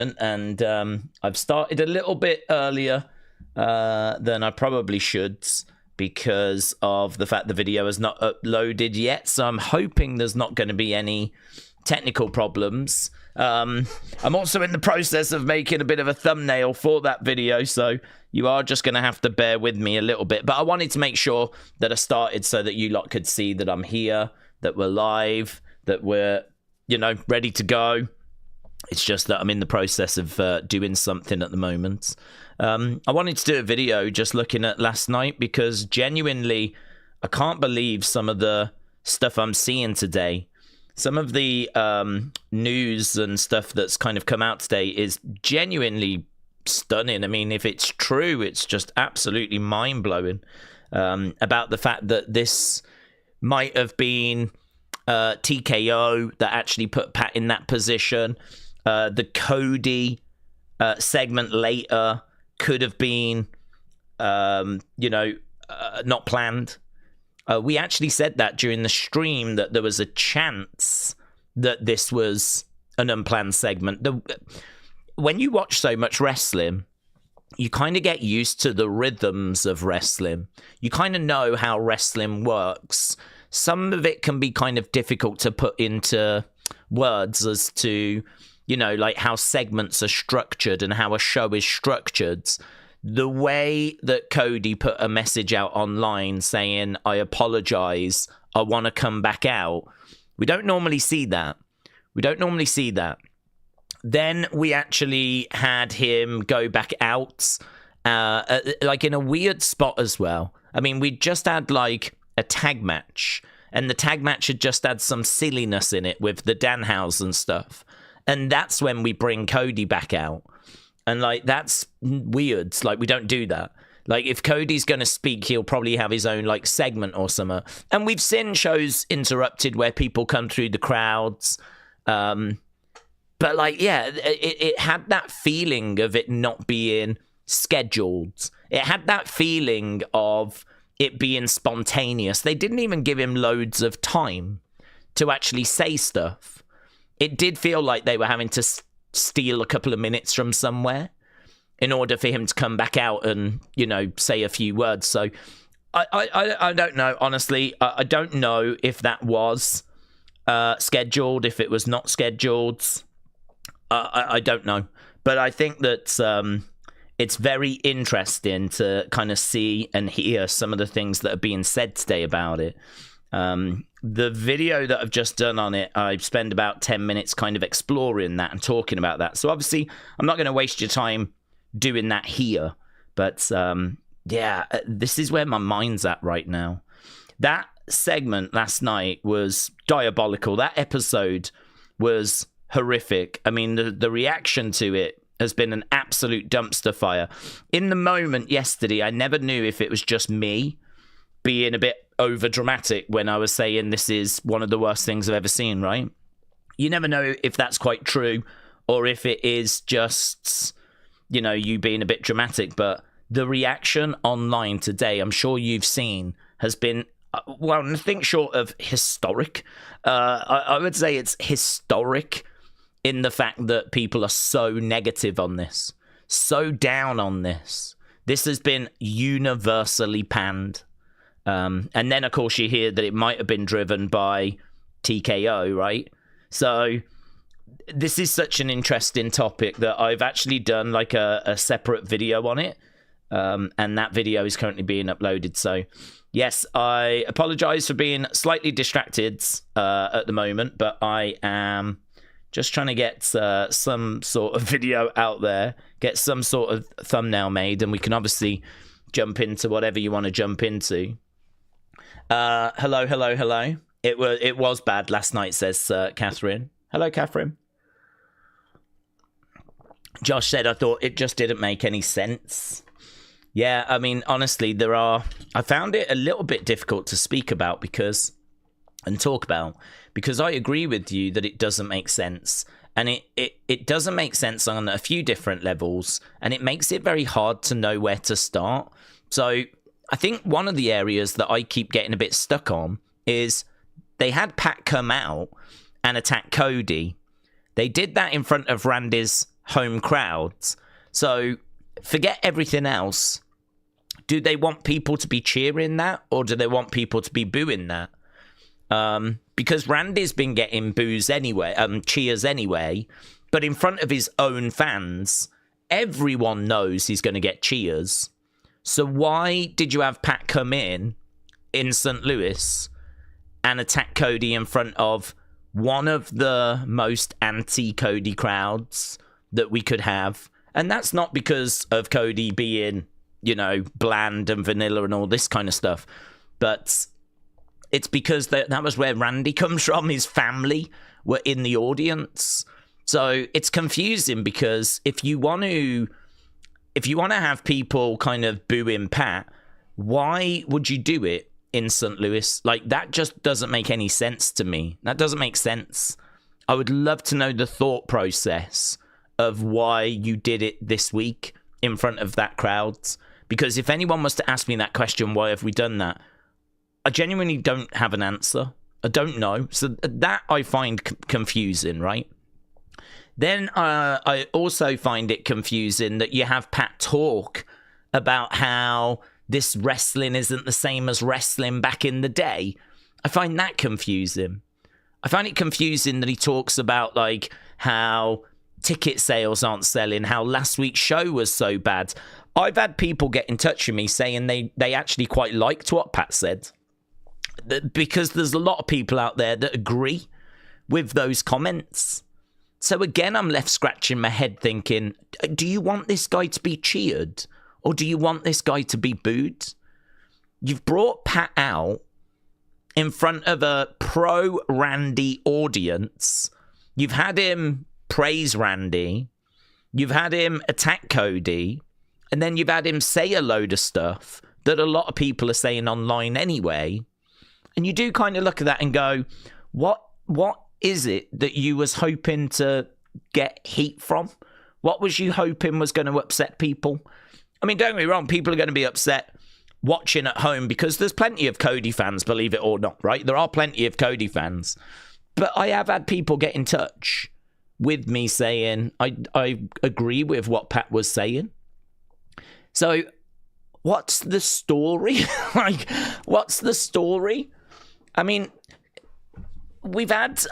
and I've started a little bit earlier than I probably should because of the fact the video is not uploaded yet. So I'm hoping there's not going to be any technical problems. I'm also in the process of making a bit of a thumbnail for that video, so you are just going to have to bear with me a little bit. But I wanted to make sure that I started so that you lot could see that I'm here, that we're live, that we're, you know, ready to go. It's just that I'm in the process of doing something at the moment. I wanted to do a video just looking at last night because genuinely, I can't believe some of the stuff I'm seeing today. Some of the news and stuff that's kind of come out today is genuinely stunning. I mean, if it's true, it's just absolutely mind-blowing about the fact that this might have been TKO that actually put Pat in that position. The Cody segment later could have been, not planned. We actually said that during the stream that there was a chance that this was an unplanned segment. When you watch so much wrestling, you kind of get used to the rhythms of wrestling. You kind of know how wrestling works. Some of it can be kind of difficult to put into words as to, you know, like how segments are structured and how a show is structured. The way that Cody put a message out online saying, I apologize, I want to come back out. We don't normally see that. Then we actually had him go back out, like in a weird spot as well. I mean, we just had like a tag match, and the tag match had just had some silliness in it with the Danhausen stuff. And that's when we bring Cody back out. And, like, that's weird. Like, we don't do that. Like, if Cody's going to speak, he'll probably have his own, like, segment or something. And we've seen shows interrupted where people come through the crowds. But, like, yeah, it had that feeling of it not being scheduled. It had that feeling of it being spontaneous. They didn't even give him loads of time to actually say stuff. It did feel like they were having to steal a couple of minutes from somewhere in order for him to come back out and, you know, say a few words. So I don't know, honestly. I don't know if that was scheduled, if it was not scheduled. I don't know. But I think that it's very interesting to kind of see and hear some of the things that are being said today about it. The video that I've just done on it, I've spent about 10 minutes kind of exploring that and talking about that. So obviously, I'm not going to waste your time doing that here. But yeah, this is where my mind's at right now. That segment last night was diabolical. That episode was horrific. I mean, the reaction to it has been an absolute dumpster fire. In the moment yesterday, I never knew if it was just me being a bit over dramatic when I was saying this is one of the worst things I've ever seen, right? You never know if that's quite true or if it is just, you know, you being a bit dramatic. But the reaction online today, I'm sure you've seen, has been, well, nothing short of historic. I would say it's historic in the fact that people are so negative on this, so down on this. This has been universally panned. And then, of course, you hear that it might have been driven by TKO, right? So this is such an interesting topic that I've actually done like a separate video on it. And that video is currently being uploaded. So, yes, I apologize for being slightly distracted at the moment, but I am just trying to get some sort of video out there, get some sort of thumbnail made, and we can obviously jump into whatever you want to jump into. Hello. It was bad last night, says Catherine. Hello, Catherine. Josh said, I thought it just didn't make any sense. Yeah, I mean, honestly, I found it a little bit difficult to speak about and talk about because I agree with you that it doesn't make sense. And it doesn't make sense on a few different levels, and it makes it very hard to know where to start. So I think one of the areas that I keep getting a bit stuck on is they had Pat come out and attack Cody. They did that in front of Randy's home crowds. So forget everything else. Do they want people to be cheering that, or do they want people to be booing that? Because Randy's been getting boos anyway, cheers anyway, but in front of his own fans, everyone knows he's going to get cheers. So why did you have Pat come in St. Louis and attack Cody in front of one of the most anti-Cody crowds that we could have? And that's not because of Cody being, you know, bland and vanilla and all this kind of stuff, but it's because that was where Randy comes from. His family were in the audience. So it's confusing, because if you want to have people kind of booing Pat, why would you do it in St. Louis? Like, that just doesn't make any sense to me. That doesn't make sense. I would love to know the thought process of why you did it this week in front of that crowd. Because if anyone was to ask me that question, why have we done that? I genuinely don't have an answer. I don't know. So that I find confusing, right? Then I also find it confusing that you have Pat talk about how this wrestling isn't the same as wrestling back in the day. I find that confusing. I find it confusing that he talks about, like, how ticket sales aren't selling, how last week's show was so bad. I've had people get in touch with me saying they actually quite liked what Pat said, because there's a lot of people out there that agree with those comments. So again, I'm left scratching my head thinking, do you want this guy to be cheered, or do you want this guy to be booed? You've brought Pat out in front of a pro-Randy audience. You've had him praise Randy. You've had him attack Cody. And then you've had him say a load of stuff that a lot of people are saying online anyway. And you do kind of look at that and go, what is it that you was hoping to get heat from? What was you hoping was going to upset people? I mean, don't get me wrong, people are going to be upset watching at home, because there's plenty of Cody fans, believe it or not, right? There are plenty of Cody fans. But I have had people get in touch with me saying, I agree with what Pat was saying. So what's the story? Like, what's the story? I mean, we've had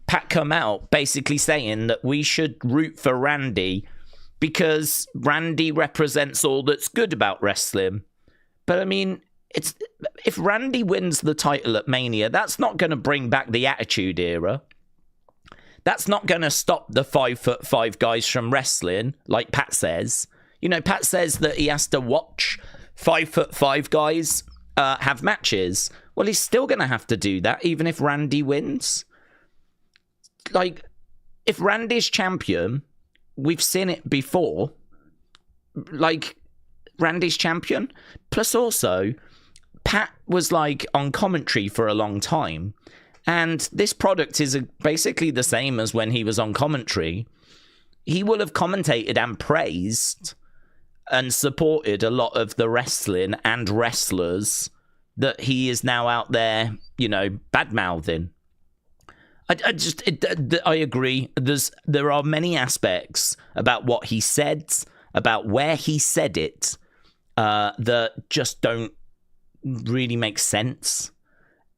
Pat come out basically saying that we should root for Randy because Randy represents all that's good about wrestling. But I mean, if Randy wins the title at Mania, that's not going to bring back the Attitude Era. That's not going to stop the 5'5" guys from wrestling, like Pat says. You know, Pat says that he has to watch 5'5" guys have matches. Well, he's still going to have to do that, even if Randy wins. Like, if Randy's champion, we've seen it before. Like, Randy's champion. Plus also, Pat was, like, on commentary for a long time. And this product is basically the same as when he was on commentary. He will have commentated and praised and supported a lot of the wrestling and wrestlers that he is now out there, you know, bad-mouthing. I agree. There are many aspects about what he said, about where he said it, that just don't really make sense.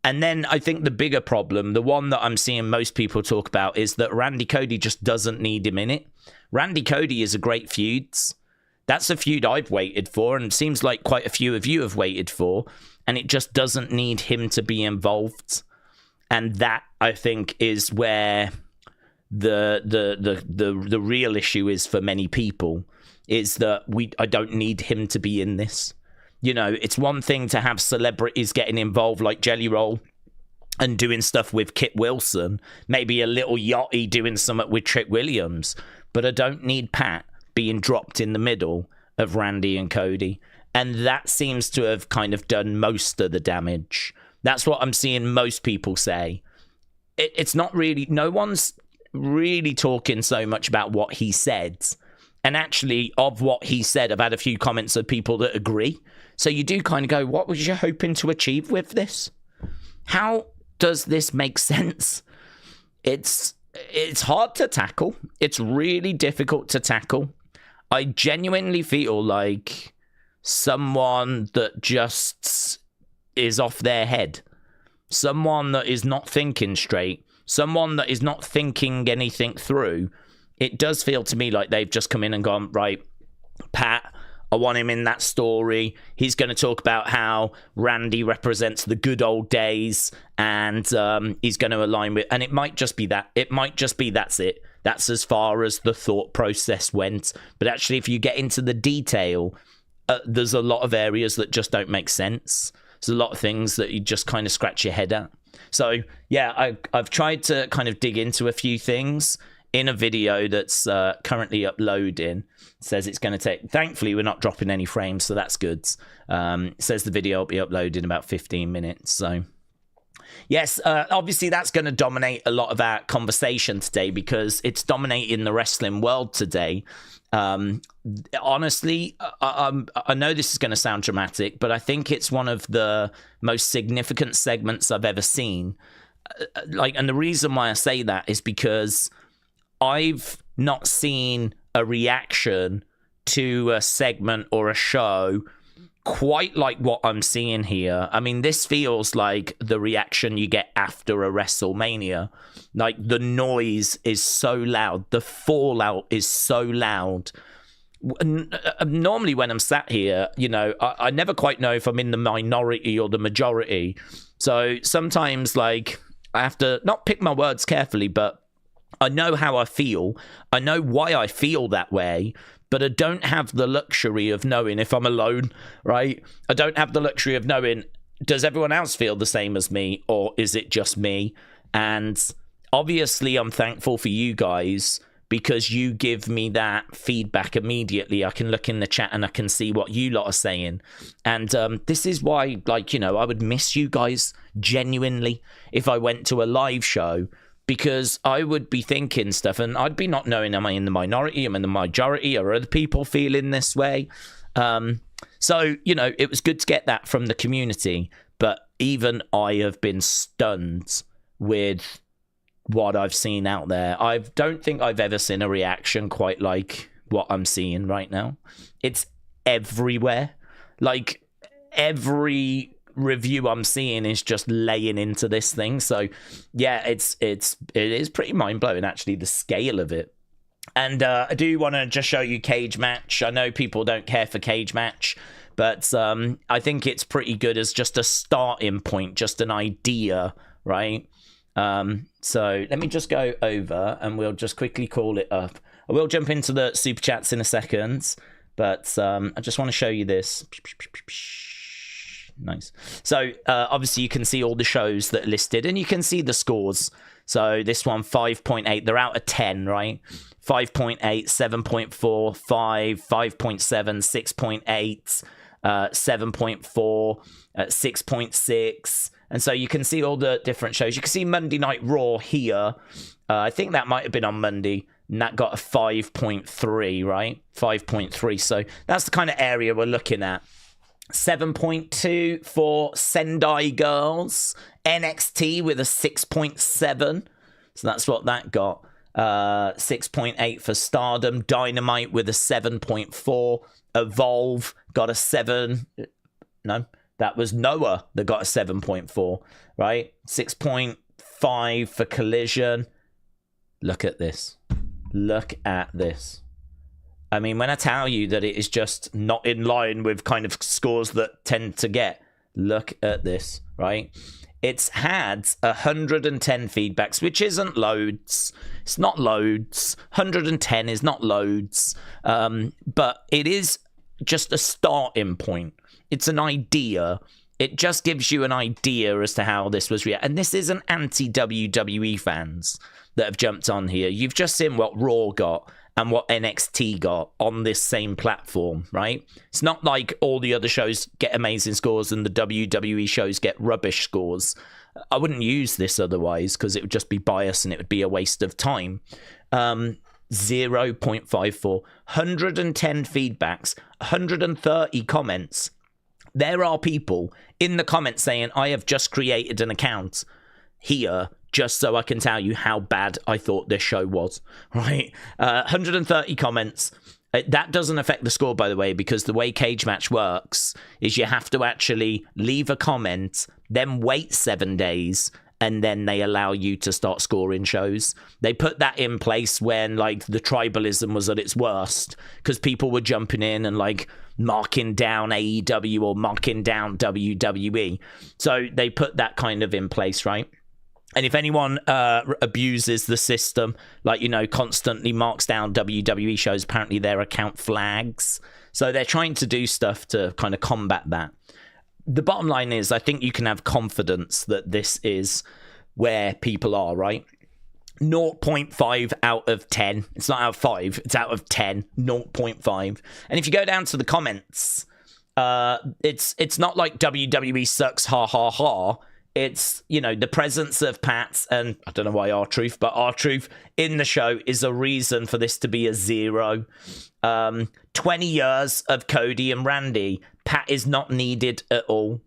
And then I think the bigger problem, the one that I'm seeing most people talk about, is that Randy Cody just doesn't need him in it. Randy Cody is a great feud. That's a feud I've waited for, and it seems like quite a few of you have waited for, and it just doesn't need him to be involved. And that, I think, is where the real issue is for many people, is that I don't need him to be in this. You know, it's one thing to have celebrities getting involved like Jelly Roll and doing stuff with Kit Wilson, maybe a little Yachty doing something with Trick Williams, but I don't need Pat being dropped in the middle of Randy and Cody. And that seems to have kind of done most of the damage. That's what I'm seeing most people say. It's not really, no one's really talking so much about what he said. And actually, of what he said, I've had a few comments of people that agree. So you do kind of go, what was you hoping to achieve with this? How does this make sense? It's it's hard to tackle. It's really difficult to tackle. I genuinely feel like someone that just is off their head, someone that is not thinking straight, someone that is not thinking anything through. It does feel to me like they've just come in and gone, right, Pat, I want him in that story. He's going to talk about how Randy represents the good old days, and he's going to align with, and it might just be that. It might just be that's it. That's as far as the thought process went. But actually, if you get into the detail, there's a lot of areas that just don't make sense. There's a lot of things that you just kind of scratch your head at. So, yeah, I've tried to kind of dig into a few things in a video that's currently uploading. It says it's going to take... Thankfully, we're not dropping any frames, so that's good. It says the video will be uploaded in about 15 minutes. So, yes, obviously that's going to dominate a lot of our conversation today because it's dominating the wrestling world today. Honestly, I know this is going to sound dramatic, but I think it's one of the most significant segments I've ever seen. And the reason why I say that is because I've not seen a reaction to a segment or a show quite like what I'm seeing here. I mean, this feels like the reaction you get after a WrestleMania. Like, the noise is so loud. The fallout is so loud. Normally when I'm sat here, you know, I never quite know if I'm in the minority or the majority. So sometimes, like, I have to not pick my words carefully, but I know how I feel. I know why I feel that way, but I don't have the luxury of knowing if I'm alone, right? I don't have the luxury of knowing, does everyone else feel the same as me, or is it just me? And obviously, I'm thankful for you guys because you give me that feedback immediately. I can look in the chat and I can see what you lot are saying. And this is why, like, you know, I would miss you guys genuinely if I went to a live show, because I would be thinking stuff and I'd be not knowing, am I in the minority, am I in the majority, or are other people feeling this way? So, you know, it was good to get that from the community, but even I have been stunned with what I've seen out there. I don't think I've ever seen a reaction quite like what I'm seeing right now. It's everywhere. Like, every review I'm seeing is just laying into this thing. So yeah, it is pretty mind-blowing, actually, the scale of it. And I do want to just show you Cage Match. I know people don't care for Cage Match, but I think it's pretty good as just a starting point, just an idea, right? So let me just go over and we'll just quickly call it up. I will jump into the super chats in a second, but I just want to show you this. Nice. So obviously you can see all the shows that are listed and you can see the scores. So this one, 5.8, they're out of 10, right? 5.8, 7.4, 5, 5.7, 6.8, 7.4, 6.6. And so you can see all the different shows. You can see Monday Night Raw here. I think that might have been on Monday. And that got a 5.3, right? 5.3. So that's the kind of area we're looking at. 7.2 for Sendai Girls. NXT with a 6.7. So that's what that got. 6.8 for Stardom. Dynamite with a 7.4. Evolve got a 7. No, that was Noah that got a 7.4, right? 6.5 for Collision. Look at this. Look at this. I mean, when I tell you that it is just not in line with kind of scores that tend to get, look at this, right? It's had 110 feedbacks, which isn't loads. It's not loads. 110 is not loads. But it is just a starting point. It's an idea. It just gives you an idea as to how this was reacted. And this isn't anti-WWE fans that have jumped on here. You've just seen what Raw got and what NXT got on this same platform, right? It's not like all the other shows get amazing scores and the WWE shows get rubbish scores. I wouldn't use this otherwise because it would just be biased and it would be a waste of time. 0.54, 110 feedbacks, 130 comments. There are people in the comments saying, I have just created an account here just so I can tell you how bad I thought this show was, right? 130 comments. That doesn't affect the score, by the way, because the way Cage Match works is you have to actually leave a comment, then wait 7 days, and then they allow you to start scoring shows. They put that in place when, like, the tribalism was at its worst, because people were jumping in and, like, marking down AEW or marking down WWE. So they put that kind of in place, right? And if anyone abuses the system, like, you know, constantly marks down WWE shows, apparently their account flags. So they're trying to do stuff to kind of combat that. The bottom line is, I think you can have confidence that this is where people are, right? 0.5 out of 10. It's not out of 5. It's out of 10. 0.5. And if you go down to the comments, it's not like WWE sucks, ha ha ha. It's, you know, the presence of Pat and, I don't know why R-Truth, but R-Truth in the show is a reason for this to be a 0. 20 years of Cody and Randy. Pat is not needed at all.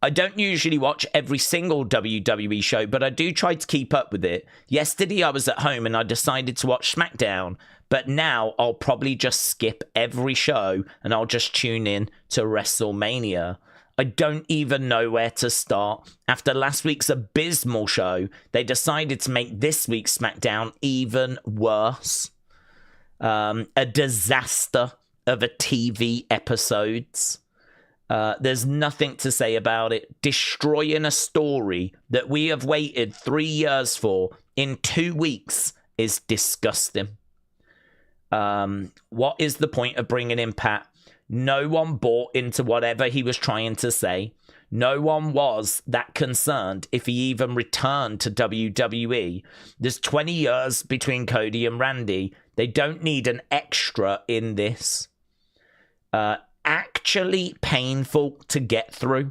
I don't usually watch every single WWE show, but I do try to keep up with it. Yesterday I was at home and I decided to watch Smackdown, but now I'll probably just skip every show and I'll just tune in to WrestleMania. I don't even know where to start. After last week's abysmal show, they decided to make this week's SmackDown even worse. A disaster of a TV episodes. There's nothing to say about it. Destroying a story that we have waited 3 years for in 2 weeks is disgusting. What is the point of bringing in Pat? No one bought into whatever he was trying to say. No one was that concerned if he even returned to WWE. There's 20 years between Cody and Randy. They don't need an extra in this. Actually painful to get through.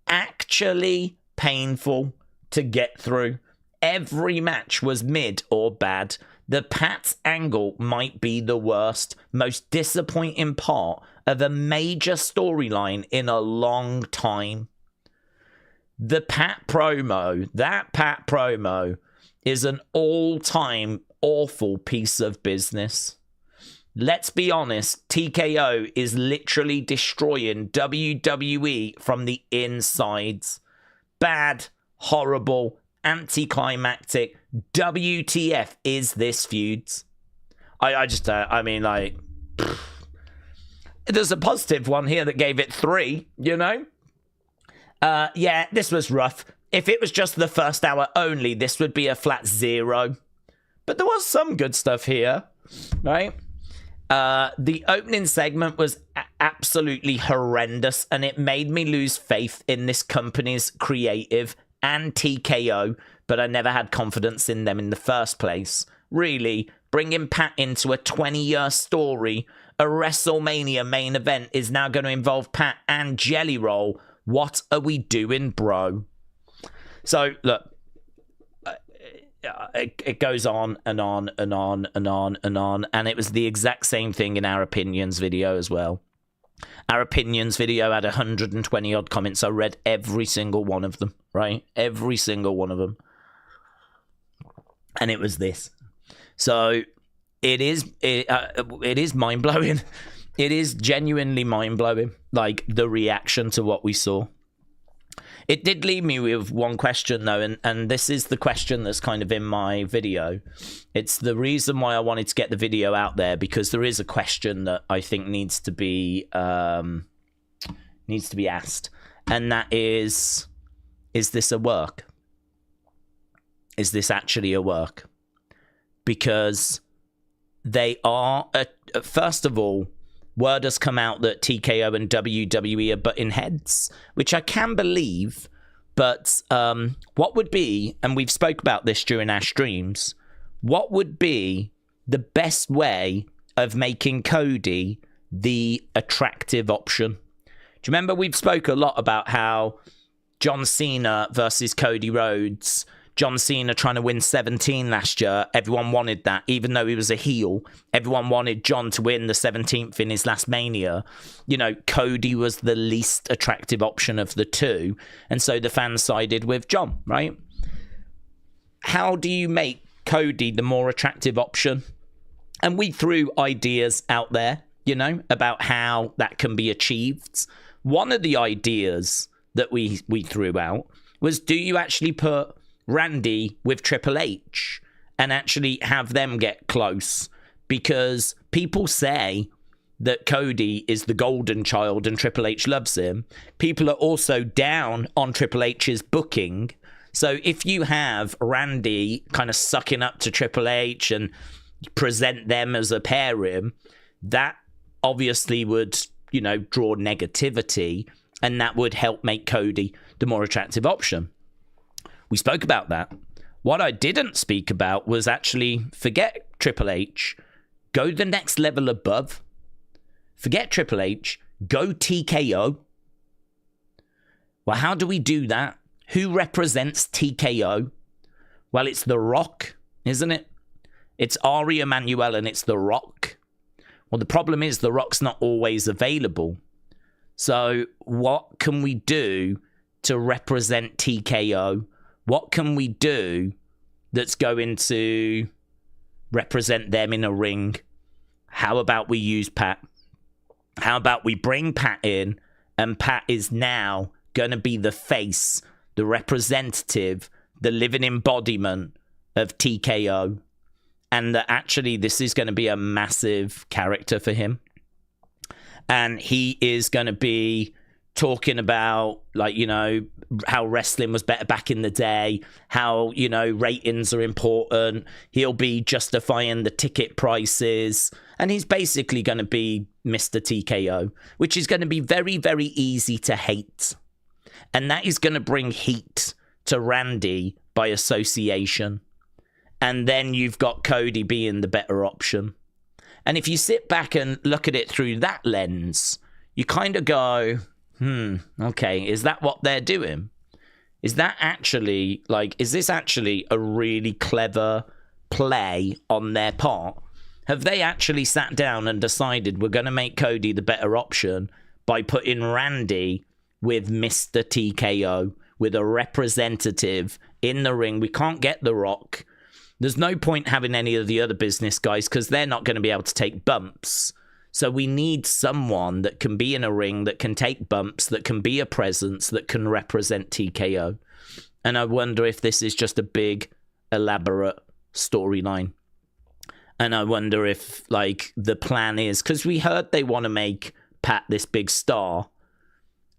Actually painful to get through. Every match was mid or bad. The Pat angle might be the worst, most disappointing part of a major storyline in a long time. The Pat promo, that Pat promo, is an all-time awful piece of business. Let's be honest, TKO is literally destroying WWE from the insides. Bad, horrible, anticlimactic. WTF is this feuds? I mean, like, there's a positive one here that gave it 3, you know? Yeah, this was rough. If it was just the first hour only, this would be a flat 0. But there was some good stuff here, right? The opening segment was absolutely horrendous, and it made me lose faith in this company's creative and TKO, but I never had confidence in them in the first place. Really, bringing Pat into a 20-year story, a WrestleMania main event is now going to involve Pat and Jelly Roll. What are we doing, bro? So, look, it goes on and on and on and on and on, and it was the exact same thing in our opinions video as well. Our opinions video had 120 odd comments. I read every single one of them, right? Every single one of them. And it was this. So it is mind-blowing. It is genuinely mind-blowing, like the reaction to what we saw. It did leave me with one question, though, and this is the question that's kind of in my video. It's the reason why I wanted to get the video out there, because there is a question that I think needs to be asked, and that is this a work? Is this actually a work? Because they are, first of all, word has come out that TKO and WWE are butting heads, which I can believe, but what would be, and we've spoke about this during our streams, what would be the best way of making Cody the attractive option? Do you remember we've spoke a lot about how John Cena versus Cody Rhodes, John Cena trying to win 17 last year, everyone wanted that, even though he was a heel. Everyone wanted John to win the 17th in his last Mania. You know, Cody was the least attractive option of the two, and so the fans sided with John, right? how do you make Cody the more attractive option? And we threw ideas out there, you know, about how that can be achieved. One of the ideas that we threw out was, do you actually put Randy with Triple H and actually have them get close? Because people say that Cody is the golden child and Triple H loves him. People are also down on Triple H's booking. So if you have Randy kind of sucking up to Triple H and present them as a pairing, that obviously would, you know, draw negativity, and that would help make Cody the more attractive option. We spoke about that. What I didn't speak about was actually forget Triple H, go the next level above. Forget Triple H, go TKO. Well, how do we do that? Who represents TKO? Well, it's The Rock, isn't it? It's Ari Emanuel and it's The Rock. Well, the problem is The Rock's not always available. So what can we do to represent TKO? What can we do that's going to represent them in a ring? How about we use Pat? How about we bring Pat in, and Pat is now going to be the face, the representative, the living embodiment of TKO. And that actually this is going to be a massive character for him. And he is going to be talking about, like, you know, how wrestling was better back in the day, how, you know, ratings are important. He'll be justifying the ticket prices. And he's basically going to be Mr. TKO, which is going to be very, very easy to hate. And that is going to bring heat to Randy by association. And then you've got Cody being the better option. And if you sit back and look at it through that lens, you kind of go, okay, is that what they're doing? Is that actually, like, is this actually a really clever play on their part? Have they actually sat down and decided we're going to make Cody the better option by putting Randy with Mr. TKO, with a representative in the ring? We can't get The Rock. There's no point having any of the other business guys because they're not going to be able to take bumps. So we need someone that can be in a ring, that can take bumps, that can be a presence, that can represent TKO. And I wonder if this is just a big, elaborate storyline. And I wonder if, like, the plan is, because we heard they want to make Pat this big star.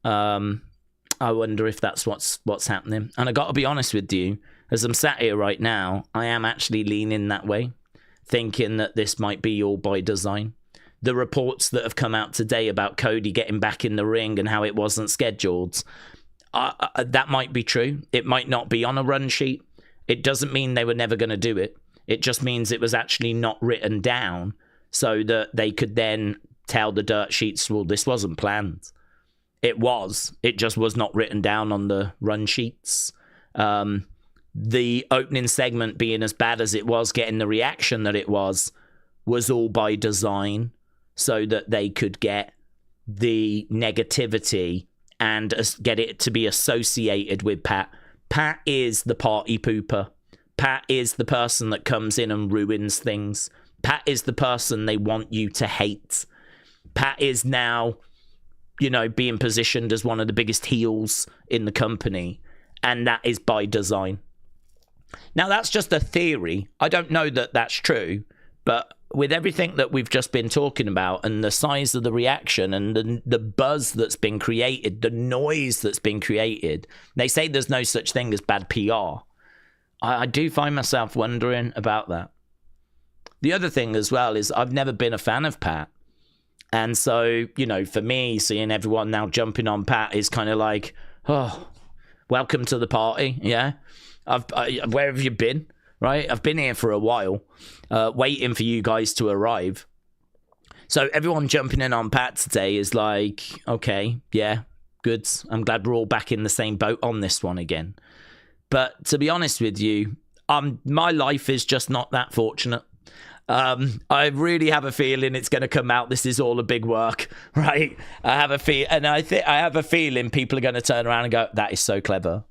I wonder if that's what's happening. And I got to be honest with you, as I'm sat here right now, I am actually leaning that way, thinking that this might be all by design. The reports that have come out today about Cody getting back in the ring and how it wasn't scheduled, that might be true. It might not be on a run sheet. It doesn't mean they were never going to do it. It just means it was actually not written down so that they could then tell the dirt sheets, well, this wasn't planned. It was. It just was not written down on the run sheets. The opening segment being as bad as it was, getting the reaction that it was all by design so that they could get the negativity and get it to be associated with Pat. Pat is the party pooper. Pat is the person that comes in and ruins things. Pat is the person they want you to hate. Pat is now, you know, being positioned as one of the biggest heels in the company, and that is by design. Now, that's just a theory. I don't know that that's true, but with everything that we've just been talking about and the size of the reaction and the buzz that's been created, the noise that's been created, they say there's no such thing as bad PR. I do find myself wondering about that. The other thing as well is I've never been a fan of Pat. And so, you know, for me, seeing everyone now jumping on Pat is kind of like, oh, welcome to the party, yeah? Where have you been, right? I've been here for a while, waiting for you guys to arrive. So everyone jumping in on Pat today is like, okay, yeah, good. I'm glad we're all back in the same boat on this one again. But to be honest with you, my life is just not that fortunate. I really have a feeling it's going to come out. This is all a big work, right? I have a feeling people are going to turn around and go, "That is so clever."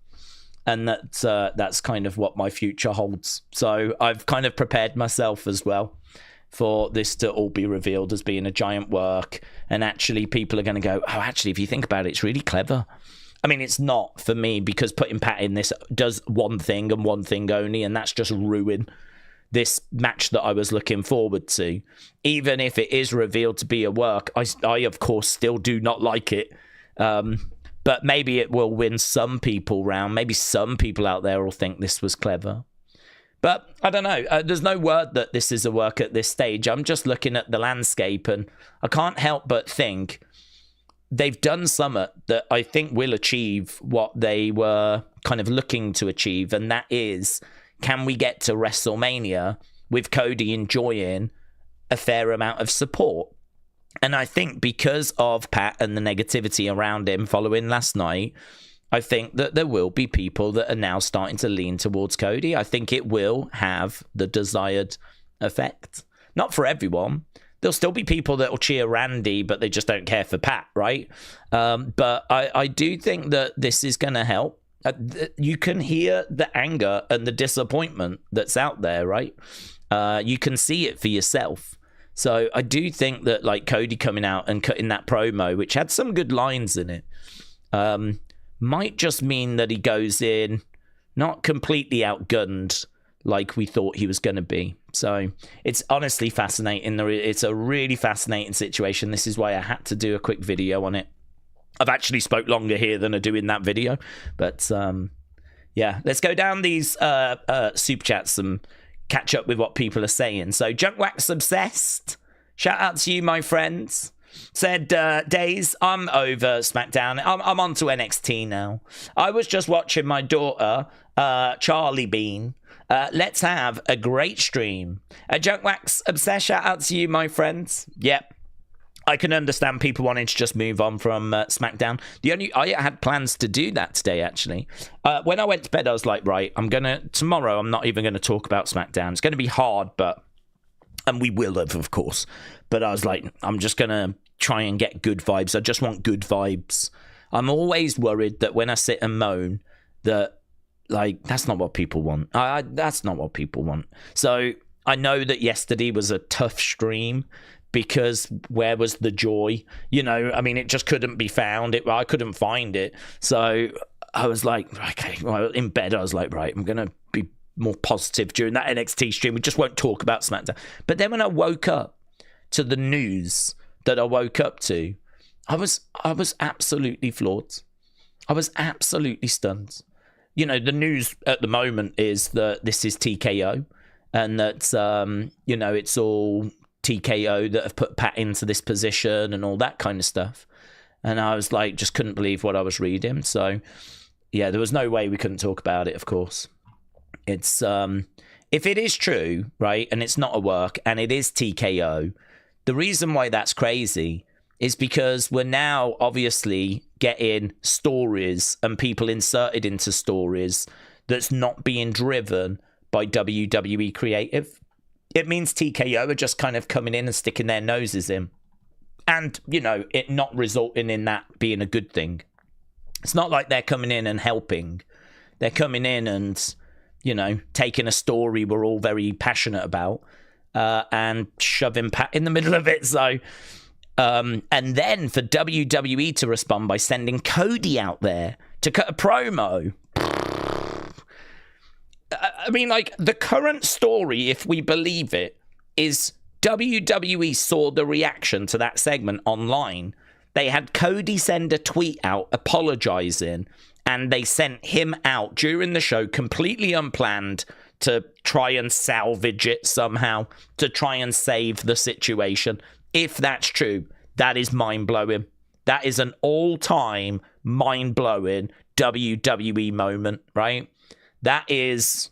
and that's kind of what my future holds. So I've kind of prepared myself as well for this to all be revealed as being a giant work, and actually people are going to go, oh, actually, if you think about it, it's really clever. I mean, it's not for me, because putting Pat in this does one thing and one thing only, and that's just ruin this match that I was looking forward to. Even if it is revealed to be a work, I of course still do not like it. But maybe it will win some people round. Maybe some people out there will think this was clever. But I don't know. There's no word that this is a work at this stage. I'm just looking at the landscape, and I can't help but think they've done something that I think will achieve what they were kind of looking to achieve, and that is, can we get to WrestleMania with Cody enjoying a fair amount of support? And I think because of Pat and the negativity around him following last night, I think that there will be people that are now starting to lean towards Cody. I think it will have the desired effect. Not for everyone. There'll still be people that will cheer Randy, but they just don't care for Pat, right? But I do think that this is going to help. You can hear the anger and the disappointment that's out there, right? You can see it for yourself. So I do think that, like, Cody coming out and cutting that promo, which had some good lines in it, might just mean that he goes in not completely outgunned like we thought he was going to be. So it's honestly fascinating. It's a really fascinating situation. This is why I had to do a quick video on it. I've actually spoke longer here than I do in that video. But yeah, let's go down these super chats and catch up with what people are saying. So Junk Wax Obsessed, shout out to you, my friends. Said, Daze, I'm over Smackdown. I'm on to NXT now. I was just watching my daughter, Charlie Bean. Let's have a great stream. Junk Wax Obsessed, shout out to you, my friends. Yep. I can understand people wanting to just move on from Smackdown. I had plans to do that today, actually. When I went to bed, I was like, right, tomorrow I'm not even going to talk about Smackdown. It's going to be hard, and we will have, of course. But I was like, I'm just going to try and get good vibes. I just want good vibes. I'm always worried that when I sit and moan that, like, that's not what people want. That's not what people want. So I know that yesterday was a tough stream, because where was the joy? You know, I mean, it just couldn't be found. I couldn't find it. So I was like, okay, well, in bed, I was like, right, I'm going to be more positive during that NXT stream. We just won't talk about SmackDown. But then when I woke up to the news that I woke up to, I was absolutely floored. I was absolutely stunned. You know, the news at the moment is that this is TKO, and that, you know, it's all TKO that have put Pat into this position and all that kind of stuff. And I was like, just couldn't believe what I was reading. So yeah, there was no way we couldn't talk about it, of course. It's if it is true, right, and it's not a work, and it is TKO, the reason why that's crazy is because we're now obviously getting stories and people inserted into stories that's not being driven by WWE creative. It means TKO are just kind of coming in and sticking their noses in. And, you know, it not resulting in that being a good thing. It's not like they're coming in and helping. They're coming in and, you know, taking a story we're all very passionate about and shoving Pat in the middle of it. So, and then for WWE to respond by sending Cody out there to cut a promo. I mean, like, the current story, if we believe it, is WWE saw the reaction to that segment online. They had Cody send a tweet out apologizing, and they sent him out during the show completely unplanned to try and salvage it somehow, to try and save the situation. If that's true, that is mind-blowing. That is an all-time mind-blowing WWE moment, right? That is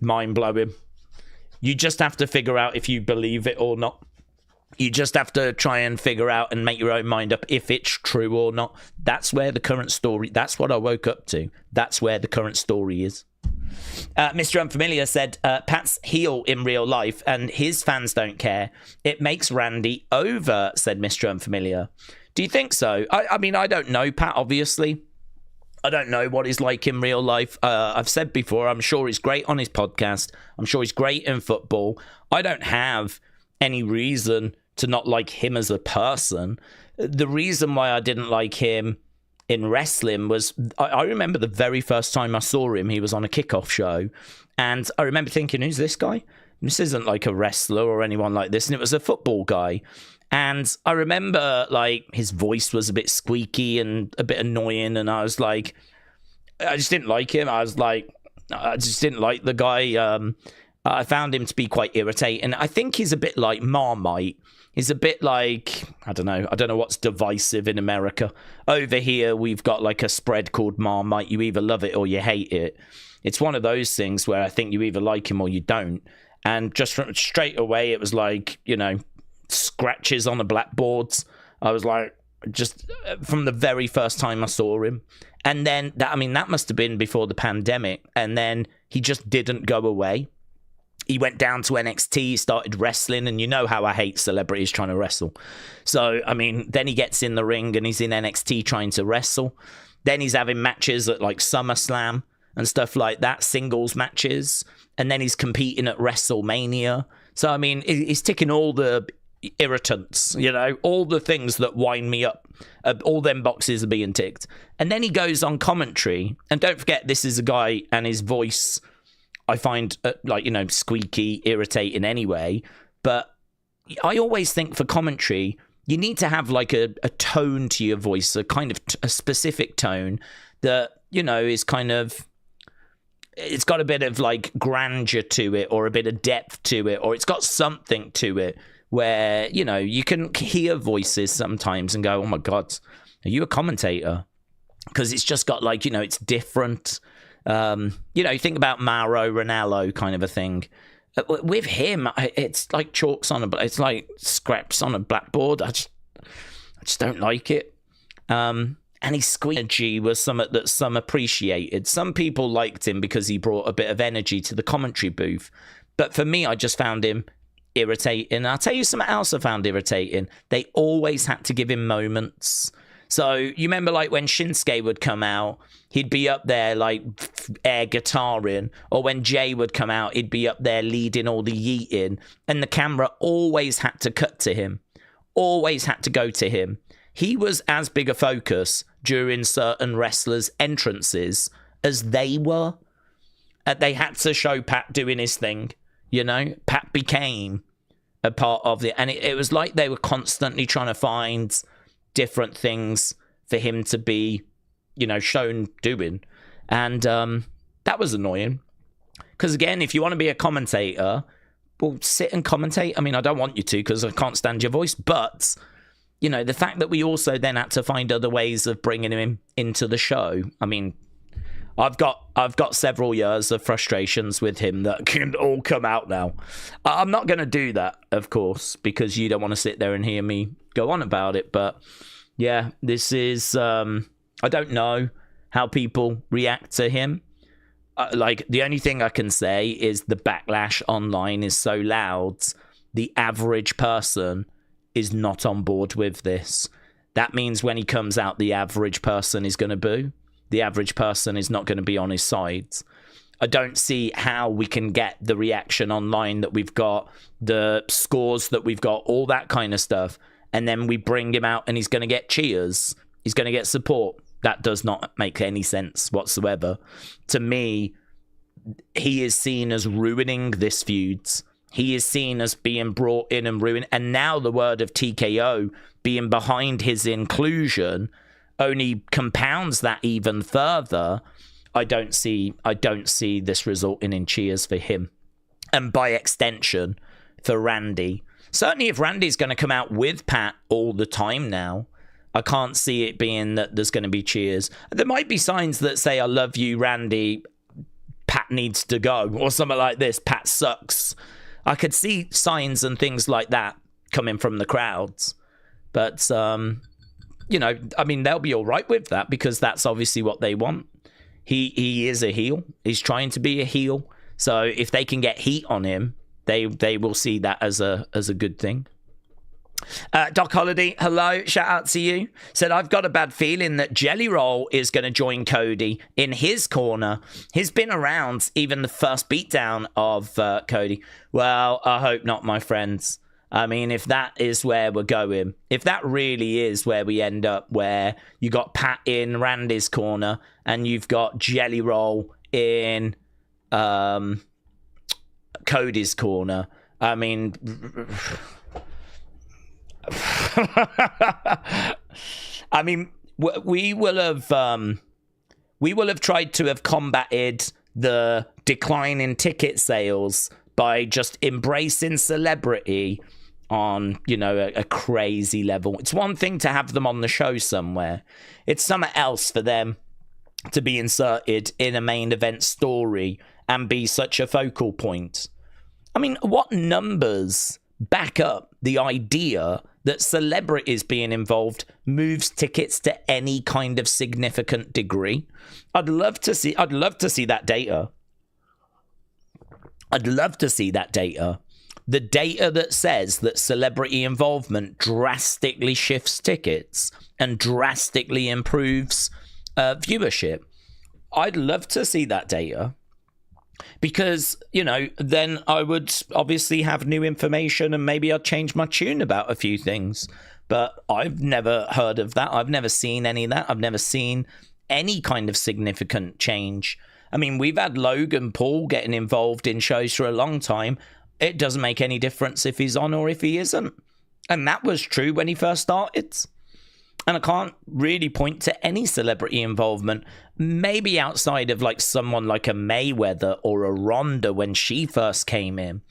mind-blowing. You just have to figure out if you believe it or not. You just have to try and figure out and make your own mind up if it's true or not. That's where the current story, that's what I woke up to. That's where the current story is. Mr. Unfamiliar said, Pat's heel in real life and his fans don't care. It makes Randy over, said Mr. Unfamiliar. Do you think so? I mean, I don't know, Pat, obviously. I don't know what he's like in real life. I've said before, I'm sure he's great on his podcast. I'm sure he's great in football. I don't have any reason to not like him as a person. The reason why I didn't like him in wrestling was I remember the very first time I saw him, he was on a kickoff show. And I remember thinking, who's this guy? This isn't like a wrestler or anyone like this. And it was a football guy. And I remember, like, his voice was a bit squeaky and a bit annoying. And I was like, I just didn't like him. I just didn't like the guy. I found him to be quite irritating. I think he's a bit like Marmite. He's a bit like, I don't know what's divisive in America. Over here, we've got like a spread called Marmite. You either love it or you hate it. It's one of those things where I think you either like him or you don't. And just from straight away, it was like, you know, scratches on the blackboards. I was like, just from the very first time I saw him. And then, that must have been before the pandemic. And then he just didn't go away. He went down to NXT, started wrestling, and you know how I hate celebrities trying to wrestle. So, then he gets in the ring and he's in NXT trying to wrestle. Then he's having matches at like SummerSlam and stuff like that, singles matches. And then he's competing at WrestleMania. So, he's ticking all the irritants, you know, all the things that wind me up. All them boxes are being ticked. And then he goes on commentary. And don't forget, this is a guy and his voice, I find, squeaky, irritating anyway. But I always think for commentary, you need to have like a tone to your voice, a kind of a specific tone that, you know, is kind of, it's got a bit of like grandeur to it or a bit of depth to it, or it's got something to it where, you know, you can hear voices sometimes and go, oh my God, are you a commentator? Because it's just got like, you know, it's different. You know, you think about Mauro Ranallo kind of a thing. With him, it's like it's like scraps on a blackboard. I just don't like it. And his squeaky was something that some appreciated. Some people liked him because he brought a bit of energy to the commentary booth. But for me, I just found him irritating. I'll tell you something else I found irritating. They always had to give him moments. So you remember like when Shinsuke would come out, he'd be up there like air guitaring, or when Jay would come out, he'd be up there leading all the yeeting, and the camera always had to cut to him, always had to go to him. He was as big a focus during certain wrestlers' entrances as they were. They had to show Pat doing his thing, you know? Pat became a part of it, and it was like they were constantly trying to find different things for him to be, you know, shown doing. And that was annoying. Because again, if you want to be a commentator, well, sit and commentate. I don't want you to because I can't stand your voice. But, you know, the fact that we also then had to find other ways of bringing him into the show. I've got several years of frustrations with him that can all come out now. I'm not going to do that, of course, because you don't want to sit there and hear me go on about it. But yeah, this is, I don't know how people react to him. The only thing I can say is the backlash online is so loud. The average person is not on board with this. That means when he comes out, the average person is going to boo. The average person is not going to be on his side. I don't see how we can get the reaction online that we've got, the scores that we've got, all that kind of stuff, and then we bring him out and he's going to get cheers. He's going to get support. That does not make any sense whatsoever. To me, he is seen as ruining this feud. He is seen as being brought in and ruined. And now the word of TKO being behind his inclusion only compounds that even further. I don't see this resulting in cheers for him, and by extension for Randy. Certainly if Randy's going to come out with Pat all the time now, I can't see it being that there's going to be cheers. There might be signs that say, I love you, Randy, Pat needs to go, or something like this, Pat sucks. I could see signs and things like that coming from the crowds. But you know, they'll be all right with that because that's obviously what they want. He is a heel. He's trying to be a heel. So if they can get heat on him, they will see that as a good thing. Doc Holiday, hello, shout out to you. Said, I've got a bad feeling that Jelly Roll is going to join Cody in his corner. He's been around even the first beatdown of Cody. Well, I hope not, my friends. I mean, if that is where we're going, if that really is where we end up, where you got Pat in Randy's corner and you've got Jelly Roll in Cody's corner, I mean... I mean, we will have tried to have combated the decline in ticket sales by just embracing celebrity on, you know, a crazy level. It's one thing to have them on the show somewhere. It's something else for them to be inserted in a main event story and be such a focal point. I mean, what numbers back up the idea that celebrities being involved moves tickets to any kind of significant degree? I'd love to see that data. I'd love to see that data. The data that says that celebrity involvement drastically shifts tickets and drastically improves viewership. I'd love to see that data. Because, you know, then I would obviously have new information and maybe I'd change my tune about a few things. But I've never heard of that. I've never seen any of that. I've never seen any kind of significant change. I mean, we've had Logan Paul getting involved in shows for a long time. It doesn't make any difference if he's on or if he isn't. And that was true when he first started. And I can't really point to any celebrity involvement, maybe outside of like someone like a Mayweather or a Ronda when she first came in.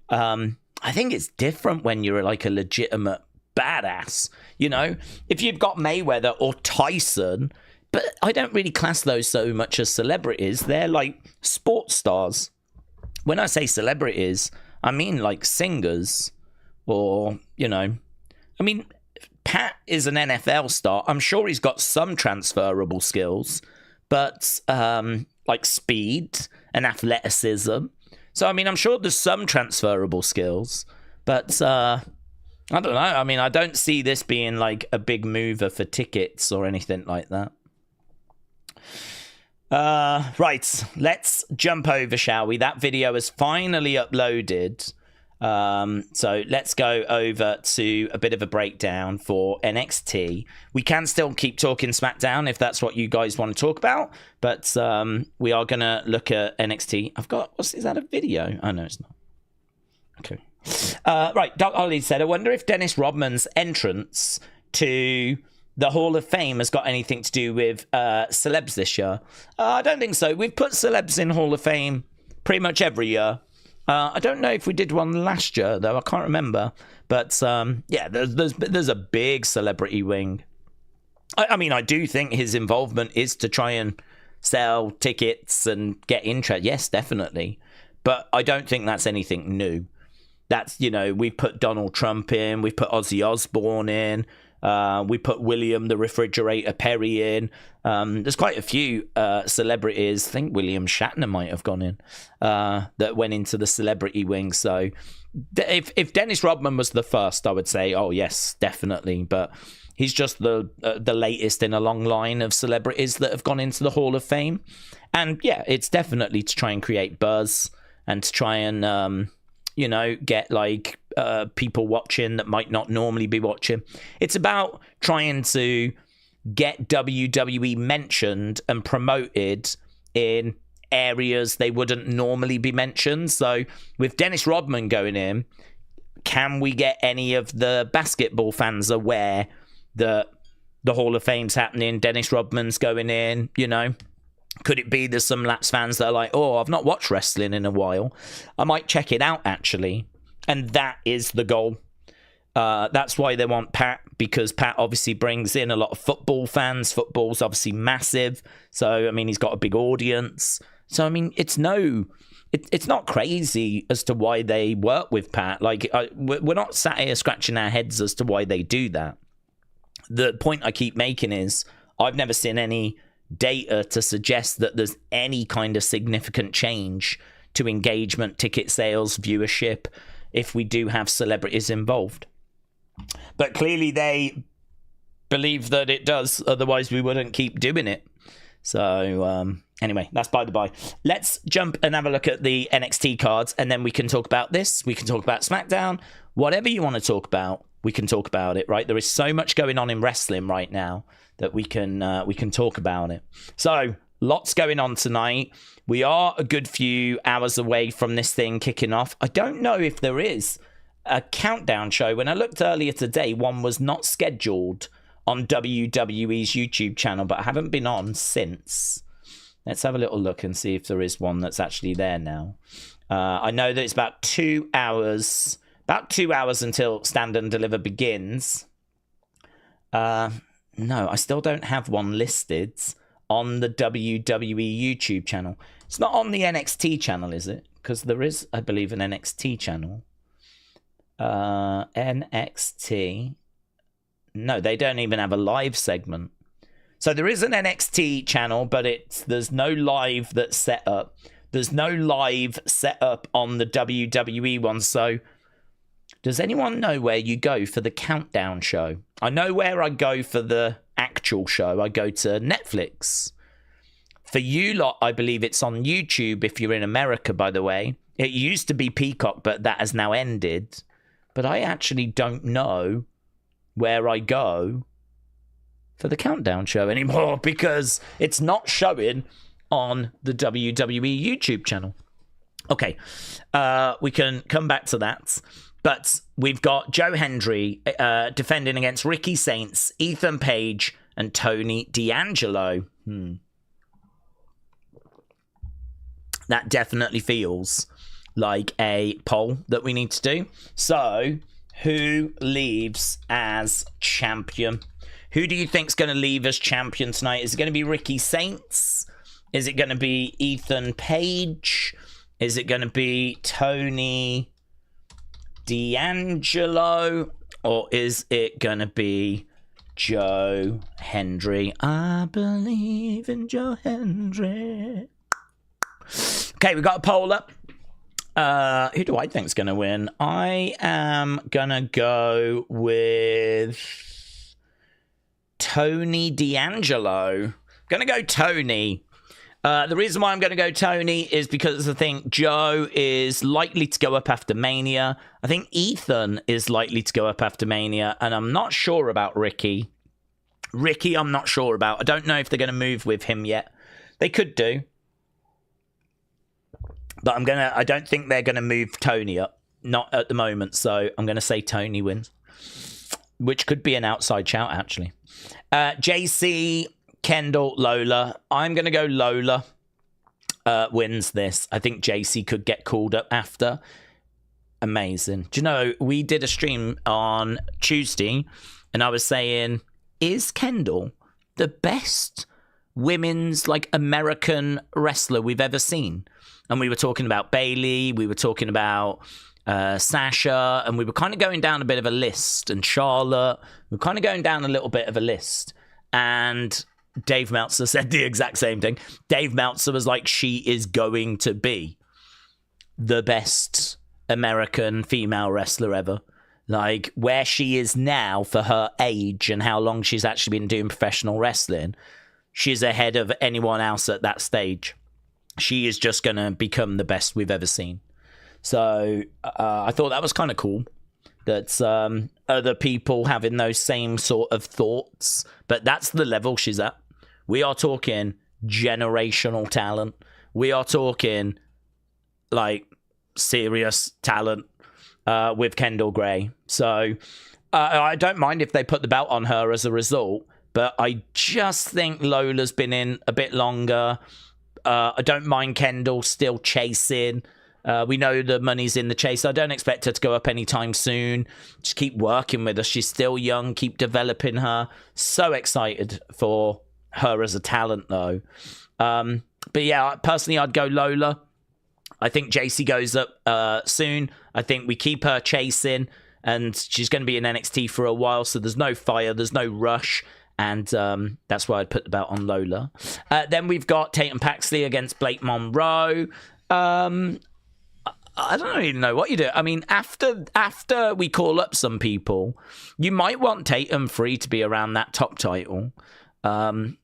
I think it's different when you're like a legitimate badass. You know, if you've got Mayweather or Tyson, but I don't really class those so much as celebrities. They're like sports stars. When I say celebrities, I mean like singers or, you know, I mean... Pat is an NFL star. I'm sure he's got some transferable skills, but like speed and athleticism. So, I mean, I'm sure there's some transferable skills, but I don't know. I mean, I don't see this being like a big mover for tickets or anything like that. Right, let's jump over, shall we? That video is finally uploaded. So let's go over to a bit of a breakdown for NXT. We can still keep talking SmackDown if that's what you guys want to talk about, but we are going to look at NXT. Is that a video? Oh, no, it's not. Okay. Right, Doc Ollie said, I wonder if Dennis Rodman's entrance to the Hall of Fame has got anything to do with celebs this year. I don't think so. We've put celebs in Hall of Fame pretty much every year. I don't know if we did one last year, though. I can't remember. But, yeah, there's a big celebrity wing. I mean, I do think his involvement is to try and sell tickets and get interest. Yes, definitely. But I don't think that's anything new. That's, you know, we've put Donald Trump in. We've put Ozzy Osbourne in. We put William the Refrigerator Perry in. There's quite a few celebrities. I think William Shatner might have gone in that went into the celebrity wing. So if Dennis Rodman was the first, I would say, oh yes, definitely. But he's just the latest in a long line of celebrities that have gone into the Hall of Fame. And yeah, it's definitely to try and create buzz and to try and you know, get like people watching that might not normally be watching. It's about trying to get WWE mentioned and promoted in areas they wouldn't normally be mentioned. So with Dennis Rodman going in, can we get any of the basketball fans aware that the Hall of Fame's happening, Dennis Rodman's going in, you know? Could it be there's some Laps fans that are like, oh, I've not watched wrestling in a while. I might check it out, actually. And that is the goal. That's why they want Pat, because Pat obviously brings in a lot of football fans. Football's obviously massive. So, I mean, he's got a big audience. So, I mean, it's not crazy as to why they work with Pat. Like, we're not sat here scratching our heads as to why they do that. The point I keep making is I've never seen any data to suggest that there's any kind of significant change to engagement, ticket sales, viewership, if we do have celebrities involved. But clearly they believe that it does. Otherwise, we wouldn't keep doing it. So, anyway, that's by the by. Let's jump and have a look at the NXT cards, and then we can talk about this. We can talk about Smackdown. Whatever you want to talk about, we can talk about it, right? There is so much going on in wrestling right now that we can talk about it. So, lots going on tonight. We are a good few hours away from this thing kicking off. I don't know if there is a countdown show. When I looked earlier today, one was not scheduled on WWE's YouTube channel, but I haven't been on since. Let's have a little look and see if there is one that's actually there now. I know that it's about 2 hours, until Stand and Deliver begins. No, I still don't have one listed on the WWE YouTube channel. It's not on the NXT channel, is it? Because there is, I believe, an NXT channel. NXT. No, they don't even have a live segment. So there is an NXT channel, but there's no live that's set up. There's no live set up on the WWE one. So does anyone know where you go for the countdown show? I know where I go for the actual show. I go to Netflix. For you lot, I believe it's on YouTube if you're in America, by the way. It used to be Peacock, but that has now ended. But I actually don't know where I go for the countdown show anymore because it's not showing on the WWE YouTube channel. Okay, we can come back to that. But we've got Joe Hendry defending against Ricky Saints, Ethan Page, and Tony D'Angelo. That definitely feels like a poll that we need to do. So, who leaves as champion? Who do you think's going to leave as champion tonight? Is it going to be Ricky Saints? Is it going to be Ethan Page? Is it going to be Tony D'Angelo? Or is it going to be Joe Hendry? I believe in Joe Hendry. Okay, we got a poll up. Who do I think's going to win? I am going to go with Tony D'Angelo. Going to go Tony. The reason why I'm going to go Tony is because I think Joe is likely to go up after Mania. I think Ethan is likely to go up after Mania. And I'm not sure about Ricky. Ricky, I'm not sure about. I don't know if they're going to move with him yet. They could do. But I don't think they're going to move Tony up. Not at the moment. So I'm going to say Tony wins. Which could be an outside shout, actually. Jacy, Kendall, Lola. I'm going to go Lola wins this. I think Jacy could get called up after. Amazing. Do you know, we did a stream on Tuesday, and I was saying, is Kendall the best women's, American wrestler we've ever seen? And we were talking about Bayley, we were talking about Sasha, and we were kind of going down a bit of a list, and Charlotte. We were kind of going down a little bit of a list. And Dave Meltzer said the exact same thing. Dave Meltzer was like, she is going to be the best American female wrestler ever. Where she is now for her age and how long she's actually been doing professional wrestling, she's ahead of anyone else at that stage. She is just going to become the best we've ever seen. So I thought that was kind of cool that other people having those same sort of thoughts. But that's the level she's at. We are talking generational talent. We are talking serious talent with Kendall Grey. So I don't mind if they put the belt on her as a result. But I just think Lola's been in a bit longer. I don't mind Kendall still chasing. We know the money's in the chase. I don't expect her to go up anytime soon. Just keep working with her. She's still young. Keep developing her. So excited for her as a talent, though. But yeah, personally, I'd go Lola. I think Jacy goes up soon. I think we keep her chasing. And she's going to be in NXT for a while. So there's no fire. There's no rush. And that's why I'd put the belt on Lola. Then we've got Tatum Paxley against Blake Monroe. I don't even know what you do. I mean, after we call up some people, you might want Tatum free to be around that top title. But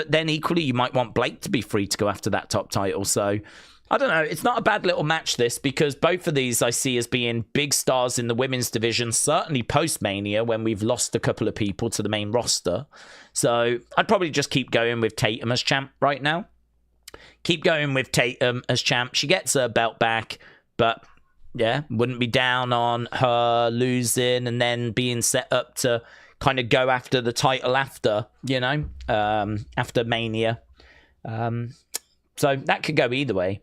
then equally, you might want Blake to be free to go after that top title. So I don't know. It's not a bad little match, this, because both of these I see as being big stars in the women's division, certainly post-Mania when we've lost a couple of people to the main roster. So I'd probably just keep going with Tatum as champ right now. Keep going with Tatum as champ. She gets her belt back, but yeah, wouldn't be down on her losing and then being set up to kind of go after the title after, after Mania. So that could go either way.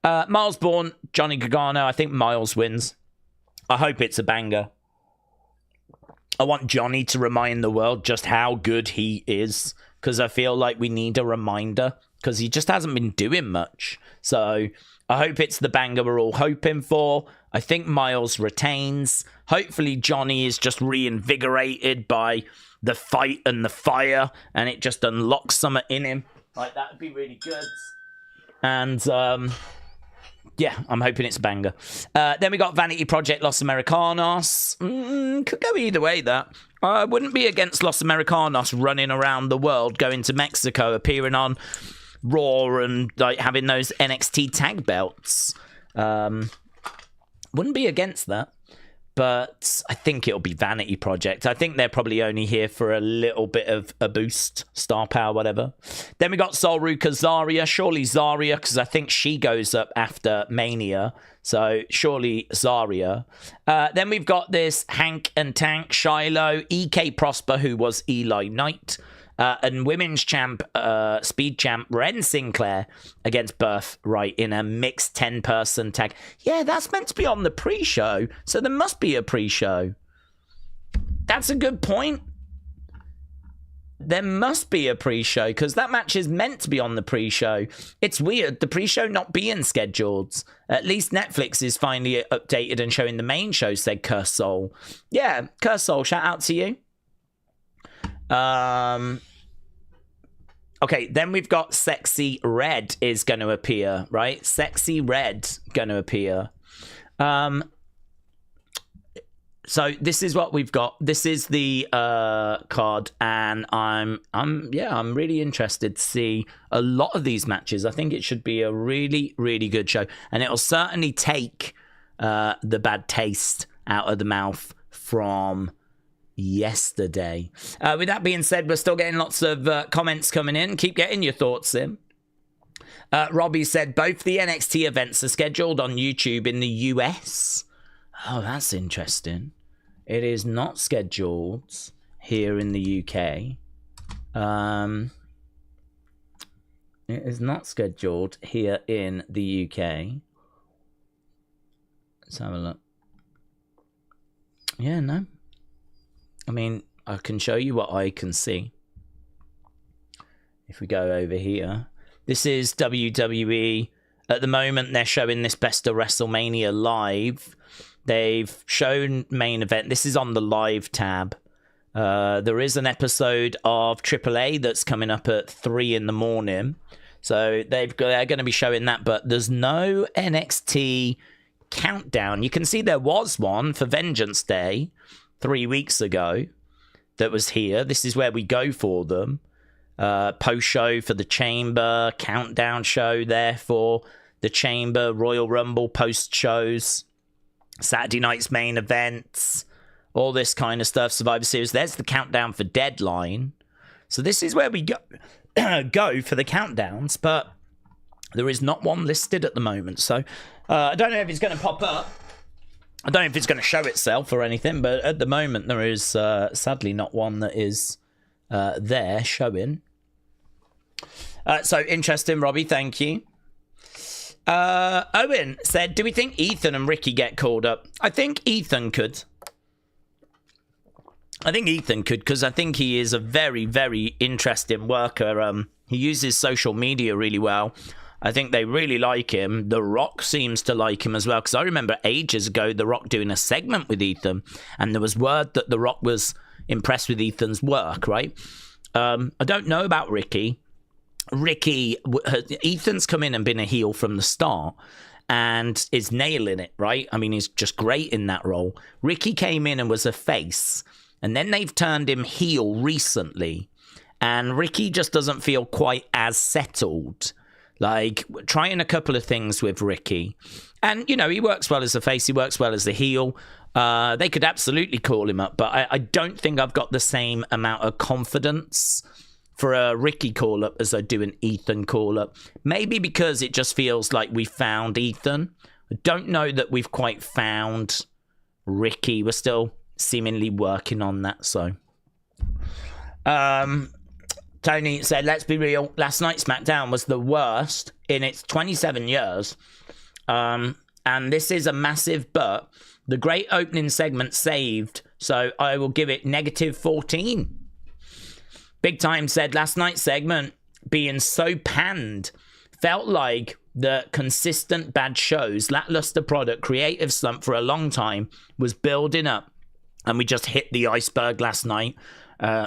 Myles, Borne, Johnny Gargano. I think Myles wins. I hope it's a banger. I want Johnny to remind the world just how good he is, because I feel like we need a reminder, because he just hasn't been doing much. So I hope it's the banger we're all hoping for. I think Myles retains. Hopefully Johnny is just reinvigorated by the fight and the fire, and it just unlocks something in him. Like, that would be really good. And yeah, I'm hoping it's a banger. Then we got Vanity Project Los Americanos. Could go either way, that. I wouldn't be against Los Americanos running around the world, going to Mexico, appearing on Raw, and like having those NXT tag belts. Wouldn't be against that. But I think it'll be Vanity Project. I think they're probably only here for a little bit of a boost, star power, whatever. Then we got Soul, Ruca, Zaria. Surely Zaria, because I think she goes up after Mania. So surely Zaria. Then we've got this Hank and Tank, Shiloh, EK Prosper, who was Eli Knight. And women's champ, speed champ, Wren Sinclair against Birthright in a mixed 10-person tag. Yeah, that's meant to be on the pre-show, so there must be a pre-show. That's a good point. There must be a pre-show, because that match is meant to be on the pre-show. It's weird, the pre-show not being scheduled. At least Netflix is finally updated and showing the main show, said Curse Soul. Yeah, Curse Soul, shout out to you. Okay, then we've got Sexy Red is going to appear, right? Sexy Red going to appear. So this is what we've got. This is the card, and I'm really interested to see a lot of these matches. I think it should be a really, really good show, and it'll certainly take the bad taste out of the mouth from yesterday. With that being said, we're still getting lots of comments coming in. Keep getting your thoughts in. Robbie said both the NXT events are scheduled on YouTube in the US. Oh, that's interesting. It is not scheduled here in the UK. It is not scheduled here in the UK. Let's have a look. Yeah, no. I mean, I can show you what I can see. If we go over here. This is WWE. At the moment, they're showing this Best of WrestleMania live. They've shown main event. This is on the live tab. There is an episode of AAA that's coming up at 3 in the morning. So they're going to be showing that, but there's no NXT countdown. You can see there was one for Vengeance Day 3 weeks ago that was here. This is where we go for them. Post-show for the Chamber, countdown show there for the Chamber, Royal Rumble post-shows, Saturday night's main events, all this kind of stuff, Survivor Series. There's the countdown for Deadline. So this is where we go, go for the countdowns, but there is not one listed at the moment. So I don't know if it's going to pop up. I don't know if it's going to show itself or anything, but at the moment there is sadly not one that is there showing. So interesting, Robbie. Thank you. Owen said, do we think Ethan and Ricky get called up? I think Ethan could. Because I think he is a very, very interesting worker. He uses social media really well. I think they really like him. The Rock seems to like him as well, because I remember ages ago The Rock doing a segment with Ethan, and there was word that The Rock was impressed with Ethan's work, right? I don't know about Ricky. Ethan's come in and been a heel from the start, and is nailing it, right? I mean, he's just great in that role. Ricky came in and was a face, and then they've turned him heel recently, and Ricky just doesn't feel quite as settled. Like, trying a couple of things with Ricky. And, you know, he works well as a face, he works well as a heel. They could absolutely call him up, but I don't think I've got the same amount of confidence for a Ricky call-up as I do an Ethan call-up. Maybe because it just feels like we found Ethan. I don't know that we've quite found Ricky. We're still seemingly working on that, so... Tony said, let's be real, last night's SmackDown was the worst in its 27 years. And this is a massive but. The great opening segment saved, so I will give it -14. Big Time said, last night's segment being so panned felt like the consistent bad shows, lackluster product, creative slump for a long time was building up. And we just hit the iceberg last night.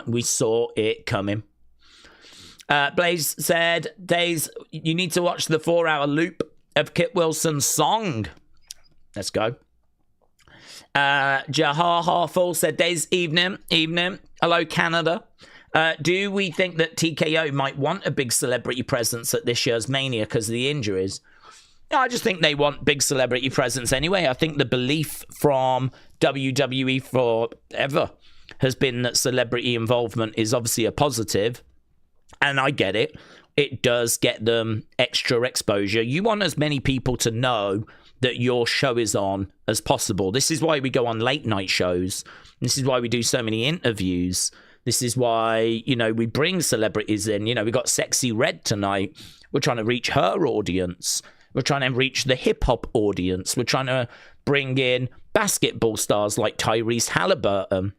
We saw it coming. Blaze said, Daze, you need to watch the 4-hour loop of Kit Wilson's song. Let's go. Jahaha Full said, Daze, evening. Hello, Canada. Do we think that TKO might want a big celebrity presence at this year's Mania because of the injuries? No, I just think they want big celebrity presence anyway. I think the belief from WWE forever has been that celebrity involvement is obviously a positive. And I get it. It does get them extra exposure. You want as many people to know that your show is on as possible. This is why we go on late night shows. This is why we do so many interviews. This is why, you know, we bring celebrities in. You know, we got Sexy Red tonight. We're trying to reach her audience. We're trying to reach the hip-hop audience. We're trying to bring in basketball stars like Tyrese Halliburton.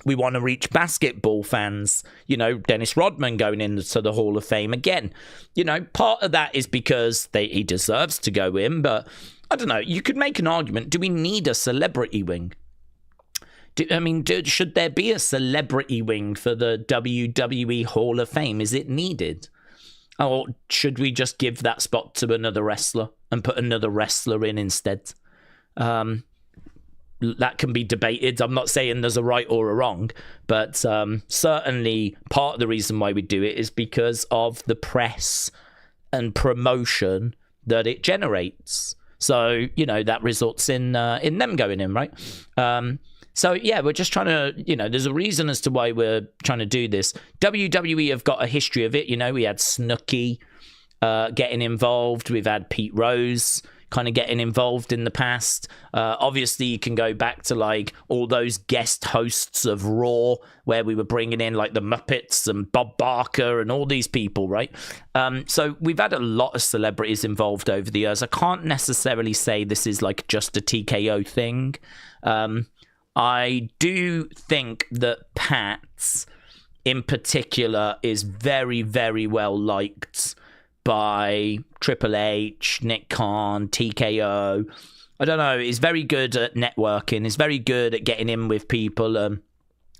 We want to reach basketball fans, you know, Dennis Rodman going into the Hall of Fame again. You know, part of that is because he deserves to go in, but I don't know. You could make an argument. Do we need a celebrity wing? Should there be a celebrity wing for the WWE Hall of Fame? Is it needed? Or should we just give that spot to another wrestler and put another wrestler in instead? That can be debated. I'm not saying there's a right or a wrong, but certainly part of the reason why we do it is because of the press and promotion that it generates. So, you know, that results in them going in, right? So, yeah, we're just trying to, you know, there's a reason as to why we're trying to do this. WWE have got a history of it. You know, we had Snooki getting involved. We've had Pete Rose kind of getting involved in the past. Obviously, you can go back to like all those guest hosts of Raw where we were bringing in like the Muppets and Bob Barker and all these people, right? So we've had a lot of celebrities involved over the years. I can't necessarily say this is like just a TKO thing. I do think that Pat in particular is very, very well liked by Triple H, Nick Khan, TKO. I don't know. He's very good at networking. He's very good at getting in with people.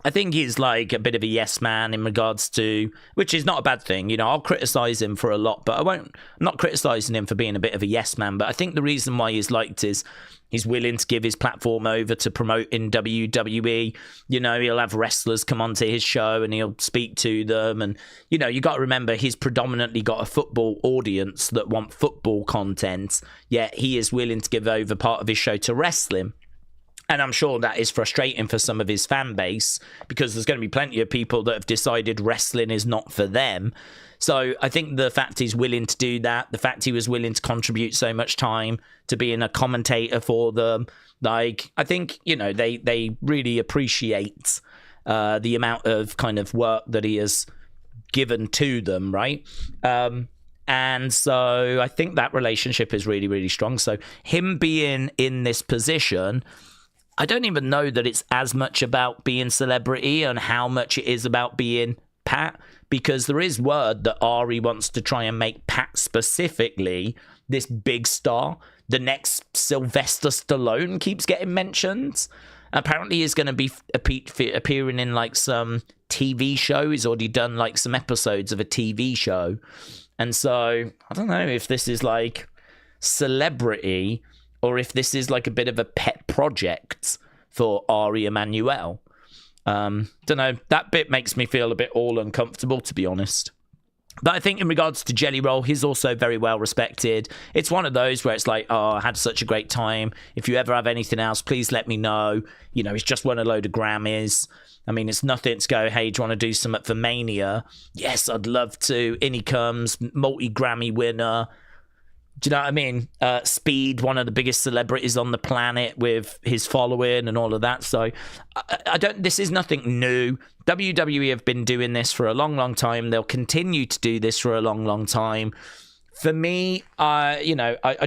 I think he's like a bit of a yes man in regards to, which is not a bad thing. You know, I'll criticize him for a lot, but I'm not criticizing him for being a bit of a yes man. But I think the reason why he's liked is he's willing to give his platform over to promote in WWE. You know, he'll have wrestlers come onto his show and he'll speak to them. And, you know, you got to remember he's predominantly got a football audience that want football content, yet he is willing to give over part of his show to wrestling. And I'm sure that is frustrating for some of his fan base because there's going to be plenty of people that have decided wrestling is not for them. So I think the fact he's willing to do that, the fact he was willing to contribute so much time to being a commentator for them, like, I think, you know, they really appreciate the amount of kind of work that he has given to them, right? And so I think that relationship is really, really strong. So him being in this position, I don't even know that it's as much about being celebrity and how much it is about being Pat, because there is word that Ari wants to try and make Pat specifically this big star. The next Sylvester Stallone keeps getting mentioned. Apparently he's going to be appearing in like some TV show. He's already done like some episodes of a TV show. And so I don't know if this is like celebrity or if this is like a bit of a pet project for Ari Emanuel. Don't know. That bit makes me feel a bit all uncomfortable, to be honest. But I think in regards to Jelly Roll, he's also very well respected. It's one of those where it's like, oh, I had such a great time. If you ever have anything else, please let me know. You know, he's just won a load of Grammys. I mean, it's nothing to go, hey, do you want to do something for Mania? Yes, I'd love to. In he comes, multi-Grammy winner. Do you know what I mean? Speed, one of the biggest celebrities on the planet with his following and all of that. So I don't. This is nothing new. WWE have been doing this for a long, long time. They'll continue to do this for a long, long time. For me, I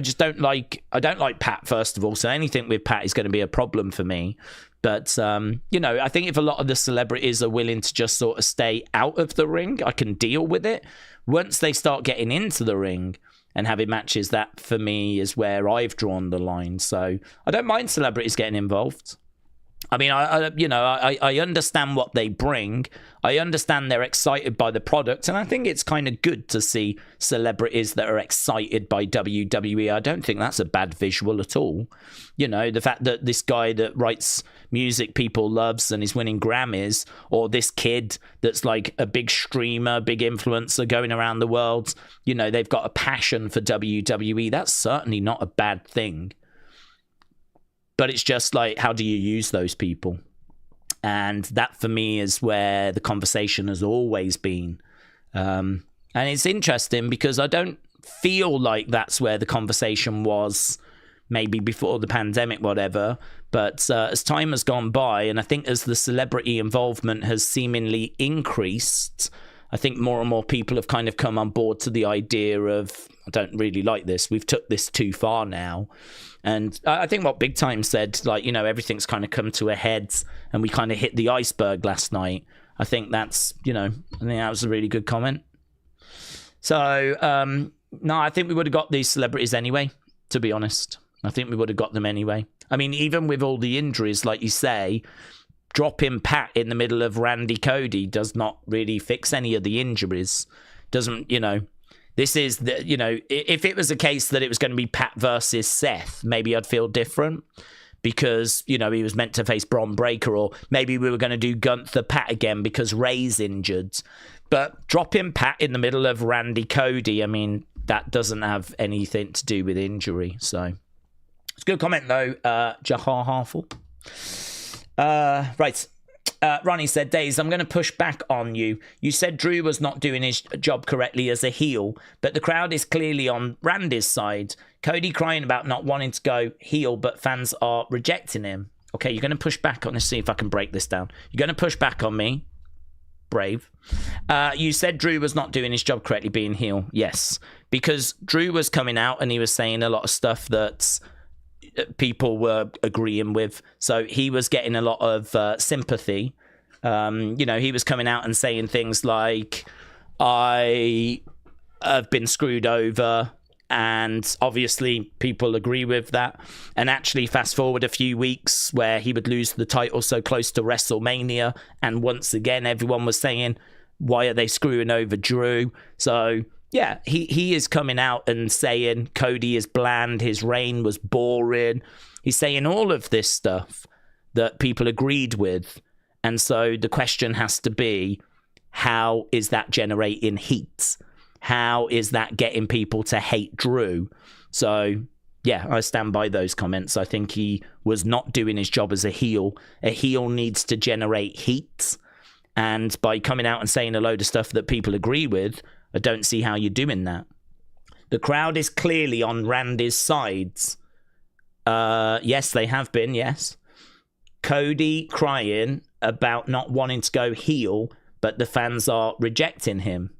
just don't like. I don't like Pat, first of all. So anything with Pat is going to be a problem for me. But I think if a lot of the celebrities are willing to just sort of stay out of the ring, I can deal with it. Once they start getting into the ring and having matches, that for me is where I've drawn the line. So I don't mind celebrities getting involved. I mean, I understand what they bring. I understand they're excited by the product, and I think it's kind of good to see celebrities that are excited by WWE. I don't think that's a bad visual at all. You know, the fact that this guy that writes music people loves and is winning Grammys, or this kid that's like a big streamer, big influencer going around the world, you know, they've got a passion for WWE. That's certainly not a bad thing. But it's just like, how do you use those people? And that for me is where the conversation has always been. And it's interesting because I don't feel like that's where the conversation was maybe before the pandemic, whatever. But as time has gone by, and I think as the celebrity involvement has seemingly increased, I think more and more people have kind of come on board to the idea of, I don't really like this. We've took this too far now. And I think what Big Time said, like, you know, everything's kind of come to a head and we kind of hit the iceberg last night. I think that's, I think that was a really good comment. So, no, I think we would have got these celebrities anyway, to be honest. I think we would have got them anyway. I mean, even with all the injuries, like you say, dropping Pat in the middle of Randy Cody does not really fix any of the injuries. Doesn't, this is, if it was a case that it was going to be Pat versus Seth, maybe I'd feel different because, he was meant to face Bron Breakker, or maybe we were going to do Gunther Pat again because Ray's injured. But dropping Pat in the middle of Randy Cody, I mean, that doesn't have anything to do with injury. So it's a good comment, though, Jahar Harful. Right. Ronnie said, Daze, I'm going to push back on you. You said Drew was not doing his job correctly as a heel, but the crowd is clearly on Randy's side. Cody crying about not wanting to go heel, but fans are rejecting him. Okay, you're going to push back on this. See if I can break this down. You're going to push back on me. Brave. You said Drew was not doing his job correctly being heel. Yes, because Drew was coming out and he was saying a lot of stuff that's people were agreeing with, so he was getting a lot of sympathy. He was coming out and saying things like, I have been screwed over, and obviously people agree with that. And actually fast forward a few weeks where he would lose the title so close to WrestleMania, and once again everyone was saying, why are they screwing over Drew? So yeah, he is coming out and saying Cody is bland, his reign was boring. He's saying all of this stuff that people agreed with. And so the question has to be, how is that generating heat? How is that getting people to hate Drew? So yeah, I stand by those comments. I think he was not doing his job as a heel. A heel needs to generate heat. And by coming out and saying a load of stuff that people agree with, I don't see how you're doing that. The crowd is clearly on Randy's sides. Yes, they have been, yes. Cody crying about not wanting to go heel, but the fans are rejecting him.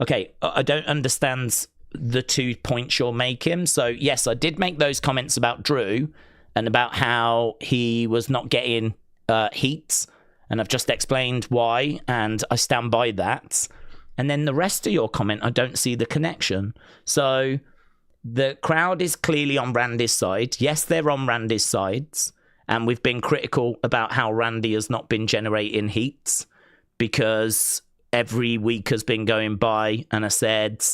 Okay, I don't understand the 2 points you're making. So, yes, I did make those comments about Drew and about how he was not getting heat. And I've just explained why, and I stand by that. And then the rest of your comment, I don't see the connection. So the crowd is clearly on Randy's side. Yes, they're on Randy's sides. And we've been critical about how Randy has not been generating heat because every week has been going by. And I said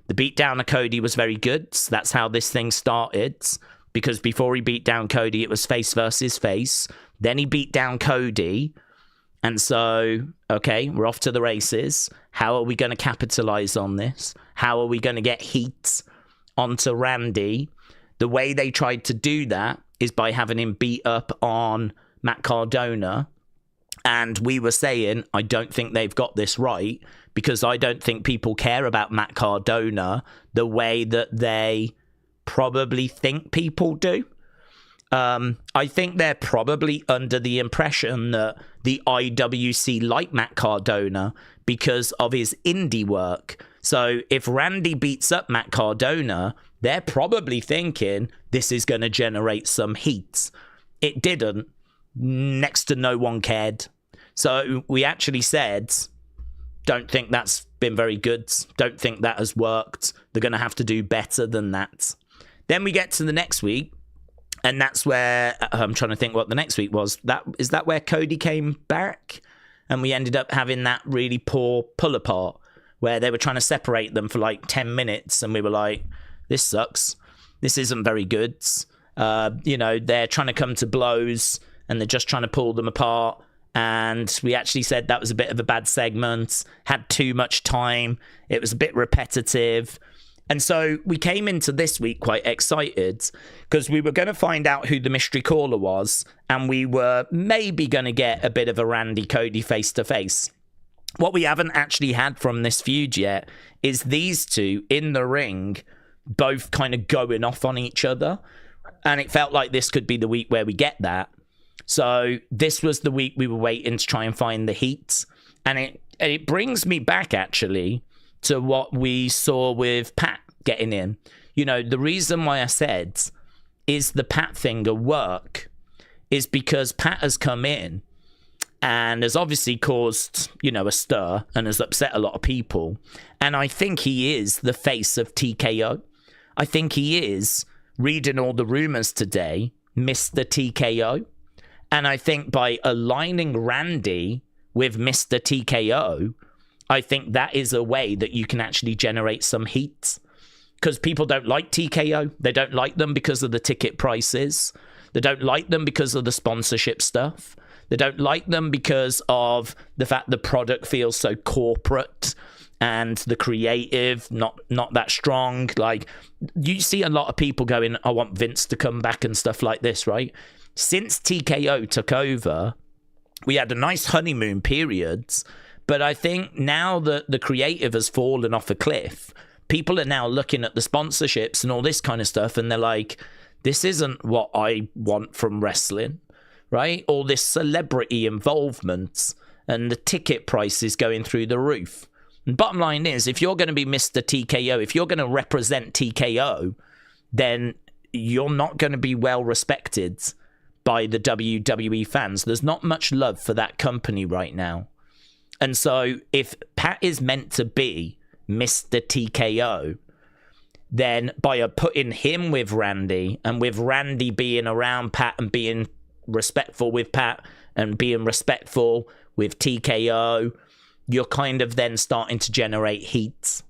The beatdown of Cody was very good. That's how this thing started. Because before he beat down Cody, it was face versus face. Then he beat down Cody. And so, okay, we're off to the races. How are we going to capitalize on this? How are we going to get heat onto Randy? The way they tried to do that is by having him beat up on Matt Cardona. And we were saying, I don't think they've got this right, because I don't think people care about Matt Cardona the way that they probably think people do. I think they're probably under the impression that the IWC like Matt Cardona because of his indie work. So if Randy beats up Matt Cardona, they're probably thinking this is going to generate some heat. It didn't. Next to no one cared. So we actually said, don't think that's been very good. Don't think that has worked. They're going to have to do better than that. Then we get to the next week, and that's where I'm trying to think what the next week was. Is that where Cody came back? And we ended up having that really poor pull apart where they were trying to separate them for like 10 minutes. And we were like, this sucks. This isn't very good. They're trying to come to blows and they're just trying to pull them apart. And we actually said that was a bit of a bad segment, had too much time. It was a bit repetitive. And so we came into this week quite excited because we were going to find out who the mystery caller was, and we were maybe going to get a bit of a Randy Cody face-to-face. What we haven't actually had from this feud yet is these two in the ring both kind of going off on each other, and it felt like this could be the week where we get that. So this was the week we were waiting to try and find the heat, and it brings me back, actually, to what we saw with Pat getting in. You know, the reason why I said, is the Pat thing a work, is because Pat has come in and has obviously caused, a stir and has upset a lot of people. And I think he is the face of TKO. I think he is, reading all the rumors today, Mr. TKO. And I think by aligning Randy with Mr. TKO, I think that is a way that you can actually generate some heat, because people don't like TKO. They don't like them because of the ticket prices. They don't like them because of the sponsorship stuff. They don't like them because of the fact the product feels so corporate and the creative not that strong. Like, you see a lot of people going, I want Vince to come back and stuff like this, right? Since TKO took over, we had a nice honeymoon period. But I think now that the creative has fallen off a cliff, people are now looking at the sponsorships and all this kind of stuff, and they're like, this isn't what I want from wrestling, right? All this celebrity involvement and the ticket prices going through the roof. And bottom line is, if you're going to be Mr. TKO, if you're going to represent TKO, then you're not going to be well respected by the WWE fans. There's not much love for that company right now. And so if Pat is meant to be Mr. TKO, then by putting him with Randy, and with Randy being around Pat and being respectful with Pat and being respectful with TKO, you're kind of then starting to generate heat.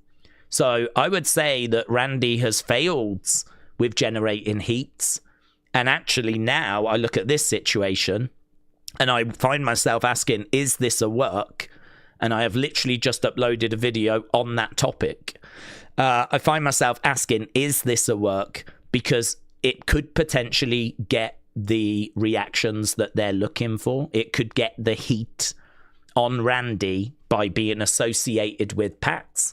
So I would say that Randy has failed with generating heat. And actually now I look at this situation and I find myself asking, is this a work? And I have literally just uploaded a video on that topic. I find myself asking, is this a work? Because it could potentially get the reactions that they're looking for. It could get the heat on Randy by being associated with Pat.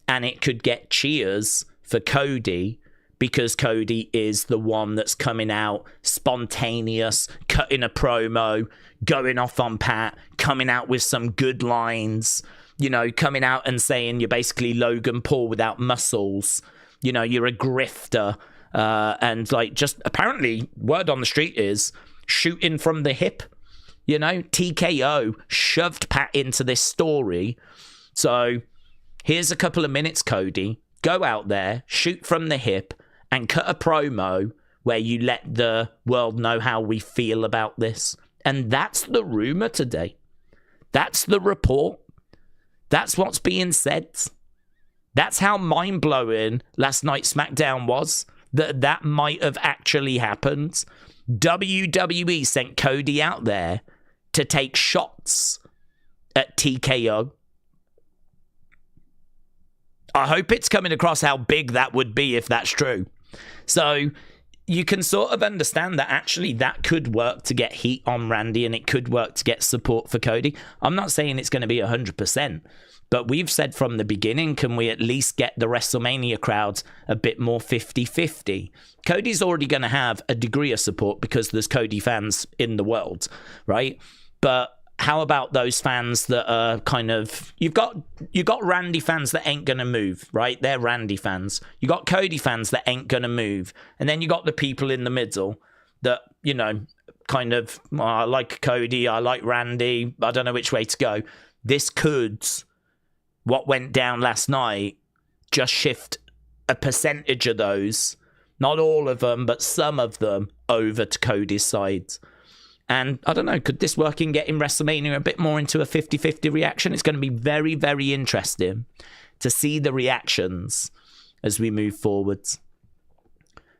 And it could get cheers for Cody, because Cody is the one that's coming out spontaneous, cutting a promo, going off on Pat, coming out with some good lines, coming out and saying you're basically Logan Paul without muscles, you're a grifter, and like, just apparently word on the street is shooting from the hip. TKO shoved Pat into this story. So here's a couple of minutes, Cody. Go out there, shoot from the hip, and cut a promo where you let the world know how we feel about this. And that's the rumor today. That's the report. That's what's being said. That's how mind-blowing last night's Smackdown was. That might have actually happened. WWE sent Cody out there to take shots at TKO. I hope it's coming across how big that would be if that's true. So you can sort of understand that actually that could work to get heat on Randy, and it could work to get support for Cody. I'm not saying it's going to be 100%, but we've said from the beginning, can we at least get the WrestleMania crowds a bit more 50-50? Cody's already going to have a degree of support because there's Cody fans in the world, right? But how about those fans that are kind of... You've got Randy fans that ain't going to move, right? They're Randy fans. You got Cody fans that ain't going to move. And then you got the people in the middle that, you know, kind of, well, I like Cody, I like Randy, I don't know which way to go. This could, what went down last night, just shift a percentage of those, not all of them, but some of them, over to Cody's side. And I don't know, could this work in getting WrestleMania a bit more into a 50-50 reaction? It's going to be very, very interesting to see the reactions as we move forwards.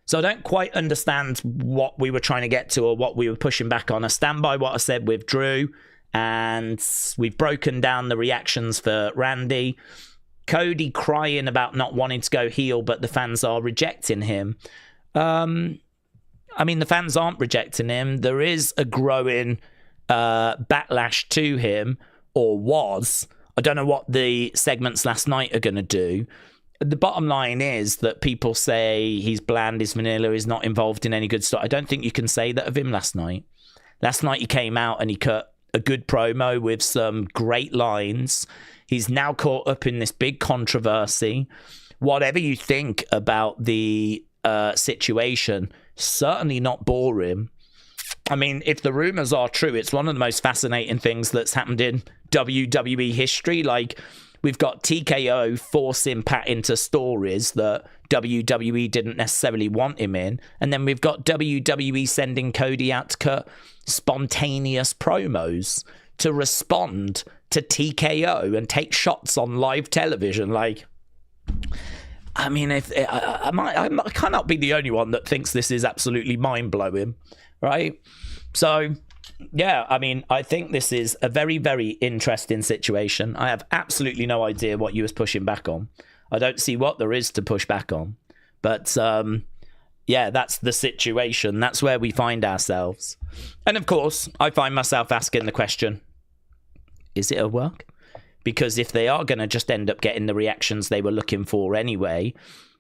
So I don't quite understand what we were trying to get to or what we were pushing back on. I stand by what I said with Drew, and we've broken down the reactions for Randy. Cody crying about not wanting to go heel, but the fans are rejecting him. I mean, the fans aren't rejecting him. There is a growing backlash to him, or was. I don't know what the segments last night are going to do. The bottom line is that people say he's bland, he's vanilla, he's not involved in any good stuff. I don't think you can say that of him last night. Last night he came out and he cut a good promo with some great lines. He's now caught up in this big controversy. Whatever you think about the situation, certainly not boring. I mean, if the rumors are true, it's one of the most fascinating things that's happened in WWE history. Like, we've got TKO forcing Pat into stories that WWE didn't necessarily want him in, and then we've got WWE sending Cody out to cut spontaneous promos to respond to TKO and take shots on live television. Like, I mean, if I cannot be the only one that thinks this is absolutely mind-blowing, right? So, yeah, I mean, I think this is a very, very interesting situation. I have absolutely no idea what you was pushing back on. I don't see what there is to push back on. But, yeah, that's the situation. That's where we find ourselves. And, of course, I find myself asking the question, is it a work? Because if they are going to just end up getting the reactions they were looking for anyway,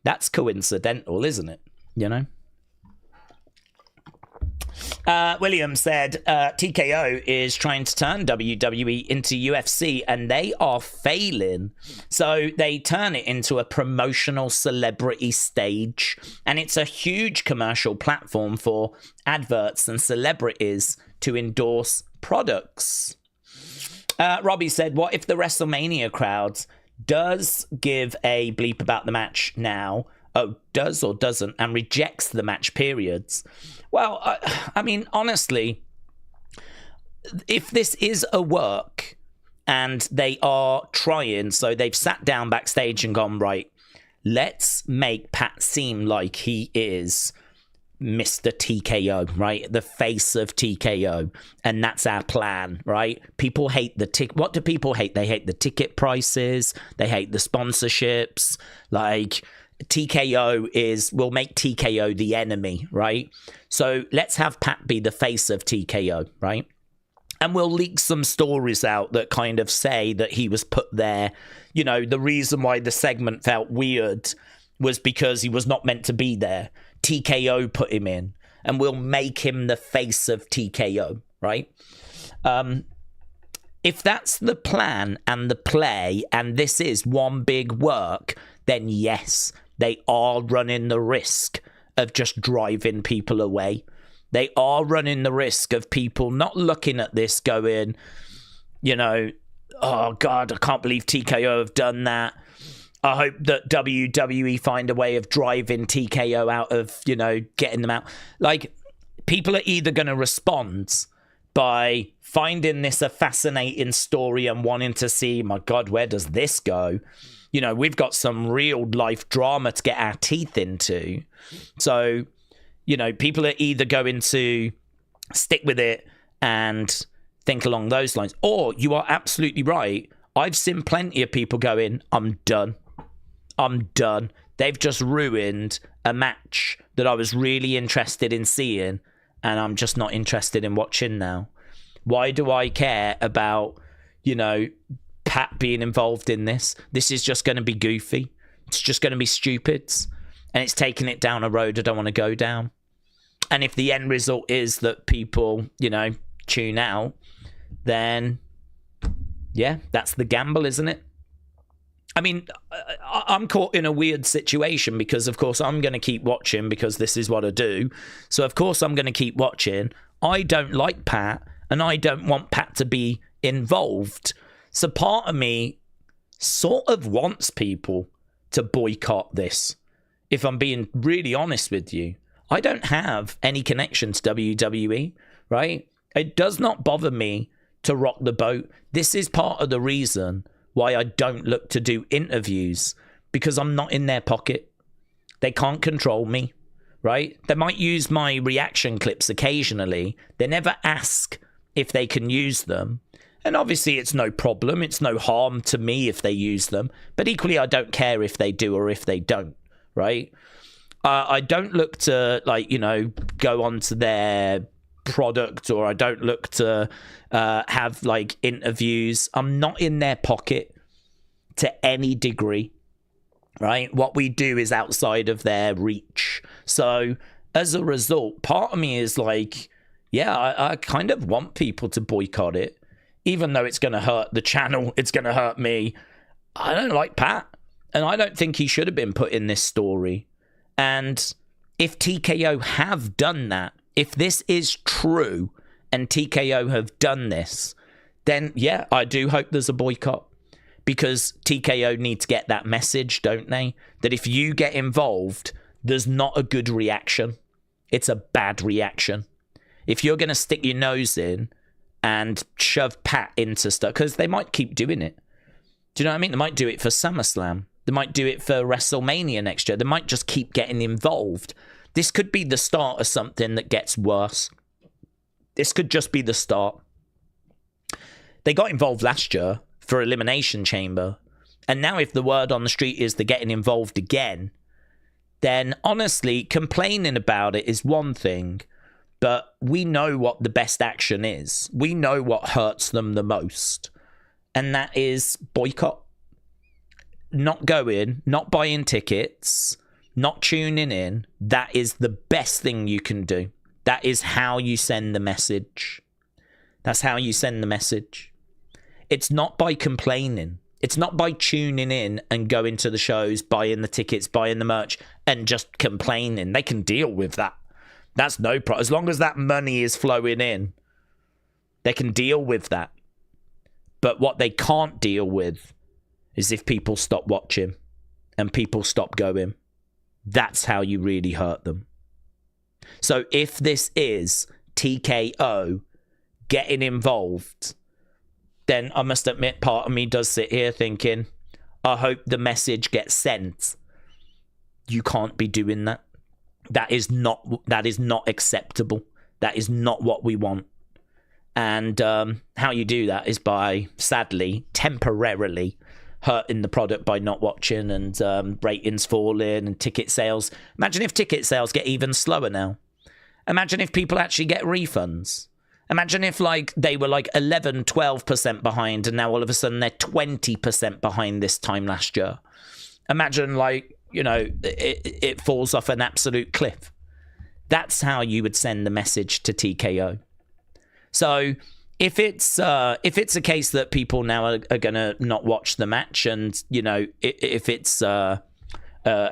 that's coincidental, isn't it? You know? William said TKO is trying to turn WWE into UFC, and they are failing. So they turn it into a promotional celebrity stage, and it's a huge commercial platform for adverts and celebrities to endorse products. Robbie said, what if the WrestleMania crowd does give a bleep about the match now? Oh, does or doesn't, and rejects the match periods? Well, I mean, honestly, if this is a work and they are trying, so they've sat down backstage and gone, right, let's make Pat seem like he is Mr. TKO, right? The face of TKO. And that's our plan, right? People hate the ticket. What do people hate? They hate the ticket prices. They hate the sponsorships. Like, TKO will make TKO the enemy, right? So let's have Pat be the face of TKO, right? And we'll leak some stories out that kind of say that he was put there. You know, the reason why the segment felt weird was because he was not meant to be there. TKO put him in, and we'll make him the face of TKO, right? If that's the plan and the play, and this is one big work, then yes, they are running the risk of just driving people away. They are running the risk of people not looking at this going, you know, oh God, I can't believe TKO have done that. I hope that WWE find a way of driving TKO out of, you know, getting them out. Like, people are either going to respond by finding this a fascinating story and wanting to see, my God, where does this go? we've got some real life drama to get our teeth into. So, people are either going to stick with it and think along those lines, or you are absolutely right. I've seen plenty of people going, I'm done. They've just ruined a match that I was really interested in seeing, and I'm just not interested in watching now. Why do I care about, Pat being involved in this? This is just going to be goofy. It's just going to be stupid. And it's taking it down a road I don't want to go down. And if the end result is that people, tune out, then, yeah, that's the gamble, isn't it? I mean, I'm caught in a weird situation because, of course, I'm going to keep watching because this is what I do. So, of course, I'm going to keep watching. I don't like Pat, and I don't want Pat to be involved. So part of me sort of wants people to boycott this. If I'm being really honest with you, I don't have any connection to WWE, right? It does not bother me to rock the boat. This is part of the reason why I don't look to do interviews, because I'm not in their pocket. They can't control me, right? They might use my reaction clips occasionally. They never ask if they can use them. And obviously it's no problem. It's no harm to me if they use them. But equally, I don't care if they do or if they don't, right? I don't look to, go onto their product, or I don't look to have, interviews. I'm not in their pocket to any degree, right? What we do is outside of their reach. So as a result, part of me is I kind of want people to boycott it. Even though it's going to hurt the channel, it's going to hurt me. I don't like Pat, and I don't think he should have been put in this story. And if TKO have done that, if this is true and TKO have done this, then yeah, I do hope there's a boycott, because TKO need to get that message, don't they? That if you get involved, there's not a good reaction. It's a bad reaction. If you're going to stick your nose in and shove Pat into stuff, because they might keep doing it. Do you know what I mean? They might do it for SummerSlam. They might do it for WrestleMania next year. They might just keep getting involved. This could be the start of something that gets worse. This could just be the start. They got involved last year for Elimination Chamber. And now if the word on the street is they're getting involved again, then honestly, complaining about it is one thing. But we know what the best action is. We know what hurts them the most. And that is boycott. Not going, not buying tickets, not tuning in. That is the best thing you can do. That is how you send the message. That's how you send the message. It's not by complaining. It's not by tuning in and going to the shows, buying the tickets, buying the merch, and just complaining. They can deal with that. That's no problem. As long as that money is flowing in, they can deal with that. But what they can't deal with is if people stop watching and people stop going. That's how you really hurt them. So if this is TKO getting involved, then I must admit, part of me does sit here thinking, I hope the message gets sent. You can't be doing that. That is not acceptable. That is not what we want. And how you do that is by, sadly, temporarily hurting the product by not watching, and ratings falling and ticket sales. Imagine if ticket sales get even slower now. Imagine if people actually get refunds. Imagine if they were 11, 12% behind, and now all of a sudden they're 20% behind this time last year. Imagine it falls off an absolute cliff. That's how you would send the message to TKO. So if it's a case that people now are going to not watch the match, and if it's a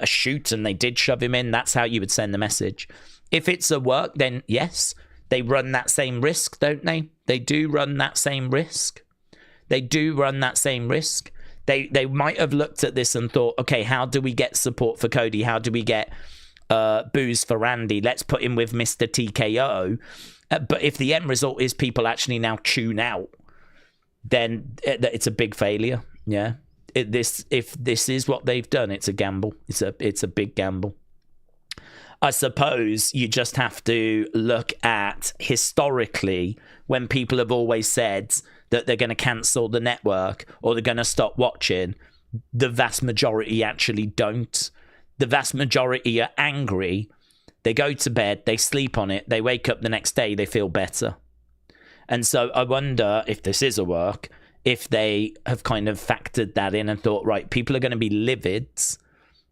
shoot and they did shove him in, that's how you would send the message. If it's a work, then yes, they run that same risk, don't they? They do run that same risk. They might have looked at this and thought, okay, how do we get support for Cody? How do we get booze for Randy? Let's put him with Mr. TKO. But if the end result is people actually now tune out, then it's a big failure. Yeah. if this is what they've done, it's a gamble. It's a big gamble. I suppose you just have to look at historically when people have always said that they're going to cancel the network or they're going to stop watching. The vast majority actually don't. The vast majority are angry. They go to bed, they sleep on it, they wake up the next day, they feel better. And so I wonder if this is a work, if they have kind of factored that in and thought, right, people are going to be livid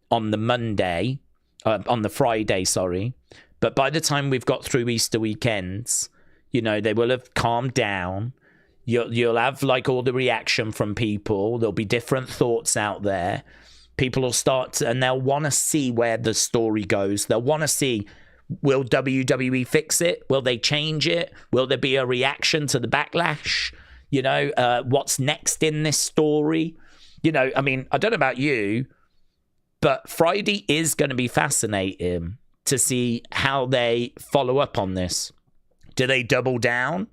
on the Monday, on the Friday, sorry. But by the time we've got through Easter weekends, you know, they will have calmed down. You'll have like all the reaction from people. There'll be different thoughts out there. People will start to, and they'll want to see where the story goes. They'll want to see, will WWE fix it? Will they change it? Will there be a reaction to the backlash? You know, what's next in this story? You know, I mean, I don't know about you, but Friday is going to be fascinating to see how they follow up on this. Do they double down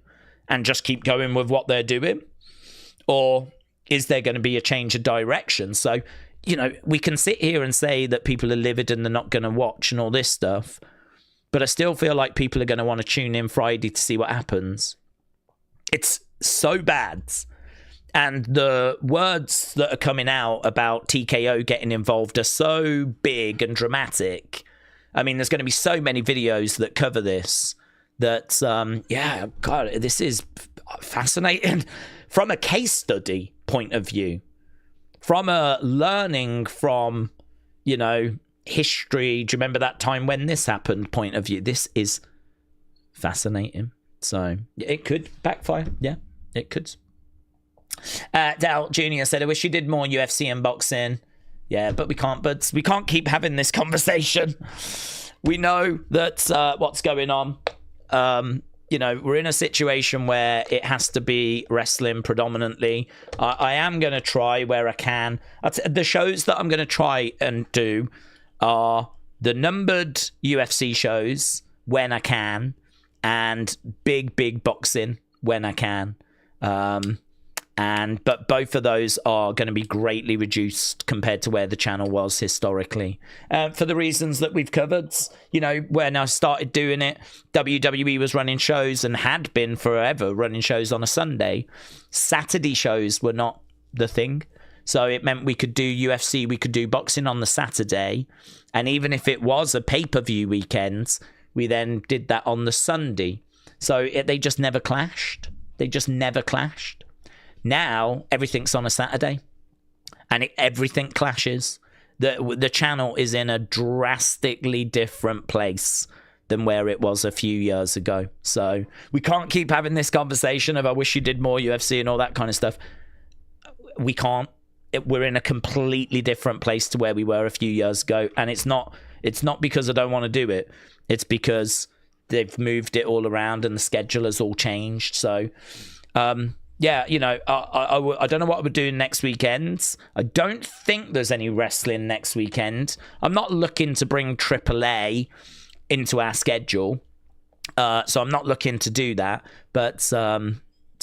and just keep going with what they're doing? Or is there going to be a change of direction? So, you know, we can sit here and say that people are livid and they're not going to watch and all this stuff, but I still feel like people are going to want to tune in Friday to see what happens. It's so bad. And the words that are coming out about TKO getting involved are so big and dramatic. I mean, there's going to be so many videos that cover this that, yeah, God, this is fascinating from a case study point of view, from a learning from, you know, history. Do you remember that time when this happened point of view? This is fascinating. So it could backfire. Yeah, it could. Dal Jr. said, I wish you did more UFC and boxing. Yeah, but we can't keep having this conversation. We know that what's going on. You know, we're in a situation where it has to be wrestling predominantly. I am going to try where I can. The shows that I'm going to try and do are the numbered UFC shows when I can, and big boxing when I can. But both of those are going to be greatly reduced compared to where the channel was historically, for the reasons that we've covered. You know, when I started doing it, WWE was running shows and had been forever running shows on a Sunday. Saturday shows were not the thing, so it meant we could do UFC, we could do boxing on the Saturday, and even if it was a pay-per-view weekend, we then did that on the Sunday. So they just never clashed. Now everything's on a Saturday, and everything clashes. The channel is in a drastically different place than where it was a few years ago. So we can't keep having this conversation of I wish you did more UFC and all that kind of stuff. We can't. We're in a completely different place to where we were a few years ago, and it's not because I don't want to do it. It's because they've moved it all around and the schedule has all changed. So. Yeah, you know, I don't know what we're doing next weekend. I don't think there's any wrestling next weekend. I'm not looking to bring AAA into our schedule, so I'm not looking to do that. But so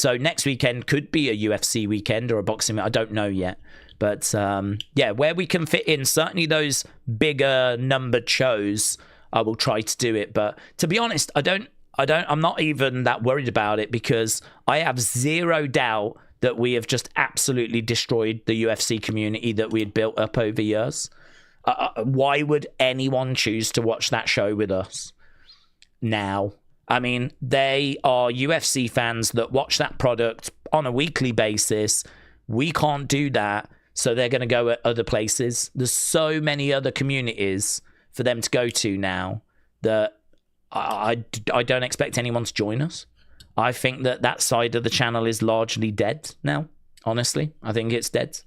next weekend could be a UFC weekend or a boxing. I don't know yet. But yeah, where we can fit in, certainly those bigger numbered shows, I will try to do it. But to be honest, I'm not even that worried about it, because I have zero doubt that we have just absolutely destroyed the UFC community that we had built up over years. Why would anyone choose to watch that show with us now? I mean, they are UFC fans that watch that product on a weekly basis. We can't do that, so they're going to go at other places. There's so many other communities for them to go to now that I don't expect anyone to join us. I think that side of the channel is largely dead now. Honestly, I think it's dead,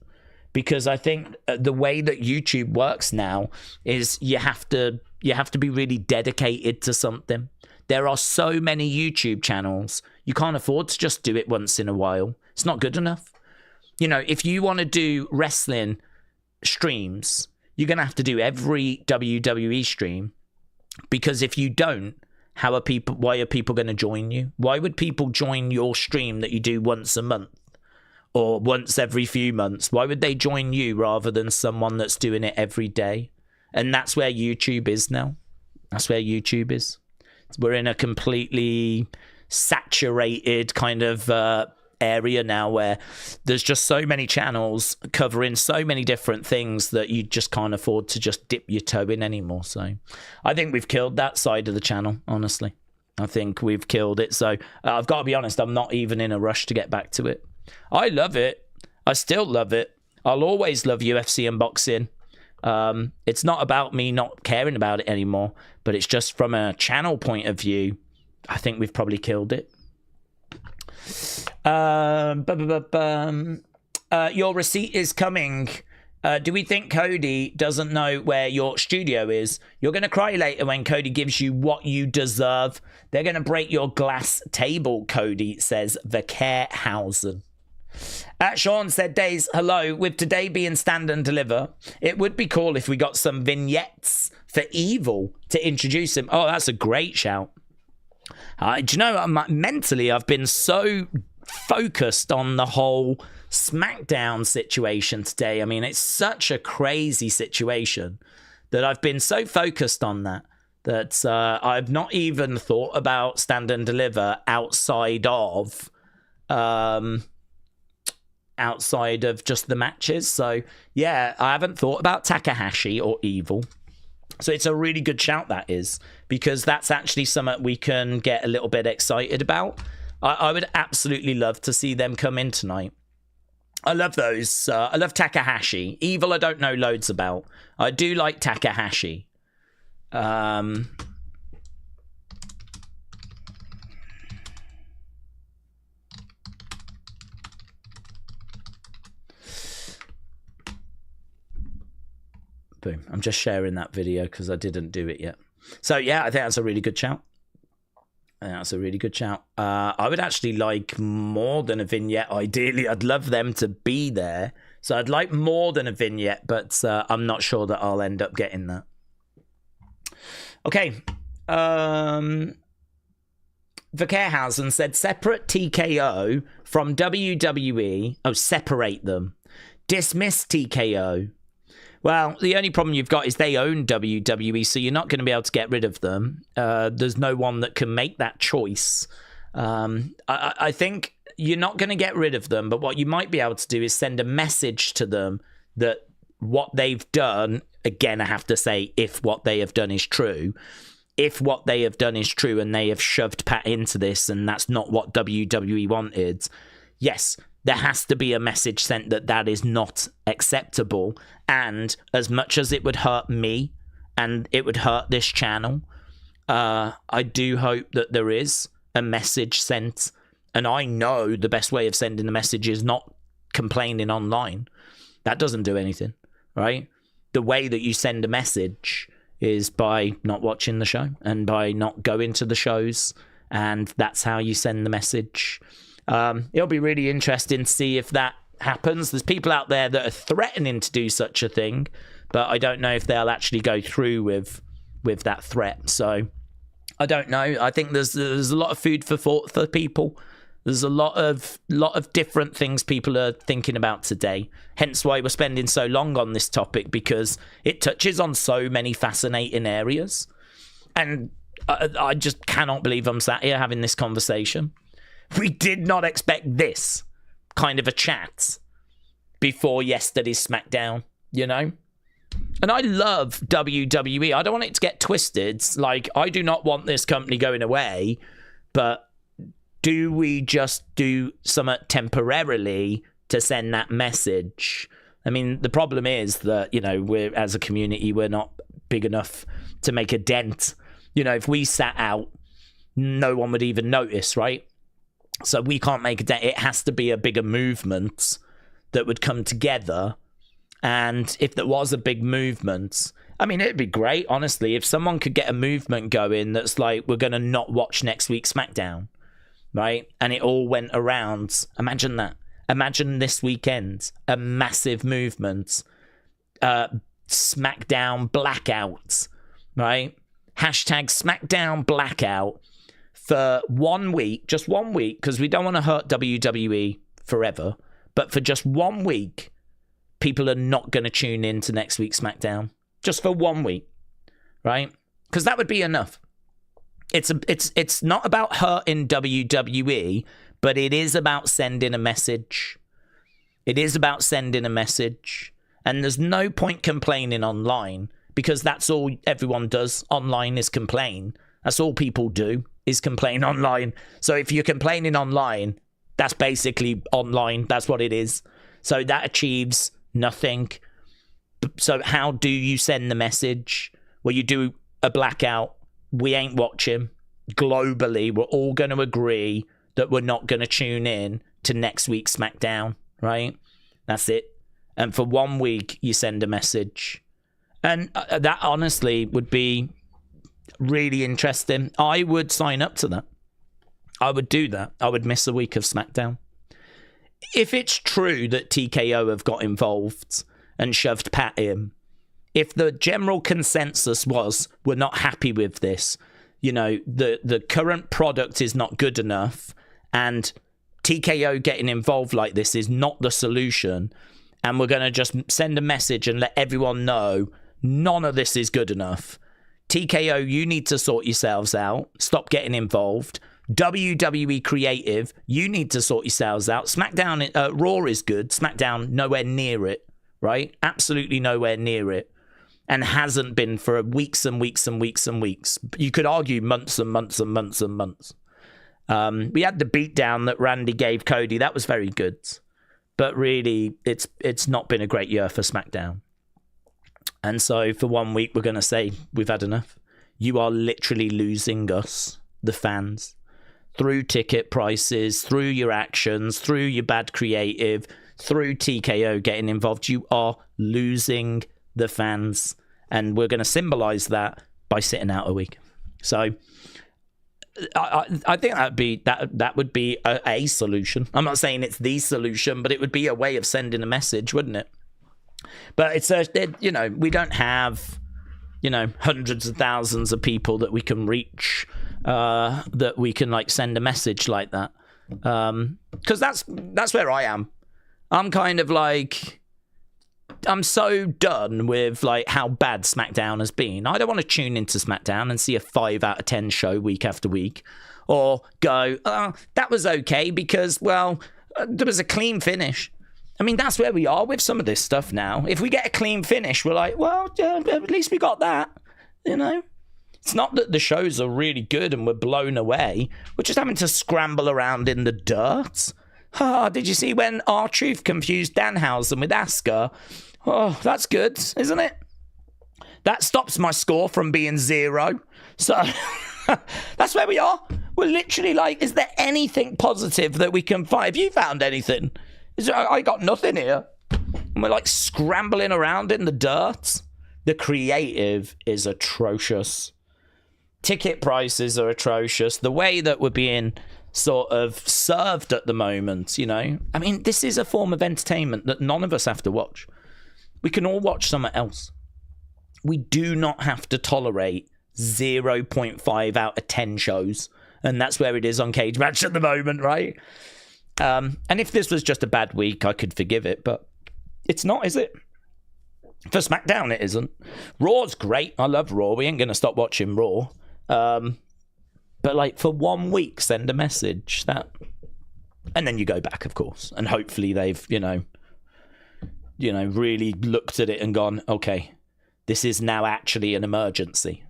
because I think the way that YouTube works now is you have to be really dedicated to something. There are so many YouTube channels, you can't afford to just do it once in a while. It's not good enough. You know, if you want to do wrestling streams, you're going to have to do every WWE stream. Because if you don't, why are people going to join you? Why would people join your stream that you do once a month? or once every few months? Why would they join you rather than someone that's doing it every day? And that's where YouTube is now. That's where YouTube is. We're in a completely saturated kind of area now where there's just so many channels covering so many different things that you just can't afford to just dip your toe in anymore. So I think we've killed that side of the channel, honestly. I think we've killed it. So I've got to be honest, I'm not even in a rush to get back to it. I love it. I still love it. I'll always love UFC and boxing. It's not about me not caring about it anymore, but it's just from a channel point of view, I think we've probably killed it. Your receipt is coming. Do we think Cody doesn't know where your studio is? You're going to cry later when Cody gives you what you deserve. They're going to break your glass table, Cody, says Verkehrhausen. Sean said, Daze, hello. With today being Stand and Deliver, it would be cool if we got some vignettes for Evil to introduce him. Oh, that's a great shout. Do you know, mentally, I've been so focused on the whole Smackdown situation today. I mean, it's such a crazy situation that I've been so focused on that I've not even thought about Stand and Deliver outside of just the matches. So yeah, I haven't thought about Takahashi or Evil. So it's a really good shout, that is, because that's actually something we can get a little bit excited about. I would absolutely love to see them come in tonight. I love those. I love Takahashi. Evil I don't know loads about. I do like Takahashi. Boom. I'm just sharing that video because I didn't do it yet. So yeah, I think that's a really good shout. I would actually like more than a vignette. Ideally, I'd love them to be there. So I'd like more than a vignette, but I'm not sure that I'll end up getting that. Okay. Verkehrhausen said, separate TKO from WWE. Oh, separate them. Dismiss TKO. Well, the only problem you've got is they own WWE, so you're not going to be able to get rid of them. There's no one that can make that choice. I think you're not going to get rid of them, but what you might be able to do is send a message to them that what they've done, again, I have to say, if what they have done is true, and they have shoved Pat into this and that's not what WWE wanted, yes, there has to be a message sent that is not acceptable. And as much as it would hurt me and it would hurt this channel, I do hope that there is a message sent. And I know the best way of sending the message is not complaining online. That doesn't do anything, right? The way that you send a message is by not watching the show and by not going to the shows. And that's how you send the message. It'll be really interesting to see if that happens. There's people out there that are threatening to do such a thing, but I don't know if they'll actually go through with that threat. So I don't know. I think there's a lot of food for thought for people. There's a lot of different things people are thinking about today. Hence why we're spending so long on this topic, because it touches on so many fascinating areas. And I just cannot believe I'm sat here having this conversation. We did not expect this kind of a chat before yesterday's Smackdown, you know? And I love WWE. I don't want it to get twisted. Like, I do not want this company going away, but do we just do something temporarily to send that message? I mean, the problem is that, you know, we're, as a community, we're not big enough to make a dent. You know, if we sat out, no one would even notice, right? So we can't make a dent. It has to be a bigger movement that would come together. And if there was a big movement, I mean, it'd be great, honestly, if someone could get a movement going that's like, we're going to not watch next week's Smackdown, right? And it all went around. Imagine that. Imagine this weekend, a massive movement, Smackdown blackout, right? Hashtag Smackdown blackout. For 1 week, just 1 week, because we don't want to hurt WWE forever, But for just 1 week, people are not going to tune in to next week's SmackDown. Just for 1 week, right? Because that would be enough. It's not about hurting WWE, but it is about sending a message. It is about sending a message. And there's no point complaining online, because that's all everyone does online is complain. That's all people do is complain online. So if you're complaining online, that's basically online. That's what it is. So that achieves nothing. So how do you send the message? Well, you do a blackout. We ain't watching. Globally, we're all going to agree that we're not going to tune in to next week's SmackDown, right? That's it. And for 1 week, you send a message. And that honestly would be really interesting. I would sign up to that. I would do that. I would miss a week of SmackDown. If it's true that TKO have got involved and shoved Pat in, if the general consensus was, we're not happy with this, you know, the current product is not good enough, and TKO getting involved like this is not the solution, and we're going to just send a message and let everyone know none of this is good enough. TKO, you need to sort yourselves out. Stop getting involved. WWE Creative, you need to sort yourselves out. SmackDown, Raw is good. SmackDown, nowhere near it, right? Absolutely nowhere near it. And hasn't been for weeks and weeks and weeks and weeks. You could argue months and months and months and months. We had the beatdown that Randy gave Cody. That was very good. But really, it's not been a great year for SmackDown. And so for 1 week, we're going to say, we've had enough. You are literally losing us, the fans, through ticket prices, through your actions, through your bad creative, through TKO getting involved. You are losing the fans. And we're going to symbolize that by sitting out a week. So I think that would be a solution. I'm not saying it's the solution, but it would be a way of sending a message, wouldn't it? But it's you know, we don't have, you know, hundreds of thousands of people that we can reach, that we can like send a message like that. Because that's where I am. I'm kind of like, I'm so done with like how bad SmackDown has been. I don't want to tune into SmackDown and see a 5 out of 10 show week after week, or go, oh, that was okay because, well, there was a clean finish. I mean, that's where we are with some of this stuff now. If we get a clean finish, we're like, well, yeah, at least we got that, you know? It's not that the shows are really good and we're blown away. We're just having to scramble around in the dirt. Oh, did you see when R-Truth confused Danhausen with Asuka? Oh, that's good, isn't it? That stops my score from being 0. So that's where we are. We're literally like, is there anything positive that we can find? Have you found anything? I got nothing here. And we're like scrambling around in the dirt. The creative is atrocious. Ticket prices are atrocious. The way that we're being sort of served at the moment, you know. I mean, this is a form of entertainment that none of us have to watch. We can all watch something else. We do not have to tolerate 0.5 out of 10 shows. And that's where it is on Cage Match at the moment, right? And if this was just a bad week, I could forgive it, but it's not, is it? For SmackDown, it isn't. Raw's great. I love Raw. We ain't going to stop watching Raw. But like for 1 week, send a message that, and then you go back, of course, and hopefully they've, you know, really looked at it and gone, okay, this is now actually an emergency.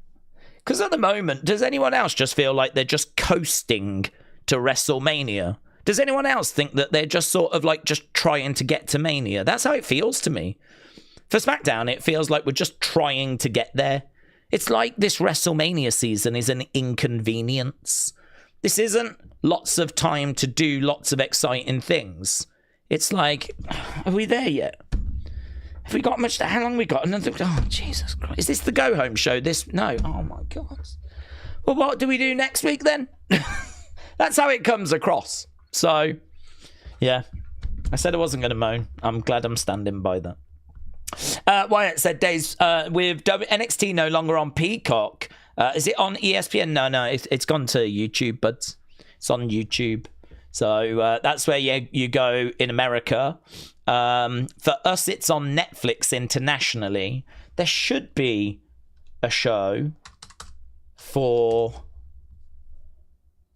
Because at the moment, does anyone else just feel like they're just coasting to WrestleMania? Does anyone else think that they're just sort of like just trying to get to Mania? That's how it feels to me. For SmackDown, it feels like we're just trying to get there. It's like this WrestleMania season is an inconvenience. This isn't lots of time to do lots of exciting things. It's like, are we there yet? Have we got much? How long have we got? Another? Oh, Jesus Christ. Is this the go-home show? No. Oh, my God. Well, what do we do next week then? That's how it comes across. So, yeah. I said I wasn't going to moan. I'm glad I'm standing by that. Wyatt said, Daze, with NXT no longer on Peacock, is it on ESPN? No, it's gone to YouTube, buds. It's on YouTube. So that's where you go in America. For us, it's on Netflix internationally. There should be a show for...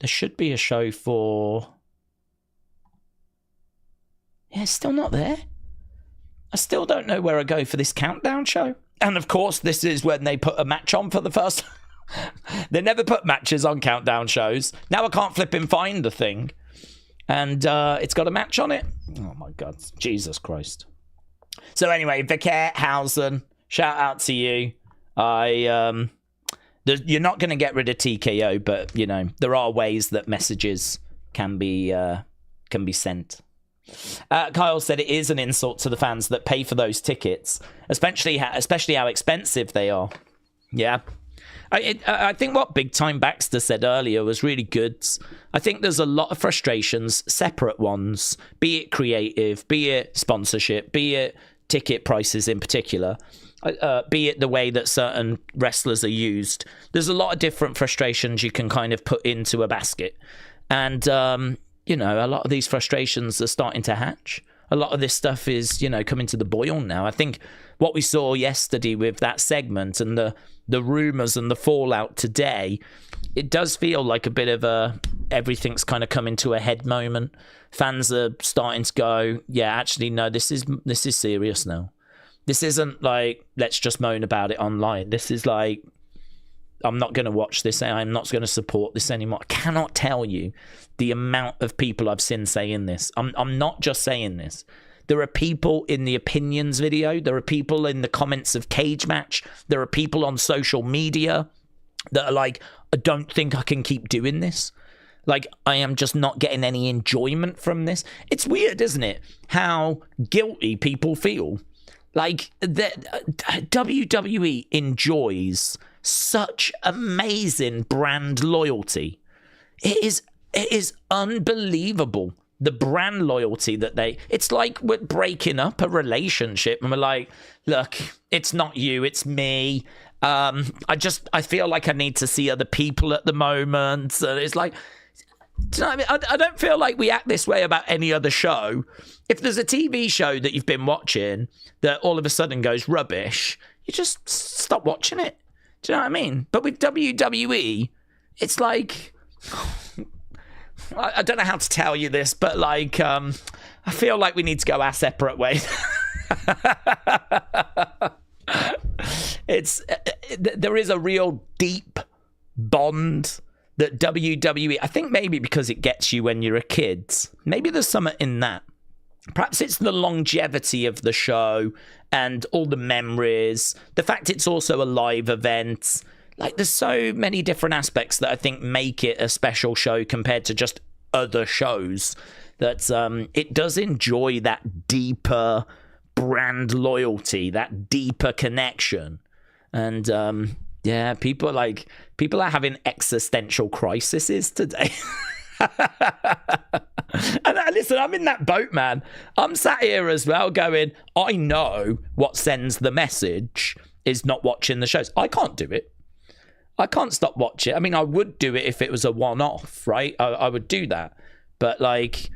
There should be a show for... Yeah, it's still not there. I still don't know where I go for this countdown show. And of course, this is when they put a match on for the first... They never put matches on countdown shows. Now I can't flip and find the thing. And it's got a match on it. Oh my God. Jesus Christ. So anyway, Vickerhausen, shout out to you. You're not going to get rid of TKO, but, you know, there are ways that messages can be sent. Kyle said it is an insult to the fans that pay for those tickets, especially how expensive they are. Yeah. I think what Big Time Baxter said earlier was really good. I think there's a lot of frustrations, separate ones, be it creative, be it sponsorship, be it ticket prices in particular, be it the way that certain wrestlers are used. There's a lot of different frustrations you can kind of put into a basket. And, you know, a lot of these frustrations are starting to hatch. A lot of this stuff is, you know, coming to the boil now. I think what we saw yesterday with that segment and the rumours and the fallout today, it does feel like a bit of a everything's kind of coming to a head moment. Fans are starting to go, yeah, actually, no, this is serious now. This isn't like, let's just moan about it online. This is like, I'm not going to watch this. I'm not going to support this anymore. I cannot tell you the amount of people I've seen saying this. I'm not just saying this. There are people in the opinions video. There are people in the comments of Cage Match. There are people on social media that are like, I don't think I can keep doing this. Like, I am just not getting any enjoyment from this. It's weird, isn't it? How guilty people feel. Like, WWE enjoys such amazing brand loyalty. It is unbelievable. The brand loyalty that it's like we're breaking up a relationship and we're like, look, it's not you, it's me. I feel like I need to see other people at the moment. And it's like, do you know what I mean? I don't feel like we act this way about any other show. If there's a TV show that you've been watching that all of a sudden goes rubbish, you just stop watching it. Do you know what I mean? But with WWE, it's like... I don't know how to tell you this, but like, I feel like we need to go our separate ways. There is a real deep bond that WWE, I think maybe because it gets you when you're a kid, maybe there's something in that. Perhaps it's the longevity of the show and all the memories, the fact it's also a live event. Like, there's so many different aspects that I think make it a special show compared to just other shows, that it does enjoy that deeper brand loyalty, that deeper connection. And yeah, people are having existential crises today. And listen, I'm in that boat, man. I'm sat here as well going, I know what sends the message is not watching the shows. I can't do it. I can't stop watching. I mean, I would do it if it was a one-off, right? I would do that. But, like,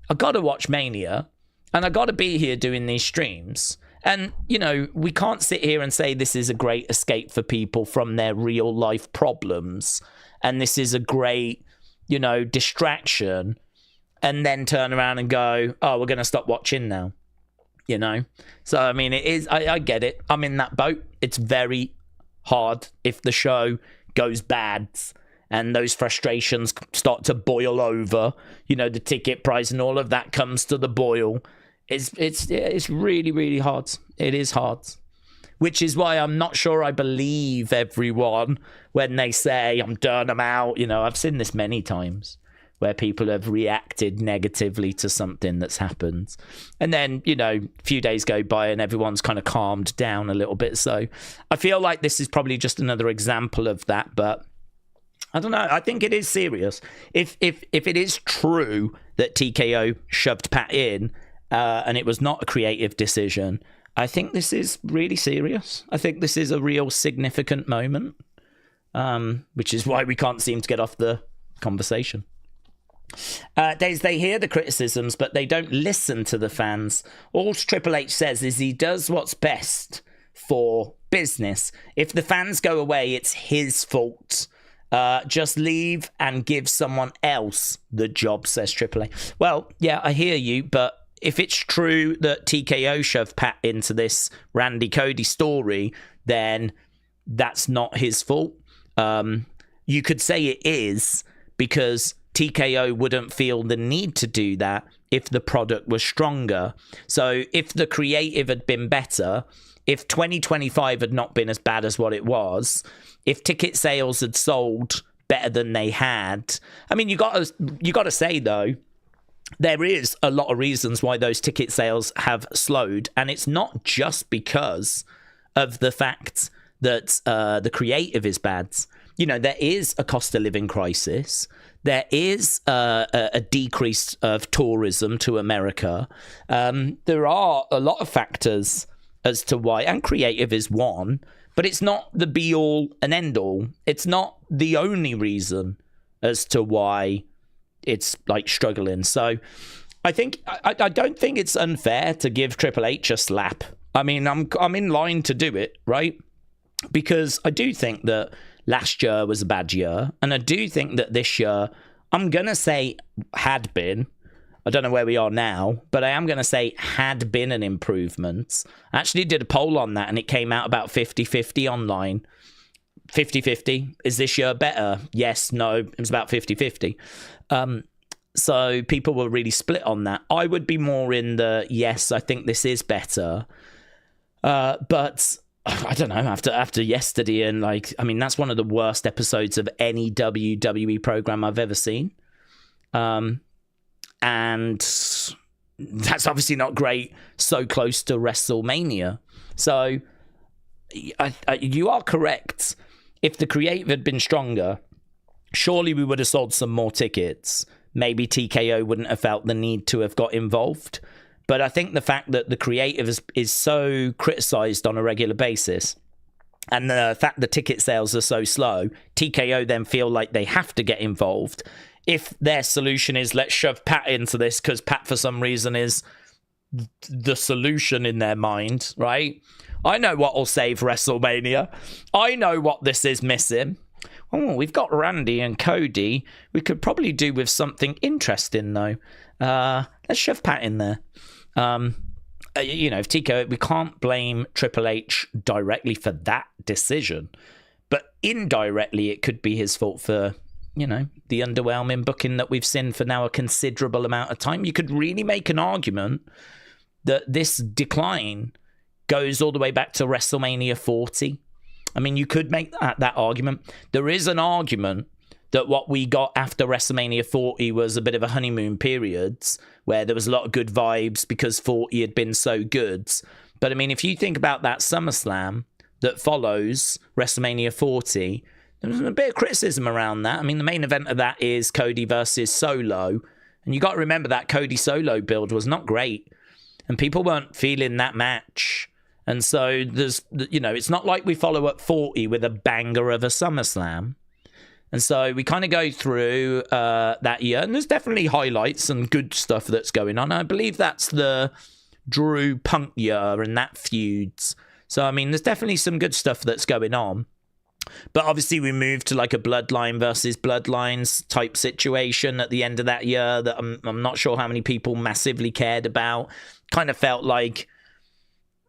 I got to watch Mania, and I got to be here doing these streams. And, you know, we can't sit here and say this is a great escape for people from their real-life problems, and this is a great, you know, distraction, and then turn around and go, oh, we're going to stop watching now, you know? So, I mean, it is, I get it. I'm in that boat. It's very hard if the show goes bad and those frustrations start to boil over, you know, the ticket price and all of that comes to the boil. It's really, really hard. It is hard, which is why I'm not sure I believe everyone when they say I'm done, I'm out. You know, I've seen this many times where people have reacted negatively to something that's happened. And then, you know, a few days go by and everyone's kind of calmed down a little bit. So I feel like this is probably just another example of that. But I don't know. I think it is serious. If it is true that TKO shoved Pat in and it was not a creative decision, I think this is really serious. I think this is a real significant moment, which is why we can't seem to get off the conversation. They hear the criticisms, but they don't listen to the fans. All Triple H says is he does what's best for business. If the fans go away, it's his fault. Just leave and give someone else the job, says Triple H. Well, yeah, I hear you, but if it's true that TKO shoved Pat into this Randy Cody story, then that's not his fault. You could say it is, because TKO wouldn't feel the need to do that if the product was stronger. So if the creative had been better, if 2025 had not been as bad as what it was, if ticket sales had sold better than they had, I mean, you got to say, though, there is a lot of reasons why those ticket sales have slowed, and it's not just because of the fact that the creative is bad. You know, there is a cost of living crisis. There is a decrease of tourism to America. There are a lot of factors as to why, and creative is one, but it's not the be-all and end-all. It's not the only reason as to why it's like struggling. So I think I don't think it's unfair to give Triple H a slap. I mean, I'm in line to do it, right? Because I do think that last year was a bad year, and I do think that this year, I'm gonna say had been. I don't know where we are now, but I am going to say had been an improvement. I actually did a poll on that, and it came out about 50-50 online. 50-50. Is this year better? Yes, no. It was about 50-50. So people were really split on that. I would be more in the, yes, I think this is better. But I don't know, after yesterday, and like, I mean, that's one of the worst episodes of any WWE program I've ever seen. And that's obviously not great so close to WrestleMania. So you are correct. If the creative had been stronger, surely we would have sold some more tickets. Maybe TKO wouldn't have felt the need to have got involved. But I think the fact that the creative is so criticized on a regular basis, and the fact the ticket sales are so slow, TKO then feel like they have to get involved. If their solution is, let's shove Pat into this because Pat, for some reason, is the solution in their mind, right? I know what will save WrestleMania. I know what this is missing. Oh, we've got Randy and Cody. We could probably do with something interesting, though. Let's shove Pat in there. You know, if TKO, we can't blame Triple H directly for that decision. But indirectly, it could be his fault for, you know, the underwhelming booking that we've seen for now a considerable amount of time. You could really make an argument that this decline goes all the way back to WrestleMania 40. I mean, you could make that argument. There is an argument that what we got after WrestleMania 40 was a bit of a honeymoon period where there was a lot of good vibes because 40 had been so good. But I mean, if you think about that SummerSlam that follows WrestleMania 40, there was a bit of criticism around that. I mean, the main event of that is Cody versus Solo. And you got to remember that Cody Solo build was not great. And people weren't feeling that match. And so there's, you know, it's not like we follow up 40 with a banger of a SummerSlam. And so we kind of go through that year. And there's definitely highlights and good stuff that's going on. I believe that's the Drew Punk year and that feuds. So, I mean, there's definitely some good stuff that's going on. But obviously we moved to like a Bloodline versus Bloodlines type situation at the end of that year that I'm not sure how many people massively cared about. Kind of felt like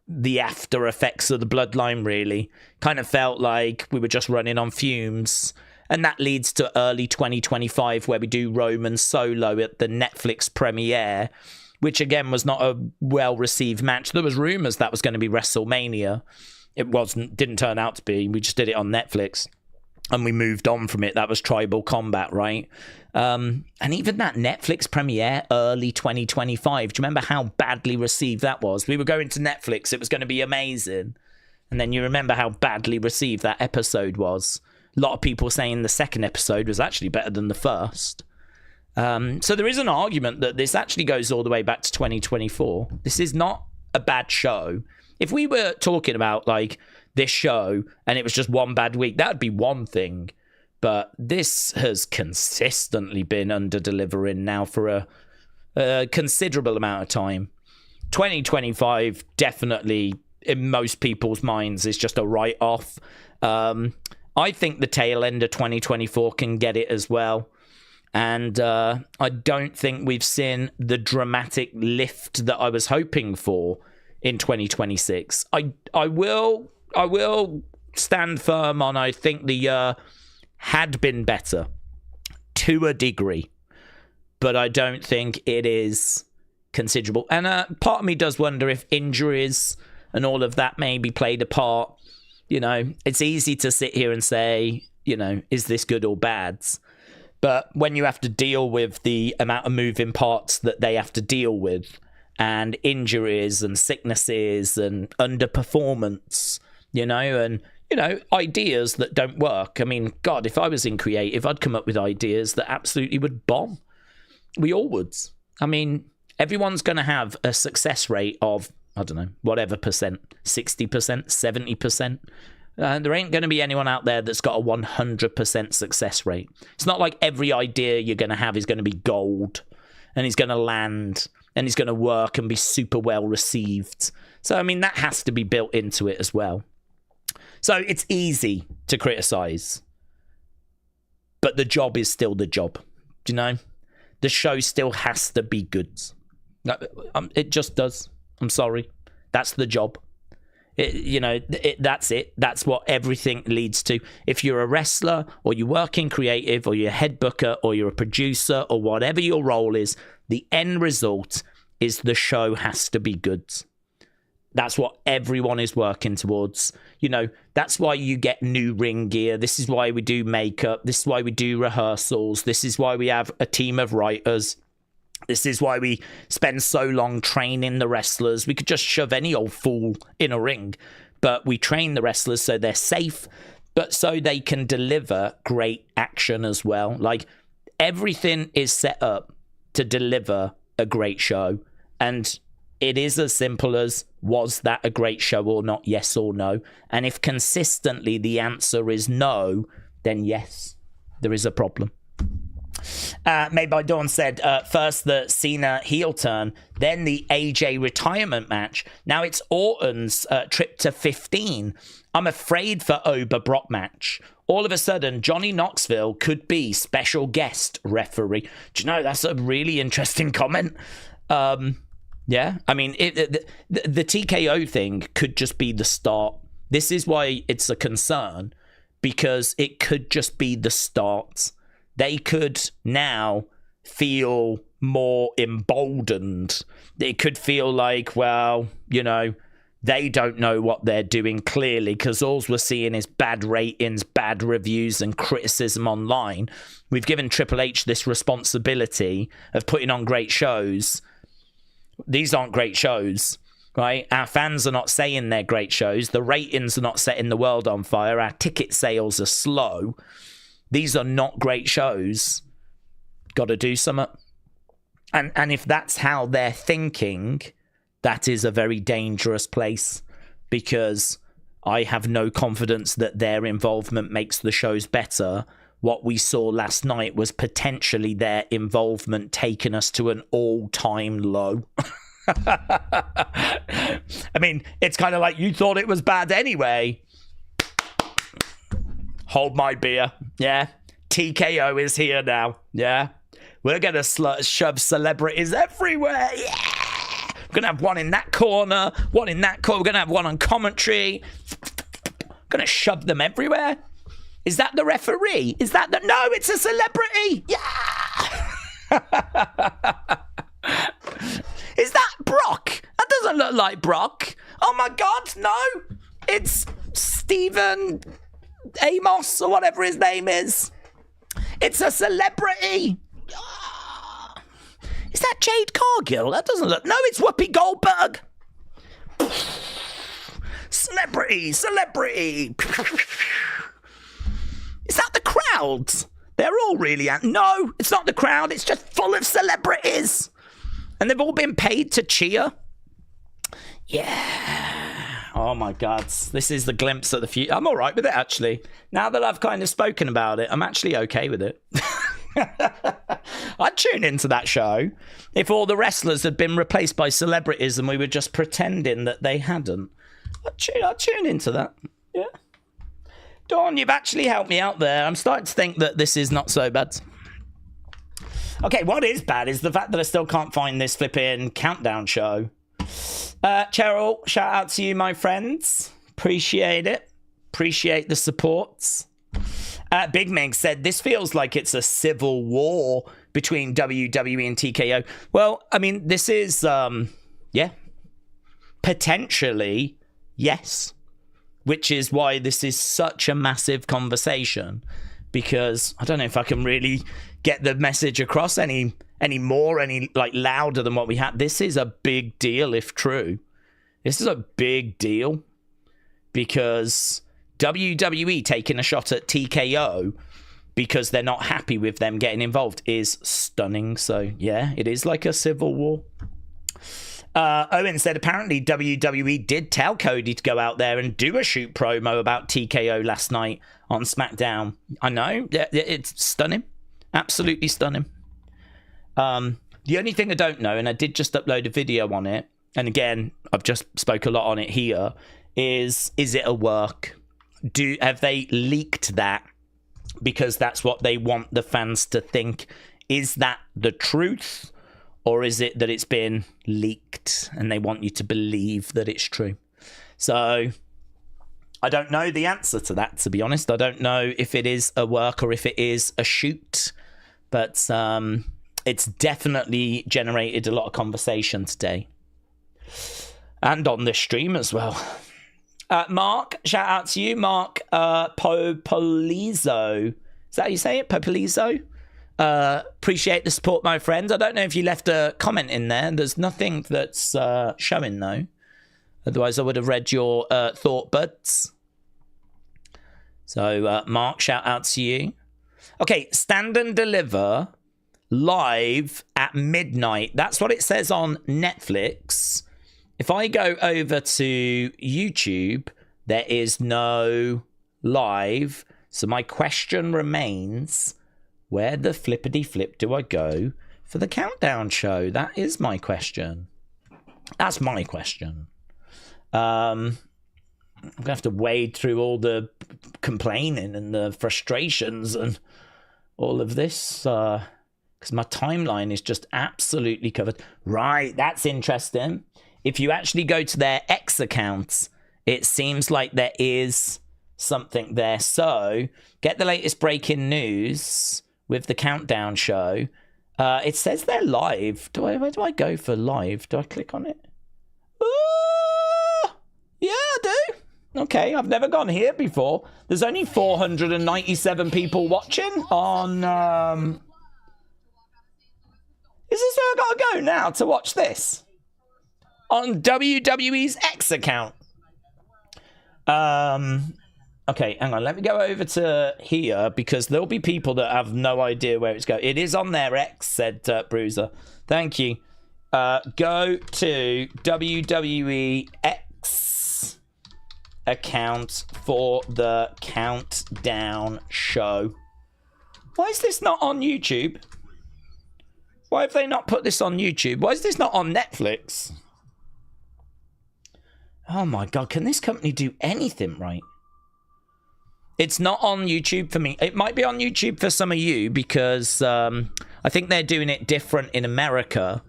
the after effects of the Bloodline, really. Kind of felt like we were just running on fumes. And that leads to early 2025 where we do Roman Solo at the Netflix premiere, which again was not a well-received match. There was rumors that was going to be WrestleMania. It didn't turn out to be. We just did it on Netflix and we moved on from it. That was Tribal Combat, right? And even that Netflix premiere, early 2025, do you remember how badly received that was? We were going to Netflix. It was going to be amazing. And then you remember how badly received that episode was. A lot of people saying the second episode was actually better than the first. So there is an argument that this actually goes all the way back to 2024. This is not a bad show. If we were talking about like this show and it was just one bad week, that would be one thing. But this has consistently been under-delivering now for a considerable amount of time. 2025 definitely, in most people's minds, is just a write-off. I think the tail end of 2024 can get it as well. And I don't think we've seen the dramatic lift that I was hoping for in 2026. I will stand firm on, I think the year had been better to a degree, but I don't think it is considerable. And part of me does wonder if injuries and all of that maybe played a part. You know, it's easy to sit here and say, you know, is this good or bad? But when you have to deal with the amount of moving parts that they have to deal with, and injuries and sicknesses and underperformance, you know, and, you know, ideas that don't work. I mean, God, if I was in creative, I'd come up with ideas that absolutely would bomb. We all would. I mean, everyone's going to have a success rate of, I don't know, whatever percent, 60%, 70%. There ain't going to be anyone out there that's got a 100% success rate. It's not like every idea you're going to have is going to be gold and is going to land and is going to work and be super well received. So, I mean, that has to be built into it as well. So it's easy to criticize, but the job is still the job. Do you know? The show still has to be good. It just does. I'm sorry. That's the job. That's it. That's what everything leads to. If you're a wrestler or you work in creative or you're a head booker or you're a producer or whatever your role is, the end result is the show has to be good. That's what everyone is working towards. You know, that's why you get new ring gear. This is why we do makeup. This is why we do rehearsals. This is why we have a team of writers. This is why we spend so long training the wrestlers. We could just shove any old fool in a ring, but we train the wrestlers so they're safe, but so they can deliver great action as well. Like, everything is set up to deliver a great show, and it is as simple as, was that a great show or not? Yes or no. And if consistently the answer is no, then yes, there is a problem. Made by Dawn said, first the Cena heel turn, then the AJ retirement match. Now it's Orton's trip to 15. I'm afraid for Ober Brock match. All of a sudden, Johnny Knoxville could be special guest referee. Do you know, that's a really interesting comment. Yeah, I mean, the TKO thing could just be the start. This is why it's a concern, because it could just be the start. They could now feel more emboldened. It could feel like, well, you know, they don't know what they're doing clearly, because all we're seeing is bad ratings, bad reviews, and criticism online. We've given Triple H this responsibility of putting on great shows. These aren't great shows, right? Our fans are not saying they're great shows. The ratings are not setting the world on fire. Our ticket sales are slow. These are not great shows. Got to do something. And if that's how they're thinking, that is a very dangerous place, because I have no confidence that their involvement makes the shows better. What we saw last night was potentially their involvement taking us to an all-time low. I mean, it's kind of like, you thought it was bad anyway. Hold my beer. Yeah. TKO is here now. Yeah. We're going to shove celebrities everywhere. Yeah. We're going to have one in that corner, one in that corner. We're going to have one on commentary. Going to shove them everywhere. Is that the referee? Is that the... No, it's a celebrity. Yeah. Is that Brock? That doesn't look like Brock. Oh my God, no. It's Stephen Amos or whatever his name is. It's a celebrity. Is that Jade Cargill? That doesn't look... No, it's Whoopi Goldberg. Celebrity. Is that the crowd? They're all really... No, it's not the crowd. It's just full of celebrities. And they've all been paid to cheer. Yeah. Oh my God, this is the glimpse of the future. I'm all right with it, actually. Now that I've kind of spoken about it, I'm actually okay with it. I'd tune into that show if all the wrestlers had been replaced by celebrities and we were just pretending that they hadn't. I'd tune into that. Yeah. Dawn, you've actually helped me out there. I'm starting to think that this is not so bad. Okay, what is bad is the fact that I still can't find this flipping countdown show. Cheryl, shout out to you, my friends. Appreciate it. Appreciate the supports. Big Meg said, this feels like it's a civil war between WWE and TKO. Well, I mean, this is, yeah, potentially, yes. Which is why this is such a massive conversation. Because I don't know if I can really get the message across any like louder than what we had. This is a big deal if true. This is a big deal because WWE taking a shot at TKO because they're not happy with them getting involved is stunning. So yeah, it is like a civil war. Owen said apparently WWE did tell Cody to go out there and do a shoot promo about TKO last night on SmackDown. I know, it's stunning. Absolutely stunning. The only thing I don't know, and I did just upload a video on it, and again, I've just spoke a lot on it here, is it a work? Have they leaked that because that's what they want the fans to think? Is that the truth? Or is it that it's been leaked and they want you to believe that it's true? So I don't know the answer to that, to be honest. I don't know if it is a work or if it is a shoot. But it's definitely generated a lot of conversation today. And on this stream as well. Mark, shout out to you. Mark Popolizo. Is that how you say it? Popolizo? Appreciate the support, my friend. I don't know if you left a comment in there. There's nothing that's showing, though. Otherwise, I would have read your thought buds. So, Mark, shout out to you. Okay, Stand and Deliver live at midnight. That's what it says on Netflix. If I go over to YouTube, there is no live. So my question remains, where the flippity flip do I go for the countdown show? That is my question. That's my question. I'm going to have to wade through all the complaining and the frustrations and all of this because my timeline is just absolutely covered. Right, that's interesting. If you actually go to their X accounts, it seems like there is something there. So get the latest breaking news with the countdown show. It says they're live. Where do I go for live? Do I click on it? Yeah, I do. Okay, I've never gone here before. There's only 497 people watching on... Is this where I gotta go now to watch this? On WWE's X account. Okay, hang on. Let me go over to here because there'll be people that have no idea where it's going. It is on their X, said Bruiser. Thank you. Go to WWE X account for the countdown show. Why is this not on YouTube? Why have they not put this on YouTube? Why is this not on Netflix? Oh my God, can this company do anything right? It's not on YouTube for me. It might be on YouTube for some of you because I think they're doing it different in America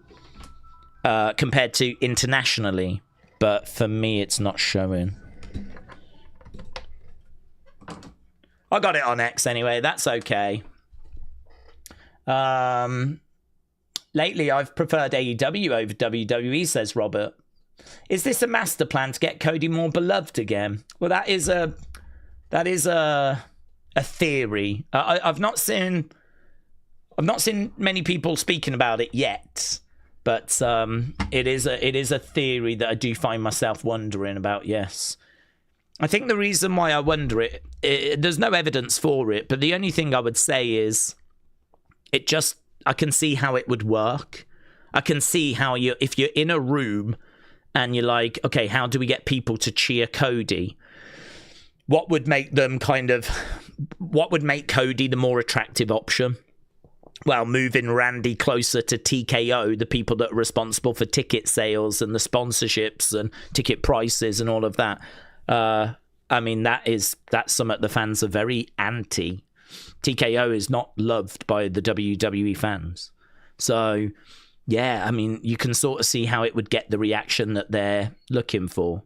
compared to internationally. But for me, it's not showing. I got it on X anyway. That's okay. Lately, I've preferred AEW over WWE, says Robert. Is this a master plan to get Cody more beloved again? Well, that is a theory. I've not seen many people speaking about it yet, but it is a theory that I do find myself wondering about. Yes, I think the reason why I wonder it, there's no evidence for it, but the only thing I would say is I can see how it would work. I can see how if you're in a room and you're like, okay, how do we get people to cheer Cody? What would make Cody the more attractive option? Well, moving Randy closer to TKO, the people that are responsible for ticket sales and the sponsorships and ticket prices and all of that. I mean, that's something the fans are very anti. TKO is not loved by the WWE fans. So, yeah, I mean, you can sort of see how it would get the reaction that they're looking for.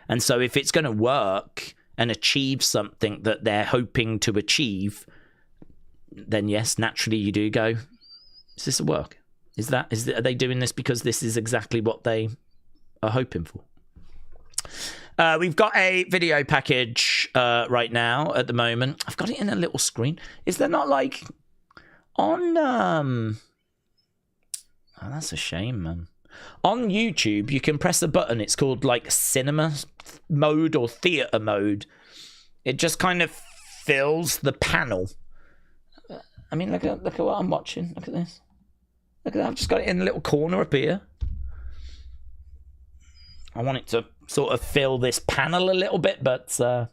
And so if it's going to work and achieve something that they're hoping to achieve, then yes, naturally you do go, is this a work? Are they doing this because this is exactly what they are hoping for? We've got a video package right now at the moment. I've got it in a little screen. Is there not like on oh, that's a shame, man. On YouTube, you can press a button. It's called like cinema mode or theater mode. It just kind of fills the panel. I mean, look at what I'm watching. Look at this. Look at that. I've just got it in a little corner up here. I want it to sort of fill this panel a little bit, but it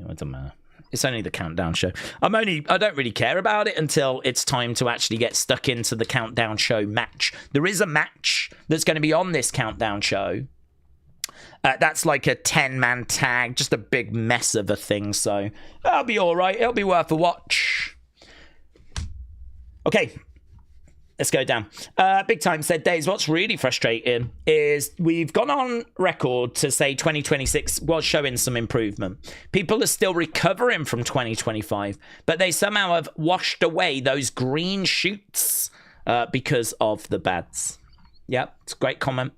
doesn't matter. It's only the countdown show. I don't really care about it until it's time to actually get stuck into the countdown show match. There is a match that's going to be on this countdown show. That's like a 10-man tag, just a big mess of a thing, so that'll be all right. It'll be worth a watch. Okay, let's go down. Big Time said, Daze, what's really frustrating is we've gone on record to say 2026 was showing some improvement. People are still recovering from 2025, but they somehow have washed away those green shoots because of the bads. Yep, it's a great comment.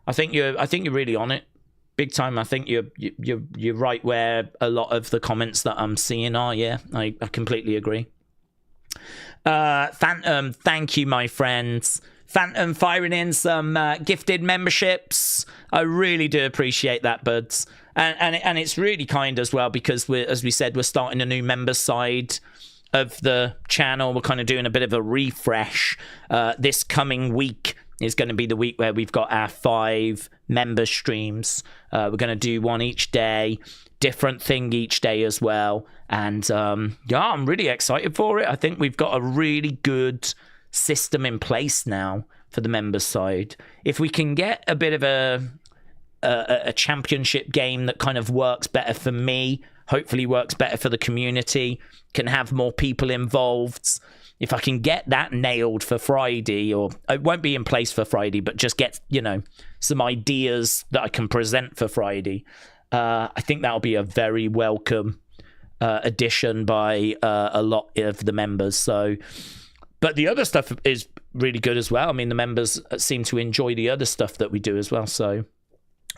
I think you're really on it, Big Time. I think you're right where a lot of the comments that I'm seeing are. Yeah, I completely agree. Phantom, thank you, my friends. Phantom firing in some gifted memberships. I really do appreciate that, buds. And it's really kind as well because as we said, we're starting a new member side of the channel. We're kind of doing a bit of a refresh. This coming week is going to be the week where we've got our 5 member streams. We're going to do one each day, different thing each day as well. And yeah, I'm really excited for it. I think we've got a really good system in place now for the members side. If we can get a bit of a championship game that kind of works better for me, hopefully works better for the community, can have more people involved. If I can get that nailed for Friday, or it won't be in place for Friday, but just get, some ideas that I can present for Friday, I think that'll be a very welcome addition by a lot of the members. So, but the other stuff is really good as well. I mean, the members seem to enjoy the other stuff that we do as well. So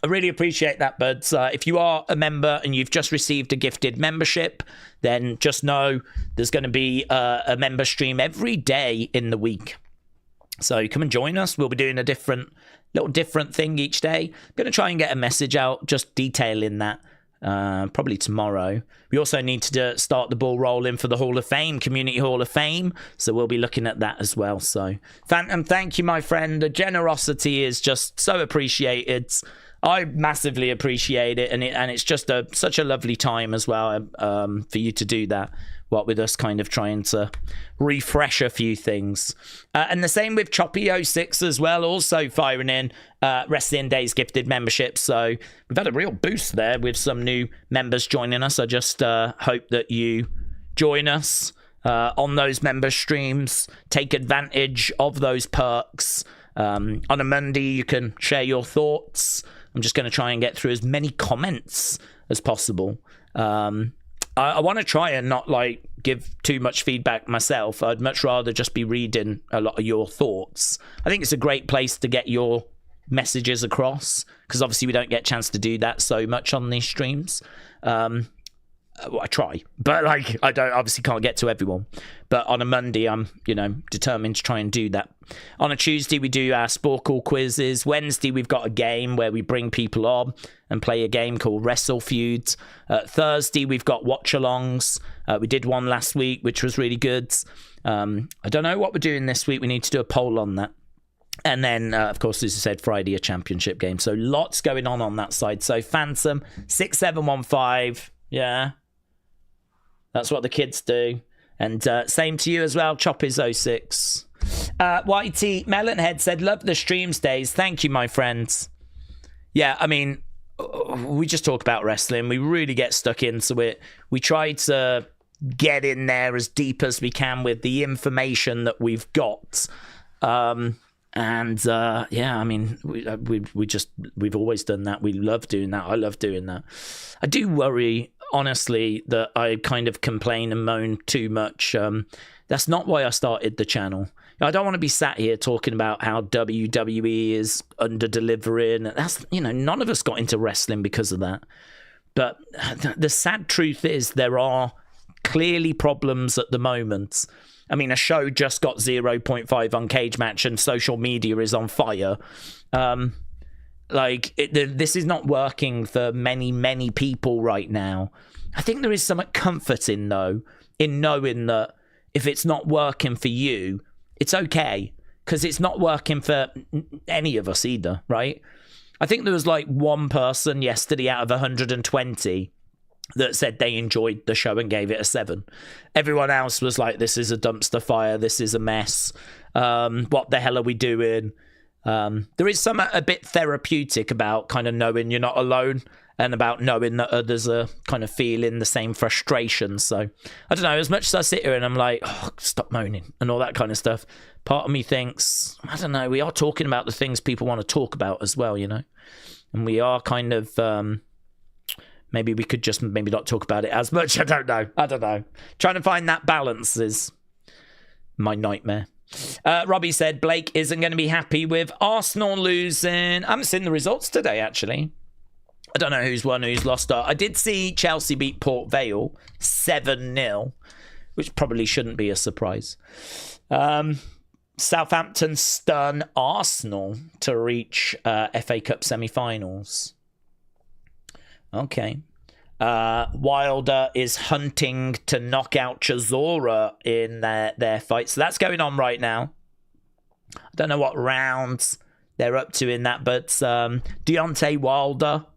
I really appreciate that, buds. If you are a member and you've just received a gifted membership, then just know there's going to be a member stream every day in the week. So come and join us. We'll be doing a little different thing each day. I'm going to try and get a message out just detailing that probably tomorrow. We also need to start the ball rolling for the Hall of Fame, Community Hall of Fame. So we'll be looking at that as well. So Phantom, thank you, my friend. The generosity is just so appreciated. I massively appreciate it, and it's just such a lovely time as well for you to do that, what with us kind of trying to refresh a few things. And the same with Choppy06 as well, also firing in Wrestling Daze gifted memberships. So we've had a real boost there with some new members joining us. I just hope that you join us on those member streams, take advantage of those perks. On a Monday, you can share your thoughts. I'm just going to try and get through as many comments as possible. I want to try and not give too much feedback myself. I'd much rather just be reading a lot of your thoughts. I think it's a great place to get your messages across, because obviously we don't get a chance to do that so much on these streams. I try, but I obviously can't get to everyone. But on a Monday, I'm determined to try and do that. On a Tuesday, we do our Sport Call quizzes. Wednesday, we've got a game where we bring people on and play a game called Wrestle Feud. Thursday, we've got watch-alongs. We did one last week, which was really good. I don't know what we're doing this week. We need to do a poll on that. And then, of course, as you said, Friday, a championship game. So lots going on that side. So Phantom, 6715. Yeah. That's what the kids do. And same to you as well, Choppies06. YT Melonhead said, love the streams days. Thank you, my friends. Yeah, I mean, we just talk about wrestling. We really get stuck into it. We try to get in there as deep as we can with the information that we've got. Yeah, I mean, we've always done that. We love doing that. I love doing that. I do worry, honestly, that I kind of complain and moan too much. That's not why I started the channel. I don't want to be sat here talking about how WWE is under-delivering. That's, none of us got into wrestling because of that. But the sad truth is there are clearly problems at the moment. I mean, a show just got 0.5 on Cage Match and social media is on fire. This is not working for many, many people right now. I think there is some comfort in knowing that if it's not working for you, it's okay, because it's not working for any of us either, right? I think there was like one person yesterday out of 120 that said they enjoyed the show and gave it a 7. Everyone else was like, this is a dumpster fire, this is a mess, what the hell are we doing? There is a bit therapeutic about kind of knowing you're not alone, and about knowing that others are kind of feeling the same frustration. So, I don't know, as much as I sit here and I'm like, oh, stop moaning and all that kind of stuff, part of me thinks, I don't know, we are talking about the things people want to talk about as well, and we are kind of, maybe we could just maybe not talk about it as much. I don't know. Trying to find that balance is my nightmare. Robbie said Blake isn't going to be happy with Arsenal losing. I haven't seen the results today, actually. I don't know who's won, who's lost. I did see Chelsea beat Port Vale 7-0, which probably shouldn't be a surprise. Southampton stun Arsenal to reach FA Cup semi-finals. Okay. Wilder is hunting to knock out Chisora in their fight. So that's going on right now. I don't know what rounds they're up to in that, but Deontay Wilder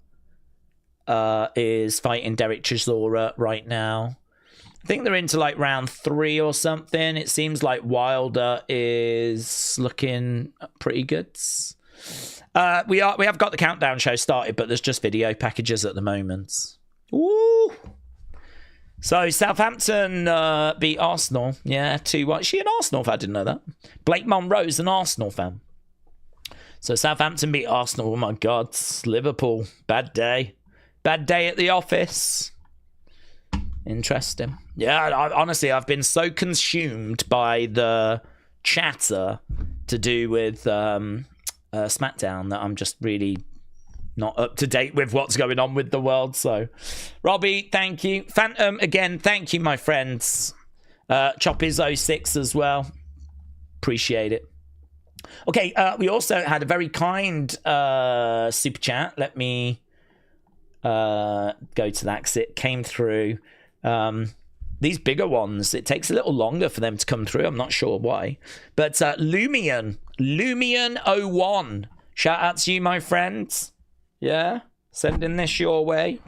is fighting Derek Chisora right now. I think they're into like round 3 or something. It seems like Wilder is looking pretty good. We have got the countdown show started, but there's just video packages at the moment. Ooh. So Southampton beat Arsenal. Yeah, 2-1. Is she an Arsenal fan? I didn't know that. Blake Monroe's an Arsenal fan. So Southampton beat Arsenal. Oh my God. Liverpool. Bad day. Bad day at the office. Interesting. Yeah, honestly, I've been so consumed by the chatter to do with Smackdown that I'm just really not up to date with what's going on with the world. So, Robbie, thank you. Phantom, again, thank you, my friends. Choppies06 as well. Appreciate it. Okay, we also had a very kind super chat. Let me go to that because it came through. These bigger ones, it takes a little longer for them to come through. I'm not sure why. But Lumion01, shout out to you, my friends. Yeah, sending this your way.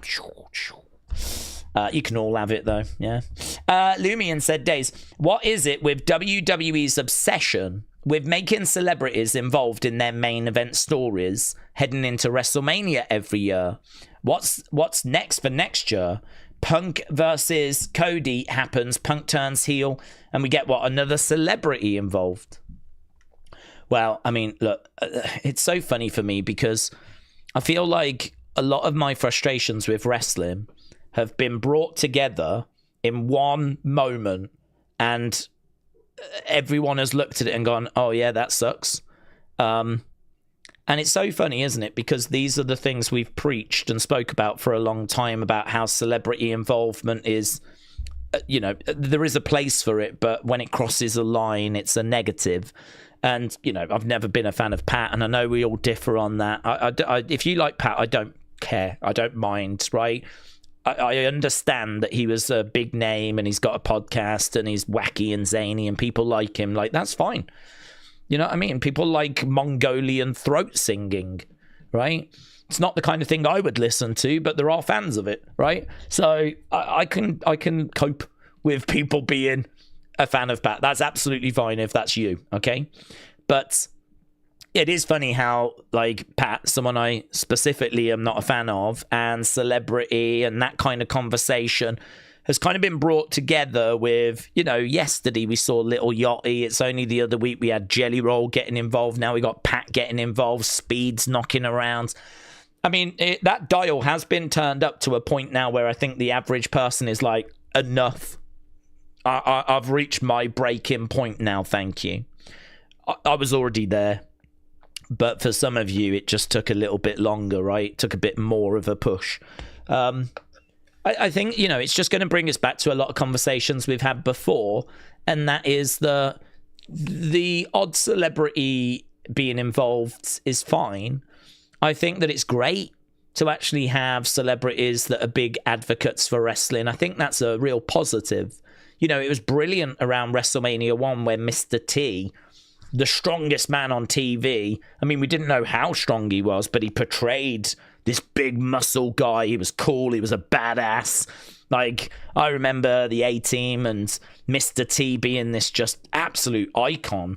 You can all have it, though. Yeah. Lumion said, Daze, what is it with WWE's obsession with making celebrities involved in their main event stories heading into WrestleMania every year? What's next for next year? Punk versus Cody happens, Punk turns heel, and we get, another celebrity involved. Well, I mean, look, it's so funny for me because I feel like a lot of my frustrations with wrestling have been brought together in one moment, and everyone has looked at it and gone, oh yeah, that sucks. And it's so funny, isn't it? Because these are the things we've preached and spoke about for a long time, about how celebrity involvement is, there is a place for it, but when it crosses a line, it's a negative. And, I've never been a fan of Pat, and I know we all differ on that. If you like Pat, I don't care. I don't mind, right? I understand that he was a big name and he's got a podcast and he's wacky and zany and people like him. Like, that's fine. You know what I mean? People like Mongolian throat singing, right? It's not the kind of thing I would listen to, but there are fans of it, right? So I can cope with people being a fan of Pat. That's absolutely fine if that's you, okay? But it is funny how, like, Pat, someone I specifically am not a fan of, and celebrity and that kind of conversation has kind of been brought together with, you know, yesterday we saw Little Yachty. It's only the other week we had Jelly Roll getting involved. Now we got Pat getting involved. Speed's knocking around. I mean, that dial has been turned up to a point now where I think the average person is like, enough. I've reached my break-in point now, thank you. I was already there. But for some of you, it just took a little bit longer, right? It took a bit more of a push. I think, you know, it's just going to bring us back to a lot of conversations we've had before, and that is the odd celebrity being involved is fine. I think that it's great to actually have celebrities that are big advocates for wrestling. I think that's a real positive. You know, it was brilliant around WrestleMania 1 where Mr. T, the strongest man on TV, I mean, we didn't know how strong he was, but he portrayed this big muscle guy. He was cool. He was a badass. Like, I remember the A-Team and Mr. T being this just absolute icon.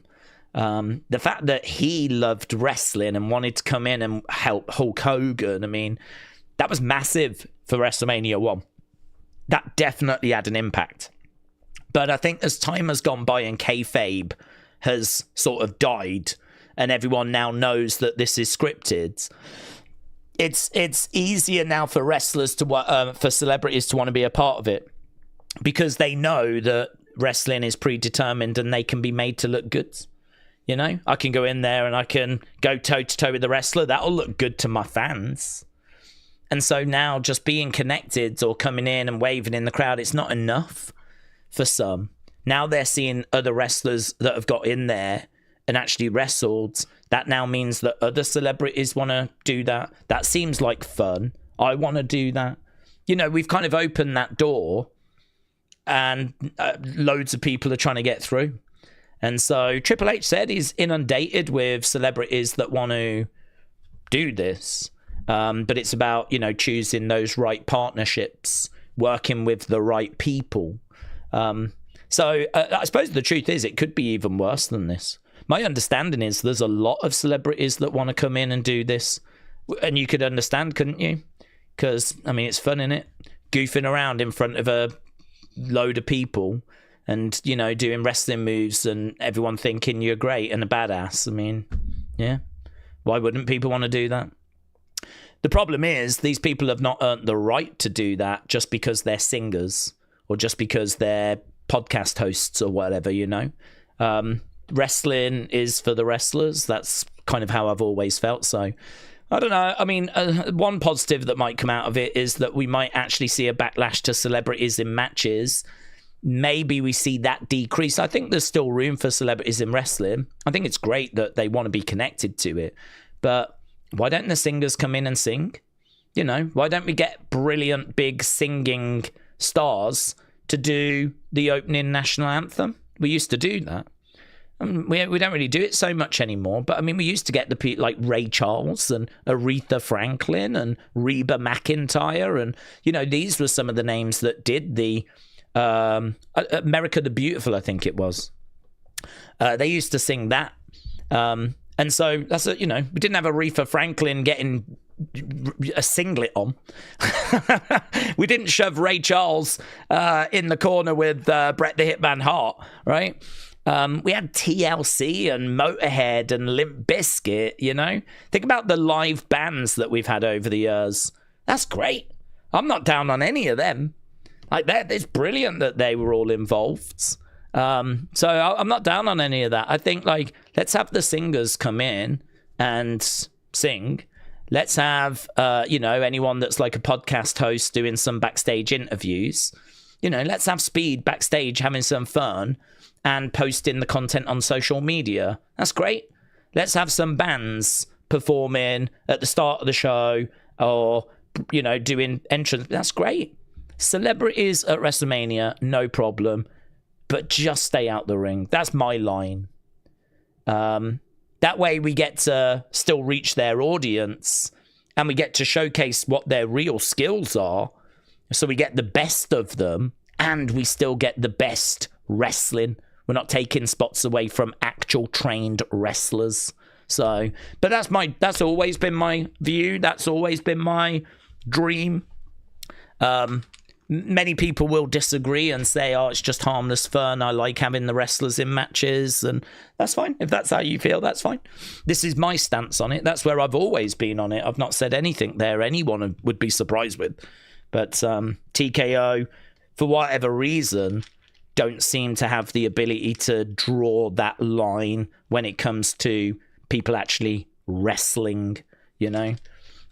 The fact that he loved wrestling and wanted to come in and help Hulk Hogan, I mean, that was massive for WrestleMania 1. That definitely had an impact. But I think as time has gone by and kayfabe has sort of died and everyone now knows that this is scripted, it's easier now for wrestlers to for celebrities to want to be a part of it because they know that wrestling is predetermined and they can be made to look good. You know, I can go in there and I can go toe to toe with the wrestler. That'll look good to my fans. And so now just being connected or coming in and waving in the crowd, it's not enough for some. Now they're seeing other wrestlers that have got in there and actually wrestled. That now means that other celebrities want to do that. That seems like fun. I want to do that. You know, we've kind of opened that door and loads of people are trying to get through. And so Triple H said he's inundated with celebrities that want to do this. But it's about, you know, choosing those right partnerships, working with the right people. So I suppose the truth is it could be even worse than this. My understanding is there's a lot of celebrities that want to come in and do this. And you could understand, couldn't you? Because, I mean, it's fun, innit? Goofing around in front of a load of people and, you know, doing wrestling moves and everyone thinking you're great and a badass. I mean, yeah. Why wouldn't people want to do that? The problem is these people have not earned the right to do that just because they're singers or just because they're podcast hosts or whatever, you know. Wrestling is for the wrestlers. That's kind of how I've always felt. So I don't know. I mean, one positive that might come out of it is that we might actually see a backlash to celebrities in matches. Maybe we see that decrease. I think there's still room for celebrities in wrestling. I think it's great that they want to be connected to it. But why don't the singers come in and sing? You know, why don't we get brilliant, big singing stars to do the opening national anthem? We used to do that. We don't really do it so much anymore, but I mean, we used to get the people like Ray Charles and Aretha Franklin and Reba McIntyre, and you know, these were some of the names that did the America the Beautiful, I think it was. They used to sing that, and so that's you know, we didn't have Aretha Franklin getting a singlet on. We didn't shove Ray Charles in the corner with Bret the Hitman Hart, right? We had TLC and Motorhead and Limp Bizkit, you know? Think about the live bands that we've had over the years. That's great. I'm not down on any of them. Like, it's brilliant that they were all involved. So I'm not down on any of that. I think, like, let's have the singers come in and sing. Let's have, you know, anyone that's like a podcast host doing some backstage interviews. You know, let's have Speed backstage having some fun and posting the content on social media. That's great. Let's have some bands performing at the start of the show or, you know, doing entrance. That's great. Celebrities at WrestleMania, no problem. But just stay out the ring. That's my line. That way we get to still reach their audience and we get to showcase what their real skills are. So we get the best of them and we still get the best wrestling. We're not taking spots away from actual trained wrestlers. So, but that's always been my view. That's always been my dream. Many people will disagree and say, oh, it's just harmless fun. I like having the wrestlers in matches, and that's fine. If that's how you feel, that's fine. This is my stance on it. That's where I've always been on it. I've not said anything there anyone would be surprised with. But TKO, for whatever reason, don't seem to have the ability to draw that line when it comes to people actually wrestling, you know.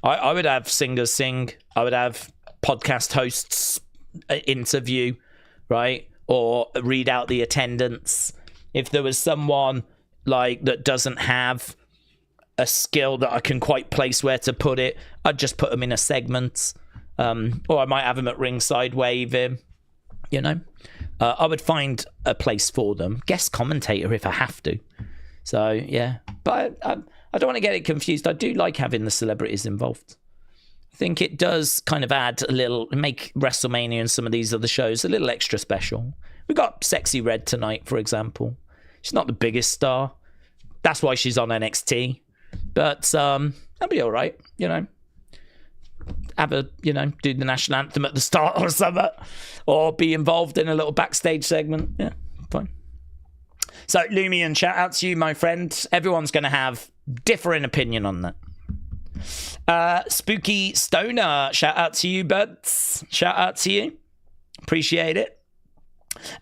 I would have singers sing. I would have podcast hosts interview, right? Or read out the attendance. If there was someone like that doesn't have a skill that I can quite place where to put it, I'd just put them in a segment. Or I might have them at ringside waving, you know. I would find a place for them. Guest commentator if I have to. So, yeah. But I don't want to get it confused. I do like having the celebrities involved. I think it does kind of add a little, make WrestleMania and some of these other shows a little extra special. We got Sexy Red tonight, for example. She's not the biggest star. That's why she's on NXT. But that'll be all right, you know. Have a, you know, do the national anthem at the start or something. Or be involved in a little backstage segment. Yeah, fine. So, Lumion, shout out to you, my friend. Everyone's going to have differing opinion on that. Spooky Stoner, shout out to you, buds. Shout out to you. Appreciate it.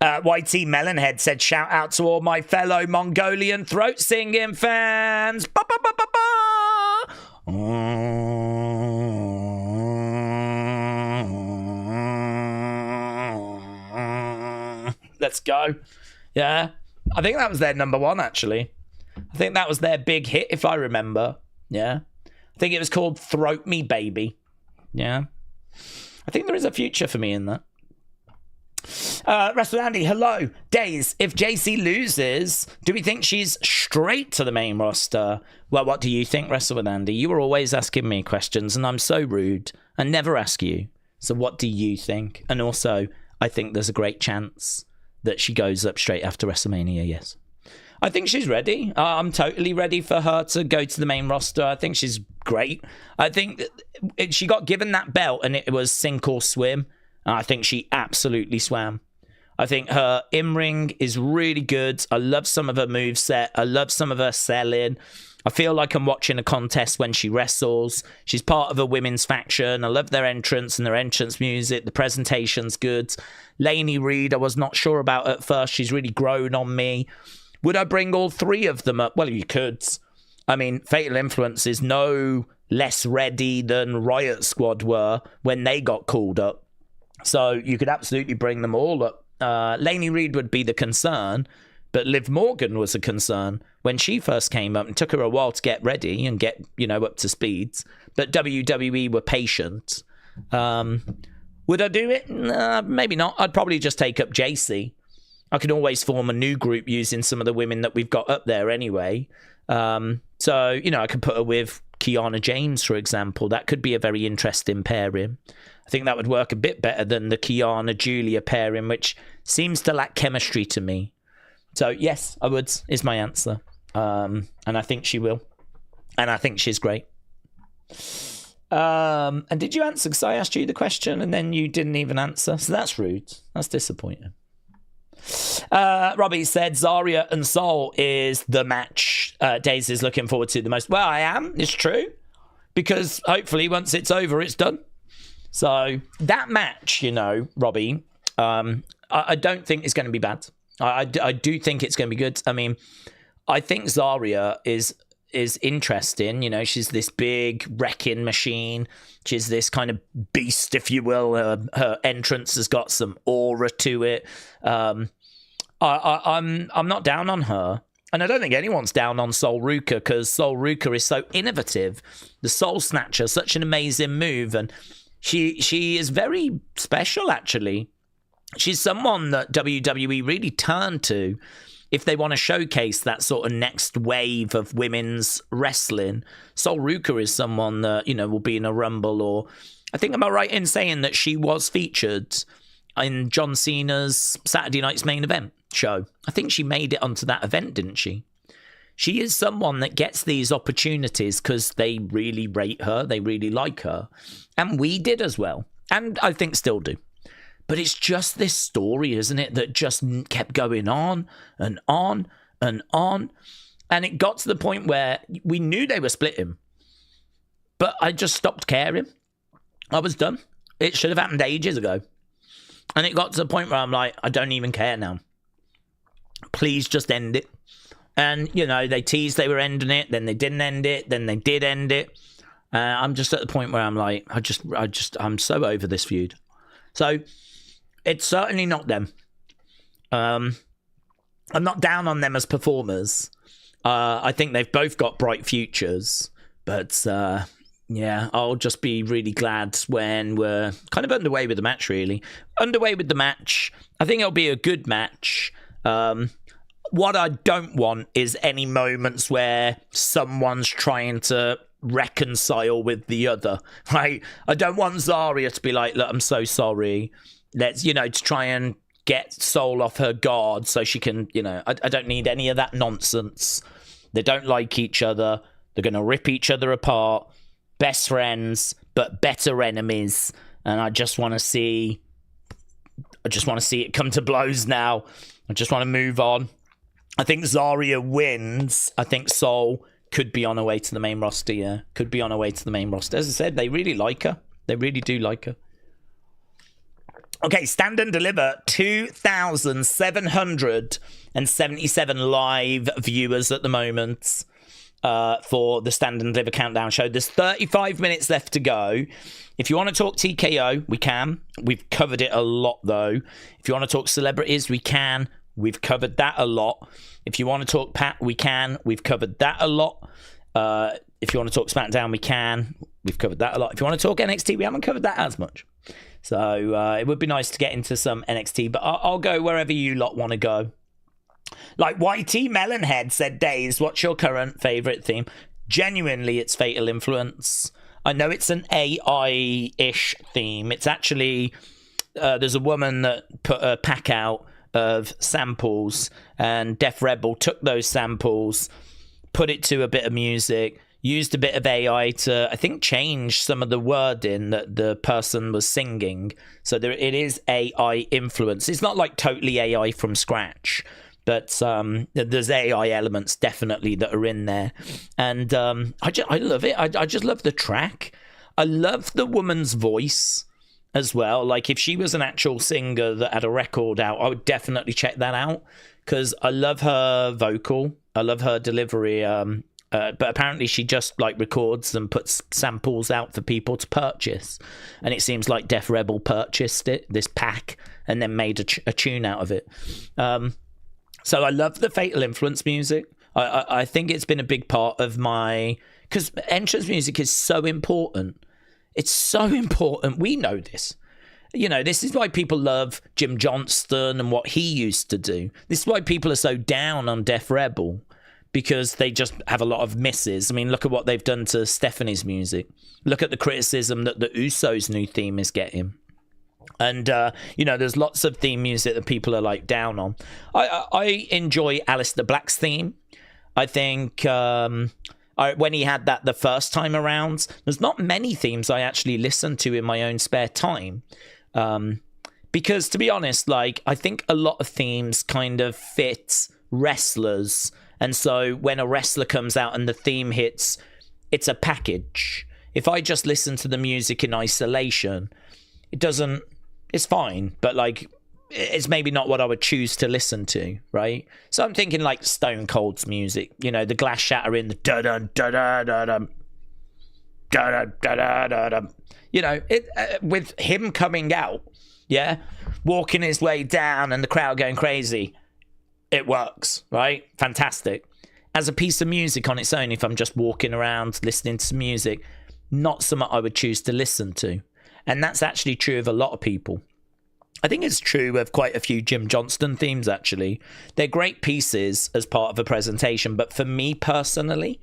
YT Melonhead said, shout out to all my fellow Mongolian throat singing fans. Ba, ba, ba, ba, ba. Let's go. Yeah. I think that was their number one, actually. I think that was their big hit, if I remember. Yeah. I think it was called Throat Me Baby. Yeah. I think there is a future for me in that. Wrestle Andy, hello. Daze, if Jacy loses, do we think she's straight to the main roster? Well, what do you think, Wrestle with Andy? You were always asking me questions, and I'm so rude. I never ask you. So what do you think? And also, I think there's a great chance that she goes up straight after WrestleMania, yes. I think she's ready. I'm totally ready for her to go to the main roster. I think she's great. I think she got given that belt and it was sink or swim. And I think she absolutely swam. I think her in-ring is really good. I love some of her moveset. I love some of her selling. I feel like I'm watching a contest when she wrestles. She's part of a women's faction. I love their entrance and their entrance music. The presentation's good. Lainey Reed, I was not sure about at first. She's really grown on me. Would I bring all three of them up? Well, you could. I mean, Fatal Influence is no less ready than Riot Squad were when they got called up. So you could absolutely bring them all up. Lainey Reed would be the concern, but Liv Morgan was a concern when she first came up. It took her a while to get ready and get, you know, up to speed. But WWE were patient. Would I do it? Maybe not. I'd probably just take up Jacy. I can always form a new group using some of the women that we've got up there anyway. So, you know, I could put her with Kiana James, for example. That could be a very interesting pairing. I think that would work a bit better than the Kiana-Julia pairing, which seems to lack chemistry to me. So, yes, I would, is my answer. And I think she will. And I think she's great. And did you answer? Because I asked you the question and then you didn't even answer. So that's rude. That's disappointing. Robbie said Zaria and Soul is the match Daze is looking forward to the most. Well, I am. It's true. Because hopefully once it's over, it's done. So that match, you know, Robbie, I don't think it's going to be bad. I do think it's going to be good. I mean, I think Zaria is interesting. You know, she's this big wrecking machine. She's this kind of beast, if you will. Her entrance has got some aura to it. I'm not down on her. And I don't think anyone's down on Soul Ruca because Soul Ruca is so innovative. The Soul Snatcher, such an amazing move. And she is very special, actually. She's someone that WWE really turned to if they want to showcase that sort of next wave of women's wrestling, Soul Ruca is someone that, will be in a Rumble, or I think, am I right in saying that she was featured in John Cena's Saturday night's main event show? I think she made it onto that event, didn't she? She is someone that gets these opportunities because they really rate her, they really like her, and we did as well, and I think still do. But it's just this story, isn't it, that just kept going on and on and on. And it got to the point where we knew they were splitting. But I just stopped caring. I was done. It should have happened ages ago. And it got to the point where I'm like, I don't even care now. Please just end it. And, they teased they were ending it. Then they didn't end it. Then they did end it. I'm just at the point where I'm like, I'm so over this feud. So it's certainly not them. I'm not down on them as performers. I think they've both got bright futures. But, I'll just be really glad when we're kind of underway with the match, really. Underway with the match. I think it'll be a good match. What I don't want is any moments where someone's trying to reconcile with the other, right? I don't want Zaria to be like, look, I'm so sorry. Let's, to try and get Soul off her guard so she can, I don't need any of that nonsense. They don't like each other. They're going to rip each other apart. Best friends, but better enemies. And I just want to see it come to blows now. I just want to move on. I think Zaria wins. I think Soul could be on her way to the main roster, yeah. Could be on her way to the main roster. As I said, they really like her. They really do like her. Okay, Stand and Deliver, 2,777 live viewers at the moment for the Stand and Deliver Countdown show. There's 35 minutes left to go. If you want to talk TKO, we can. We've covered it a lot, though. If you want to talk celebrities, we can. We've covered that a lot. If you want to talk Pat, we can. We've covered that a lot. If you want to talk Smackdown, we can. We've covered that a lot. If you want to talk NXT, we haven't covered that as much. So it would be nice to get into some NXT, but I'll go wherever you lot want to go. Like YT Melonhead said, Daze, what's your current favourite theme? Genuinely, it's Fatal Influence. I know it's an AI-ish theme. It's actually, there's a woman that put a pack out of samples, and Def Rebel took those samples, put it to a bit of music, used a bit of AI to, I think, change some of the wording that the person was singing. So it is AI influence. It's not like totally AI from scratch, but there's AI elements definitely that are in there. And I love it. I just love the track. I love the woman's voice as well. Like, if she was an actual singer that had a record out, I would definitely check that out, because I love her vocal. I love her delivery. But apparently she just like records and puts samples out for people to purchase. And it seems like Def Rebel purchased this pack, and then made a tune out of it. So I love the Fatal Influence music. I think it's been a big part of because entrance music is so important. It's so important. We know this. This is why people love Jim Johnston and what he used to do. This is why people are so down on Def Rebel, because they just have a lot of misses. I mean, look at what they've done to Stephanie's music. Look at the criticism that the Usos' new theme is getting. And, there's lots of theme music that people are, like, down on. I enjoy Aleister Black's theme. I think when he had that the first time around, there's not many themes I actually listen to in my own spare time. Because, to be honest, like, I think a lot of themes kind of fit wrestlers. And so when a wrestler comes out and the theme hits, it's a package. If I just listen to the music in isolation, it's fine. But, like, it's maybe not what I would choose to listen to, right? So I'm thinking, like, Stone Cold's music, the glass shattering, the da-dun, da-dun, da-dun, da-dun, da-dun, da-dun. With him coming out, yeah, walking his way down and the crowd going crazy, it works, right? Fantastic. As a piece of music on its own, if I'm just walking around listening to music, not something I would choose to listen to. And that's actually true of a lot of people. I think it's true of quite a few Jim Johnston themes, actually. They're great pieces as part of a presentation, but for me personally,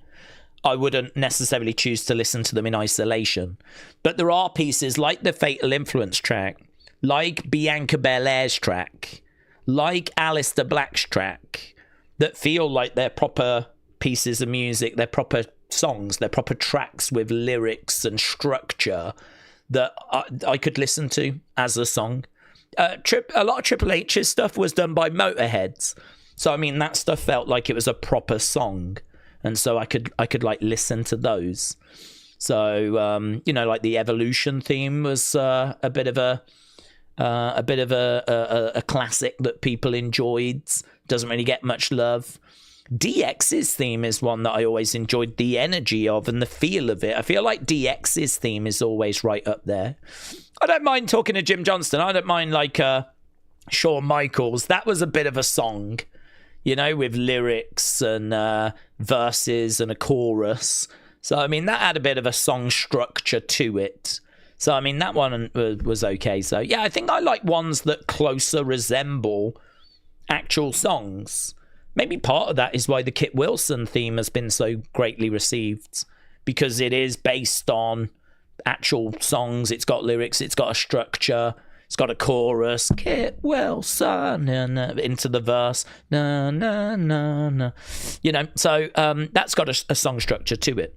I wouldn't necessarily choose to listen to them in isolation. But there are pieces like the Fatal Influence track, like Bianca Belair's track, like Aleister Black's track, that feel like they're proper pieces of music, they're proper songs, they're proper tracks with lyrics and structure that I could listen to as a song. A lot of Triple H's stuff was done by Motorheads, so I mean that stuff felt like it was a proper song, and so I could like listen to those. So like the Evolution theme was a bit of a classic that people enjoyed. Doesn't really get much love. DX's theme is one that I always enjoyed the energy of and the feel of it. I feel like DX's theme is always right up there. I don't mind talking to Jim Johnston. I don't mind like Shawn Michaels. That was a bit of a song, with lyrics and verses and a chorus. So, I mean, that had a bit of a song structure to it. So, I mean, that one was okay. So, yeah, I think I like ones that closer resemble actual songs. Maybe part of that is why the Kit Wilson theme has been so greatly received, because it is based on actual songs. It's got lyrics, it's got a structure, it's got a chorus, Kit Wilson, into the verse, na na na na, so that's got a song structure to it.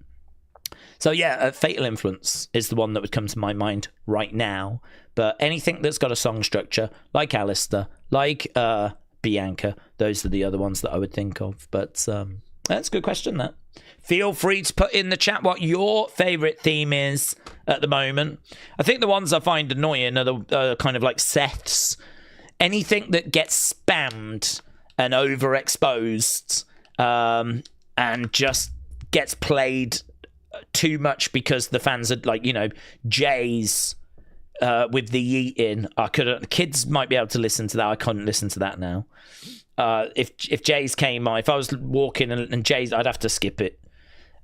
So yeah, Fatal Influence is the one that would come to my mind right now, but anything that's got a song structure, like Aleister, like Bianca, those are the other ones that I would think of. But that's a good question, that. Feel free to put in the chat what your favourite theme is at the moment. I think the ones I find annoying are the kind of like Seth's. Anything that gets spammed and overexposed and just gets played too much because the fans are like, Jay's with the eating. Kids might be able to listen to that. I couldn't listen to that now. If Jay's came on, if I was walking and Jay's, I'd have to skip it.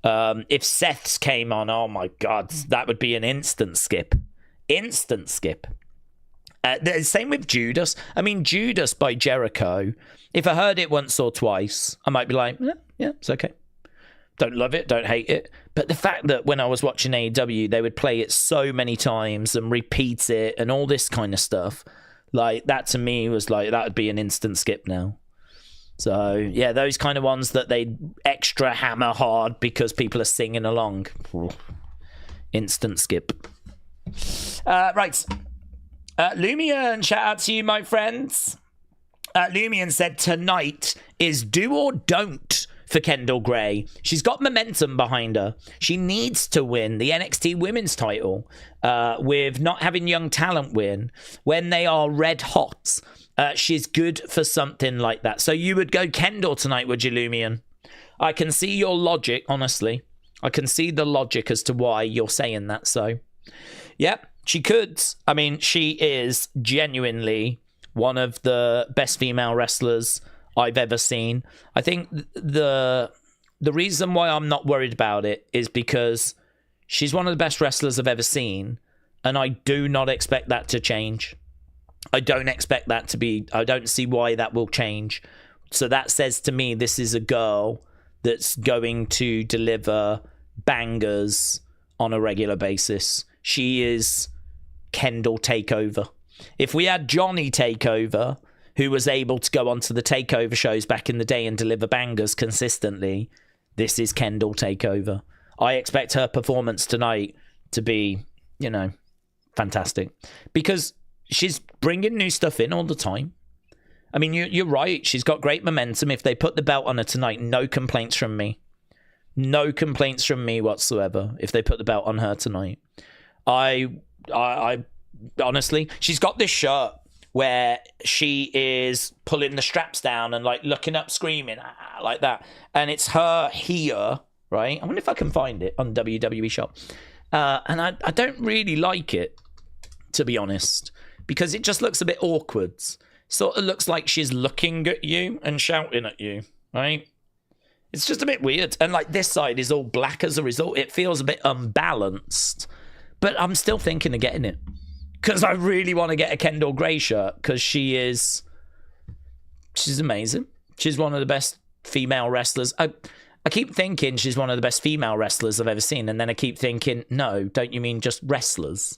If Seth's came on, oh my God, that would be an instant skip. Instant skip. The same with Judas. I mean, Judas by Jericho, if I heard it once or twice, I might be like, yeah, it's okay. Don't love it, don't hate it. But the fact that when I was watching AEW, they would play it so many times and repeat it and all this kind of stuff, like that to me was like, that would be an instant skip now. So, yeah, those kind of ones that they extra hammer hard because people are singing along. Instant skip. Right. Lumion, shout out to you, my friends. Lumion said tonight is do or don't for Kendall Grey. She's got momentum behind her. She needs to win the NXT women's title with not having young talent win when they are red hot. She's good for something like that. So you would go Kendall tonight, would you, Lumion? I can see your logic, honestly. I can see the logic as to why you're saying that. So, yep, she could. I mean, she is genuinely one of the best female wrestlers I've ever seen. I think the reason why I'm not worried about it is because she's one of the best wrestlers I've ever seen, and I do not expect that to change. I don't expect that to be... I don't see why that will change. So that says to me this is a girl that's going to deliver bangers on a regular basis. She is Kendall Takeover. If we had Johnny Takeover, who was able to go onto the Takeover shows back in the day and deliver bangers consistently, this is Kendall Takeover. I expect her performance tonight to be, fantastic. Because she's bringing new stuff in all the time. I mean, you're right. She's got great momentum. If they put the belt on her tonight, no complaints from me. No complaints from me whatsoever if they put the belt on her tonight. I honestly, she's got this shirt where she is pulling the straps down and like looking up, screaming like that. And it's her here, right? I wonder if I can find it on WWE Shop. And I don't really like it, to be honest, because it just looks a bit awkward. Sort of looks like she's looking at you and shouting at you, right? It's just a bit weird. And like this side is all black as a result. It feels a bit unbalanced. But I'm still thinking of getting it. because I really want to get a Kendall Grey shirt because she's amazing. She's one of the best female wrestlers. I keep thinking she's one of the best female wrestlers I've ever seen, and then I keep thinking, no, don't you mean just wrestlers?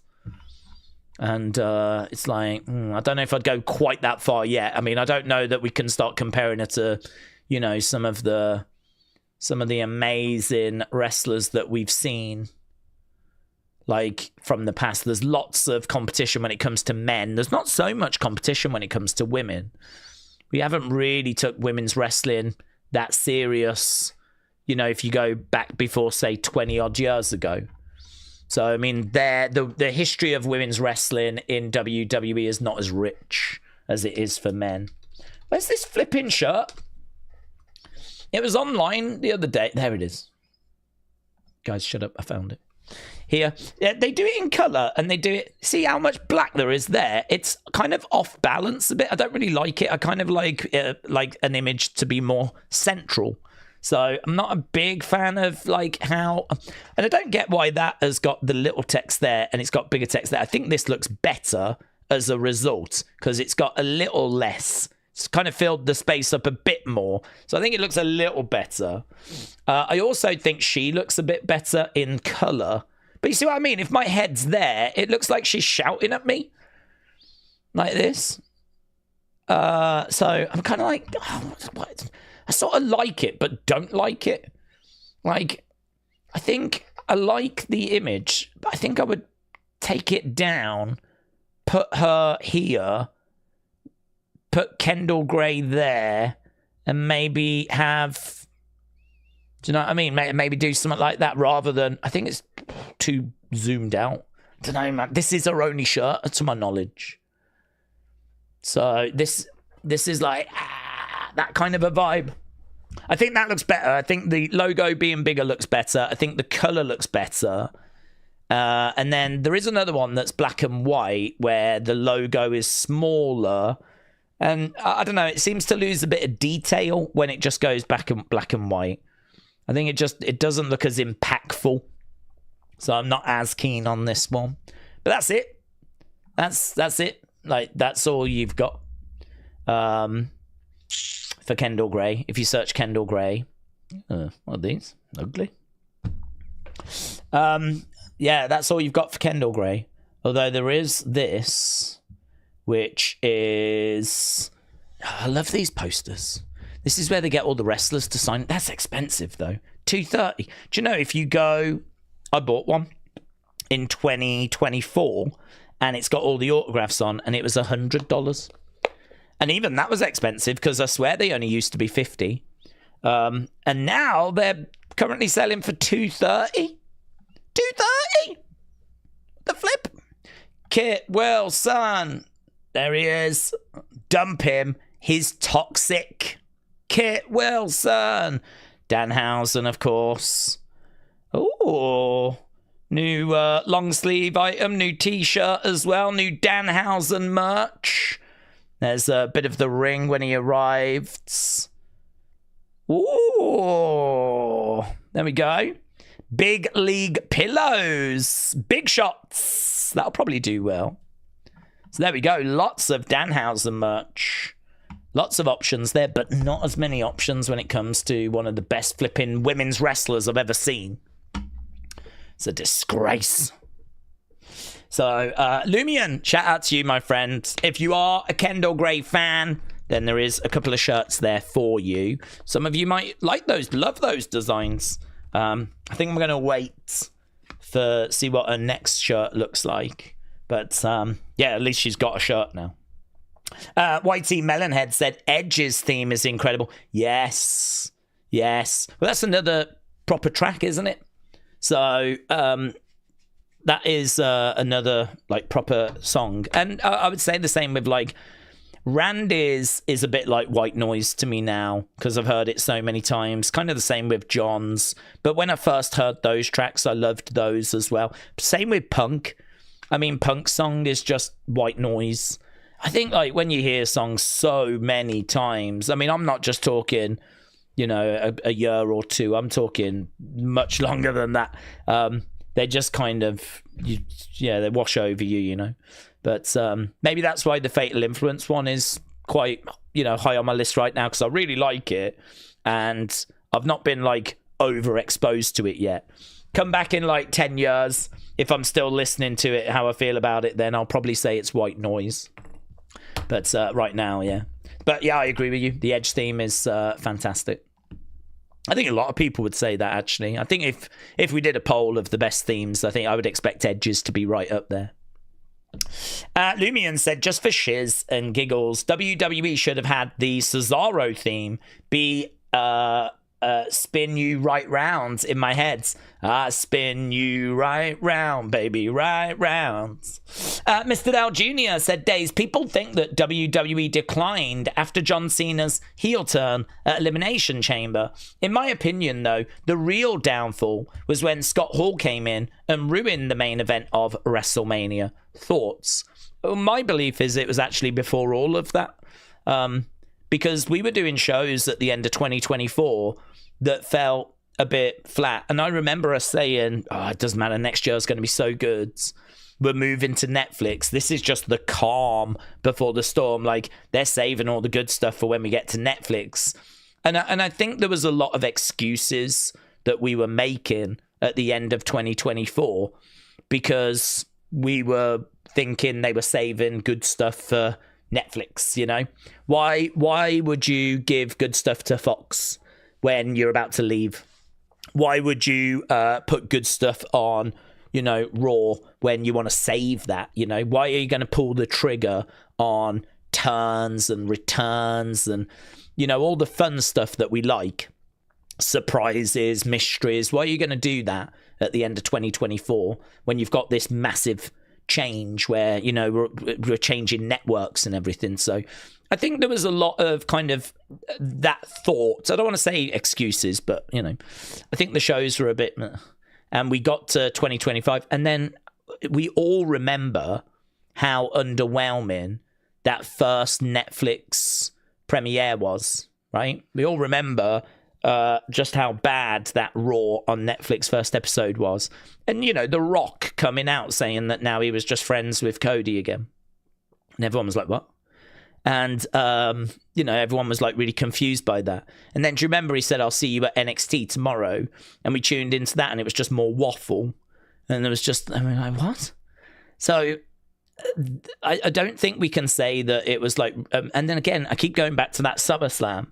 And it's like, I don't know if I'd go quite that far yet. I mean, I don't know that we can start comparing her to, you know, some of the amazing wrestlers that we've seen, like, from the past. There's lots of competition when it comes to men. There's not so much competition when it comes to women. We haven't really took women's wrestling that serious, you know, if you go back before, say, 20-odd years ago. So, I mean, the history of women's wrestling in WWE is not as rich as it is for men. Where's this flipping shirt? It was online the other day. There it is. Guys, shut up. I found it. Here. Yeah, they do it in colour, and they do it... See how much black there is there? It's kind of off balance a bit. I don't really like it. I kind of like an image to be more central. So I'm not a big fan of like how, and I don't get why that has got the little text there and it's got bigger text there. I think this looks better as a result because it's got a little less. It's kind of filled the space up a bit more. So I think it looks a little better. I also think she looks a bit better in colour. But you see what I mean? If my head's there, it looks like she's shouting at me. Like this. So I'm kind of like, oh, what? I sort of like it, but don't like it. Like, I think I like the image, but I think I would take it down, put her here, put Kendall Grey there, and maybe have... Do you know what I mean? Maybe do something like that rather than... I think it's too zoomed out. I don't know, man. This is her only shirt, to my knowledge. So this is like... that kind of a vibe. I think that looks better. I think the logo being bigger looks better. I think the colour looks better. And then there is another one that's black and white where the logo is smaller. And I don't know, it seems to lose a bit of detail when it just goes back in black and white. I think it doesn't look as impactful. So I'm not as keen on this one. But that's it. That's it. Like, that's all you've got. For Kendall Grey. If you search Kendall Grey. What are these? Ugly. Yeah, that's all you've got for Kendall Grey. Although there is this, which is... Oh, I love these posters. This is where they get all the wrestlers to sign. That's expensive, though. $230. Do you know, if you go... I bought one in 2024, and it's got all the autographs on, and it was $100. And even that was expensive because I swear they only used to be $50. And now they're currently selling for $230. $230? The flip. Kit Wilson. There he is. Dump him. He's toxic. Kit Wilson. Danhausen, of course. Oh, new long sleeve item. New t-shirt as well. New Danhausen merch. There's a bit of the ring when he arrived. Ooh. There we go. Big League pillows. Big shots. That'll probably do well. So there we go. Lots of Danhausen merch. Lots of options there, but not as many options when it comes to one of the best flipping women's wrestlers I've ever seen. It's a disgrace. So, Lumion, shout out to you, my friend. If you are a Kendall Grey fan, then there is a couple of shirts there for you. Some of you might like those, love those designs. I think I'm going to wait to see what her next shirt looks like. But, yeah, at least she's got a shirt now. YT Melonhead said, Edge's theme is incredible. Yes. Yes. Well, that's another proper track, isn't it? So, that is another like proper song. And I would say the same with like Randy's is a bit like white noise to me now because I've heard it so many times. Kind of the same with John's. But when I first heard those tracks, I loved those as well. Same with Punk. I mean, Punk's song is just white noise. I think like when you hear songs so many times, I mean, I'm not just talking, you know, a year or two. I'm talking much longer than that. They just kind of, they wash over you, you know. But maybe that's why the Fatal Influence one is quite, high on my list right now, because I really like it. And I've not been, overexposed to it yet. Come back in, 10 years. If I'm still listening to it, how I feel about it, then I'll probably say it's white noise. But right now, yeah. But, yeah, I agree with you. The Edge theme is fantastic. I think a lot of people would say that, actually. I think if we did a poll of the best themes, I think I would expect Edge's to be right up there. Lumion said, just for shiz and giggles, WWE should have had the Cesaro theme be spin you right round in my head. Spin you right round, baby, right round. Mr. Dell Jr. said, Daze, people think that WWE declined after John Cena's heel turn at Elimination Chamber. In my opinion, though, the real downfall was when Scott Hall came in and ruined the main event of WrestleMania. Thoughts? Well, my belief is it was actually before all of that. Because we were doing shows at the end of 2024 that felt a bit flat. And I remember us saying, it doesn't matter, next year's going to be so good. We're moving to Netflix. This is just the calm before the storm. They're saving all the good stuff for when we get to Netflix. And I think there was a lot of excuses that we were making at the end of 2024 because we were thinking they were saving good stuff for Netflix, Why would you give good stuff to Fox when you're about to leave? Why would you put good stuff on, Raw when you want to save that? Why are you going to pull the trigger on turns and returns and, all the fun stuff that we like? Surprises, mysteries. Why are you going to do that at the end of 2024 when you've got this massive change where we're changing networks and everything? So I think there was a lot of kind of that thought. I don't want to say excuses, but I think the shows were a bit, and we got to 2025, and then we all remember how underwhelming that first Netflix premiere was, right? We all remember just how bad that Raw on Netflix first episode was. And, The Rock coming out saying that now he was just friends with Cody again. And everyone was like, what? And, everyone was really confused by that. And then do you remember he said, I'll see you at NXT tomorrow? And we tuned into that and it was just more waffle. And there was just, what? So I don't think we can say that it was and then again, I keep going back to that SummerSlam,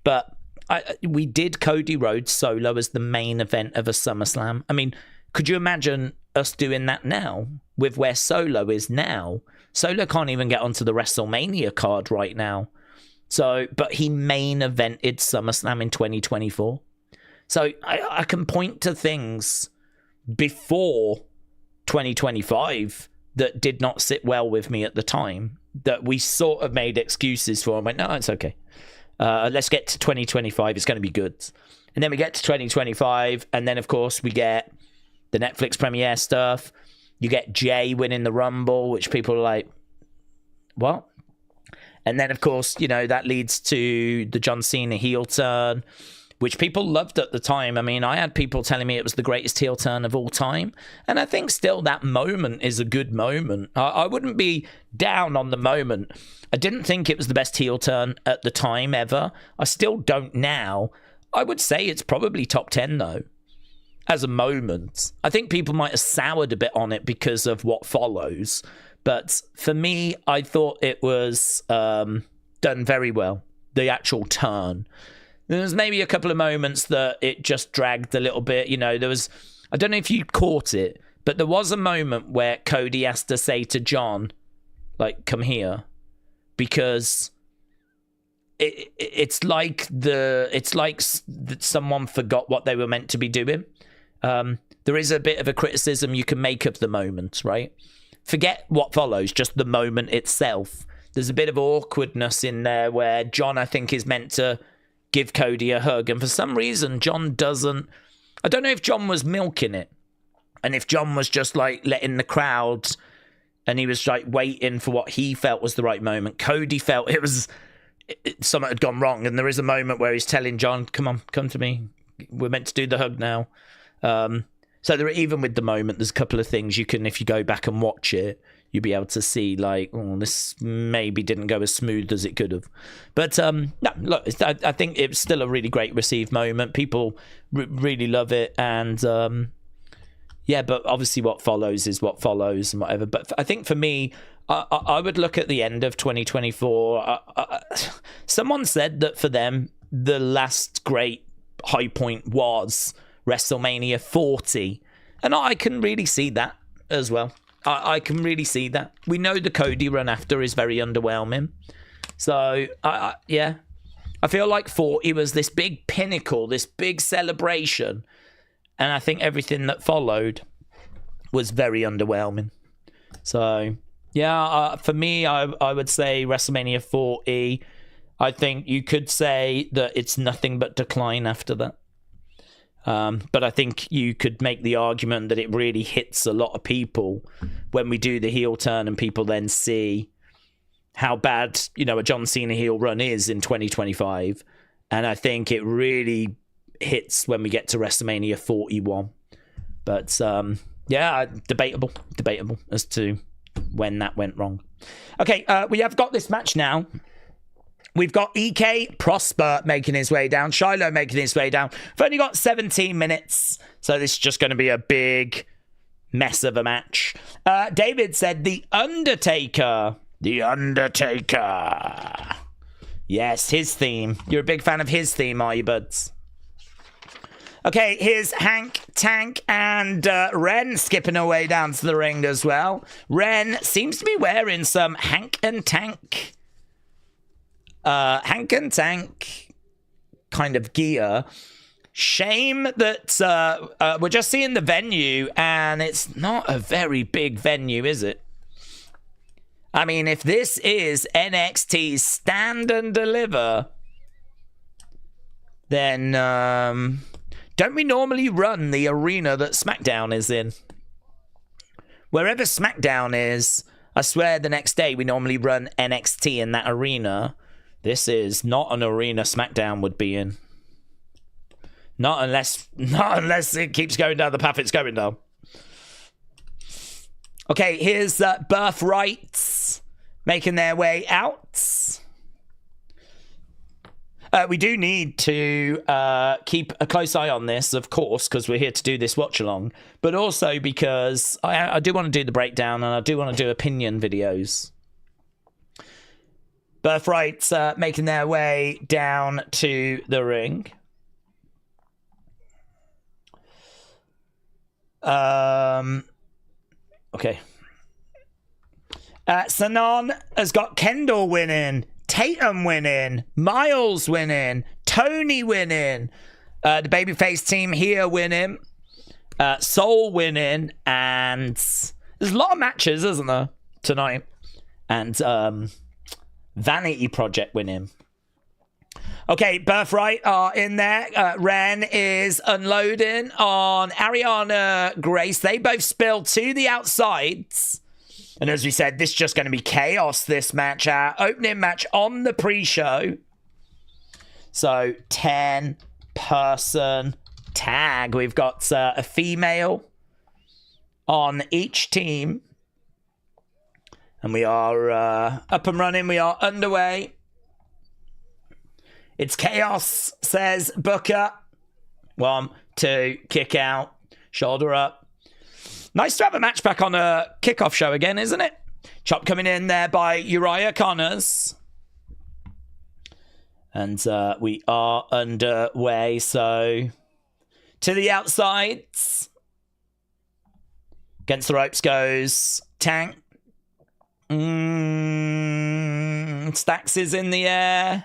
but we did Cody Rhodes solo as the main event of a SummerSlam. Could you imagine us doing that now with where Solo is now? Solo can't even get onto the WrestleMania card right now. But he main evented SummerSlam in 2024. So I can point to things before 2025 that did not sit well with me at the time that we sort of made excuses for. I went, no, it's okay. Let's get to 2025. It's going to be good. And then we get to 2025. And then, of course, we get the Netflix premiere stuff. You get Jay winning the Rumble, which people are like, what? And then, of course, that leads to the John Cena heel turn, which people loved at the time. I had people telling me it was the greatest heel turn of all time. And I think still that moment is a good moment. I wouldn't be down on the moment. I didn't think it was the best heel turn at the time ever. I still don't now. I would say it's probably top 10, though, as a moment. I think people might have soured a bit on it because of what follows. But for me, I thought it was done very well, the actual turn. There was maybe a couple of moments that it just dragged a little bit. There was, I don't know if you caught it, but there was a moment where Cody has to say to John, come here. Because it's like someone forgot what they were meant to be doing. There is a bit of a criticism you can make of the moment, right? Forget what follows, just the moment itself. There's a bit of awkwardness in there where John, I think, is meant to give Cody a hug. And for some reason, John doesn't. I don't know if John was milking it. And if John was just letting the crowd, and he was waiting for what he felt was the right moment. Cody felt something had gone wrong. And there is a moment where he's telling John, come on, come to me. We're meant to do the hug now. So there, even with the moment, there's a couple of things you can, if you go back and watch it, you'll be able to see, like, oh, this maybe didn't go as smooth as it could have. But no, look, I think it's still a really great received moment. People really love it, and yeah, but obviously what follows is what follows and whatever. But I think for me, I would look at the end of 2024. Someone said that for them, the last great high point was WrestleMania 40, and I can really see that as well. I can really see that. We know the Cody run after is very underwhelming, so yeah, I feel like 40 was this big pinnacle, this big celebration, and I think everything that followed was very underwhelming. So yeah, for me, I would say WrestleMania 40. I think you could say that it's nothing but decline after that. But I think you could make the argument that it really hits a lot of people when we do the heel turn and people then see how bad, you know, a John Cena heel run is in 2025. And I think it really hits when we get to WrestleMania 41. But yeah, debatable as to when that went wrong. Okay, we have got this match now. We've got EK Prosper making his way down. Shiloh making his way down. We've only got 17 minutes. So this is just going to be a big mess of a match. David said, The Undertaker. The Undertaker. Yes, his theme. You're a big fan of his theme, are you, buds? Okay, here's Hank, Tank, and Wren skipping away down to the ring as well. Wren seems to be wearing some Hank and Tank kind of gear. Shame that we're just seeing the venue and it's not a very big venue, is it? I mean, if this is NXT Stand and Deliver, then don't we normally run the arena that Smackdown is in? Wherever Smackdown is, I swear the next day we normally run NXT in that arena. This is not an arena Smackdown would be in. Not unless it keeps going down the path it's going down. Okay, here's Birthrights making their way out. We do need to keep a close eye on this, of course, because we're here to do this watch-along, but also because I do want to do the breakdown and I do want to do opinion videos. Birthrights making their way down to the ring. Okay. Sanon has got Kendall winning, Tatum winning, Myles winning, Tony winning, the babyface team here winning, Soul winning, and there's a lot of matches, isn't there, tonight? And Vanity Project winning. Okay, Birthright are in there. Wren is unloading on Ariana Grace. They both spill to the outsides. And as we said, this is just going to be chaos, this match. Our opening match on the pre-show. So, 10-person tag. We've got a female on each team. And we are up and running. We are underway. It's chaos, says Booker. 1, 2, kick out, shoulder up. Nice to have a match back on a kickoff show again, isn't it? Chop coming in there by Uriah Connors. And we are underway. So to the outsides. Against the ropes goes Tank. Stacks is in the air.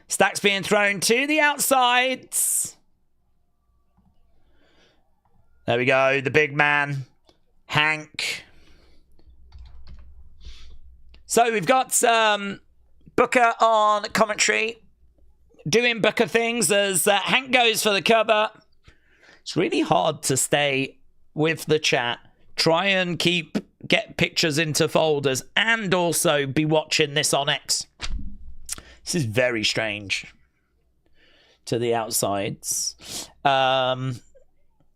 Stacks being thrown to the outsides. There we go. The big man, Hank. So we've got Booker on commentary, doing Booker things as Hank goes for the cover. It's really hard to stay with the chat. Try and get pictures into folders and also be watching this on X. This is very strange. To the outsides.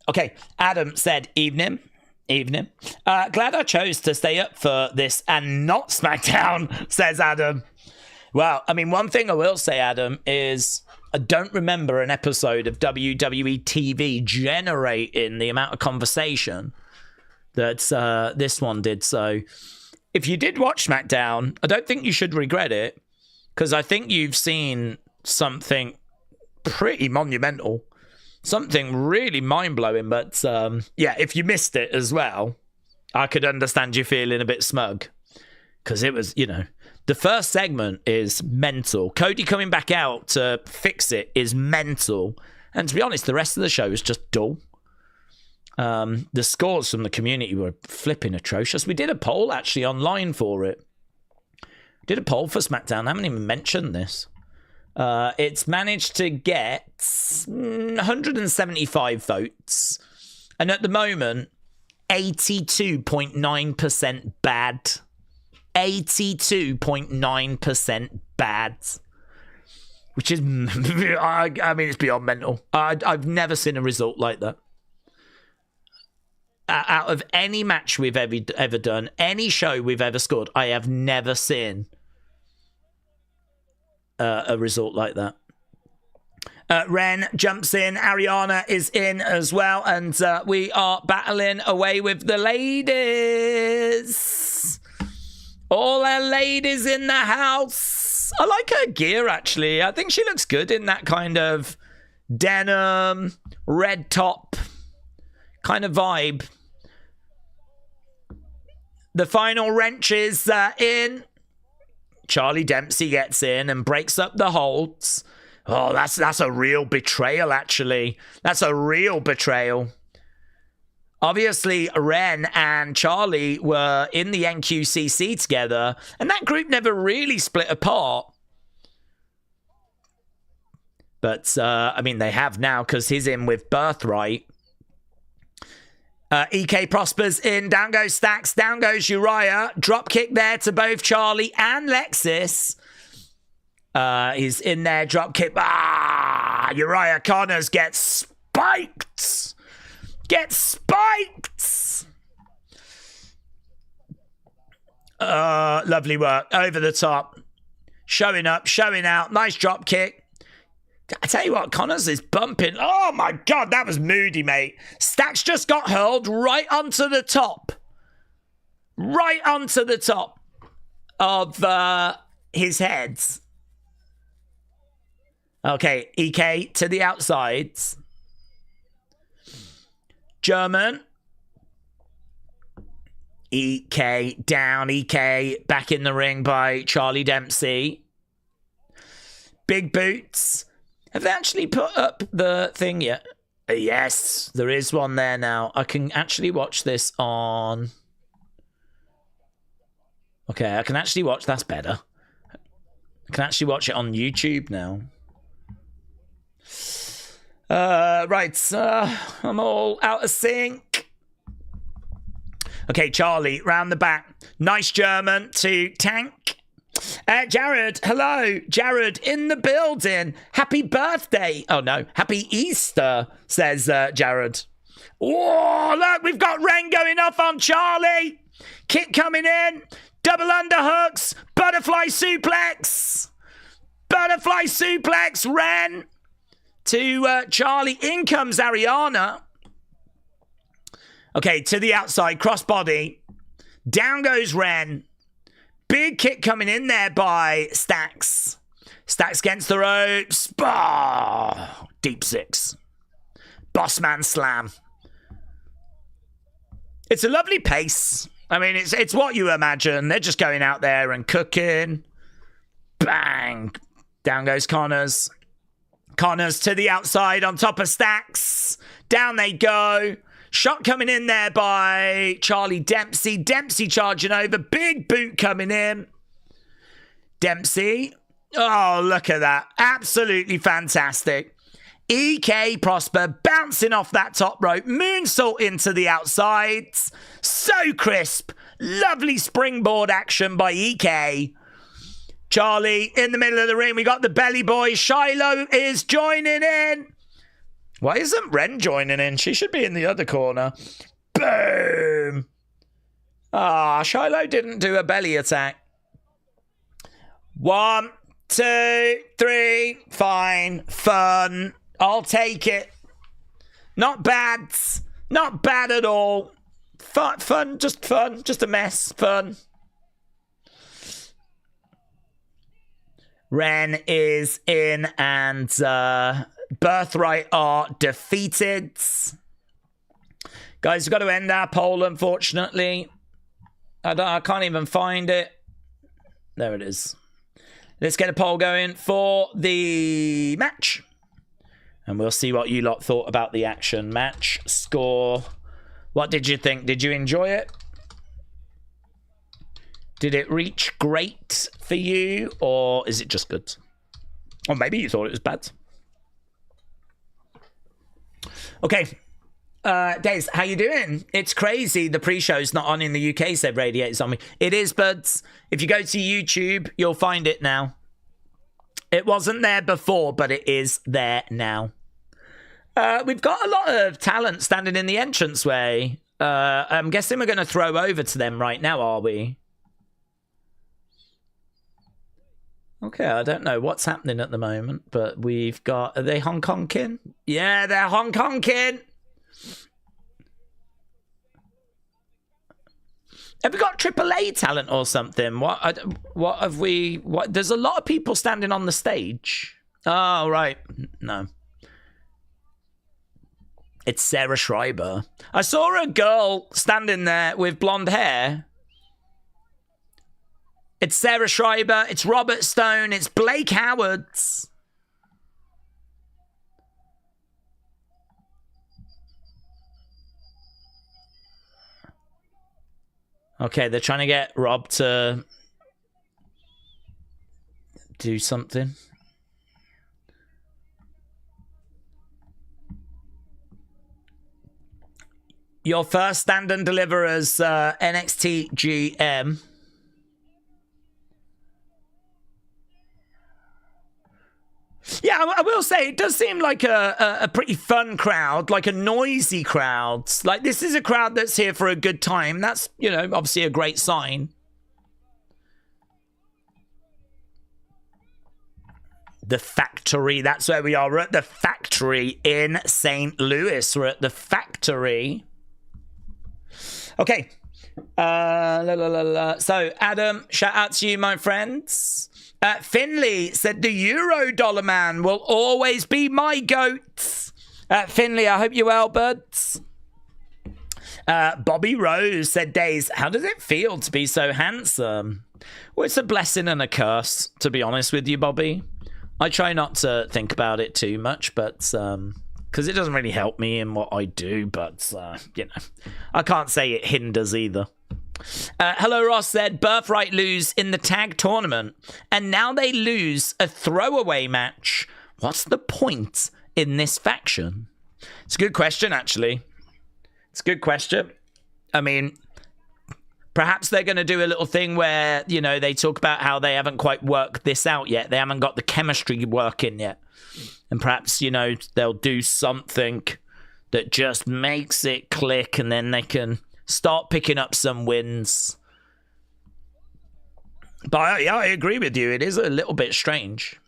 Okay, Adam said, evening. Glad I chose to stay up for this and not Smackdown, says Adam. Well, I mean, one thing I will say, Adam, is I don't remember an episode of WWE TV generating the amount of conversation that this one did. So if you did watch Smackdown, I don't think you should regret it, because I think you've seen something pretty monumental. Something really mind-blowing, but yeah, if you missed it as well, I could understand you feeling a bit smug. Because it was, the first segment is mental. Cody coming back out to fix it is mental. And to be honest, the rest of the show is just dull. The scores from the community were flipping atrocious. We did a poll, actually, online for it. Did a poll for SmackDown. I haven't even mentioned this. It's managed to get 175 votes, and at the moment 82.9% bad. 82.9% bad, which is I mean, it's beyond mental. I've never seen a result like that out of any match we've ever done, any show we've ever scored. I have never seen a result like that. Wren jumps in. Ariana is in as well. And we are battling away with the ladies. All our ladies in the house. I like her gear, actually. I think she looks good in that kind of denim, red top kind of vibe. The final wrench is in. Charlie Dempsey gets in and breaks up the holds. Oh, that's a real betrayal, actually. That's a real betrayal. Obviously, Wren and Charlie were in the NQCC together, and that group never really split apart. But, I mean, they have now, because he's in with Birthright. EK prospers in. Down goes Stacks. Down goes Uriah. Drop kick there to both Charlie and Lexis. He's in there. Drop kick. Uriah Connors gets spiked. Lovely work. Over the top. Showing up. Showing out. Nice drop kick. I tell you what, Connors is bumping. Oh my God, that was moody, mate. Stacks just got hurled right onto the top. Right onto the top of his head. Okay, EK to the outsides. German. EK down. EK back in the ring by Charlie Dempsey. Big boots. Have they actually put up the thing yet? Yes, there is one there now. I can actually watch this on... Okay, I can actually watch... That's better. I can actually watch it on YouTube now. Right, I'm all out of sync. Okay, Charlie, round the back. Nice German to Tank. Jared, hello. Jared in the building. Happy birthday. Oh, no. Happy Easter, says Jared. Oh, look, we've got Wren going off on Charlie. Kick coming in. Double underhooks. Butterfly suplex. Butterfly suplex. Wren to Charlie. In comes Ariana. Okay, to the outside. Crossbody. Down goes Wren. Big kick coming in there by Stacks. Stacks against the ropes. Oh, deep six. Bossman slam. It's a lovely pace. I mean, it's what you imagine. They're just going out there and cooking. Bang. Down goes Connors. Connors to the outside on top of Stacks. Down they go. Shot coming in there by Charlie Dempsey. Dempsey charging over. Big boot coming in. Dempsey. Oh, look at that. Absolutely fantastic. EK Prosper bouncing off that top rope. Moonsault into the outsides. So crisp. Lovely springboard action by EK. Charlie in the middle of the ring. We got the belly boy. Shiloh is joining in. Why isn't Wren joining in? She should be in the other corner. Boom! Ah, Shiloh didn't do a belly attack. 1, 2, 3. Fine. Fun. I'll take it. Not bad. Not bad at all. Fun. Just fun. Just a mess. Fun. Wren is in and Birthright are defeated. Guys, we've got to end our poll, unfortunately. I can't even find it. There it is. Let's get a poll going for the match. And we'll see what you lot thought about the action. Match score. What did you think? Did you enjoy it? Did it reach great for you? Or is it just good? Or maybe you thought it was bad. Okay. Daze, how you doing? It's crazy. The pre-show's not on in the UK, said Radiator Zombie. It is, buds. If you go to YouTube, you'll find it now. It wasn't there before, but it is there now. We've got a lot of talent standing in the entranceway. I'm guessing we're going to throw over to them right now, are we? Okay, I don't know what's happening at the moment, but we've got... Are they Hong Kong kin? Yeah, they're Hong Kong kin. Have we got AAA talent or something? What have we... What? There's a lot of people standing on the stage. Oh, right. No. It's Sarah Schreiber. I saw a girl standing there with blonde hair. It's Sarah Schreiber. It's Robert Stone. It's Blake Howards. Okay, they're trying to get Rob to do something. Your first stand and deliver as NXT GM. Yeah, I will say, it does seem like a pretty fun crowd, like a noisy crowd. Like, this is a crowd that's here for a good time. That's, you know, obviously a great sign. The Factory, that's where we are. We're at the Factory in St. Louis. We're at the Factory. Okay. So, Adam, shout out to you, my friends. Finley said, the Euro Dollar Man will always be my goat. Finley, I hope you're well, buds. Bobby Rose said, Daze, how does it feel to be so handsome? Well, it's a blessing and a curse, to be honest with you, Bobby. I try not to think about it too much, but because it doesn't really help me in what I do, but, you know, I can't say it hinders either. Hello Ross said, Birthright lose in the tag tournament, and now they lose a throwaway match. What's the point in this faction? It's a good question, actually. It's a good question. I mean, perhaps they're going to do a little thing where, you know, they talk about how they haven't quite worked this out yet. They haven't got the chemistry working yet. And perhaps, you know, they'll do something that just makes it click, and then they can start picking up some wins. But yeah, I agree with you. It is a little bit strange.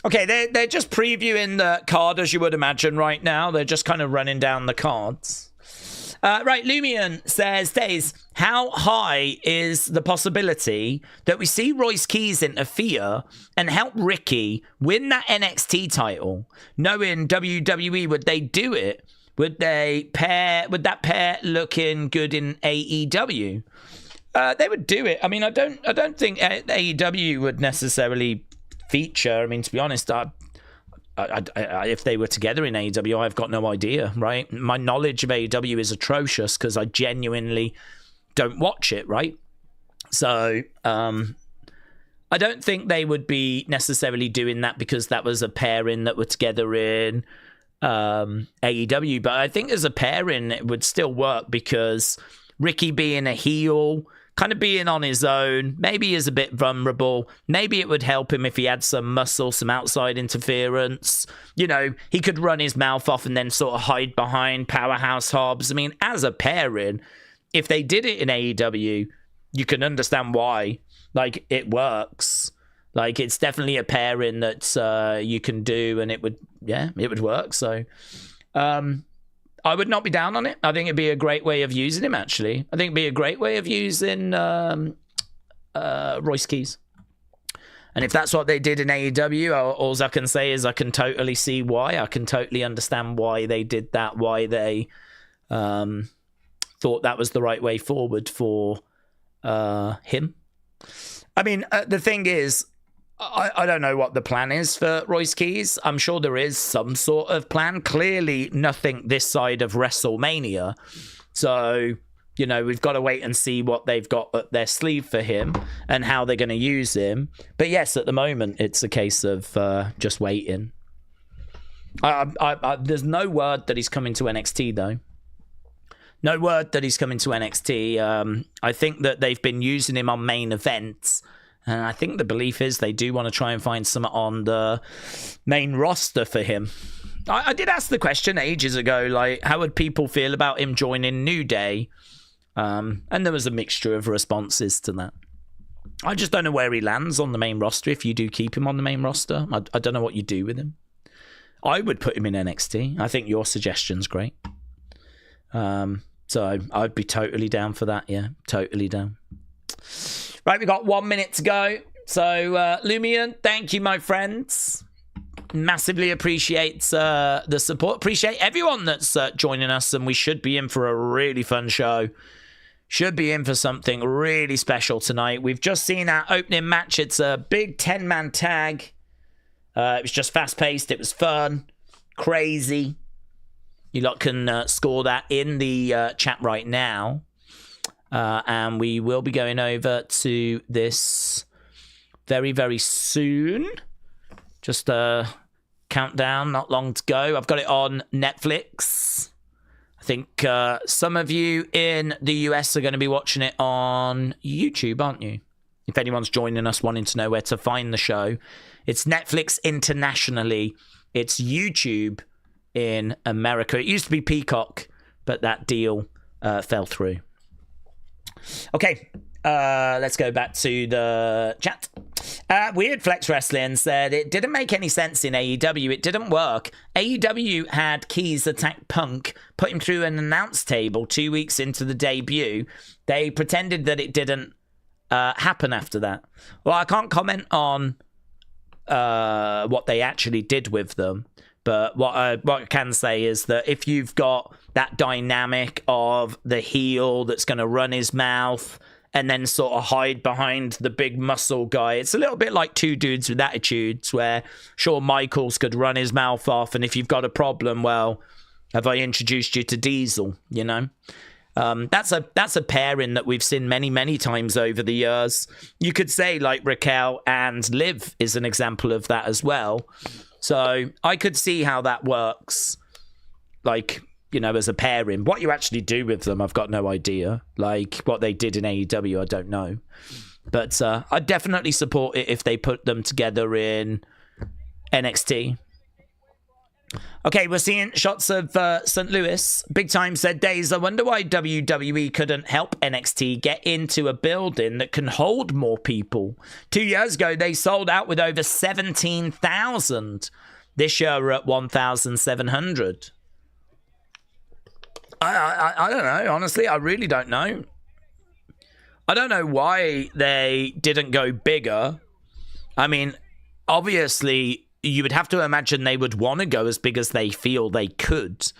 Okay, they're just previewing the card, as you would imagine, right now. They're just kind of running down the cards. Right, Lumion says, Daze, how high is the possibility that we see Royce Keys interfere and help Ricky win that NXT title? Knowing WWE, would they do it? Would that pair looking good in AEW? They would do it. I mean, I don't think AEW would necessarily feature. I mean, to be honest, if they were together in AEW, I've got no idea, right? My knowledge of AEW is atrocious because I genuinely don't watch it, right? So, I don't think they would be necessarily doing that because that was a pairing that were together in AEW, but I think as a pairing it would still work because Ricky being a heel kind of being on his own. Maybe he's a bit vulnerable. Maybe it would help him if he had some muscle, some outside interference. You know, he could run his mouth off and then sort of hide behind Powerhouse Hobbs. I mean, as a pairing, if they did it in AEW, you can understand why. Like, it works. Like, it's definitely a pairing that you can do, and it would work. So, I would not be down on it. I think it'd be a great way of using him, actually. I think it'd be a great way of using Royce Keys. And if that's what they did in AEW, all I can say is I can totally see why. I can totally understand why they did that, why they thought that was the right way forward for him. I mean, the thing is, I don't know what the plan is for Royce Keys. I'm sure there is some sort of plan. Clearly nothing this side of WrestleMania. So, you know, we've got to wait and see what they've got up their sleeve for him and how they're going to use him. But yes, at the moment, it's a case of just waiting. There's no word that he's coming to NXT, though. No word that he's coming to NXT. I think that they've been using him on main events. And I think the belief is they do want to try and find someone on the main roster for him. I did ask the question ages ago, like, how would people feel about him joining New Day? And there was a mixture of responses to that. I just don't know where he lands on the main roster if you do keep him on the main roster. I don't know what you do with him. I would put him in NXT. I think your suggestion's great. So I'd be totally down for that, yeah. Totally down. Right, we've got 1 minute to go. So, Lumion, thank you, my friends. Massively appreciate the support. Appreciate everyone that's joining us, and we should be in for a really fun show. Should be in for something really special tonight. We've just seen our opening match. It's a big 10-man tag. It was just fast-paced. It was fun. Crazy. You lot can score that in the chat right now. And we will be going over to this very, very soon. Just a countdown, not long to go. I've got it on Netflix. I think some of you in the US are going to be watching it on YouTube, aren't you? If anyone's joining us wanting to know where to find the show, it's Netflix internationally. It's YouTube in America. It used to be Peacock, but that deal fell through. Okay, let's go back to the chat. Weird Flex Wrestling said it didn't make any sense in AEW. It didn't work. AEW had Keys attack Punk, put him through an announce table 2 weeks into the debut. They pretended that it didn't happen after that. Well, I can't comment on what they actually did with them. But what I can say is that if you've got that dynamic of the heel that's going to run his mouth and then sort of hide behind the big muscle guy, it's a little bit like Two Dudes with Attitudes, where Shawn Michaels could run his mouth off, and if you've got a problem, well, have I introduced you to Diesel, you know? That's a pairing that we've seen many, many times over the years. You could say like Raquel and Liv is an example of that as well. So I could see how that works, like, you know, as a pairing. What you actually do with them, I've got no idea. Like, what they did in AEW, I don't know. But I'd definitely support it if they put them together in NXT. Okay, we're seeing shots of St. Louis. Big Time said, Daze, I wonder why WWE couldn't help NXT get into a building that can hold more people. 2 years ago, they sold out with over 17,000. This year, we're at 1,700. I don't know. Honestly, I really don't know. I don't know why they didn't go bigger. I mean, obviously, you would have to imagine they would want to go as big as they feel they could.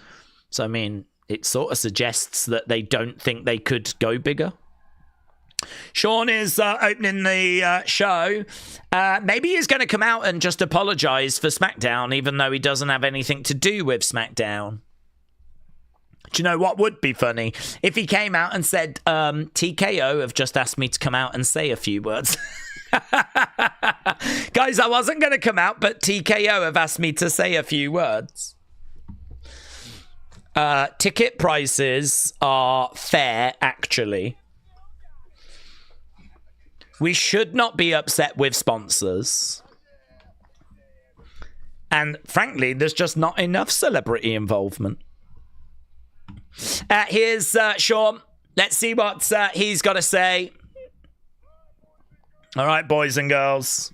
So, I mean, it sort of suggests that they don't think they could go bigger. Sean is opening the show. Maybe he's going to come out and just apologize for Smackdown, even though he doesn't have anything to do with Smackdown. Do you know what would be funny? If he came out and said, TKO have just asked me to come out and say a few words. Guys, I wasn't going to come out, but TKO have asked me to say a few words. Ticket prices are fair, actually. We should not be upset with sponsors. And frankly, there's just not enough celebrity involvement. Here's Sean. Let's see what he's got to say. All right, boys and girls.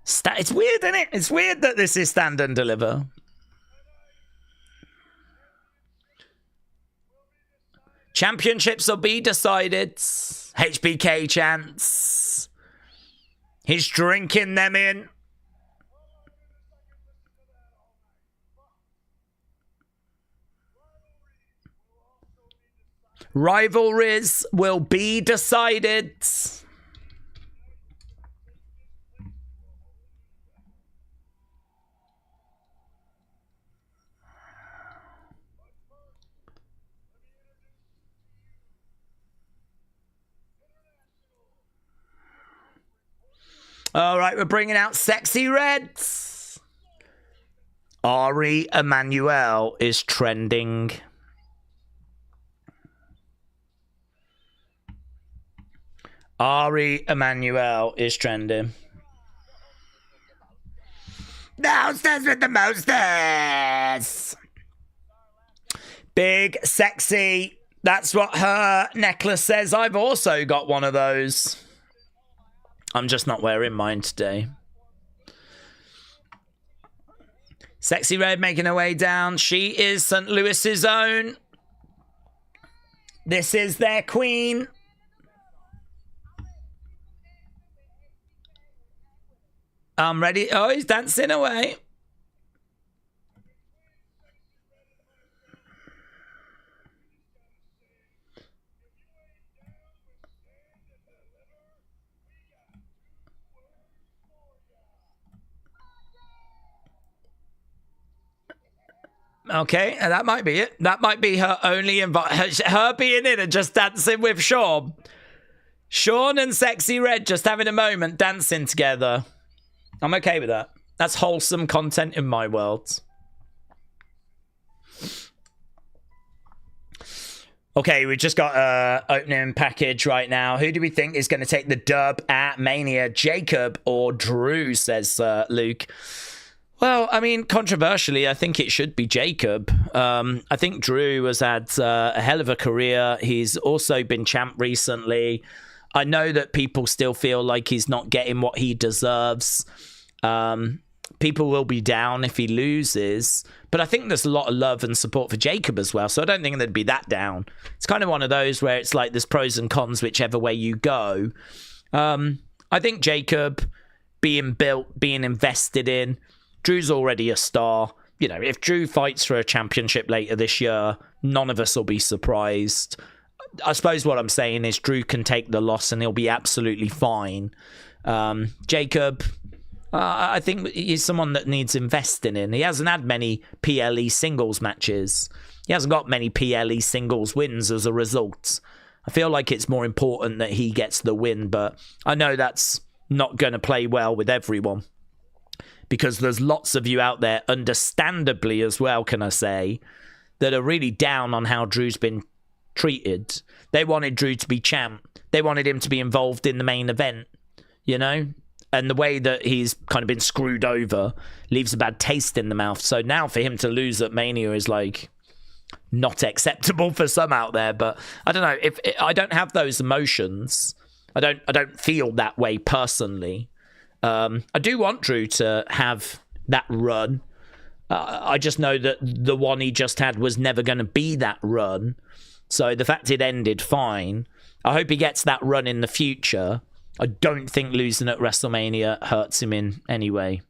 It's weird, isn't it? It's weird that this is Stand and Deliver. Championships will be decided. HBK chants. He's drinking them in. Rivalries will be decided. All right, we're bringing out Sexy Reds. Ari Emanuel is trending. Ari Emanuel is trending. The hostess with the mostess. Big, sexy. That's what her necklace says. I've also got one of those. I'm just not wearing mine today. Sexy Red making her way down. She is St. Louis's own. This is their queen. I'm ready. Oh, he's dancing away. Okay, and that might be it. That might be her only invite. Her being in and just dancing with Sean. Sean and Sexy Red just having a moment dancing together. I'm okay with that. That's wholesome content in my world. Okay, we've just got an opening package right now. Who do we think is going to take the dub at Mania? Jacob or Drew, says Luke. Well, I mean, controversially, I think it should be Jacob. I think Drew has had a hell of a career. He's also been champ recently. I know that people still feel like he's not getting what he deserves. People will be down if he loses. But I think there's a lot of love and support for Jacob as well. So I don't think they'd be that down. It's kind of one of those where it's like there's pros and cons whichever way you go. I think Jacob being built, being invested in. Drew's already a star. You know, if Drew fights for a championship later this year, none of us will be surprised. I suppose what I'm saying is Drew can take the loss and he'll be absolutely fine. Jacob, I think he's someone that needs investing in. He hasn't had many PLE singles matches. He hasn't got many PLE singles wins as a result. I feel like it's more important that he gets the win, but I know that's not going to play well with everyone. Because there's lots of you out there, understandably as well, can I say, that are really down on how Drew's been treated. They wanted Drew to be champ. They wanted him to be involved in the main event, you know? And the way that he's kind of been screwed over leaves a bad taste in the mouth. So now for him to lose at Mania is like not acceptable for some out there. But I don't know. If I don't have those emotions, I don't feel that way personally. I do want Drew to have that run. I just know that the one he just had was never going to be that run. So the fact it ended fine. I hope he gets that run in the future. I don't think losing at WrestleMania hurts him in any way.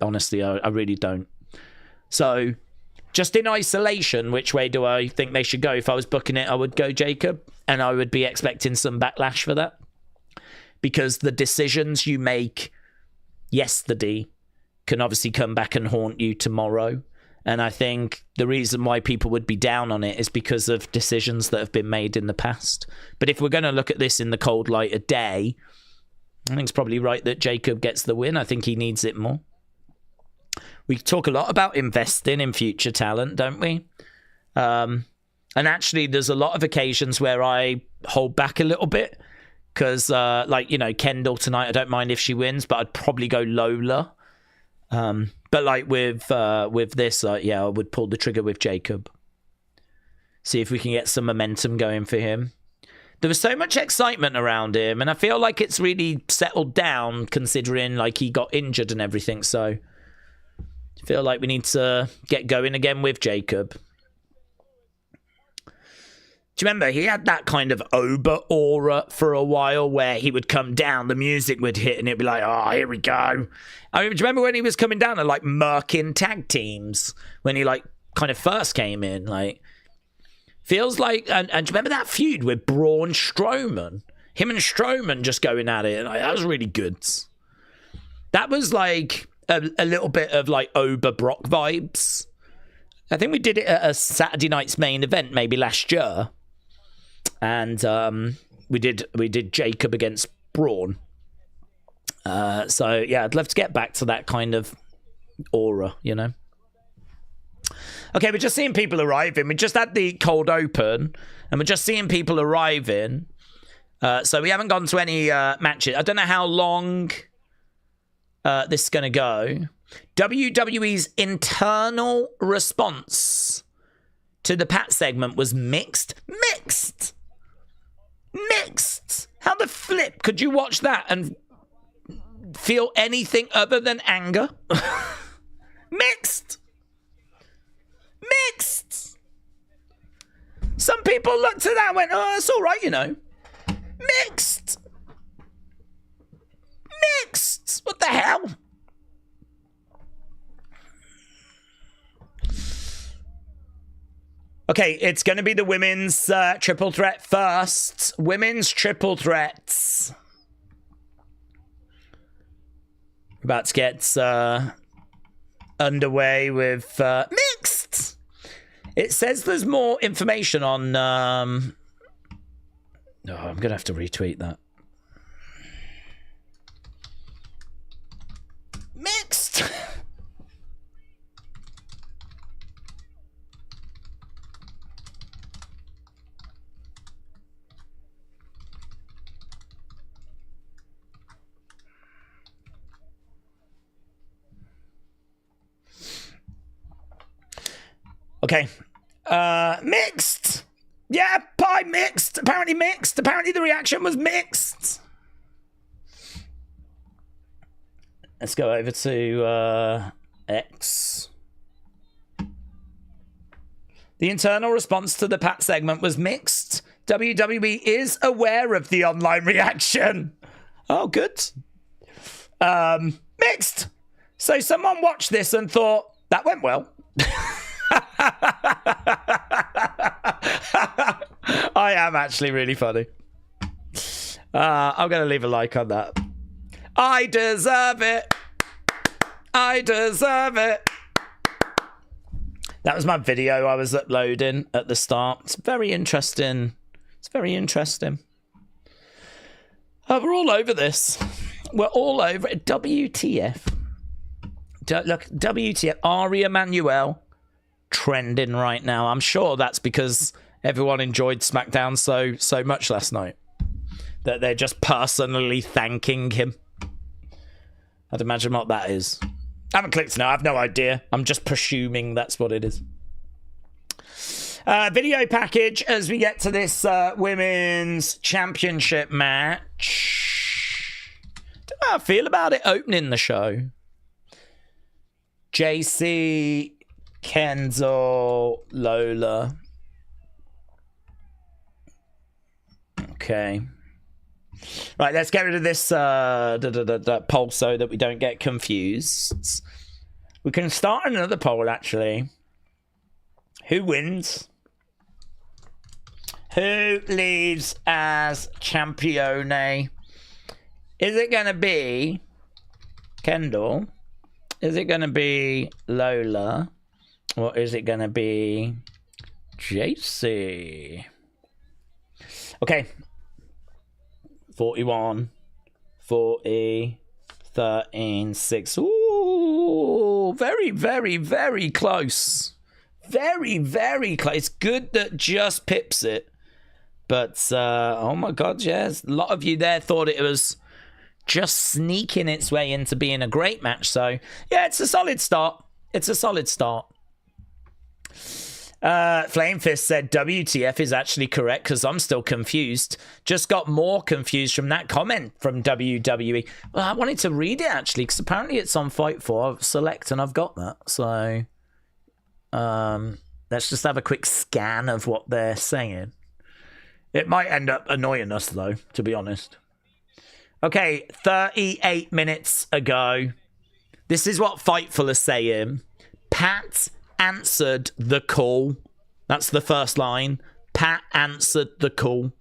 Honestly, I really don't. So just in isolation, which way do I think they should go? If I was booking it, I would go Jacob. And I would be expecting some backlash for that. Because the decisions you make yesterday can obviously come back and haunt you tomorrow. And I think the reason why people would be down on it is because of decisions that have been made in the past. But if we're going to look at this in the cold light of day, I think it's probably right that Jacob gets the win. I think he needs it more. We talk a lot about investing in future talent, don't we? And actually, there's a lot of occasions where I hold back a little bit Because, like, you know, Kendall tonight, I don't mind if she wins, but I'd probably go Lola. But, like, with this, yeah, I would pull the trigger with Jacob. See if we can get some momentum going for him. There was so much excitement around him, and I feel like it's really settled down considering, like, he got injured and everything, so I feel like we need to get going again with Jacob. Do you remember, he had that kind of Oba aura for a while where he would come down, the music would hit, and it'd be like, oh, here we go. I mean, do you remember when he was coming down and, like, murking tag teams? When he, like, kind of first came in, like... Feels like... And do you remember that feud with Braun Strowman? Him and Strowman just going at it. Like, that was really good. That was, like, a little bit of, like, Oba Brock vibes. I think we did it at a Saturday night's main event maybe last year. And we did Jacob against Braun. So, yeah, I'd love to get back to that kind of aura, you know? Okay, we're just seeing people arriving. We just had the cold open, and we're just seeing people arriving. So we haven't gone to any matches. I don't know how long this is going to go. WWE's internal response to the Pat segment was mixed. Mixed! Mixed! How the flip could you watch that and feel anything other than anger? Mixed! Mixed! Some people looked at that and went, oh, that's all right, you know. Mixed! Mixed! What the hell? Okay, it's going to be the women's triple threat first. Women's triple threats. About to get underway with mixed. It says there's more information on... No, I'm going to have to retweet that. Mixed. Okay. Mixed. Yeah, pie mixed. Apparently mixed. Apparently the reaction was mixed. Let's go over to X. The internal response to the Pat segment was mixed. WWE is aware of the online reaction. Oh, good. Mixed. So someone watched this and thought, that went well. I am actually really funny. I'm going to leave a like on that. I deserve it. I deserve it. That was my video I was uploading at the start. It's very interesting. It's very interesting. We're all over this. We're all over it. WTF. Look, WTF. Ari Emanuel trending right now. I'm sure that's because everyone enjoyed Smackdown so much last night that they're just personally thanking him. I'd imagine what that is. I haven't clicked now. I have no idea. I'm just presuming that's what it is. Video package as we get to this women's championship match. Don't know how I feel about it opening the show. Jacy, Kendal, Lola. Okay. Right, let's get rid of this poll so that we don't get confused. We can start another poll, actually. Who wins? Who leaves as champione? Is it going to be Kendal? Is it going to be Lola? Or is it going to be Jacy? Okay. 41, 40, 13, 6. Ooh, very, very, very close. Very, very close. It's good that just pips it. But, oh my God, yes. A lot of you there thought it was just sneaking its way into being a great match. So, yeah, it's a solid start. It's a solid start. Flamefist said WTF is actually correct because I'm still confused. Just got more confused from that comment from WWE. Well, I wanted to read it actually because apparently it's on Fightful. I've select and I've got that. So let's just have a quick scan of what they're saying. It might end up annoying us though, to be honest. Okay, 38 minutes ago. This is what Fightful is saying. Pat answered the call. That's the first line. Pat answered the call.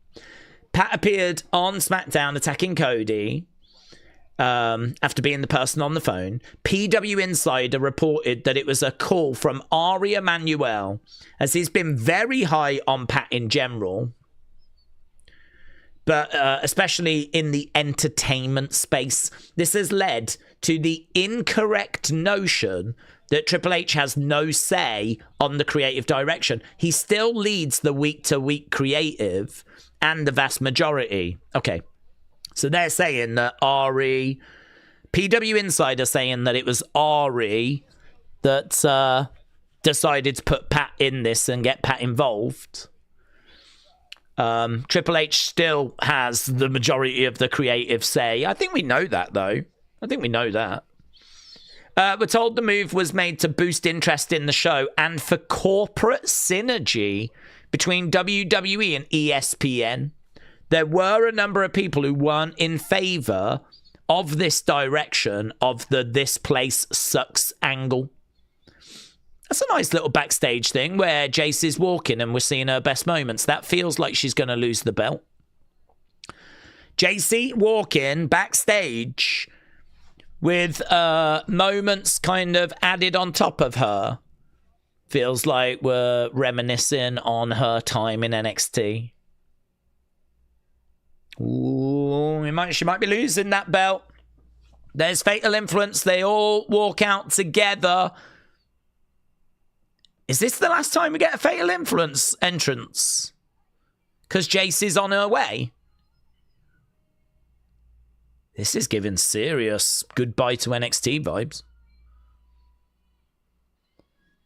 Pat appeared on Smackdown attacking Cody after being the person on the phone. PW Insider reported that it was a call from Ari Emanuel, as he's been very high on Pat in general, but especially in the entertainment space. This has led to the incorrect notion that Triple H has no say on the creative direction. He still leads the week-to-week creative and the vast majority. Okay, so they're saying that Ari... PW Insider saying that it was Ari that decided to put Pat in this and get Pat involved. Triple H still has the majority of the creative say. I think we know that, though. I think we know that. We're told the move was made to boost interest in the show and for corporate synergy between WWE and ESPN. There were a number of people who weren't in favor of this direction of the "this place sucks" angle. That's a nice little backstage thing where Jacy's walking and we're seeing her best moments. That feels like she's going to lose the belt. Jacy walking backstage with moments kind of added on top of her. Feels like we're reminiscing on her time in NXT. Ooh, she might be losing that belt. There's Fatal Influence. They all walk out together. Is this the last time we get a Fatal Influence entrance? Because Jacy's on her way. This is giving serious goodbye to NXT vibes.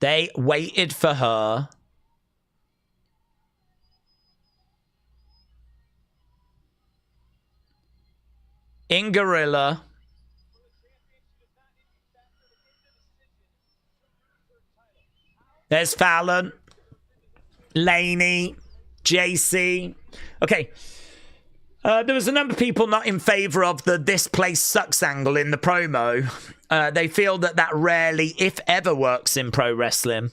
They waited for her. In Gorilla. There's Fallon. Laney. Jacy. Okay. There was a number of people not in favour of the "this place sucks" angle in the promo. They feel that that rarely, if ever, works in pro wrestling.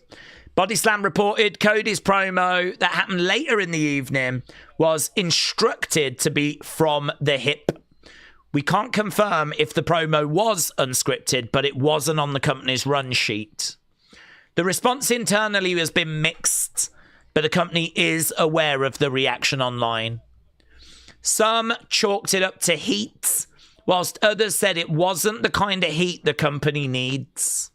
Body Slam reported Cody's promo that happened later in the evening was instructed to be from the hip. We can't confirm if the promo was unscripted, but it wasn't on the company's run sheet. The response internally has been mixed, but the company is aware of the reaction online. Some chalked it up to heat, whilst others said it wasn't the kind of heat the company needs.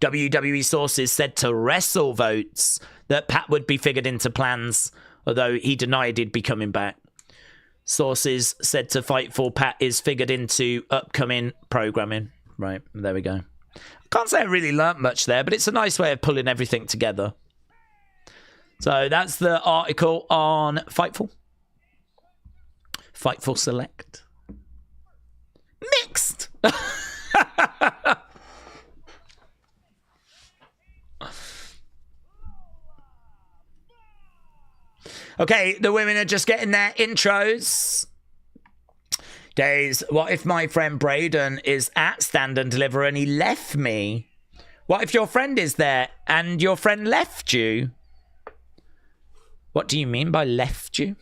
WWE sources said to Wrestle Votes that Pat would be figured into plans, although he denied he'd be coming back. Sources said to Fightful Pat is figured into upcoming programming. Right, there we go. I can't say I really learnt much there, but it's a nice way of pulling everything together. So that's the article on Fightful. Fightful Select. Mixed! Okay, the women are just getting their intros. Daze, what if my friend Braden is at Stand and Deliver and he left me? What if your friend is there and your friend left you? What do you mean by left you?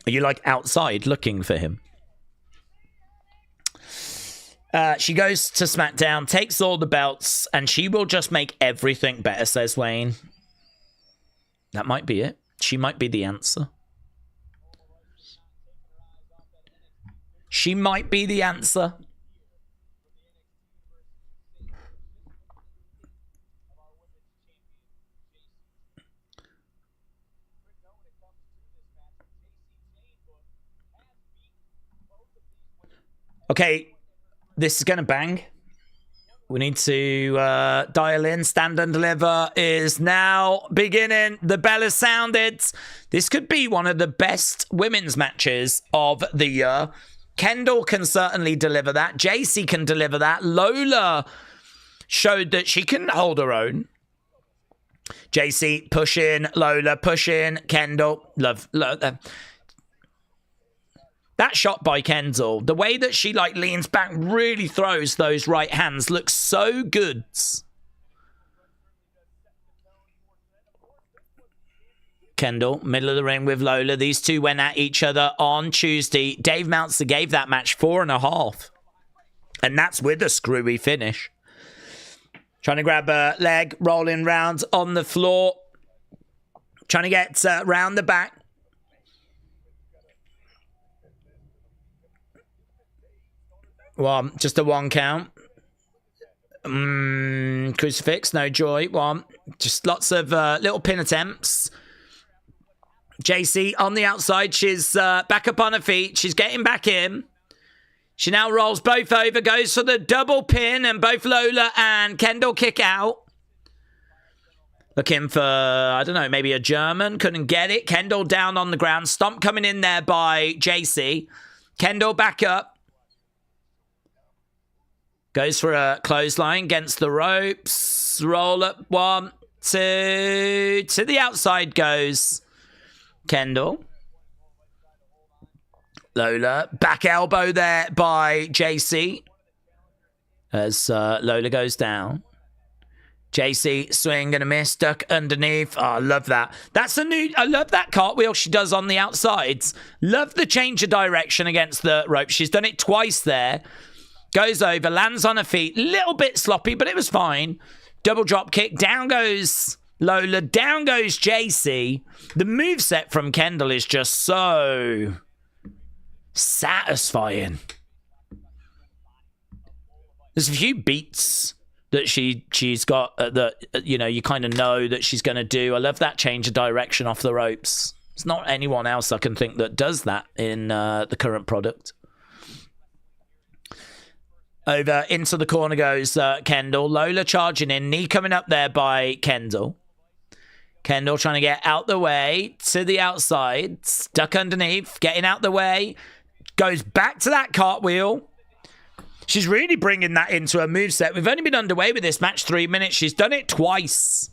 Are you like outside looking for him? She goes to SmackDown, takes all the belts, and she will just make everything better, says Wayne. That might be it. She might be the answer. She might be the answer. Okay, this is going to bang. We need to dial in. Stand and Deliver is now beginning. The bell has sounded. This could be one of the best women's matches of the year. Kendall can certainly deliver that. Jacy can deliver that. Lola showed that she can hold her own. Jacy pushing. Lola pushing. Kendall. Love. That shot by Kendall, the way that she like leans back, really throws those right hands, looks so good. Kendall, middle of the ring with Lola. These two went at each other on Tuesday. Dave Meltzer gave that match 4.5. And that's with a screwy finish. Trying to grab a leg, rolling round on the floor. Trying to get round the back. One, just a 1 count. Crucifix, no joy. One, just lots of little pin attempts. Jacy on the outside. She's back up on her feet. She's getting back in. She now rolls both over, goes for the double pin, and both Lola and Kendall kick out. Looking for, I don't know, maybe a German. Couldn't get it. Kendall down on the ground. Stomp coming in there by Jacy. Kendall back up. Goes for a clothesline against the ropes. Roll up 1, 2. To the outside goes Kendall. Lola. Back elbow there by Jacy. As Lola goes down. Jacy swing and a miss. Duck underneath. Oh, I love that. That's a new... I love that cartwheel she does on the outsides. Love the change of direction against the rope. She's done it twice there. Goes over, lands on her feet. Little bit sloppy, but it was fine. Double drop kick. Down goes Lola. Down goes Jacy. The moveset from Kendall is just so satisfying. There's a few beats that she's got that, you know, you kind of know that she's going to do. I love that change of direction off the ropes. There's not anyone else I can think that does that in the current product. Over into the corner goes Kendall. Lola charging in. Knee coming up there by Kendall. Kendall trying to get out the way to the outside. Stuck underneath. Getting out the way. Goes back to that cartwheel. She's really bringing that into her moveset. We've only been underway with this match 3 minutes. She's done it twice.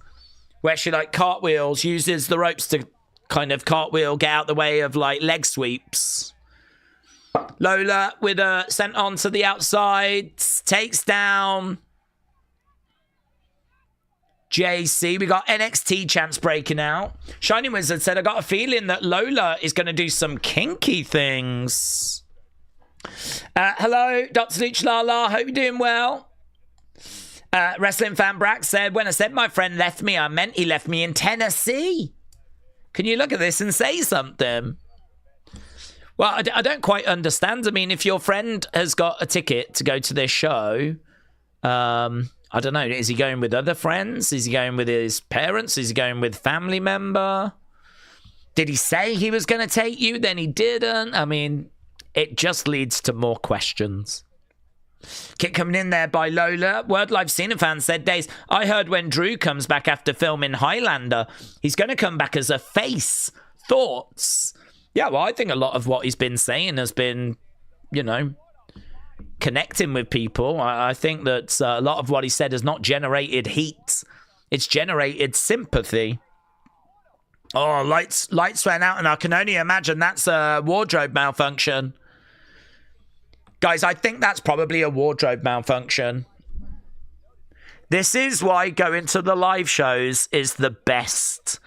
Where she like cartwheels. Uses the ropes to kind of cartwheel. Get out the way of like leg sweeps. Lola with a sent on to the outside. Takes down Jacy. We got NXT chants breaking out. Shining Wizard said, I got a feeling that Lola is going to do some kinky things. Hello, Dr. Luch Lala. Hope you're doing well. Wrestling Fan Brack said, when I said my friend left me, I meant he left me in Tennessee. Can you look at this and say something? Well, I don't quite understand. I mean, if your friend has got a ticket to go to this show, I don't know. Is he going with other friends? Is he going with his parents? Is he going with family member? Did he say he was going to take you? Then he didn't. I mean, it just leads to more questions. Kick coming in there by Lola. Word Live Cena fan said, Daze, I heard when Drew comes back after filming Highlander, he's going to come back as a face. Thoughts? Yeah, well, I think a lot of what he's been saying has been, you know, connecting with people. I think that a lot of what he said has not generated heat. It's generated sympathy. Oh, lights went out, and I can only imagine that's a wardrobe malfunction. Guys, I think that's probably a wardrobe malfunction. This is why going to the live shows is the best,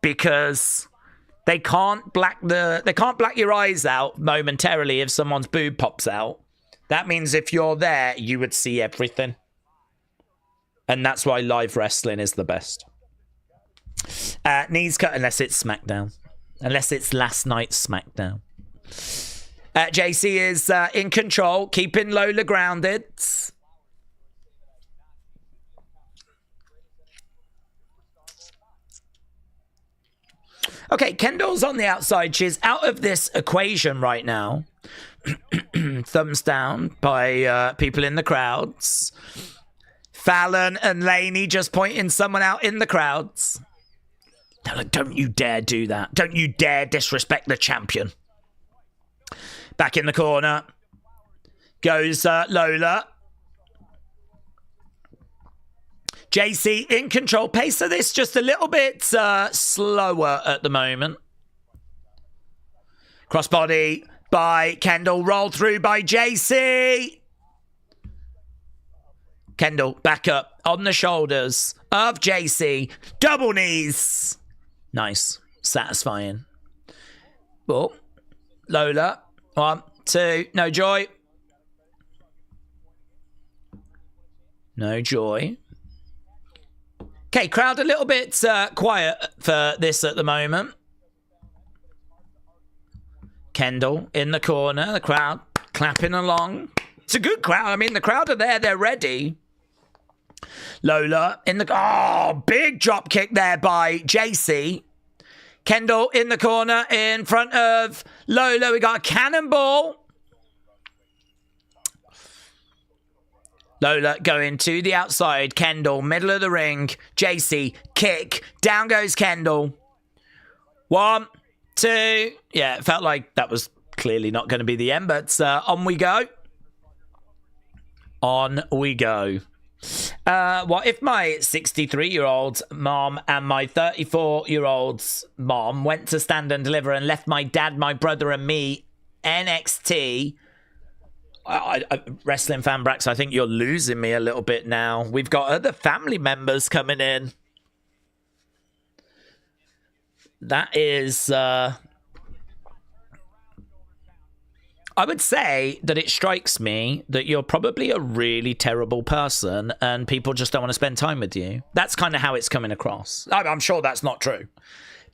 because they can't black your eyes out momentarily if someone's boob pops out. That means if you're there, you would see everything. And that's why live wrestling is the best. Knees cut unless it's Smackdown. Unless it's last night's Smackdown. Jacy is in control, keeping Lola grounded. Okay, Kendall's on the outside. She's out of this equation right now. Thumbs down by people in the crowds. Fallon and Laney just pointing someone out in the crowds. They're like, don't you dare do that. Don't you dare disrespect the champion. Back in the corner goes Lola. Jacy in control. Pace of this just a little bit slower at the moment. Crossbody by Kendall. Roll through by Jacy. Kendall back up on the shoulders of Jacy. Double knees. Nice. Satisfying. Oh, Lola. 1, 2. No joy. No joy. Okay, crowd a little bit quiet for this at the moment. Kendall in the corner. The crowd clapping along. It's a good crowd. I mean, the crowd are there. They're ready. Lola in the... Oh, big drop kick there by Jacy. Kendall in the corner in front of Lola. We got a cannonball. Lola going to the outside. Kendall, middle of the ring. Jacy, kick. Down goes Kendall. 1, 2. Yeah, it felt like that was clearly not going to be the end, but on we go. On we go. What if my 63-year-old mom and my 34-year-old mom went to Stand and Deliver and left my dad, my brother, and me NXT? Wrestling fan Brax, I think you're losing me a little bit now. We've got other family members coming in. That is... I would say that it strikes me that you're probably a really terrible person and people just don't want to spend time with you. That's kind of how it's coming across. I'm sure that's not true.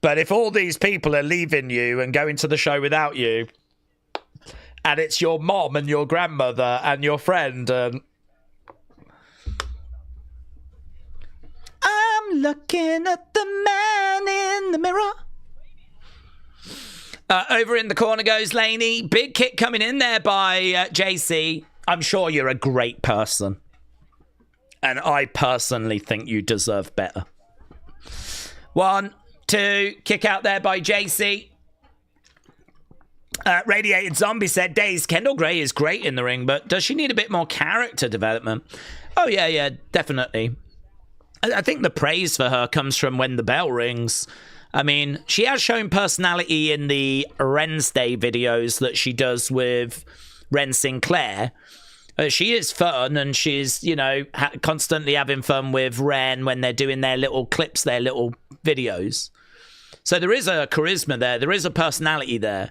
But if all these people are leaving you and going to the show without you, and it's your mom and your grandmother and your friend, and... I'm looking at the man in the mirror. Over in the corner goes Laney. Big kick coming in there by Jacy. I'm sure you're a great person. And I personally think you deserve better. 1, 2. Kick out there by Jacy. Radiated Zombie said, Daze, Kendall Grey is great in the ring, but does she need a bit more character development? Oh, yeah, definitely. I think the praise for her comes from when the bell rings. I mean, she has shown personality in the Wednesday videos that she does with Wren Sinclair. She is fun, and she's, you know, constantly having fun with Wren when they're doing their little clips, their little videos. So there is a charisma there. There is a personality there.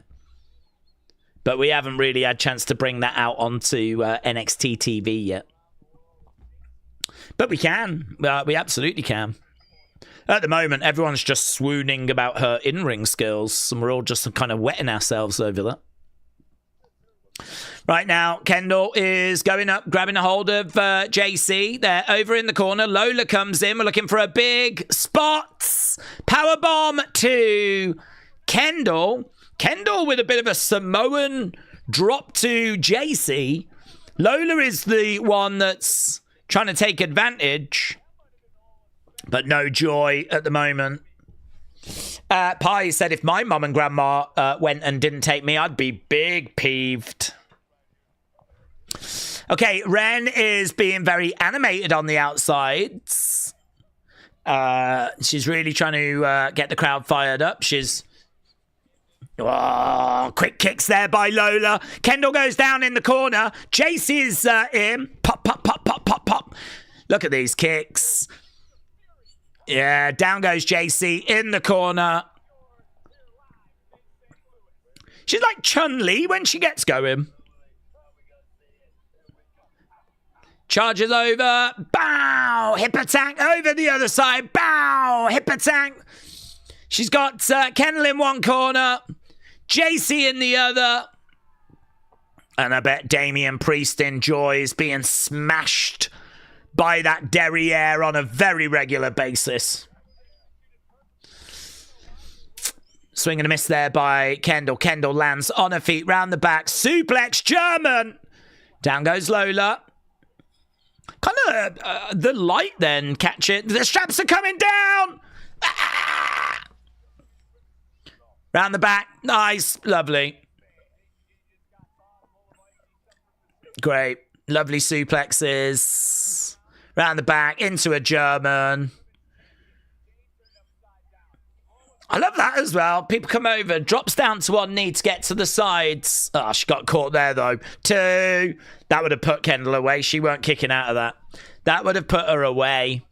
But we haven't really had a chance to bring that out onto NXT TV yet. But we can. We absolutely can. At the moment, everyone's just swooning about her in-ring skills, and we're all just kind of wetting ourselves over that. Right now, Kendall is going up, grabbing a hold of Jacy. They're over in the corner. Lola comes in. We're looking for a big spot. Powerbomb to Kendall. Kendall with a bit of a Samoan drop to Jacy. Lola is the one that's trying to take advantage. But no joy at the moment. Pi said, if my mum and grandma went and didn't take me, I'd be big peeved. Okay, Wren is being very animated on the outsides. She's really trying to get the crowd fired up. She's... Oh, quick kicks there by Lola. Kendall goes down in the corner. Jacy's in. Pop, pop, pop, pop, pop, pop. Look at these kicks. Yeah, down goes Jacy in the corner. She's like Chun-Li when she gets going. Charges over. Bow. Hip attack over the other side. Bow. Hip attack. She's got Kendall in one corner. Jacy in the other. And I bet Damian Priest enjoys being smashed by that derriere on a very regular basis. Swing and a miss there by Kendal. Kendal lands on her feet, round the back. Suplex German. Down goes Lola. Kind of the light then catch it. The straps are coming down. Ah! Round the back. Nice. Lovely. Great. Lovely suplexes. Round the back. Into a German. I love that as well. People come over, drops down to one knee to get to the sides. Oh, she got caught there, though. 2. That would have put Kendal away. She weren't kicking out of that. That would have put her away.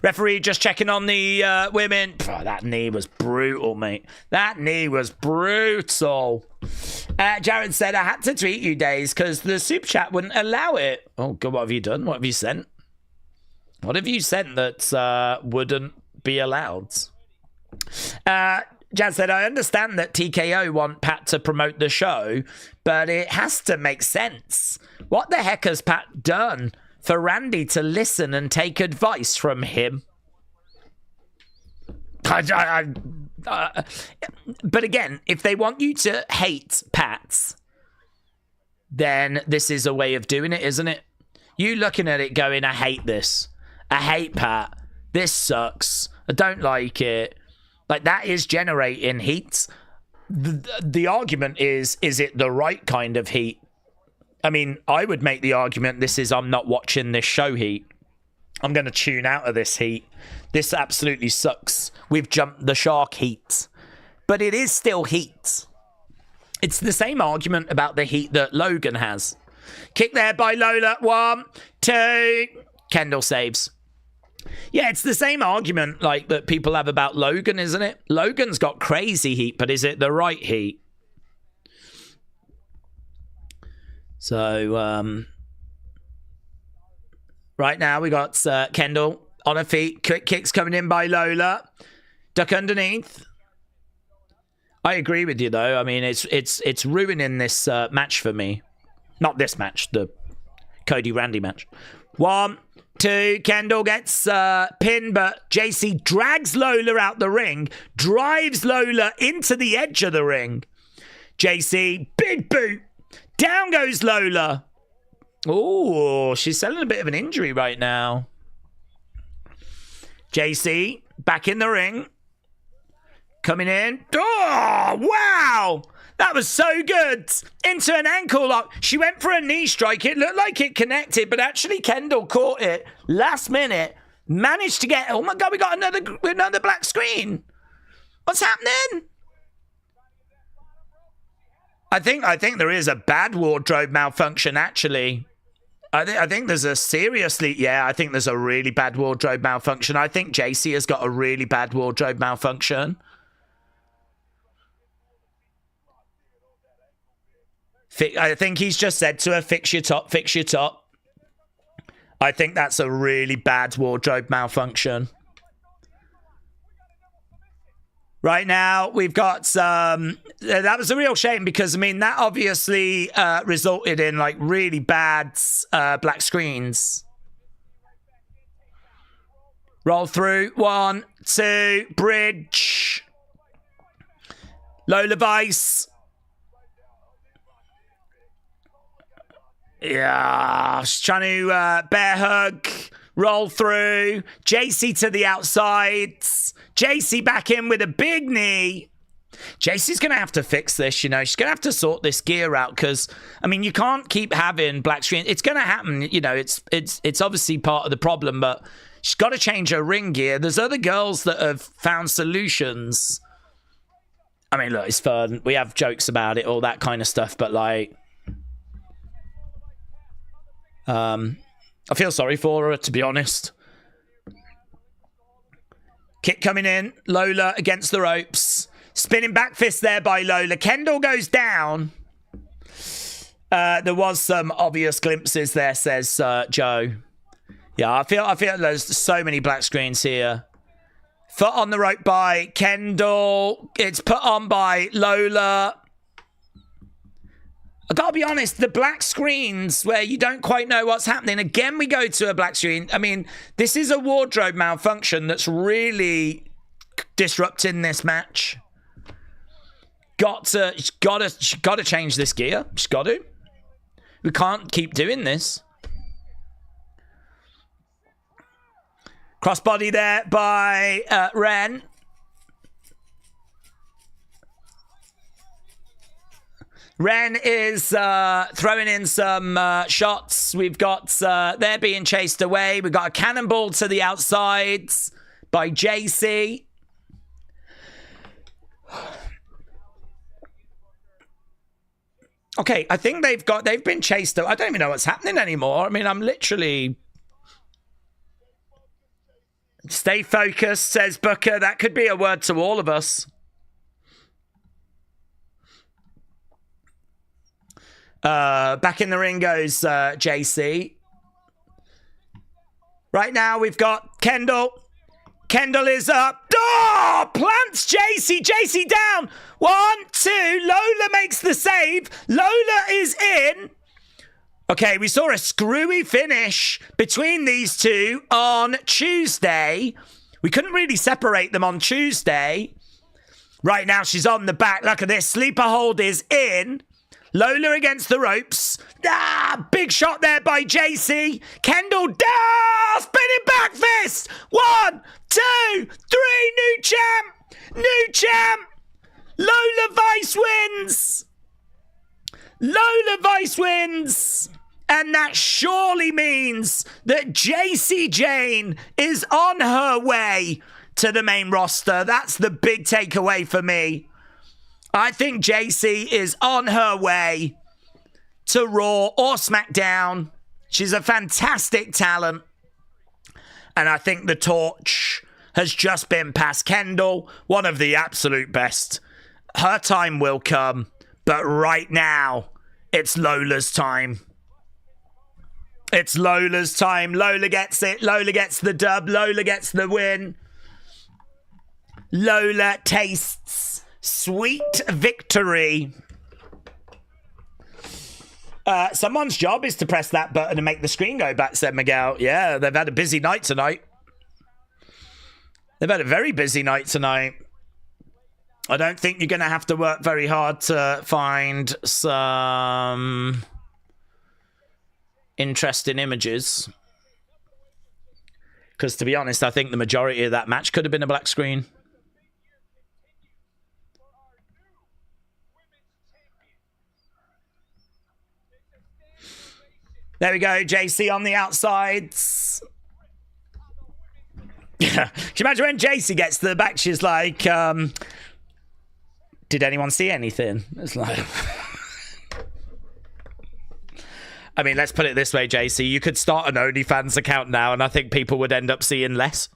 Referee just checking on the women. Oh, that knee was brutal, mate. That knee was brutal. Jared said, I had to tweet you, Daze, because the super chat wouldn't allow it. Oh, God, what have you done? What have you sent? What have you sent that wouldn't be allowed? Jazz said, I understand that TKO want Pat to promote the show, but it has to make sense. What the heck has Pat done for Randy to listen and take advice from him? But again, if they want you to hate Pat, then this is a way of doing it, isn't it? You looking at it going, I hate this. I hate Pat. This sucks. I don't like it. Like, that is generating heat. The argument is it the right kind of heat? I mean, I would make the argument this is I'm not watching this show heat. I'm going to tune out of this heat. This absolutely sucks. We've jumped the shark heat. But it is still heat. It's the same argument about the heat that Logan has. Kick there by Lola. 1, 2. Kendal saves. Yeah, it's the same argument like that people have about Logan, isn't it? Logan's got crazy heat, but is it the right heat? So, right now we got Kendal on her feet. Quick kicks coming in by Lola. Duck underneath. I agree with you, though. I mean, it's ruining this match for me. Not this match, the Cody-Randy match. 1, 2, Kendal gets pinned, but Jacy drags Lola out the ring, drives Lola into the edge of the ring. Jacy, big boot. Down goes Lola. Oh, she's selling a bit of an injury right now. Jacy, back in the ring. Coming in. Oh, wow. That was so good. Into an ankle lock. She went for a knee strike. It looked like it connected, but actually Kendal caught it last minute. Managed to get... Oh, my God, we got another black screen. What's happening? I think there is a bad wardrobe malfunction, actually. I think there's a seriously... Yeah, I think there's a really bad wardrobe malfunction. I think Jacy has got a really bad wardrobe malfunction. I think he's just said to her, fix your top, fix your top. I think that's a really bad wardrobe malfunction. Right now, we've got that was a real shame because, I mean, that obviously resulted in, like, really bad black screens. Roll through. 1, 2, bridge. Lola Vice. Yeah, she's trying to bear hug, roll through. Jacy to the outside. Jacy back in with a big knee. Jacy's going to have to fix this, you know. She's going to have to sort this gear out because, I mean, you can't keep having black screen. It's going to happen, you know. It's obviously part of the problem, but she's got to change her ring gear. There's other girls that have found solutions. I mean, look, it's fun. We have jokes about it, all that kind of stuff, but, like... I feel sorry for her, to be honest. Kick coming in. Lola against the ropes. Spinning back fist there by Lola. Kendal goes down. There was some obvious glimpses there, says Joe. Yeah, I feel there's so many black screens here. Foot on the rope by Kendal. It's put on by Lola. I gotta be honest, the black screens where you don't quite know what's happening. Again, we go to a black screen. I mean, this is a wardrobe malfunction that's really disrupting this match. she's got to change this gear. She's got to. We can't keep doing this. Crossbody there by Wren. Wren is throwing in some shots. We've got, they're being chased away. We've got a cannonball to the outsides by Jacy. Okay, I think they've been chased. I don't even know what's happening anymore. I mean, I'm literally... Stay focused, says Booker. That could be a word to all of us. Back in the ring goes Jacy. Right now we've got Kendall. Kendall is up. Oh! Plants Jacy. Jacy down. 1, 2. Lola makes the save. Lola is in. Okay, we saw a screwy finish between these two on Tuesday. We couldn't really separate them on Tuesday. Right now she's on the back. Look at this. Sleeper hold is in. Lola against the ropes. Big shot there by Jacy. Kendall, spinning back fist. 1, 2, 3, new champ. New champ. Lola Vice wins. Lola Vice wins. And that surely means that Jacy Jayne is on her way to the main roster. That's the big takeaway for me. I think Jacy is on her way to Raw or SmackDown. She's a fantastic talent. And I think the torch has just been passed. Kendall, one of the absolute best. Her time will come. But right now, it's Lola's time. It's Lola's time. Lola gets it. Lola gets the dub. Lola gets the win. Lola tastes sweet victory. Someone's job is to press that button and make the screen go back, said Miguel. Yeah, they've had a busy night tonight. They've had a very busy night tonight. I don't think you're going to have to work very hard to find some interesting images. Because to be honest, I think the majority of that match could have been a black screen. There we go, Jacy on the outsides. Can you imagine when Jacy gets to the back, she's like, did anyone see anything? It's like... I mean, let's put it this way, Jacy. You could start an OnlyFans account now, and I think people would end up seeing less.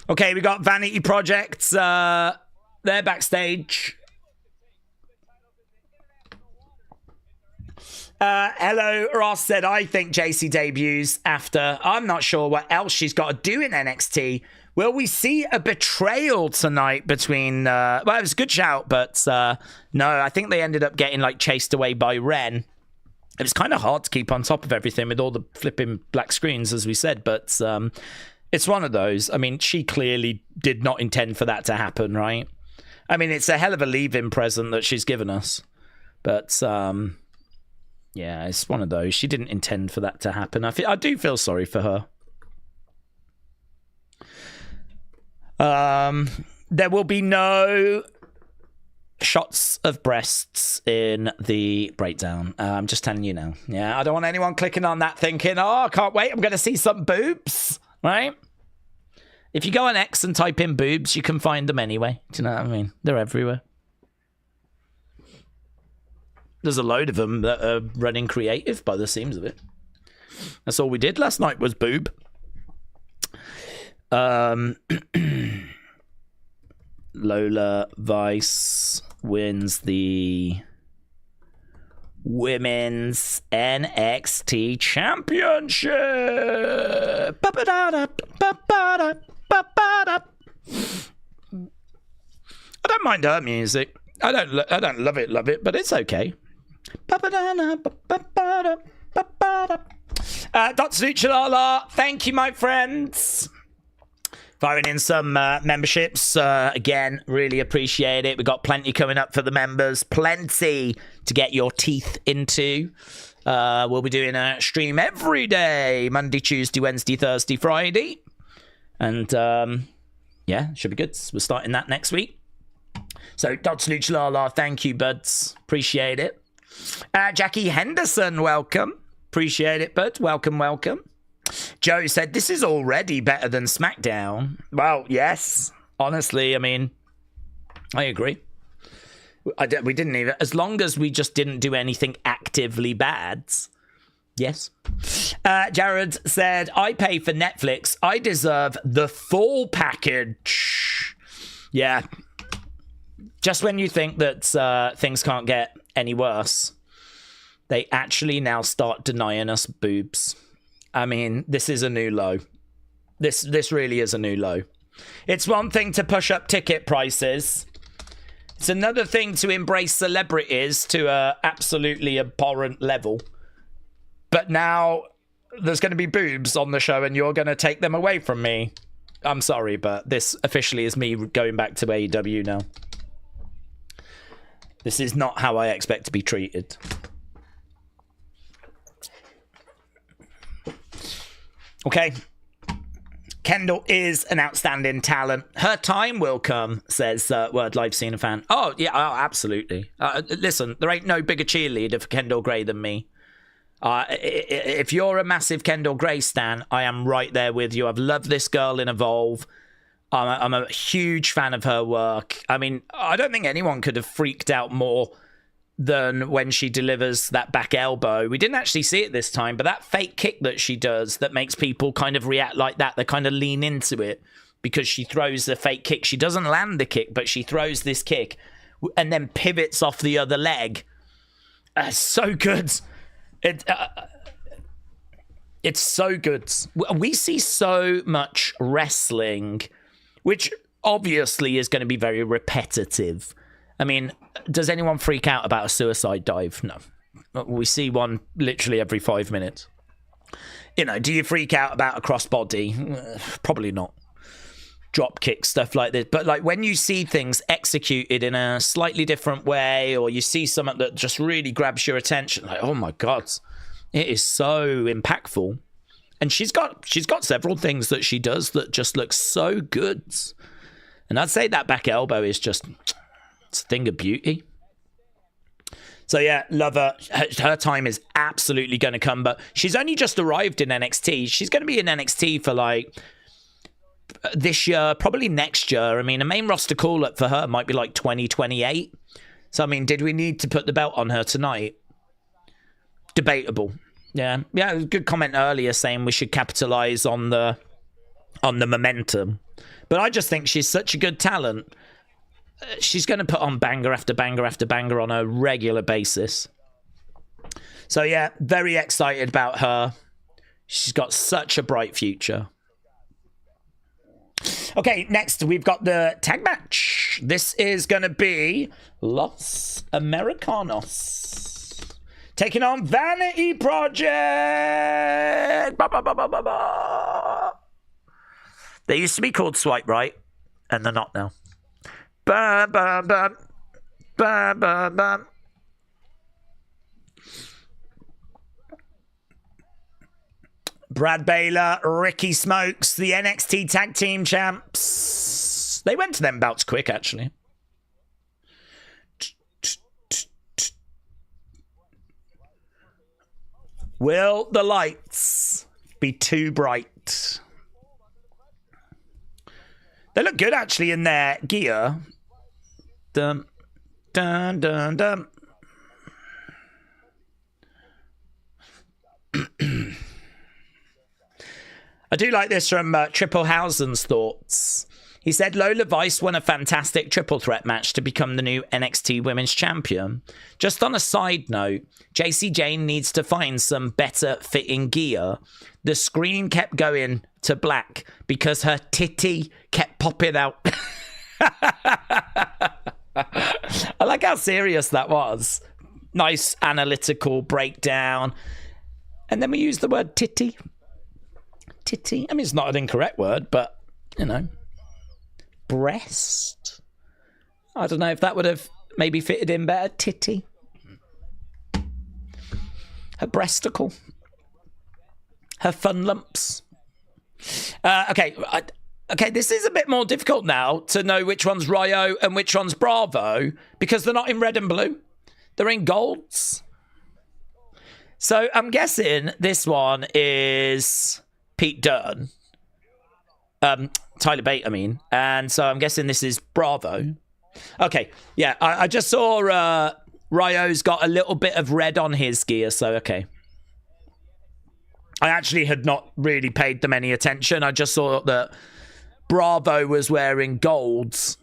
Okay, we got Vanity Projects. They're backstage. Hello, Ross said, I think Jacy debuts after. I'm not sure what else she's got to do in NXT. Will we see a betrayal tonight between... well, it was a good shout, but no, I think they ended up getting like chased away by Wren. It was kind of hard to keep on top of everything with all the flipping black screens, as we said, but it's one of those. I mean, she clearly did not intend for that to happen, right? I mean, it's a hell of a leave-in present that she's given us, but... yeah, it's one of those. She didn't intend for that to happen. I do feel sorry for her. There will be no shots of breasts in the breakdown. I'm just telling you now. Yeah, I don't want anyone clicking on that thinking, oh, I can't wait, I'm going to see some boobs, right? If you go on X and type in boobs, you can find them anyway. Do you know what I mean? They're everywhere. There's a load of them that are running creative by the seams of it. That's all we did last night was boob. Lola Vice wins the Women's NXT Championship. I don't mind her music. I don't love it, but it's okay. Dr. Suchalala, thank you, my friends. Firing in some memberships. Again, really appreciate it. We've got plenty coming up for the members. Plenty to get your teeth into. We'll be doing a stream every day. Monday, Tuesday, Wednesday, Thursday, Friday. And yeah, should be good. We're starting that next week. So, Dr. Luch Lala, thank you, buds. Appreciate it. Jackie Henderson, welcome. Appreciate it, bud. Welcome, welcome. Joe said, this is already better than Smackdown. Well, yes. Honestly, I mean, I agree. We didn't even... As long as we just didn't do anything actively bad. Yes. Jared said, I pay for Netflix. I deserve the full package. Yeah. Just when you think that things can't get any worse, they actually now start denying us boobs. I mean, this is a new low. This really is a new low. It's one thing to push up ticket prices. It's another thing to embrace celebrities to a absolutely abhorrent level. But now there's going to be boobs on the show and you're going to take them away from me. I'm sorry, but this officially is me going back to AEW now. This is not how I expect to be treated. Okay. Kendall is an outstanding talent. Her time will come, says Word Live Cena fan. Oh, yeah, oh, absolutely. Listen, there ain't no bigger cheerleader for Kendall Grey than me. If you're a massive Kendall Grey stan, I am right there with you. I've loved this girl in Evolve. I'm a huge fan of her work. I mean, I don't think anyone could have freaked out more than when she delivers that back elbow. We didn't actually see it this time, but that fake kick that she does that makes people kind of react like that, they kind of lean into it because she throws the fake kick. She doesn't land the kick, but she throws this kick and then pivots off the other leg. So good. It's so good. We see so much wrestling, which obviously is going to be very repetitive. I mean, does anyone freak out about a suicide dive? No. We see one literally every 5 minutes. You know, do you freak out about a crossbody? Probably not. Drop kick, stuff like this. But like when you see things executed in a slightly different way, or you see something that just really grabs your attention, like, oh my God, it is so impactful. And she's got several things that she does that just look so good. And I'd say that back elbow is just... it's a thing of beauty. So yeah, love her. Her time is absolutely going to come, but she's only just arrived in NXT. She's going to be in NXT for like this year, probably next year. I mean, a main roster call-up for her might be like 2028. So I mean, did we need to put the belt on her tonight? Debatable. Yeah, good comment earlier saying we should capitalize on the momentum. But I just think she's such a good talent. She's going to put on banger after banger after banger on a regular basis. So yeah, very excited about her. She's got such a bright future. Okay, next we've got the tag match. This is going to be Los Americanos taking on Vanity Project. Ba, ba, ba, ba, ba, ba. They used to be called Swipe Right, and they're not now. Ba, ba, ba, ba, ba, ba. Brad Baylor, Ricky Smokes, the NXT Tag Team Champs. They went to them bouts quick, actually. Will the lights be too bright? They look good, actually, in their gear. Dun, dun, dun, dun. I do like this from Triplehausen's thoughts. He said, Lola Vice won a fantastic triple threat match to become the new NXT Women's Champion. Just on a side note, Jacy Jayne needs to find some better fitting gear. The screen kept going to black because her titty kept popping out. I like how serious that was. Nice analytical breakdown. And then we use the word titty. Titty. I mean, it's not an incorrect word, but you know, breast. I don't know if that would have maybe fitted in better. Titty. Her breasticle. Her fun lumps. Okay, this is a bit more difficult now to know which one's Ryo and which one's Bravo, because they're not in red and blue. They're in golds. So I'm guessing this one is Pete Dunne. Tyler Bate, I mean. And so I'm guessing this is Bravo. Okay, yeah, I just saw Ryo's got a little bit of red on his gear, so okay. I actually had not really paid them any attention. I just saw that Bravo was wearing golds.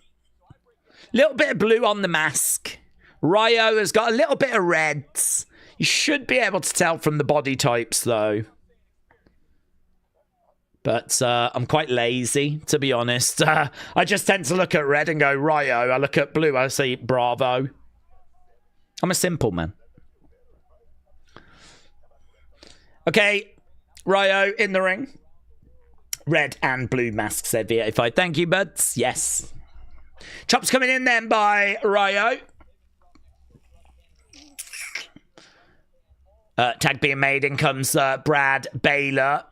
Little bit of blue on the mask. Ryo has got a little bit of reds. You should be able to tell from the body types, though. But I'm quite lazy, to be honest. I just tend to look at red and go, Ryo. I look at blue, I say Bravo. I'm a simple man. Okay, Ryo in the ring. Red and blue mask, said V85. Thank you, buds. Yes. Chops coming in then by Ryo. Tag being made. In comes Brad Baylor.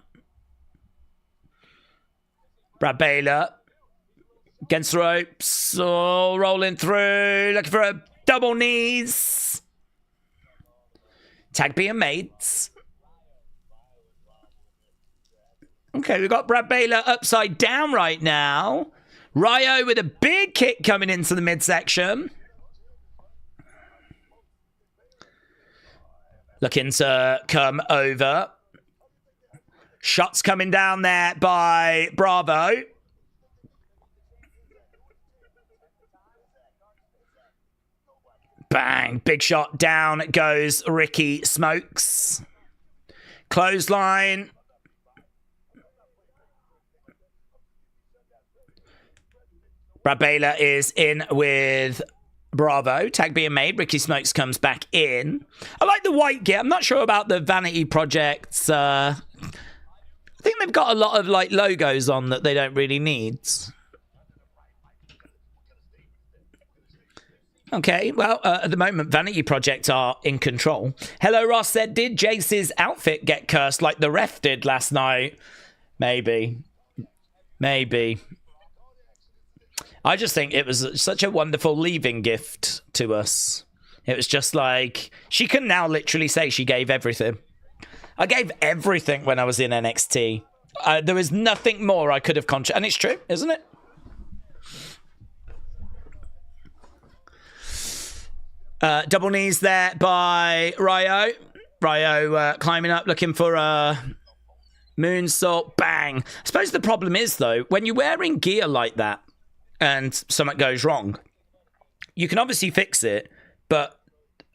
Brad Baylor against the ropes. Oh, rolling through. Looking for a double knees. Tag being made. Okay, we've got Brad Baylor upside down right now. Ryo with a big kick coming into the midsection. Looking to come over. Shots coming down there by Bravo. Bang. Big shot. Down goes Ricky Smokes. Clothesline. Brad Baylor is in with Bravo. Tag being made. Ricky Smokes comes back in. I like the white gear. I'm not sure about the Vanity projects. I think they've got a lot of like logos on that they don't really need. Okay, well, at the moment, Vanity Project are in control. Hello, Ross said, did Jace's outfit get cursed like the ref did last night? Maybe. Maybe. I just think it was such a wonderful leaving gift to us. It was just like, she can now literally say she gave everything. I gave everything when I was in NXT. There was nothing more I could have contributed. And it's true, isn't it? Double knees there by Ryo. Ryo climbing up, looking for a moonsault. Bang. I suppose the problem is, though, when you're wearing gear like that and something goes wrong, you can obviously fix it, but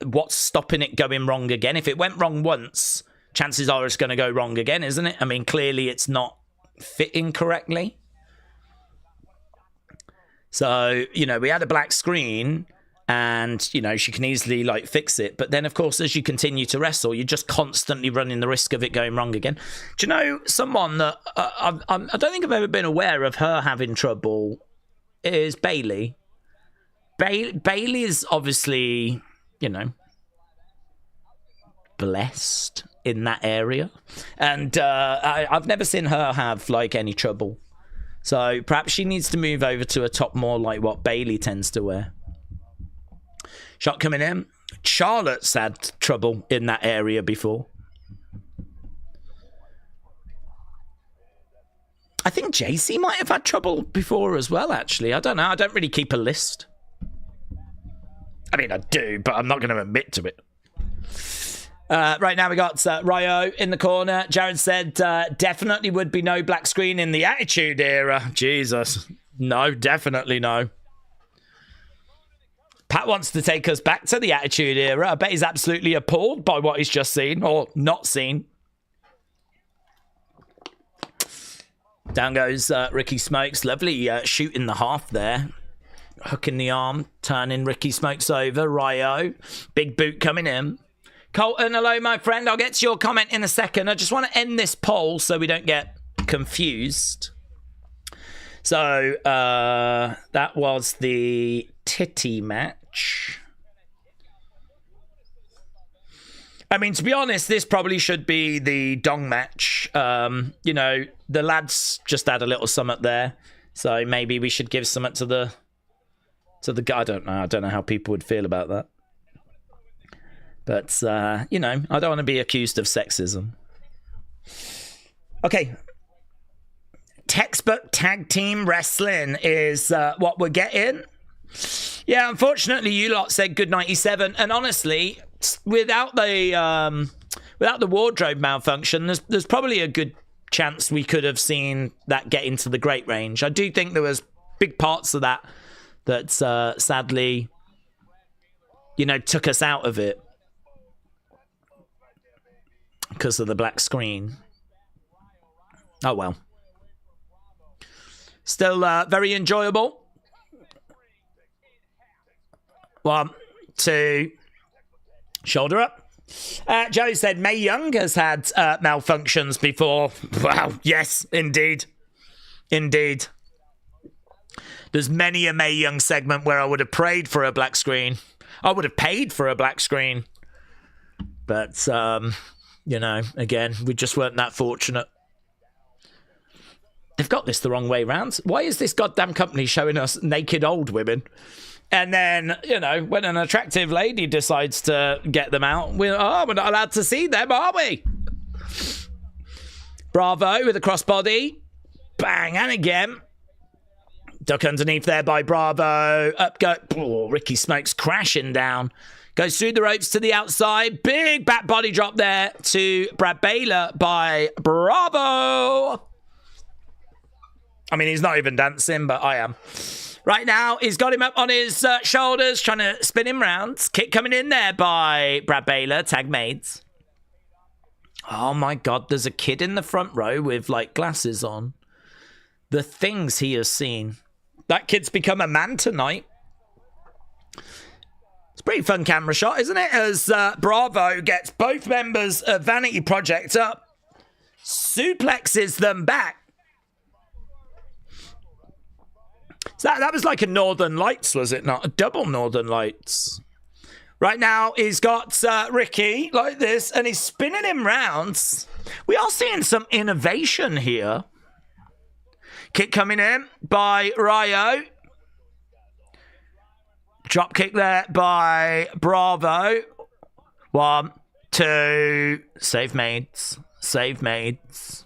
what's stopping it going wrong again? If it went wrong once, chances are it's going to go wrong again, isn't it? I mean, clearly it's not fitting correctly. So, you know, we had a black screen and, you know, she can easily, like, fix it. But then, of course, as you continue to wrestle, you're just constantly running the risk of it going wrong again. Do you know someone that I don't think I've ever been aware of her having trouble is Bayley. Bayley is obviously, you know, blessed in that area. And I've never seen her have, like, any trouble. So perhaps she needs to move over to a top more like what Bayley tends to wear. Shot coming in. Charlotte's had trouble in that area before. I think Jacy might have had trouble before as well, actually. I don't know. I don't really keep a list. I mean, I do, but I'm not going to admit to it. Right now we got Ryo in the corner. Jared said definitely would be no black screen in the Attitude Era. Jesus. No, definitely no. Pat wants to take us back to the Attitude Era. I bet he's absolutely appalled by what he's just seen, or not seen. Down goes Ricky Smokes. Lovely shoot in the half there. Hook in the arm, turning Ricky Smokes over. Ryo, big boot coming in. Colton, hello, my friend. I'll get to your comment in a second. I just want to end this poll so we don't get confused. So that was the titty match. I mean, to be honest, this probably should be the dong match. You know, the lads just had a little summit there, so maybe we should give something to the guy. I don't know how people would feel about that. But you know, I don't want to be accused of sexism. Okay. Textbook tag team wrestling is what we're getting. Yeah, unfortunately, you lot said good 97, and honestly, without the wardrobe malfunction, there's probably a good chance we could have seen that get into the great range. I do think there was big parts of that sadly, you know, took us out of it because of the black screen. Oh well. Still very enjoyable. 1, 2, shoulder up. Joe said Mae Young has had malfunctions before. Wow, yes, indeed. Indeed. There's many a Mae Young segment where I would have prayed for a black screen. I would have paid for a black screen. But, you know, again, we just weren't that fortunate. They've got this the wrong way round. Why is this goddamn company showing us naked old women? And then, you know, when an attractive lady decides to get them out, we're not allowed to see them, are we? Bravo with a crossbody. Bang, and again. Duck underneath there by Bravo. Up go. Oh, Ricky Smokes crashing down. Goes through the ropes to the outside. Big back body drop there to Brad Baylor by Bravo. I mean, he's not even dancing, but I am. Right now, he's got him up on his shoulders, trying to spin him round. Kick coming in there by Brad Baylor, tag mates. Oh my God, there's a kid in the front row with, like, glasses on. The things he has seen. That kid's become a man tonight. It's a pretty fun camera shot, isn't it? As Bravo gets both members of Vanity Project up, suplexes them back. So that was like a Northern Lights, was it not? A double Northern Lights. Right now, he's got Ricky like this, and he's spinning him rounds. We are seeing some innovation here. Kick coming in by Ryo. Drop kick there by Bravo. 1, 2. Save mates. Save mates.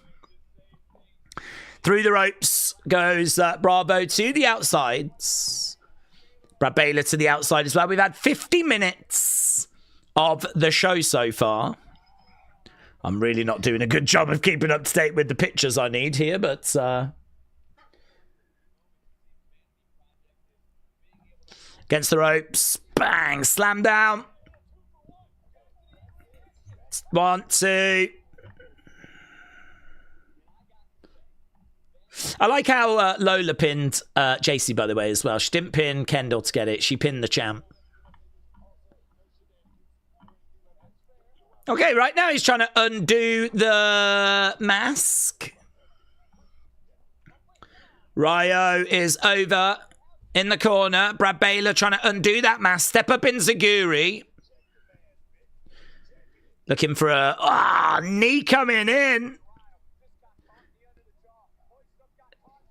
Through the ropes goes Bravo to the outsides. Brad Baylor to the outside as well. We've had 50 minutes of the show so far. I'm really not doing a good job of keeping up to date with the pictures I need here, but... Against the ropes. Bang. Slam down. 1, 2... I like how Lola pinned Jacy, by the way, as well. She didn't pin Kendall to get it. She pinned the champ. Okay, right now he's trying to undo the mask. Ryo is over in the corner. Brad Baylor trying to undo that mask. Step up in Zaguri. Looking for a knee coming in.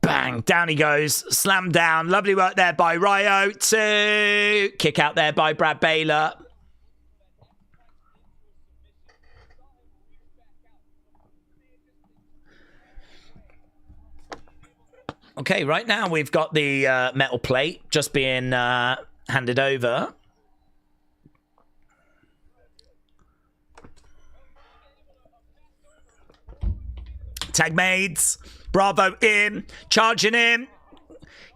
Bang, down he goes. Slam down. Lovely work there by Ryo. 2. Kick out there by Brad Baylor. Okay, right now we've got the metal plate just being handed over. Tag mates. Bravo in. Charging in.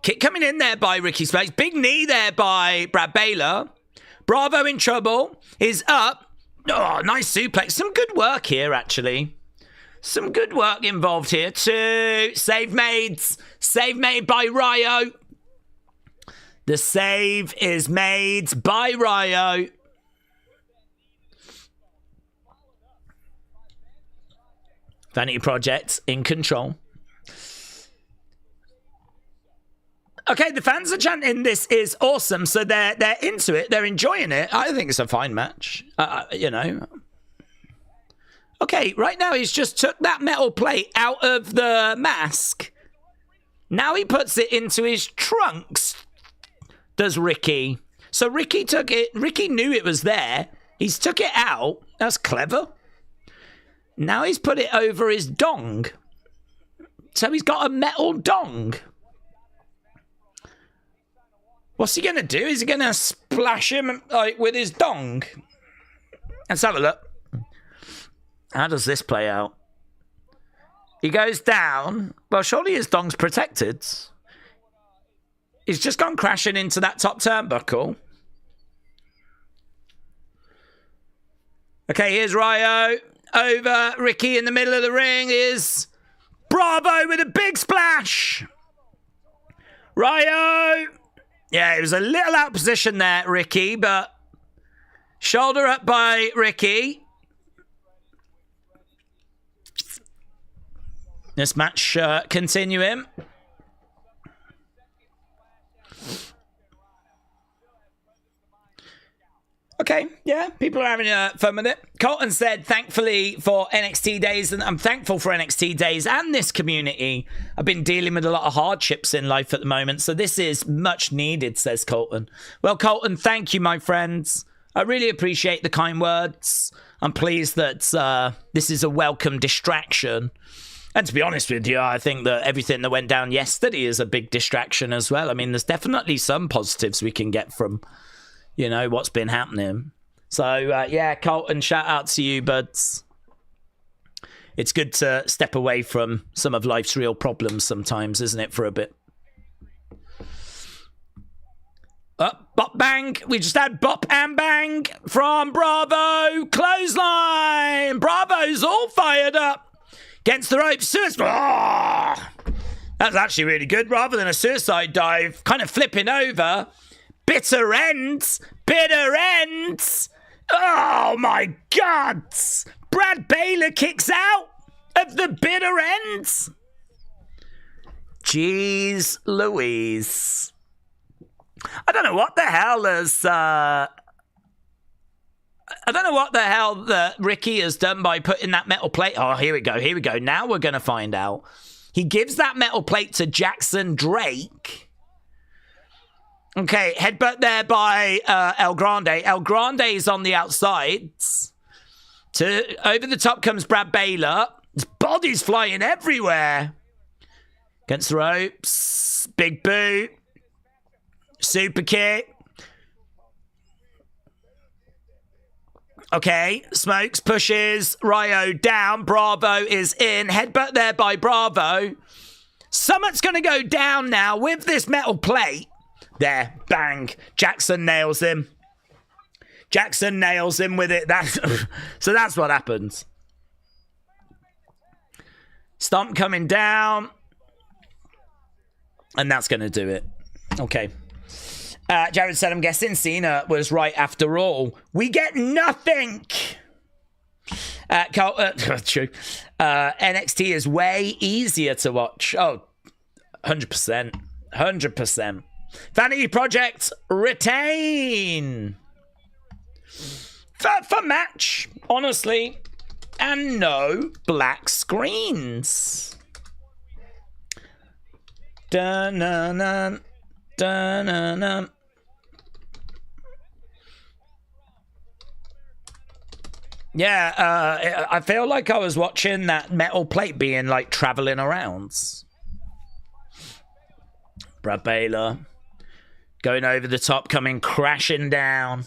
Kick coming in there by Ricky Smokes. Big knee there by Brad Baylor. Bravo in trouble. Is up. Oh, nice suplex. Some good work here, actually. Some good work involved here. 2. Save maids. Save made by Ryo. The save is made by Ryo. Vanity Project in control. Okay, the fans are chanting this is awesome, so they're into it. They're enjoying it. I think it's a fine match. You know. Okay, right now he's just took that metal plate out of the mask. Now he puts it into his trunks. Does Ricky. So Ricky took it. Ricky knew it was there. He's took it out. That's clever. Now he's put it over his dong. So he's got a metal dong. What's he going to do? Is he going to splash him like with his dong? Let's have a look. How does this play out? He goes down. Well, surely his dong's protected. He's just gone crashing into that top turnbuckle. Okay, here's Ryo. Over Ricky in the middle of the ring is Bravo with a big splash. Ryo. Yeah, it was a little out of position there, Ricky, but shoulder up by Ricky. This match continuing. Okay, yeah, people are having fun with it. Colton said, thankfully for NXT Daze, and I'm thankful for NXT Daze and this community. I've been dealing with a lot of hardships in life at the moment, so this is much needed, says Colton. Well, Colton, thank you, my friends. I really appreciate the kind words. I'm pleased that this is a welcome distraction. And to be honest with you, I think that everything that went down yesterday is a big distraction as well. I mean, there's definitely some positives we can get from, you know, what's been happening. So, yeah, Colton, shout out to you, buds. It's good to step away from some of life's real problems sometimes, isn't it, for a bit? Bop bang. We just had bop and bang from Bravo. Clothesline. Bravo's all fired up. Against the ropes, suicide. Oh, that's actually really good. Rather than a suicide dive, kind of flipping over. Bitter ends. Bitter ends. Oh, my God. Brad Baylor kicks out of the bitter ends. Jeez Louise. I don't know what the hell is... I don't know what the hell that Ricky has done by putting that metal plate. Oh, here we go. Here we go. Now we're going to find out. He gives that metal plate to Jackson Drake. Okay, headbutt there by El Grande. El Grande is on the outside. Over the top comes Brad Baylor. His body's flying everywhere. Against the ropes. Big boot. Super kick. Okay, Smokes pushes Ryo down. Bravo is in. Headbutt there by Bravo. Summit's going to go down now with this metal plate. There, bang. Jackson nails him. Jackson nails him with it. So that's what happens. Stomp coming down. And that's going to do it. Okay. Jared said, I'm guessing Cena was right after all. We get nothing. True. NXT is way easier to watch. Oh, 100%. 100%. Vanity Project retain. For match, honestly. And no black screens. Dun-dun-dun. Dun-dun-dun. Yeah, I feel like I was watching that metal plate being like traveling around. Brad Baylor going over the top, coming crashing down.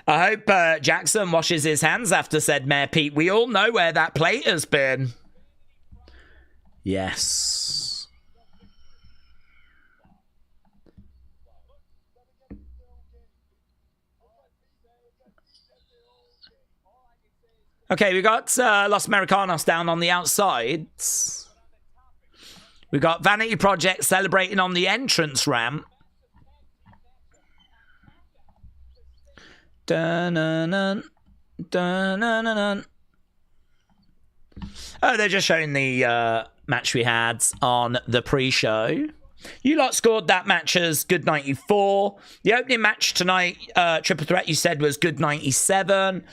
I hope Jackson washes his hands after said Mayor Pete. We all know where that plate has been. Yes. Okay, we got Los Americanos down on the outside. We got Vanity Project celebrating on the entrance ramp. Dun-dun-dun, dun-dun-dun. Oh, they're just showing the match we had on the pre-show. You lot scored that match as good 94. The opening match tonight, Triple Threat, you said was good 97.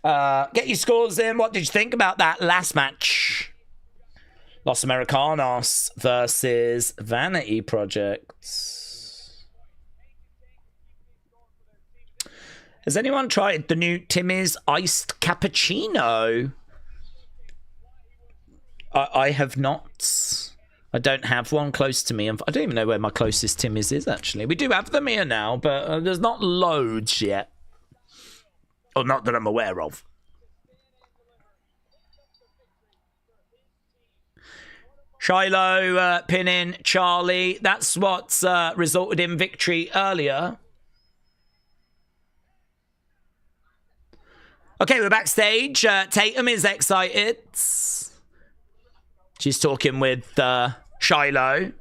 Get your scores in. What did you think about that last match? Los Americanos versus Vanity Project. Has anyone tried the new Timmy's Iced Cappuccino? I have not. I don't have one close to me. I don't even know where my closest Timmy's is, actually. We do have them here now, but there's not loads yet. Or not that I'm aware of. Shiloh pinning Charlie. That's what's resulted in victory earlier. Okay, we're backstage. Tatum is excited. She's talking with Shiloh.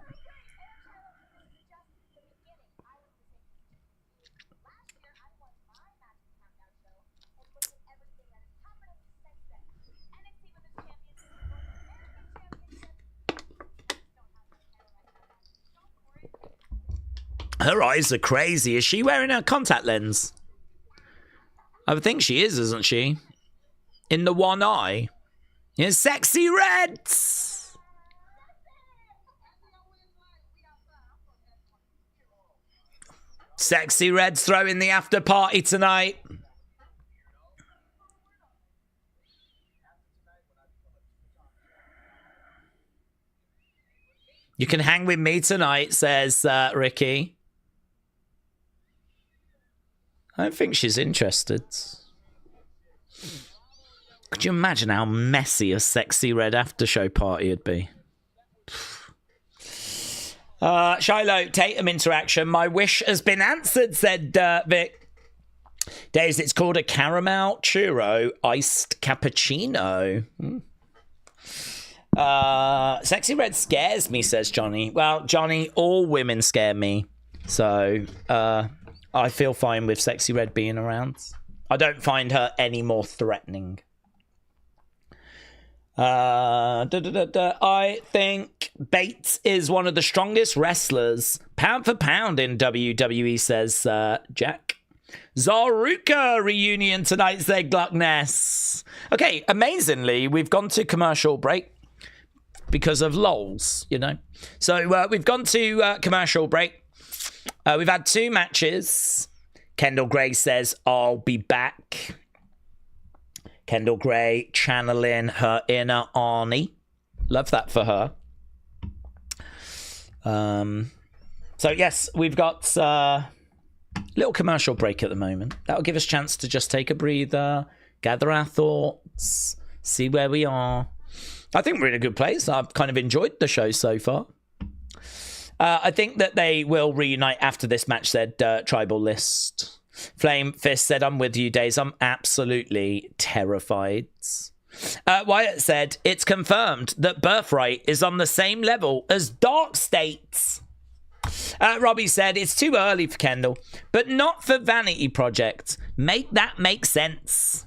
Her eyes are crazy. Is she wearing a contact lens? I would think she is, isn't she? In the one eye. In Sexy Reds. Sexy Reds throwing the after party tonight. You can hang with me tonight, says Ricky. I don't think she's interested. Could you imagine how messy a Sexy Red after show party would be? Shiloh, Tatum interaction. My wish has been answered, said Vic. Daze, it's called a caramel churro iced cappuccino. Sexy Red scares me, says Johnny. Well, Johnny, all women scare me. So, I feel fine with Sexy Red being around. I don't find her any more threatening. I think Bates is one of the strongest wrestlers, pound for pound, in WWE, says Jack. Zaruka reunion tonight, said Gluckness. Okay, amazingly, we've gone to commercial break because of lols, you know. So we've gone to commercial break. We've had 2 matches. Kendall Grey says, I'll be back. Kendall Grey channeling her inner Arnie. Love that for her. So, yes, we've got a little commercial break at the moment. That'll give us a chance to just take a breather, gather our thoughts, see where we are. I think we're in a good place. I've kind of enjoyed the show so far. I think that they will reunite after this match, said Tribal List. Flame Fist said, I'm with you, Daze. I'm absolutely terrified. Wyatt said, it's confirmed that Birthright is on the same level as Dark States. Robbie said, it's too early for Kendall, but not for Vanity Project. Make that make sense.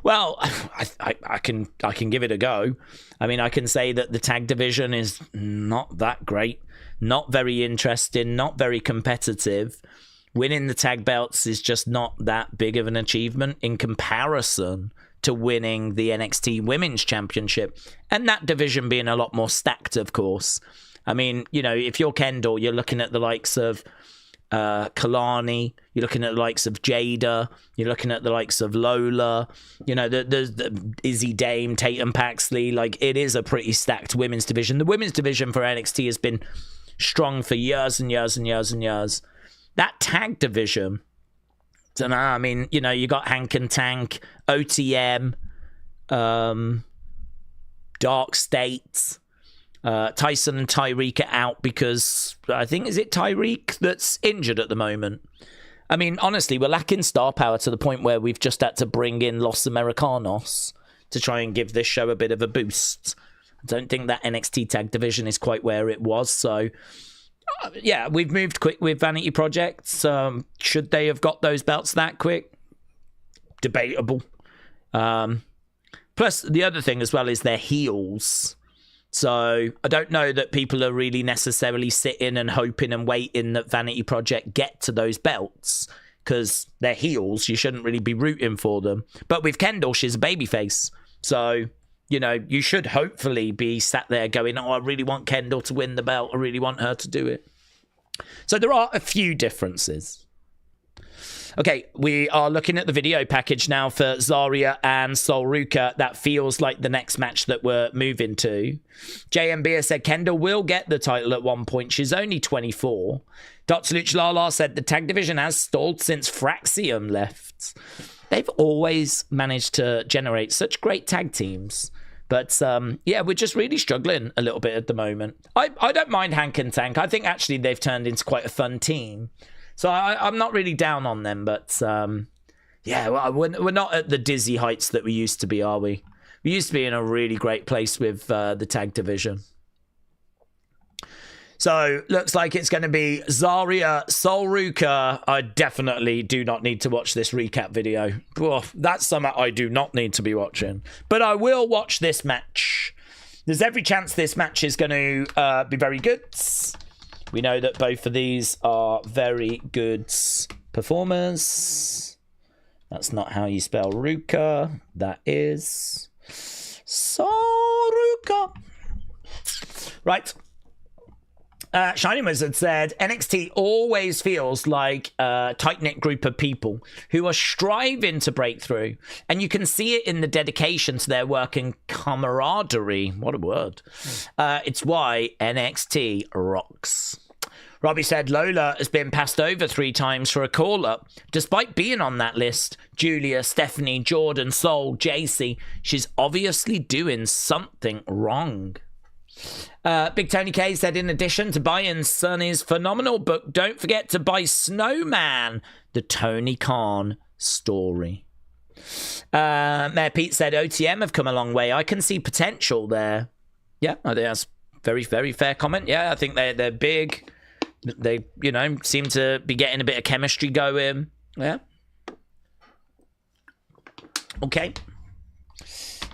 Well, I can give it a go. I mean, I can say that the tag division is not that great, not very interesting, not very competitive. Winning the tag belts is just not that big of an achievement in comparison to winning the NXT Women's Championship, and that division being a lot more stacked, of course. I mean, you know, if you're Kendall, you're looking at the likes of Kalani, you're looking at the likes of Jada, you're looking at the likes of Lola, you know, the Izzy Dame, Tatum Paxley. Like, it is a pretty stacked women's division. The women's division for NXT has been strong for years and years and years and years. That tag division, I don't know, I mean, you know, you got Hank and Tank, OTM, Dark States, Tyson and Tyreek are out because, I think, is it Tyreek that's injured at the moment? I mean, honestly, we're lacking star power to the point where we've just had to bring in Los Americanos to try and give this show a bit of a boost. I don't think that NXT tag division is quite where it was, so... yeah, we've moved quick with Vanity Projects. Should they have got those belts that quick? Debatable. Plus, the other thing as well is they're heels. So I don't know that people are really necessarily sitting and hoping and waiting that Vanity Project get to those belts, because they're heels. You shouldn't really be rooting for them. But with Kendal, she's a babyface. So, you know, you should hopefully be sat there going, oh, I really want Kendal to win the belt. I really want her to do it. So there are a few differences. Okay, we are looking at the video package now for Zaria and Soul Ruca. That feels like the next match that we're moving to. JMB said Kendal will get the title at one point. She's only 24. Dr. Luch Lala said the tag division has stalled since Fraxium left. They've always managed to generate such great tag teams. But, yeah, we're just really struggling a little bit at the moment. I don't mind Hank and Tank. I think, actually, they've turned into quite a fun team. So I'm not really down on them, but yeah, well, we're not at the dizzy heights that we used to be, are we? We used to be in a really great place with the tag division. So looks like it's going to be Zaria, Soul Ruca. I definitely do not need to watch this recap video. Oh, that's something I do not need to be watching. But I will watch this match. There's every chance this match is going to be very good. We know that both of these are very good performers. That's not how you spell Ruca. That is Soul Ruca. Right. Shining Wizard said, NXT always feels like a tight-knit group of people who are striving to break through. And you can see it in the dedication to their work and camaraderie. What a word. It's why NXT rocks. Robbie said Lola has been passed over 3 times for a call-up. Despite being on that list, Julia, Stephanie, Jordan, Soul, Jacy, she's obviously doing something wrong. Big Tony K said, in addition to buying Sonny's phenomenal book, don't forget to buy Snowman, the Tony Khan story. Mayor Pete said, OTM have come a long way. I can see potential there. Yeah, I think that's very, very fair comment. Yeah, I think they're big. They, you know, seem to be getting a bit of chemistry going. Yeah. Okay.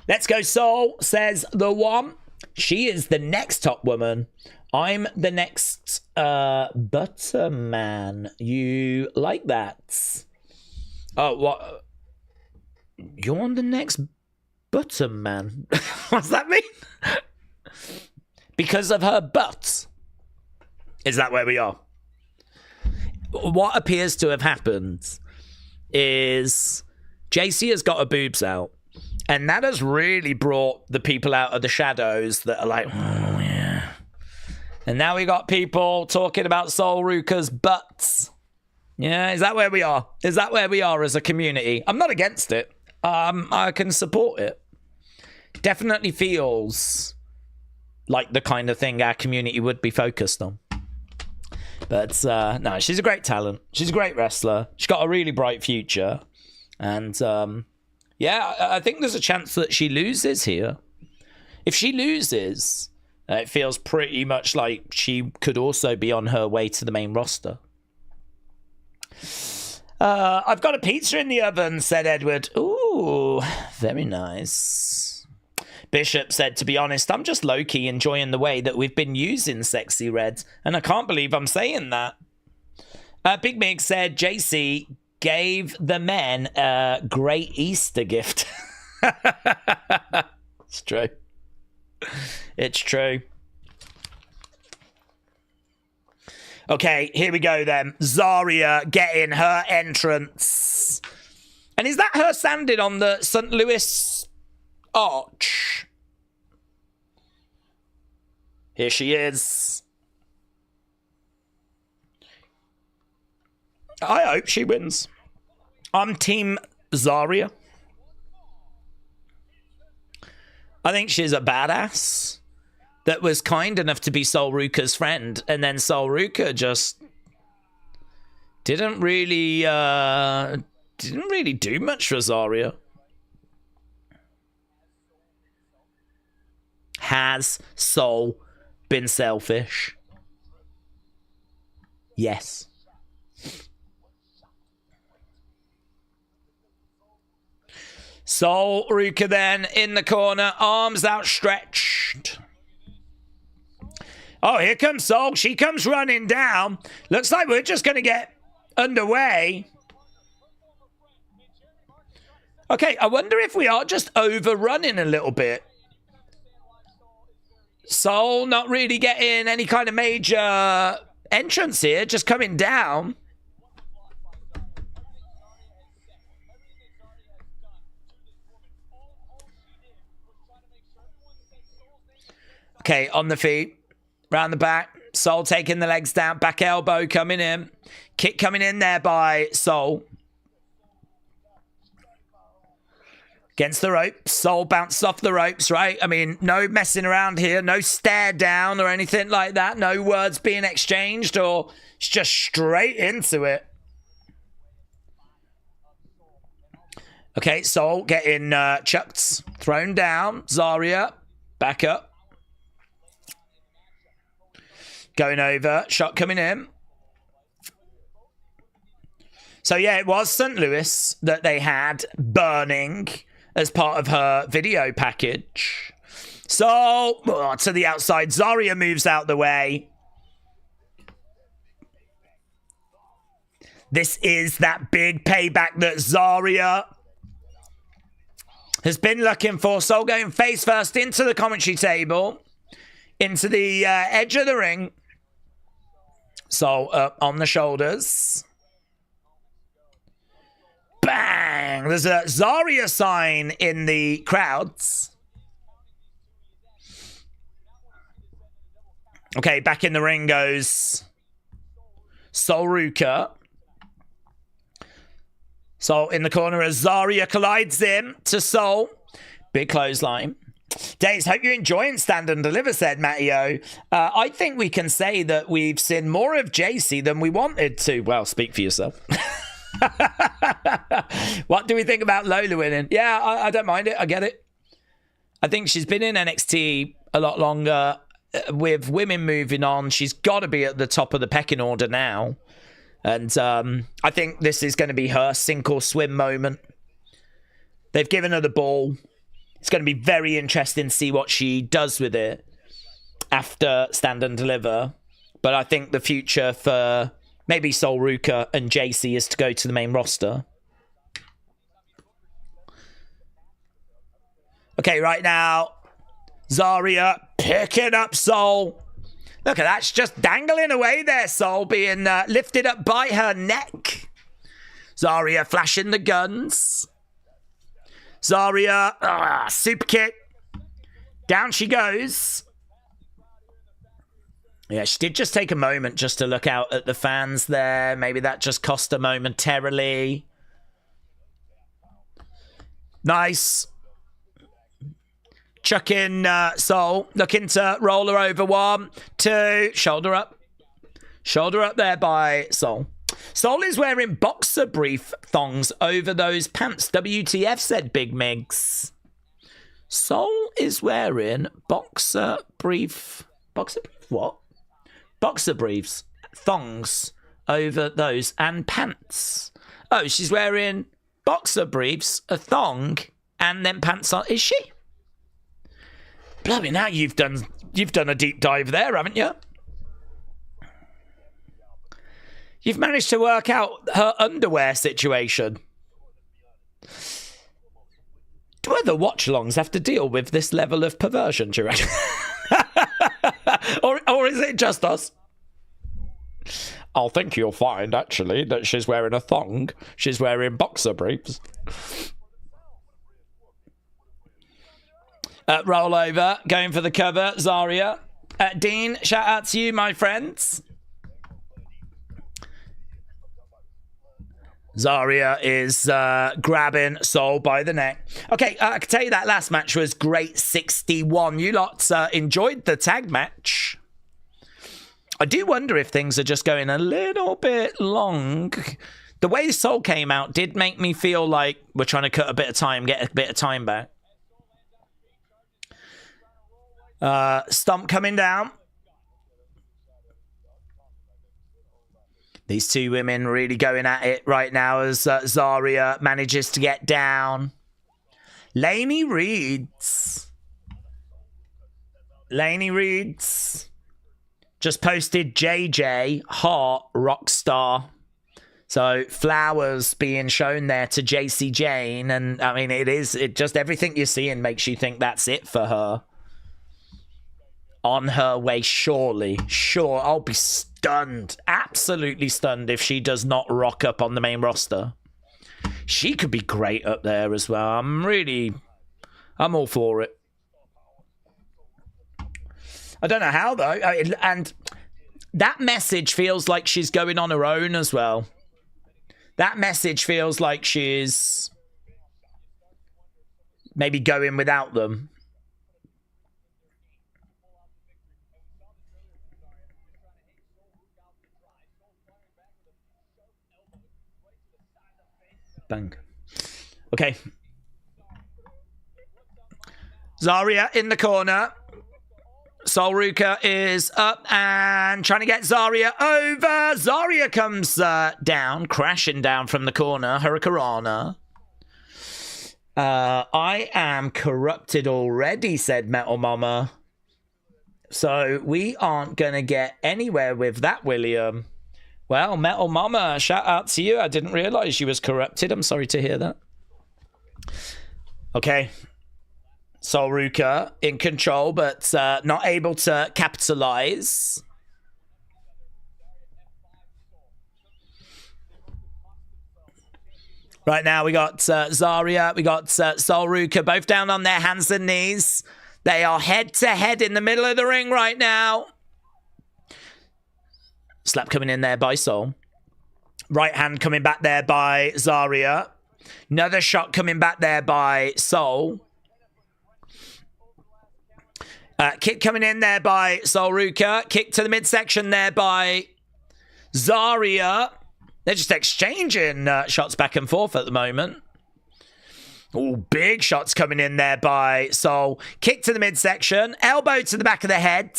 Let's go, Soul, says the one. She is the next top woman. I'm the next butterman. You like that? Oh, what? You're the next butterman. What's that mean? Because of her butt. Is that where we are? What appears to have happened is Jacy has got her boobs out. And that has really brought the people out of the shadows that are like, oh, yeah. And now we got people talking about Soul Ruca's butts. Yeah, is that where we are? Is that where we are as a community? I'm not against it. I can support it. Definitely feels like the kind of thing our community would be focused on. But no, she's a great talent. She's a great wrestler. She's got a really bright future. And yeah, I think there's a chance that she loses here. If she loses, it feels pretty much like she could also be on her way to the main roster. I've got a pizza in the oven, said Edward. Ooh, very nice. Bishop said, to be honest, I'm just low-key enjoying the way that we've been using Sexy Red, and I can't believe I'm saying that. Big Mig said, Jacy gave the men a great Easter gift. It's true. It's true. Okay, here we go then. Zaria getting her entrance. And is that her standing on the St. Louis arch? Here she is. I hope she wins. I'm Team Zaria. I think she's a badass that was kind enough to be Soul Ruca's friend, and then Soul Ruca just didn't really do much for Zaria. Has Soul been selfish? Yes. Soul Ruca then in the corner, arms outstretched. Oh, here comes Soul. She comes running down. Looks like we're just going to get underway. Okay, I wonder if we are just overrunning a little bit. Soul not really getting any kind of major entrance here, just coming down. Okay, on the feet, round the back. Soul taking the legs down, back elbow coming in. Kick coming in there by Soul. Against the ropes. Soul bounced off the ropes, right? I mean, no messing around here. No stare down or anything like that. No words being exchanged, or it's just straight into it. Okay, Soul getting chucked. Thrown down. Zaria, back up. Going over. Shot coming in. So, yeah, it was St. Louis that they had burning as part of her video package. So, to the outside. Zaria moves out the way. This is that big payback that Zaria has been looking for. Soul going face first into the commentary table. Into the edge of the ring. Soul up on the shoulders. Bang! There's a Zaria sign in the crowds. Okay, back in the ring goes Soul Ruca. Soul in the corner as Zaria collides in to Soul. Big clothesline. Daze, hope you're enjoying Stand and Deliver, said Matteo. I think we can say that we've seen more of Jacy than we wanted to. Well, speak for yourself. What do we think about Lola winning? Yeah, I don't mind it. I get it. I think she's been in NXT a lot longer. With women moving on, she's got to be at the top of the pecking order now. And I think this is going to be her sink or swim moment. They've given her the ball. It's going to be very interesting to see what she does with it after Stand and Deliver. But I think the future for maybe Soul Ruca and Jacy is to go to the main roster. Okay, right now, Zaria picking up Soul. Look at that. She's just dangling away there, Soul, being lifted up by her neck. Zaria flashing the guns. Zaria, super kick. Down she goes. Yeah, she did just take a moment just to look out at the fans there. Maybe that just cost her momentarily. Nice. Chuck in Soul. Looking to roll her over. 1, 2. Shoulder up. Shoulder up there by Soul. Soul is wearing boxer brief thongs over those pants. WTF, said Big Migs. Soul is wearing boxer brief... Boxer brief? What? Boxer briefs. Thongs over those and pants. Oh, she's wearing boxer briefs, a thong, and then pants on. Is she? Bloody now you've done a deep dive there, haven't you? You've managed to work out her underwear situation. Do other watch-alongs have to deal with this level of perversion, do you reckon? or is it just us? I think you'll find, actually, that she's wearing a thong. She's wearing boxer briefs. Roll over, going for the cover, Zaria. Dean, shout out to you, my friends. Zaria is grabbing Soul by the neck. Okay, I can tell you that last match was great 61. You lot enjoyed the tag match. I do wonder if things are just going a little bit long. The way Soul came out did make me feel like we're trying to cut a bit of time, get a bit of time back. Stomp coming down. These two women really going at it right now as Zaria manages to get down. Laney reads. just posted JJ Heart Rockstar. So flowers being shown there to Jacy Jayne, and I mean it just everything you're seeing makes you think that's it for her. On her way, surely. Sure, I'll be stunned, absolutely stunned if she does not rock up on the main roster. She could be great up there as well. I'm all for it. I don't know how though, and that message feels like she's going on her own as well. That message feels like she's maybe going without them. Bang. Okay. Zaria in the corner. Soul Ruca is up and trying to get Zaria over. Zaria comes down, crashing down from the corner. Hurricanrana. I am corrupted already, said Metal Mama. So we aren't going to get anywhere with that, William. Well, Metal Mama, shout out to you. I didn't realize you was corrupted. I'm sorry to hear that. Okay. Soul Ruca in control, but not able to capitalize. Right now, we got Zaria, we got Soul Ruca, both down on their hands and knees. They are head-to-head in the middle of the ring right now. Slap coming in there by Soul. Right hand coming back there by Zaria. Another shot coming back there by Soul. Kick coming in there by Soul Ruca. Kick to the midsection there by Zaria. They're just exchanging shots back and forth at the moment. Oh, big shots coming in there by Soul. Kick to the midsection. Elbow to the back of the head.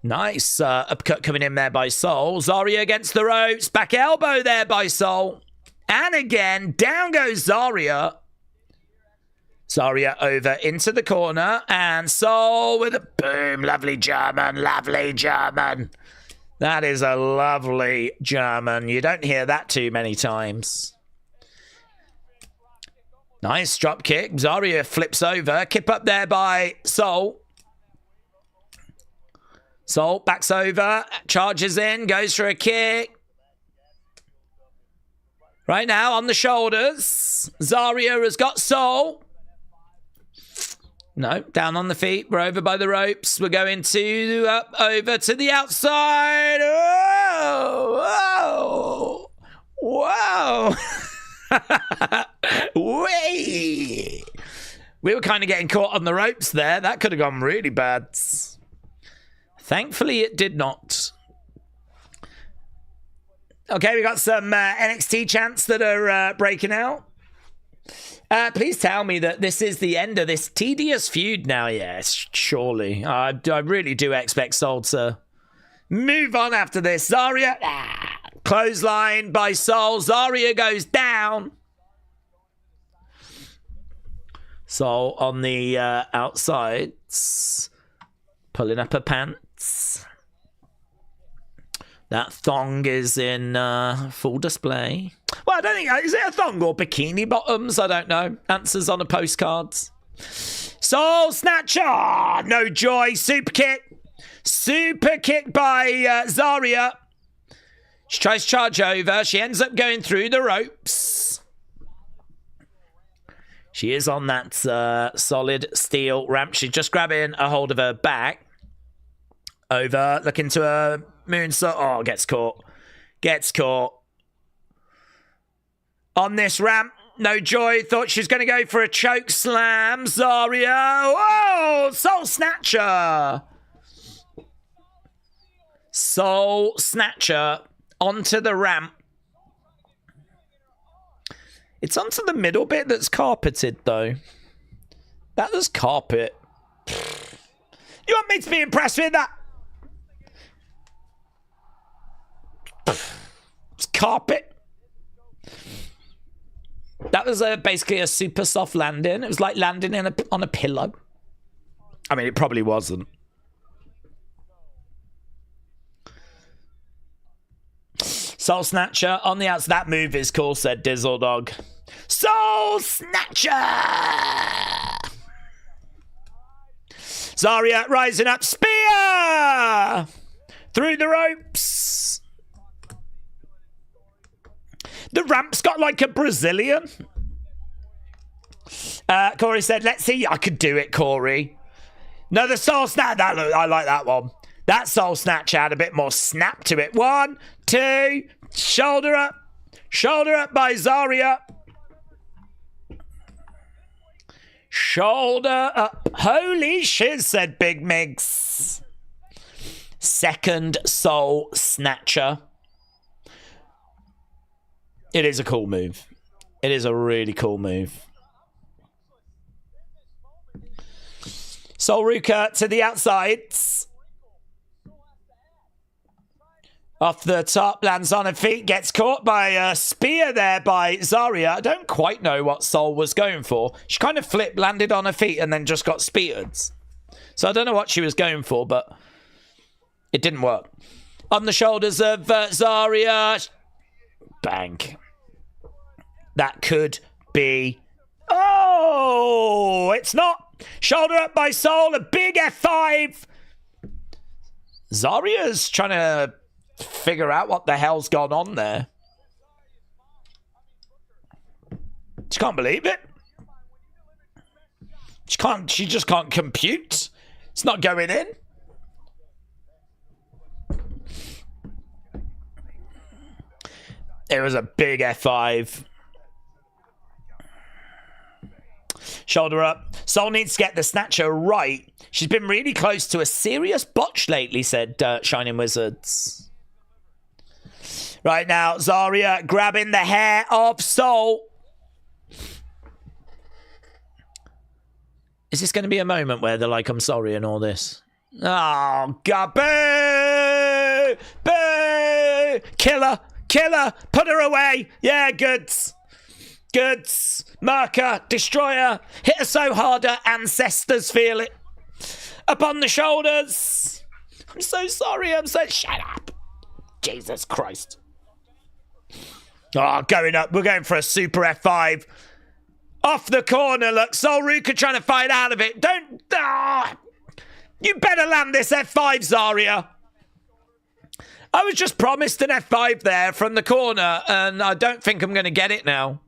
Nice uppercut coming in there by Soul. Zaria against the ropes. Back elbow there by Soul. And again, down goes Zaria. Zaria over into the corner. And Soul with a boom. Lovely German. Lovely German. That is a lovely German. You don't hear that too many times. Nice drop kick. Zaria flips over. Kip up there by Soul. Soul backs over. Charges in. Goes for a kick. Right now on the shoulders. Zaria has got Soul. No, down on the feet. We're over by the ropes. We're going to up over to the outside. Oh, whoa. Whoa. Wait. We were kind of getting caught on the ropes there. That could have gone really bad. Thankfully, it did not. Okay, we got some NXT chants that are breaking out. Please tell me that this is the end of this tedious feud now. Yes, surely. I really do expect Soul to move on after this. Zaria, clothesline by Soul. Zaria goes down. Soul on the outside, pulling up her pants. That thong is in full display. Well, I don't think... Is it a thong or bikini bottoms? I don't know. Answers on a postcard. Soul Snatcher! No joy. Super kick. Super kick by Zaria. She tries to charge over. She ends up going through the ropes. She is on that solid steel ramp. She's just grabbing a hold of her back. Over. Looking to her moonsault. Oh, gets caught. Gets caught. On this ramp, no joy. Thought she was going to go for a choke slam. Zaria. Whoa! Soul Snatcher. Soul Snatcher onto the ramp. It's onto the middle bit that's carpeted, though. That was carpet. You want me to be impressed with that? It's carpet. That was basically a super soft landing. It was like landing on a pillow. I mean, it probably wasn't. Soul Snatcher on the outside. That move is cool, said Dizzle Dog. Soul Snatcher! Zaria rising up. Spear! Through the ropes. The ramp's got like a Brazilian. Corey said, let's see. I could do it, Corey. No, the Soul Snatcher. I like that one. That Soul Snatcher had a bit more snap to it. 1, 2, shoulder up. Shoulder up by Zaria. Shoulder up. Holy shiz, said Big Migs. Second Soul Snatcher. It is a cool move. It is a really cool move. Soul Ruca to the outsides. Off the top, lands on her feet, gets caught by a spear there by Zaria. I don't quite know what Soul was going for. She kind of flipped, landed on her feet, and then just got speared. So I don't know what she was going for, but it didn't work. On the shoulders of Zaria. Bang. That could be... Oh, it's not. Shoulder up by Soul, a big F5. Zaria's trying to figure out what the hell's gone on there. She can't believe it. She just can't compute. It's not going in. It was a big F5. Shoulder up. Soul needs to get the Snatcher right. She's been really close to a serious botch lately, said Shining Wizards. Right now, Zaria grabbing the hair of Soul. Is this going to be a moment where they're like, I'm sorry and all this? Oh, God. Boo! Boo! Killer! Killer! Put her away! Yeah, goods. Goods. Marker. Destroyer. Hit her so hard her ancestors feel it. Up on the shoulders. I'm so sorry. I'm so... Shut up. Jesus Christ. Oh, going up. We're going for a super F5. Off the corner, look. Soul Ruca trying to fight out of it. Don't... Oh, you better land this F5, Zaria. I was just promised an F5 there from the corner, and I don't think I'm going to get it now.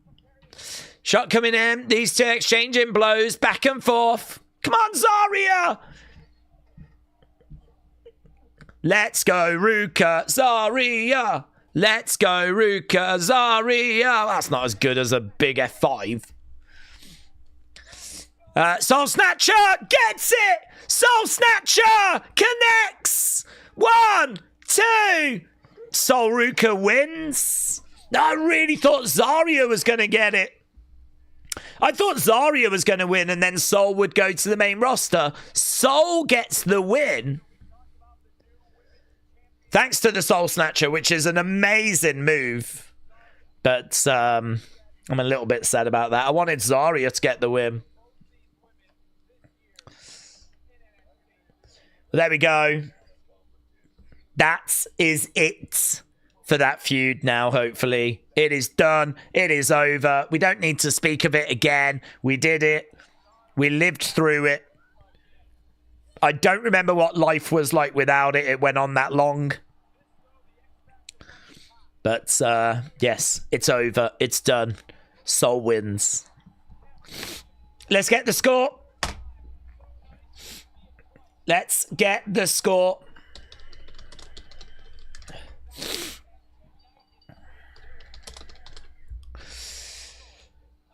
Shot coming in. These two exchanging blows back and forth. Come on, Zaria. Let's go, Ruca, Zaria. Let's go, Ruca, Zaria. That's not as good as a big F5. Soul Snatcher gets it. Soul Snatcher connects. 1, 2. Soul Ruca wins. I really thought Zaria was going to get it. I thought Zaria was going to win and then Soul would go to the main roster. Soul gets the win. Thanks to the Soul Snatcher, which is an amazing move. But I'm a little bit sad about that. I wanted Zaria to get the win. There we go. That is it for that feud now, hopefully. It is done. It is over. We don't need to speak of it again. We did it. We lived through it. I don't remember what life was like without it. It went on that long. But, yes, it's over. It's done. Soul wins. Let's get the score. Let's get the score.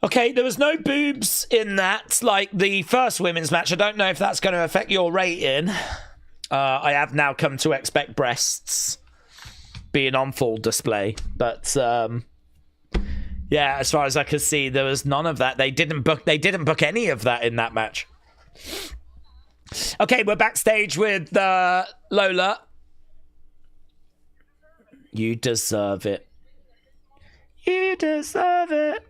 Okay, there was no boobs in that, like the first women's match. I don't know if that's going to affect your rating. I have now come to expect breasts being on full display. But, yeah, as far as I could see, there was none of that. They didn't book any of that in that match. Okay, we're backstage with Lola. You deserve it. You deserve it.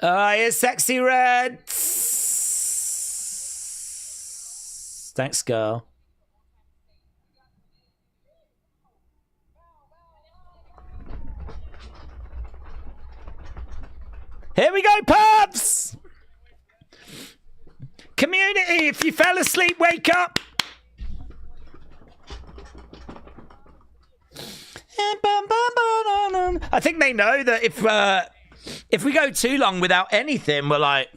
Here's Sexy Red. Thanks, girl. Here we go, pubs! Community, if you fell asleep, wake up! I think they know that if we go too long without anything, we're like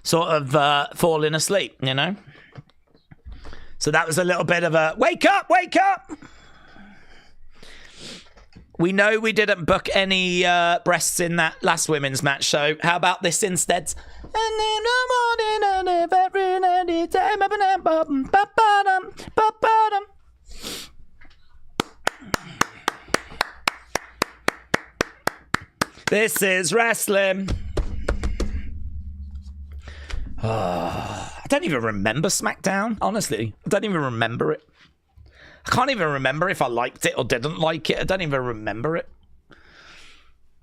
sort of falling asleep, you know? So that was a little bit of a wake up, wake up! We know we didn't book any breasts in that last women's match, so how about this instead? This is wrestling. I don't even remember SmackDown, honestly. I don't even remember it. I can't even remember if I liked it or didn't like it. I don't even remember it.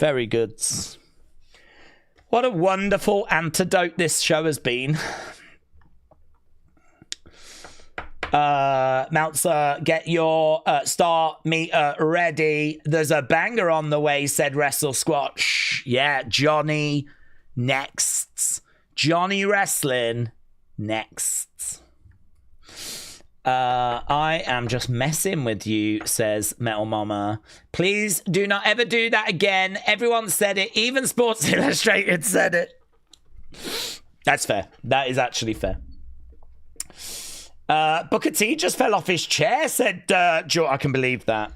Very good. What a wonderful antidote this show has been. Meltzer, get your star meter ready. There's a banger on the way, said Wrestle Squatch. Yeah, Johnny next. Johnny Wrestling next. I am just messing with you, says Metal Mama. Please do not ever do that again. Everyone said it. Even Sports Illustrated said it. That's fair. That is actually fair. Booker T just fell off his chair, said Joe. I can believe that.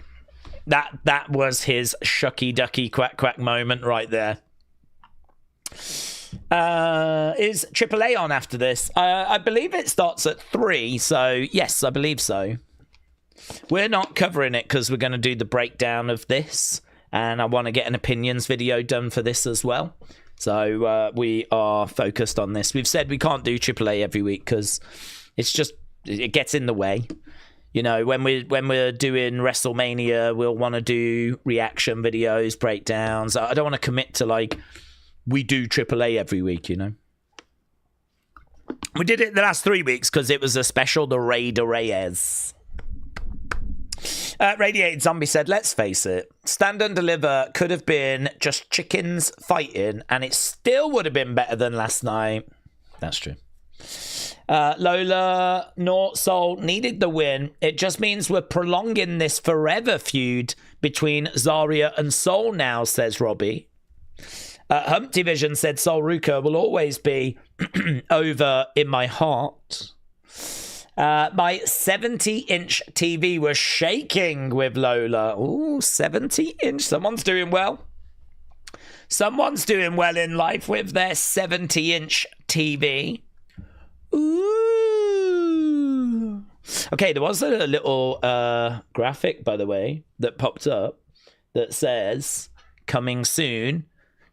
That was his shucky ducky quack quack moment right there. Is AAA on after this? I believe it starts at 3, so yes, I believe so. We're not covering it because we're going to do the breakdown of this, and I want to get an opinions video done for this as well. So we are focused on this. We've said we can't do AAA every week because it's just, it gets in the way. You know, when we're doing WrestleMania, we'll want to do reaction videos, breakdowns. I don't want to commit to like we do AAA every week, you know. We did it the last 3 weeks because it was a special, the Rey de Reyes. Radiated Zombie said, let's face it, Stand and Deliver could have been just chickens fighting and it still would have been better than last night. That's true. Lola, nor Soul needed the win. It just means we're prolonging this forever feud between Zaria and Soul now, says Robbie. Humpty Vision said Soul Ruca will always be over in my heart. My 70-inch TV was shaking with Lola. Ooh, 70-inch. Someone's doing well. Someone's doing well in life with their 70-inch TV. Ooh. Okay, there was a little graphic, by the way, that popped up that says, coming soon,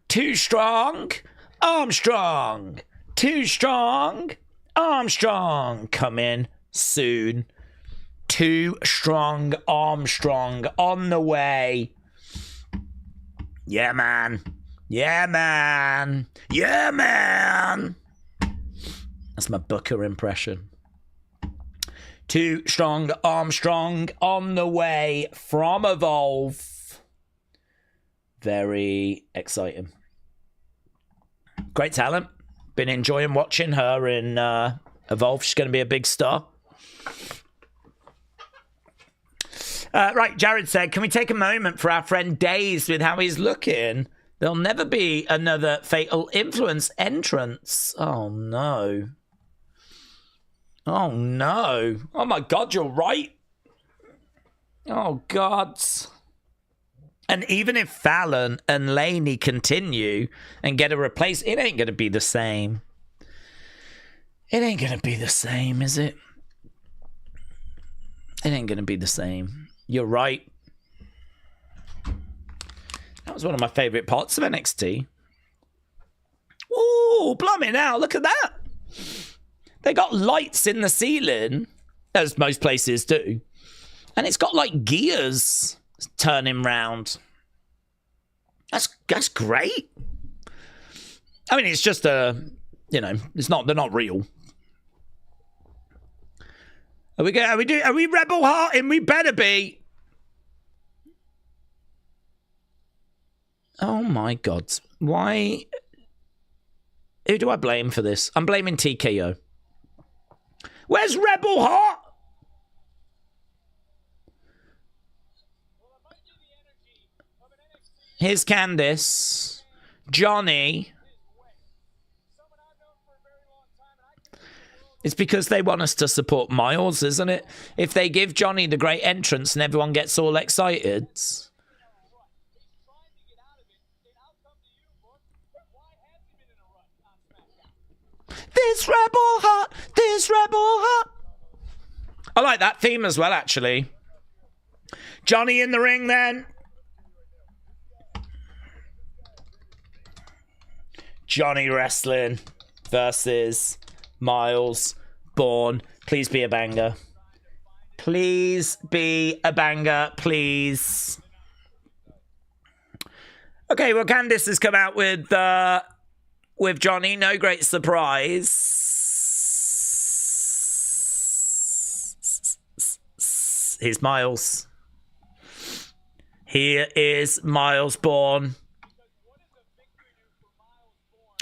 Too Strong, Armstrong. Too Strong, Armstrong. Coming soon. Too Strong, Armstrong on the way. Yeah, man. Yeah, man. Yeah, man. That's my Booker impression. Too Strong, Armstrong on the way from Evolve. Very exciting. Great talent. Been enjoying watching her in Evolve. She's going to be a big star. Right, Jared said, can we take a moment for our friend Daze with how he's looking? There'll never be another Fatal Influence entrance. Oh, no. Oh, no. Oh, my God, you're right. Oh, God. And even if Fallon and Laney continue and get a replace, it ain't going to be the same. It ain't going to be the same, is it? It ain't going to be the same. You're right. That was one of my favourite parts of NXT. Ooh, blimey now, look at that. They got lights in the ceiling, as most places do. And it's got like gears turning round. That's great. I mean, it's just they're not real. Are we rebel hearting? We better be. Oh my God. Why? Who do I blame for this? I'm blaming TKO. Where's Rebel Heart? Here's Candice. Johnny. It's because they want us to support Myles, isn't it? If they give Johnny the great entrance and everyone gets all excited. This rebel heart, this rebel heart. I like that theme as well, actually. Johnny in the ring, then. Johnny wrestling versus Myles, Borne. Please be a banger. Please be a banger, please. Okay, well, Candice has come out with Johnny. No great surprise. Here's Myles. Here is Myles Borne.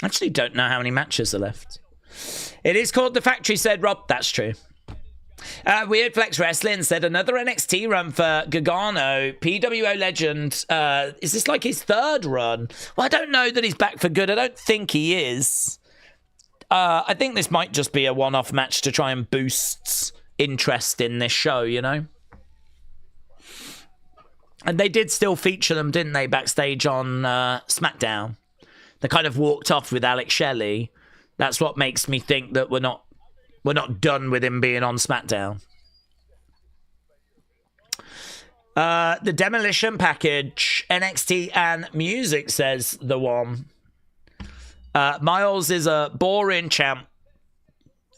Actually, don't know how many matches are left. It is called The Factory, said Rob. That's true. Weird Flex Wrestling said another NXT run for Gargano, PWO legend. Is this like his third run? Well, I don't know that he's back for good. I don't think he is. I think this might just be a one-off match to try and boost interest in this show, you know? And they did still feature them, didn't they, backstage on Smackdown? They kind of walked off with Alex Shelley. That's what makes me think that we're not done with him being on Smackdown. The Demolition Package, NXT and Music, says the one. Myles is a boring champ.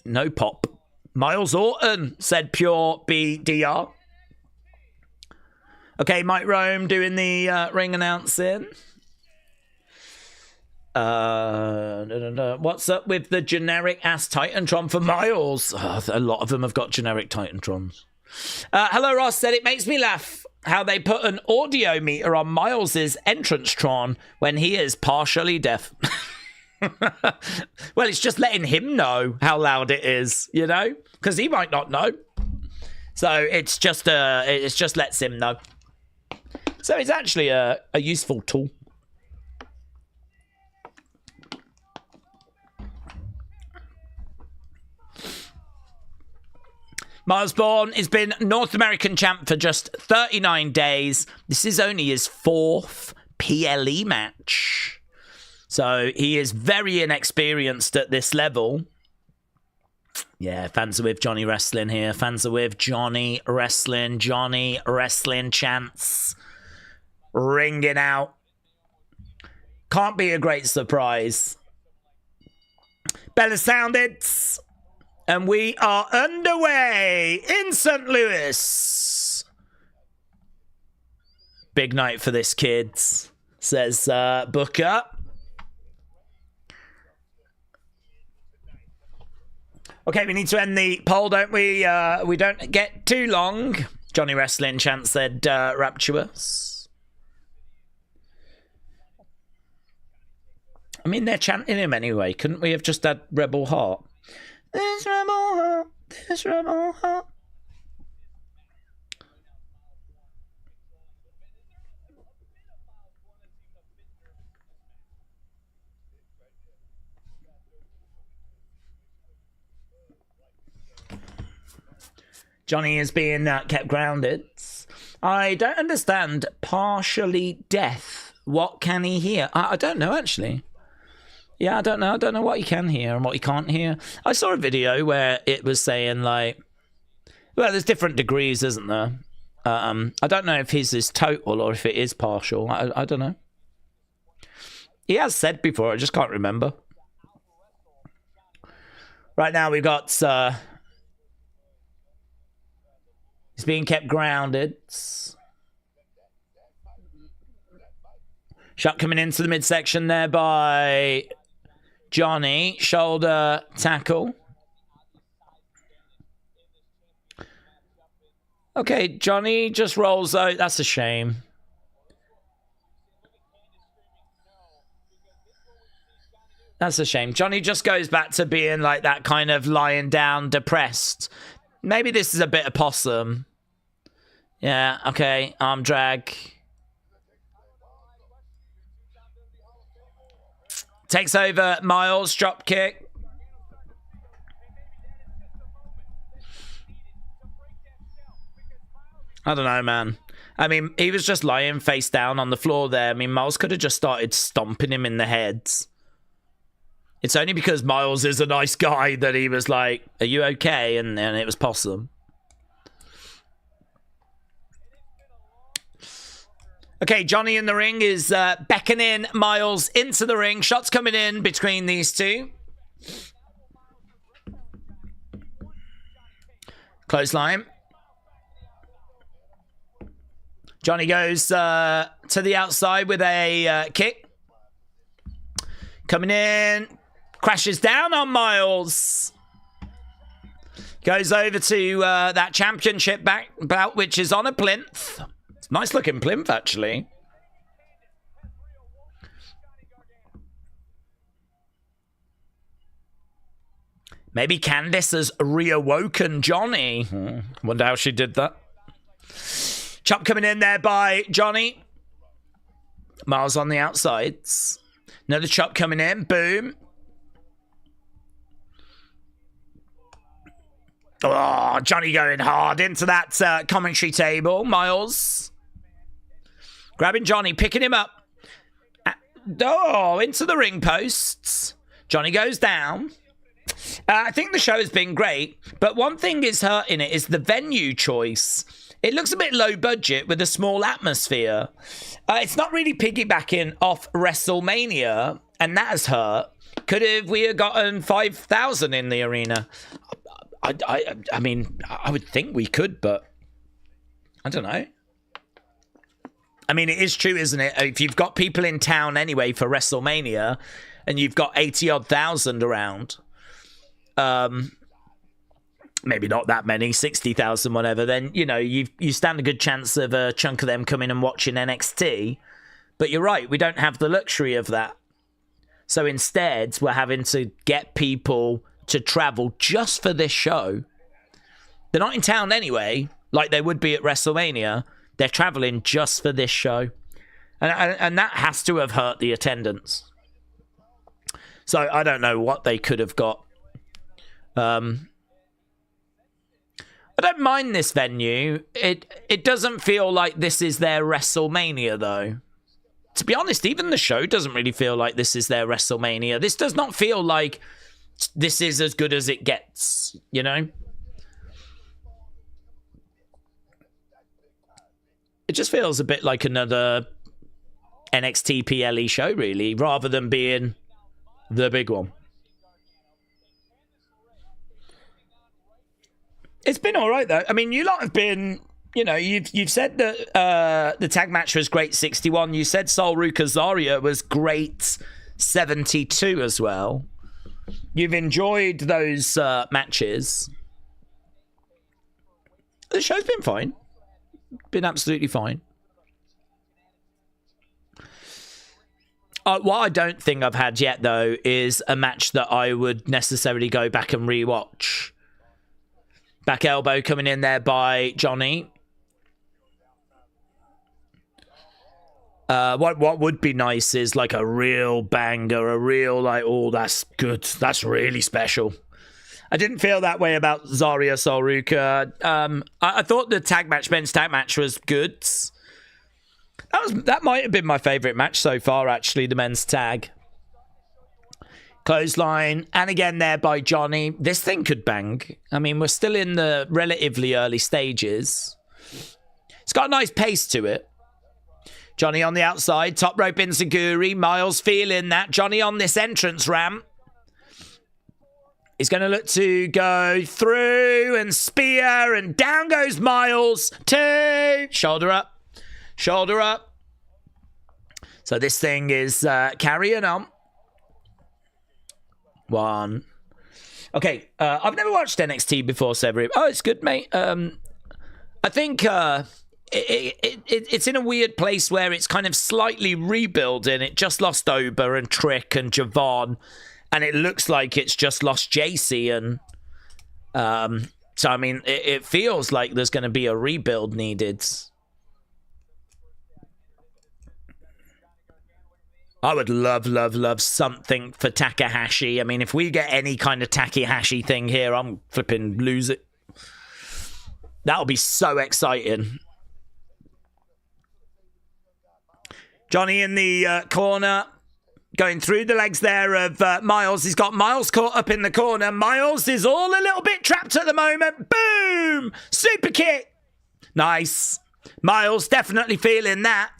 No pop. Myles Orton, said Pure BDR. Okay, Mike Rome doing the ring announcing. What's up with the generic ass Titantron for Myles? Oh, a lot of them have got generic Titantrons. Hello Ross said it makes me laugh how they put an audio meter on Myles's entrance-tron when he is partially deaf. Well, it's just letting him know how loud it is, you know, because he might not know. So it just lets him know. So it's actually a useful tool. Myles Borne has been North American champ for just 39 days. This is only his 4th PLE match. So he is very inexperienced at this level. Yeah, fans are with Johnny Wrestling here. Fans are with Johnny Wrestling. Johnny Wrestling chants ringing out. Can't be a great surprise. Bella sounded. And we are underway in St. Louis. Big night for this, kids, says Booker. Okay, we need to end the poll, don't we? We don't get too long. Johnny Wrestling chant said rapturous. I mean, they're chanting him anyway. Couldn't we have just had Rebel Heart? This rebel heart, this rebel heart. Johnny is being kept grounded. I don't understand. Partially deaf. What can he hear? I don't know, actually. Yeah, I don't know. I don't know what he can hear and what he can't hear. I saw a video where it was saying, like, well, there's different degrees, isn't there? I don't know if his is total or if it is partial. I don't know. He has said before, I just can't remember. Right now we've got... he's being kept grounded. Shot coming into the midsection there by... Johnny, shoulder tackle. Okay, Johnny just rolls out. That's a shame. That's a shame. Johnny just goes back to being like that kind of lying down, depressed. Maybe this is a bit of possum. Yeah, okay. Arm drag. Takes over Myles, drop kick. I don't know, man. I mean, he was just lying face down on the floor there. I mean, Myles could have just started stomping him in the heads. It's only because Myles is a nice guy that he was like, are you okay? And it was possum. Okay, Johnny in the ring is beckoning Myles into the ring. Shots coming in between these two. Clothesline. Johnny goes to the outside with a kick. Coming in. Crashes down on Myles. Goes over to that championship bout, which is on a plinth. It's a nice looking plinth, actually. Maybe Candice has reawoken Johnny. Wonder how she did that. Chop coming in there by Johnny. Myles on the outsides. Another chop coming in. Boom. Oh, Johnny going hard into that commentary table. Myles. Grabbing Johnny, picking him up. Oh, into the ring posts. Johnny goes down. I think the show has been great, but one thing is hurting it is the venue choice. It looks a bit low budget with a small atmosphere. It's not really piggybacking off WrestleMania, and that has hurt. We have gotten 5,000 in the arena? I mean, I would think we could, but I don't know. I mean, it is true, isn't it? If you've got people in town anyway for WrestleMania, and you've got 80-odd thousand around, maybe not that many, 60,000, whatever, then, you know, you stand a good chance of a chunk of them coming and watching NXT. But you're right, we don't have the luxury of that. So instead, we're having to get people to travel just for this show. They're not in town anyway, like they would be at WrestleMania. They're traveling just for this show. And that has to have hurt the attendance. So I don't know what they could have got. I don't mind this venue. It doesn't feel like this is their WrestleMania, though. To be honest, even the show doesn't really feel like this is their WrestleMania. This does not feel like this is as good as it gets, you know? It just feels a bit like another NXT PLE show, really, rather than being the big one. It's been all right, though. I mean, you lot have been, you know, you've said that the tag match was great 61. You said Soul Ruca Zaria was great 72 as well. You've enjoyed those matches. The show's been fine. Been absolutely fine. What I don't think I've had yet, though, is a match that I would necessarily go back and rewatch. Back elbow coming in there by Johnny. What would be nice is like a real banger, a real like, oh, that's good. That's really special. I didn't feel that way about Zarya Soul Ruca. I thought the men's tag match was good. That might have been my favourite match so far, actually, the men's tag. Clothesline, and again there by Johnny. This thing could bang. I mean, we're still in the relatively early stages. It's got a nice pace to it. Johnny on the outside, top rope enziguri. Myles feeling that. Johnny on this entrance ramp. He's going to look to go through and spear, and down goes Myles. 2. Shoulder up. Shoulder up. So this thing is carrying on. 1. Okay, I've never watched NXT before, Severin. Oh, it's good, mate. I I think it's in a weird place where it's kind of slightly rebuilding. It just lost Oba and Trick and Javon, and it looks like it's just lost Jacy. And so, I mean, it feels like there's going to be a rebuild needed. I would love something for Takahashi. I mean, if we get any kind of Takahashi thing here, I'm flipping lose it. That'll be so exciting. Johnny in the corner, going through the legs there of Myles. He's got Myles caught up in the corner. Myles is all a little bit trapped at the moment. Boom! Super kick. Nice. Myles definitely feeling that.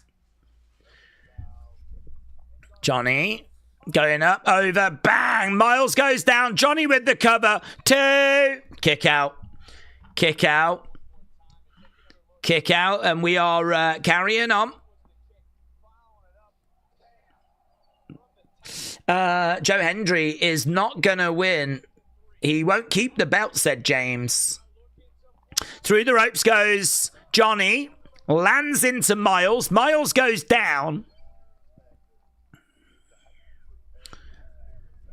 Johnny going up, over, bang! Myles goes down. Johnny with the cover. 2. Kick out. Kick out. Kick out. And we are carrying on. Joe Hendry is not going to win. He won't keep the belt, said James. Through the ropes goes Johnny. Lands into Myles. Myles goes down.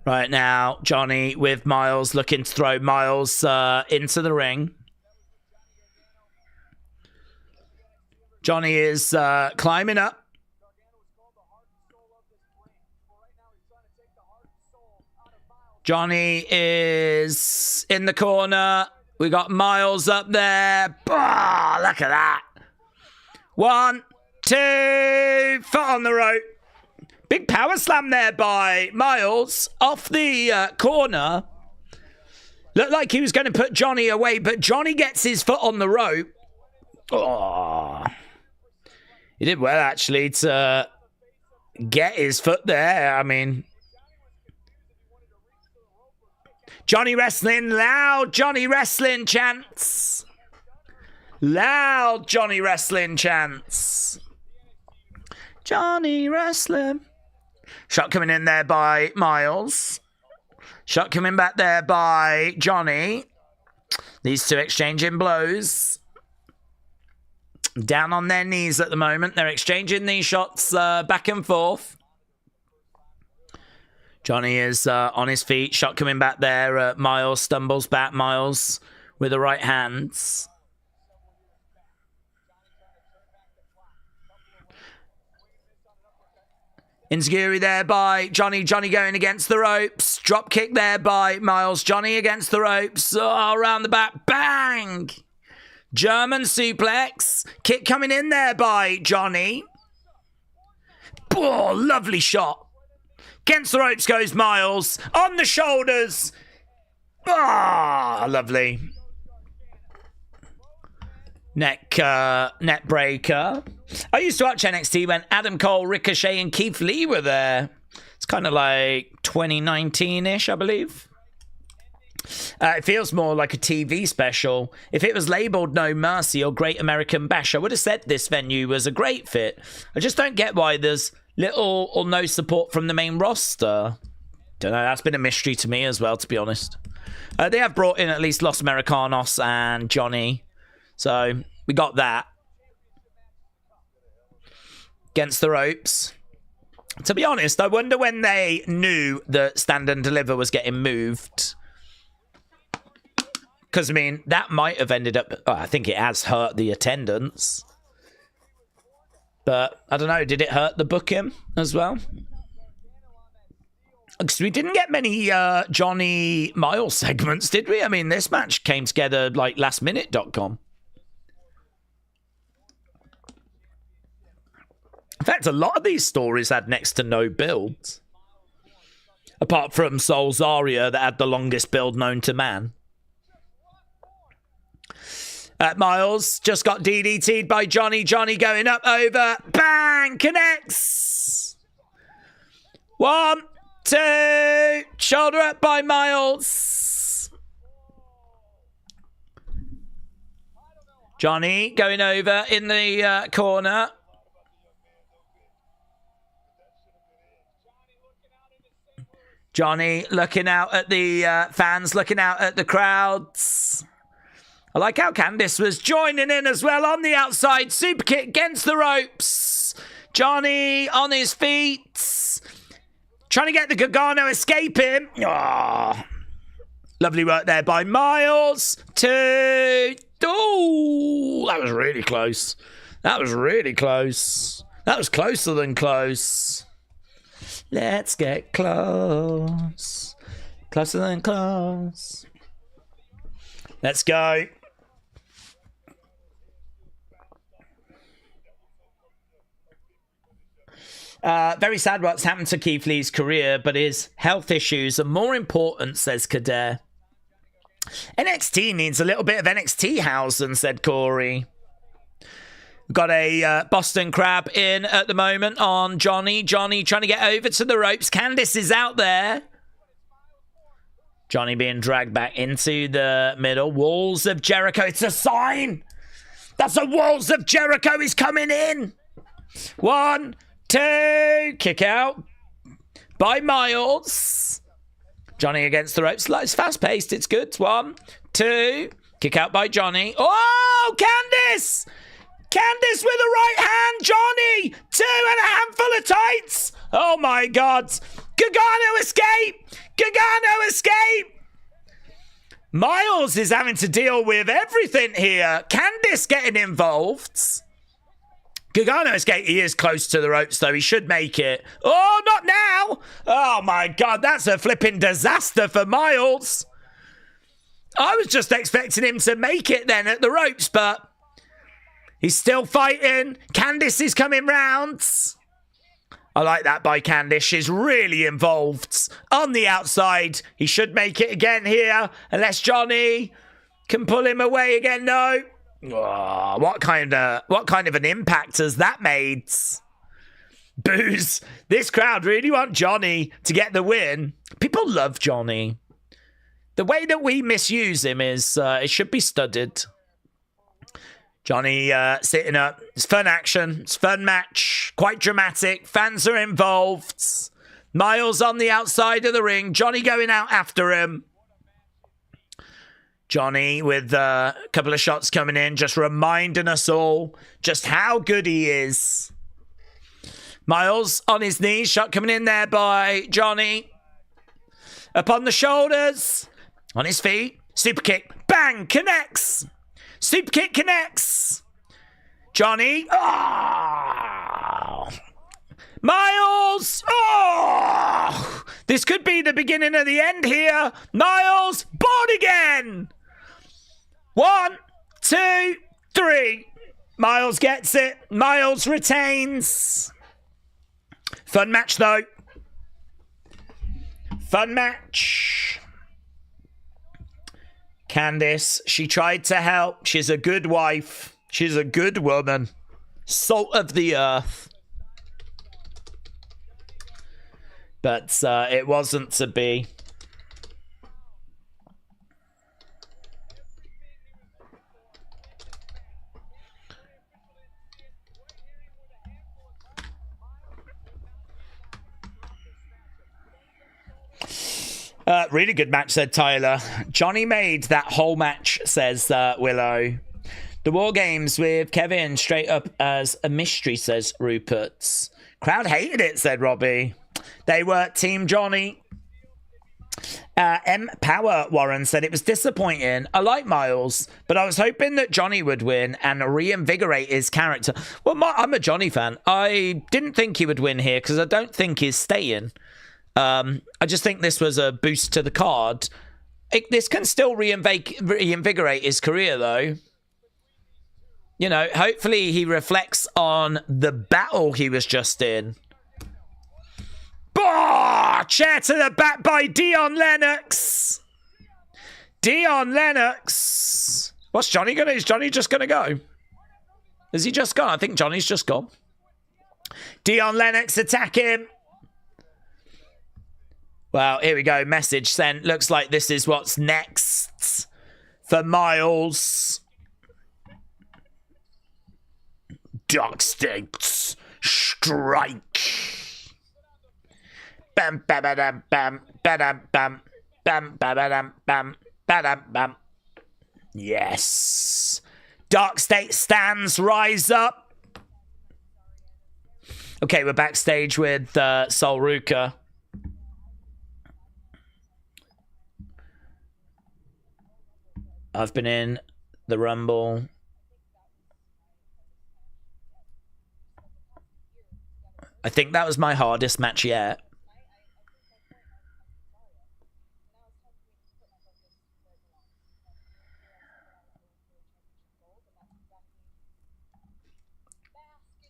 Right now, Johnny with Myles looking to throw Myles into the ring. Johnny is climbing up. Johnny is in the corner. We got Myles up there. Oh, look at that. 1, 2, foot on the rope. Big power slam there by Myles off the corner. Looked like he was going to put Johnny away, but Johnny gets his foot on the rope. Oh. He did well, actually, to get his foot there. I mean, Johnny wrestling, loud Johnny wrestling chants. Loud Johnny wrestling chants. Johnny wrestling. Shot coming in there by Myles. Shot coming back there by Johnny. These two exchanging blows. Down on their knees at the moment. They're exchanging these shots back and forth. Johnny is on his feet. Shot coming back there. Myles stumbles back. Myles with the right hands. Enziguri there by Johnny. Johnny going against the ropes. Drop kick there by Myles. Johnny against the ropes. Oh, around the back. Bang! German suplex. Kick coming in there by Johnny. Oh, lovely shot. Against the ropes goes Myles. On the shoulders. Ah, lovely. Neck breaker. I used to watch NXT when Adam Cole, Ricochet, and Keith Lee were there. It's kind of like 2019-ish, I believe. It feels more like a TV special. If it was labelled No Mercy or Great American Bash, I would have said this venue was a great fit. I just don't get why there's little or no support from the main roster. Don't know, that's been a mystery to me as well, to be honest. They have brought in at least Los Americanos and Johnny. So, we got that. Against the ropes. To be honest, I wonder when they knew that Stand and Deliver was getting moved. Because, I mean, that might have ended up... Oh, I think it has hurt the attendance. But, I don't know, did it hurt the booking as well? Because we didn't get many Johnny Myles segments, did we? I mean, this match came together like lastminute.com. In fact, a lot of these stories had next to no builds. Apart from Soul Zaria that had the longest build known to man. Myles just got DDT'd by Johnny. Johnny going up, over. Bang! Connects! 1, 2. Shoulder up by Myles. Johnny going over in the corner. Johnny looking out at the fans, looking out at the crowds. I like how Candice was joining in as well on the outside. Super kick against the ropes. Johnny on his feet. Trying to get the Gargano escaping. Oh, lovely work there by Myles. 2. Oh, that was really close. That was really close. That was closer than close. Let's get close. Closer than close. Let's go. Very sad what's happened to Keith Lee's career, but his health issues are more important, says Kader. NXT needs a little bit of NXT housing, said Corey. We've got a Boston Crab in at the moment on Johnny. Johnny trying to get over to the ropes. Candice is out there. Johnny being dragged back into the middle. Walls of Jericho. It's a sign. That's a Walls of Jericho is coming in. 1, 2. Kick out by Myles. Johnny against the ropes. It's fast-paced. It's good. 1, 2. Kick out by Johnny. Oh, Candice! Candice with a right hand. Johnny! 2 and a handful of tights. Oh, my God. Gargano escape! Gargano escape! Myles is having to deal with everything here. Candice getting involved. Gargano escape. He is close to the ropes, though. He should make it. Oh, not now. Oh, my God. That's a flipping disaster for Myles. I was just expecting him to make it then at the ropes, but he's still fighting. Candice is coming round. I like that by Candice. She's really involved. On the outside, he should make it again here, unless Johnny can pull him away again. No. Oh, what kind of an impact has that made? Boos. This crowd really want Johnny to get the win. People love Johnny. The way that we misuse him is it should be studied. Johnny sitting up. It's fun action. It's fun match. Quite dramatic. Fans are involved. Myles on the outside of the ring. Johnny going out after him. Johnny with a couple of shots coming in, just reminding us all just how good he is. Myles on his knees, shot coming in there by Johnny. Up on the shoulders, on his feet, super kick, bang, connects. Super kick connects. Johnny, oh! Myles, oh! This could be the beginning of the end here. Myles, Borne again. 1, 2, 3. Myles gets it. Myles retains. Fun match, though. Fun match. Candice, she tried to help. She's a good wife. She's a good woman. Salt of the earth. But it wasn't to be. Really good match, said Tyler. Johnny made that whole match, says Willow. The War Games with Kevin straight up as a mystery, says Rupert. Crowd hated it, said Robbie. They were Team Johnny. M Power Warren said it was disappointing. I like Myles, but I was hoping that Johnny would win and reinvigorate his character. Well, I'm a Johnny fan. I didn't think he would win here because I don't think he's staying. I just think this was a boost to the card. This can still reinvigorate his career, though. You know, hopefully he reflects on the battle he was just in. Chair to the back by Dion Lennox. Dion Lennox. What's Johnny gonna? Is Johnny just gonna go? Is he just gone? I think Johnny's just gone. Dion Lennox attack him. Well, here we go. Message sent. Looks like this is what's next for Myles. Dark States strike. Bam, bam, bam, bam, bam, bam, bam, bam, bam, bam, bam, bam. Yes. Dark State stands rise up. Okay, we're backstage with Soul Ruca. I've been in the Rumble. I think that was my hardest match yet.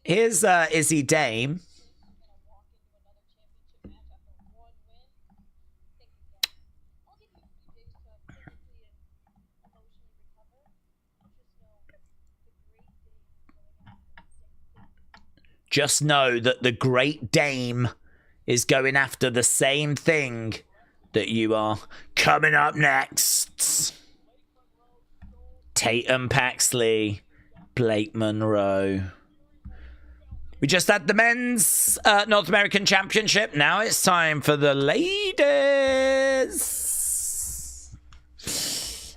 Here's Izzy Dame. Just know that the Great Dame is going after the same thing that you are. Coming up next, Tatum, Paxley, Blake Monroe. We just had the men's North American Championship. Now it's time for the ladies.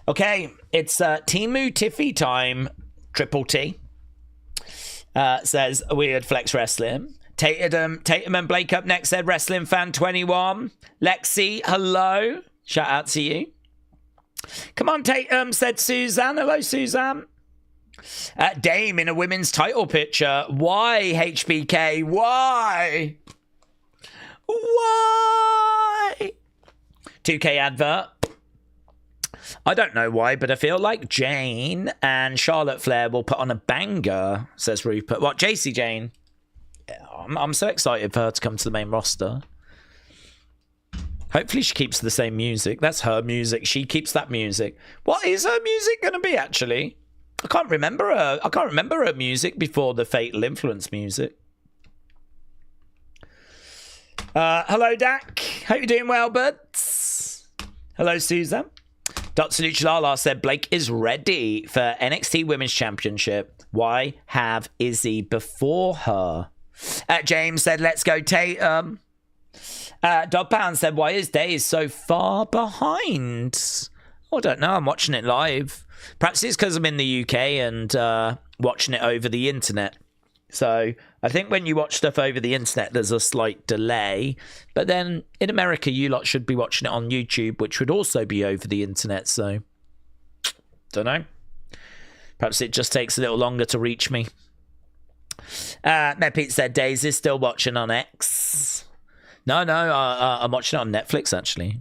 Okay, it's Timu Tiffy time. Triple T. Says Weird Flex Wrestling. Tatum and Blake up next, said Wrestling Fan 21. Lexi, hello. Shout out to you. Come on, Tatum, said Suzanne. Hello, Suzanne. Dame in a women's title picture. Why, HBK? Why? Why? 2K advert. I don't know why, but I feel like Jayne and Charlotte Flair will put on a banger, says Rupert. What, Jacy Jayne? Yeah, I'm so excited for her to come to the main roster. Hopefully she keeps the same music. That's her music. She keeps that music. What is her music going to be, actually? I can't remember her music before the Fatal Influence music. Hello, Dak. Hope you're doing well, buds. Hello, Susan. Dr. Luchalala said Blake is ready for NXT Women's Championship. Why have Izzy before her? James said, let's go Tatum. Dog Pound said, why is Daze so far behind? I don't know. I'm watching it live. Perhaps it's because I'm in the UK and watching it over the internet. So I think when you watch stuff over the internet, there's a slight delay. But then in America, you lot should be watching it on YouTube, which would also be over the internet. So, don't know. Perhaps it just takes a little longer to reach me. Pete said, Daze is still watching on X. No, I'm watching it on Netflix, actually.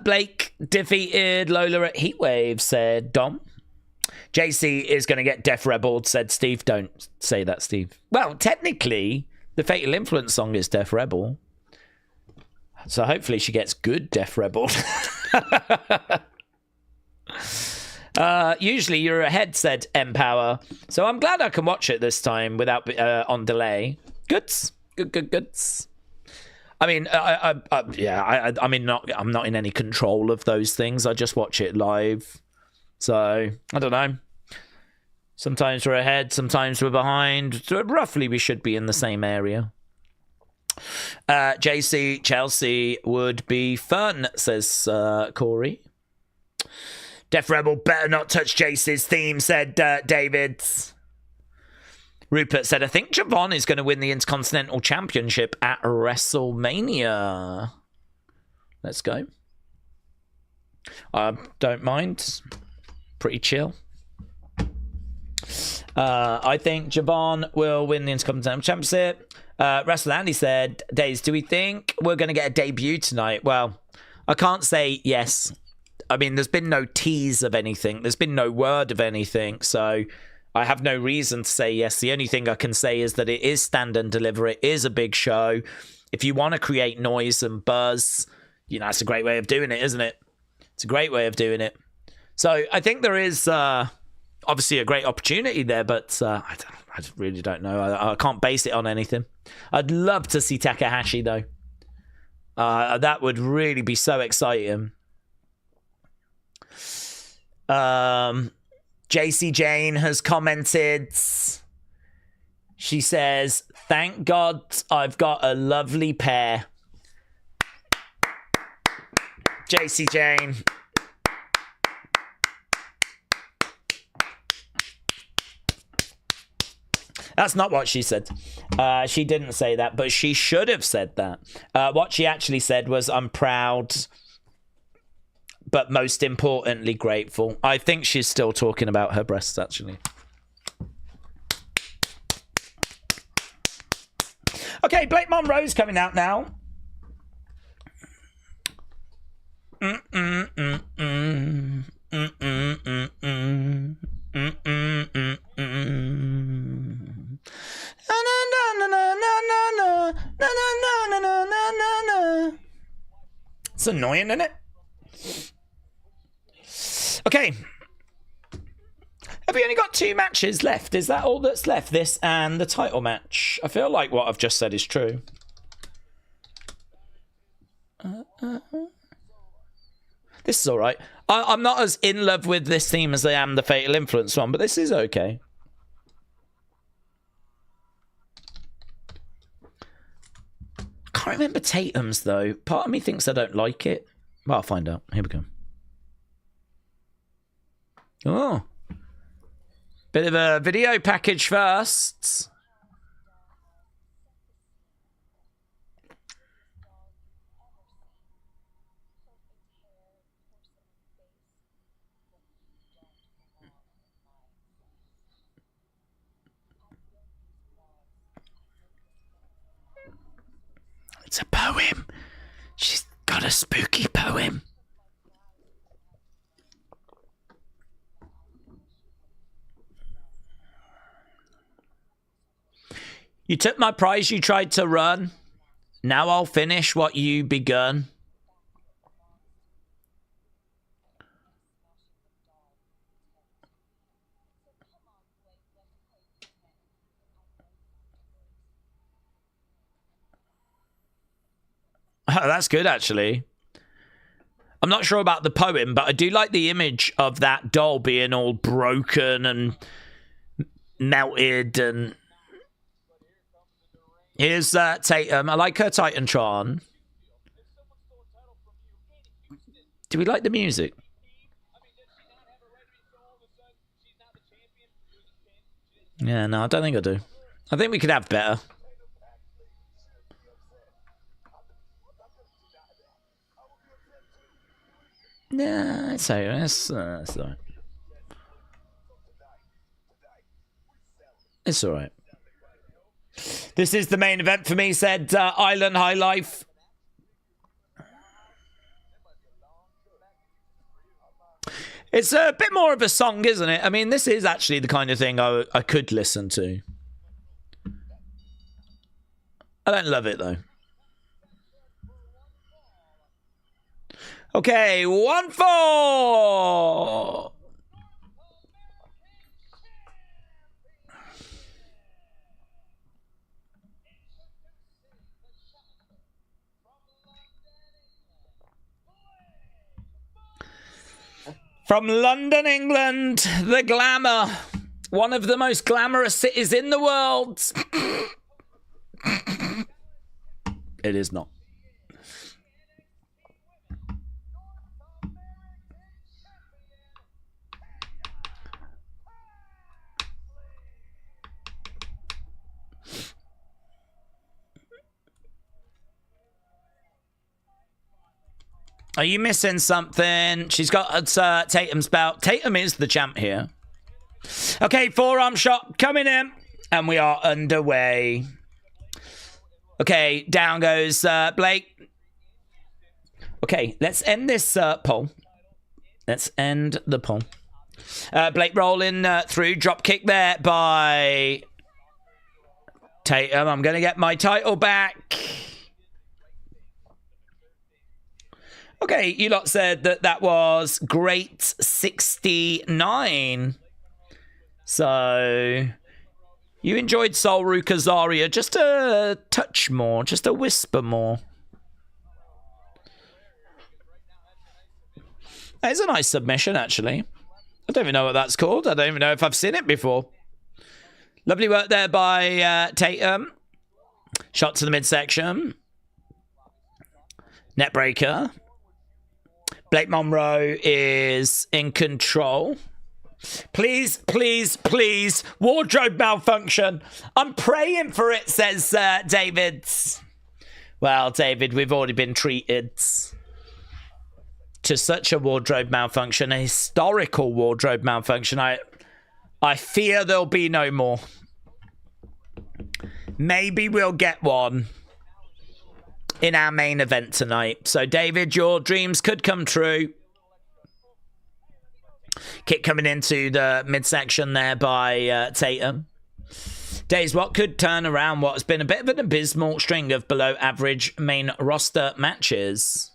Blake defeated Lola at Heatwave, said Dom. Jacy is going to get Def Rebel, said Steve. Don't say that, Steve. Well, technically, the Fatal Influence song is Def Rebel. So hopefully she gets good Def Rebel. Usually you're ahead, said Empower. So I'm glad I can watch it this time without on delay. Goods. Goods. I mean, I'm not in any control of those things. I just watch it live. So, I don't know. Sometimes we're ahead, sometimes we're behind. So roughly, we should be in the same area. JC, Chelsea would be fun, says Corey. Def Rebel better not touch Jace's theme, said David. Rupert said, I think Javon is going to win the Intercontinental Championship at WrestleMania. Let's go. I don't mind. Pretty chill. I think Javon will win the Intercontinental Championship. Wrestler Andy said, Daze, do we think we're going to get a debut tonight? Well, I can't say yes. I mean, there's been no tease of anything. There's been no word of anything. So I have no reason to say yes. The only thing I can say is that it is Stand and Deliver. It is a big show. If you want to create noise and buzz, you know, it's a great way of doing it, isn't it? It's a great way of doing it. So I think there is obviously a great opportunity there, but I really don't know. I can't base it on anything. I'd love to see Takahashi, though. That would really be so exciting. Jacy Jayne has commented. She says, thank God I've got a lovely pair. Jacy Jayne. That's not what she said. She didn't say that, but she should have said that. What she actually said was, I'm proud, but most importantly, grateful. I think she's still talking about her breasts, actually. Okay, Blake Monroe's coming out now. It's annoying, isn't it? Okay. Have we only got 2 matches left? Is that all that's left? This and the title match? I feel like what I've just said is true. This is all right. I'm not as in love with this theme as I am the Fatal Influence one, but this is okay. I can't remember Tatum's, though. Part of me thinks I don't like it. Well, I'll find out. Here we go. Oh. Bit of a video package first. It's a poem. She's got a spooky poem. You took my prize, you tried to run. Now I'll finish what you begun. Oh, that's good, actually. I'm not sure about the poem, but I do like the image of that doll being all broken and melted. And here's Tatum. I like her Titantron. Do we like the music? Yeah, no, I don't think I do. I think we could have better. Nah, it's all right. It's all right. It's all right. This is the main event for me, said Island High Life. It's a bit more of a song, isn't it? I mean, this is actually the kind of thing I could listen to. I don't love it, though. Okay, 1-4. From London, England, the glamour. One of the most glamorous cities in the world. It is not. Are you missing something? She's got Tatum's belt. Tatum is the champ here. Okay, forearm shot coming in. And we are underway. Okay, down goes Blake. Okay, let's end this poll. Let's end the poll. Blake rolling through. Drop kick there by Tatum. I'm going to get my title back. Okay, you lot said that was great 69. So you enjoyed Soul, Ruca, Zaria just a touch more, just a whisper more. It's a nice submission, actually. I don't even know what that's called. I don't even know if I've seen it before. Lovely work there by Tatum. Shot to the midsection. Neckbreaker. Blake Monroe is in control. Please, please, please. Wardrobe malfunction. I'm praying for it, says David. Well, David, we've already been treated to such a wardrobe malfunction, a historical wardrobe malfunction. I fear there'll be no more. Maybe we'll get one in our main event tonight. So, David, your dreams could come true. Kick coming into the midsection there by Tatum. Daze, what could turn around what has been a bit of an abysmal string of below average main roster matches?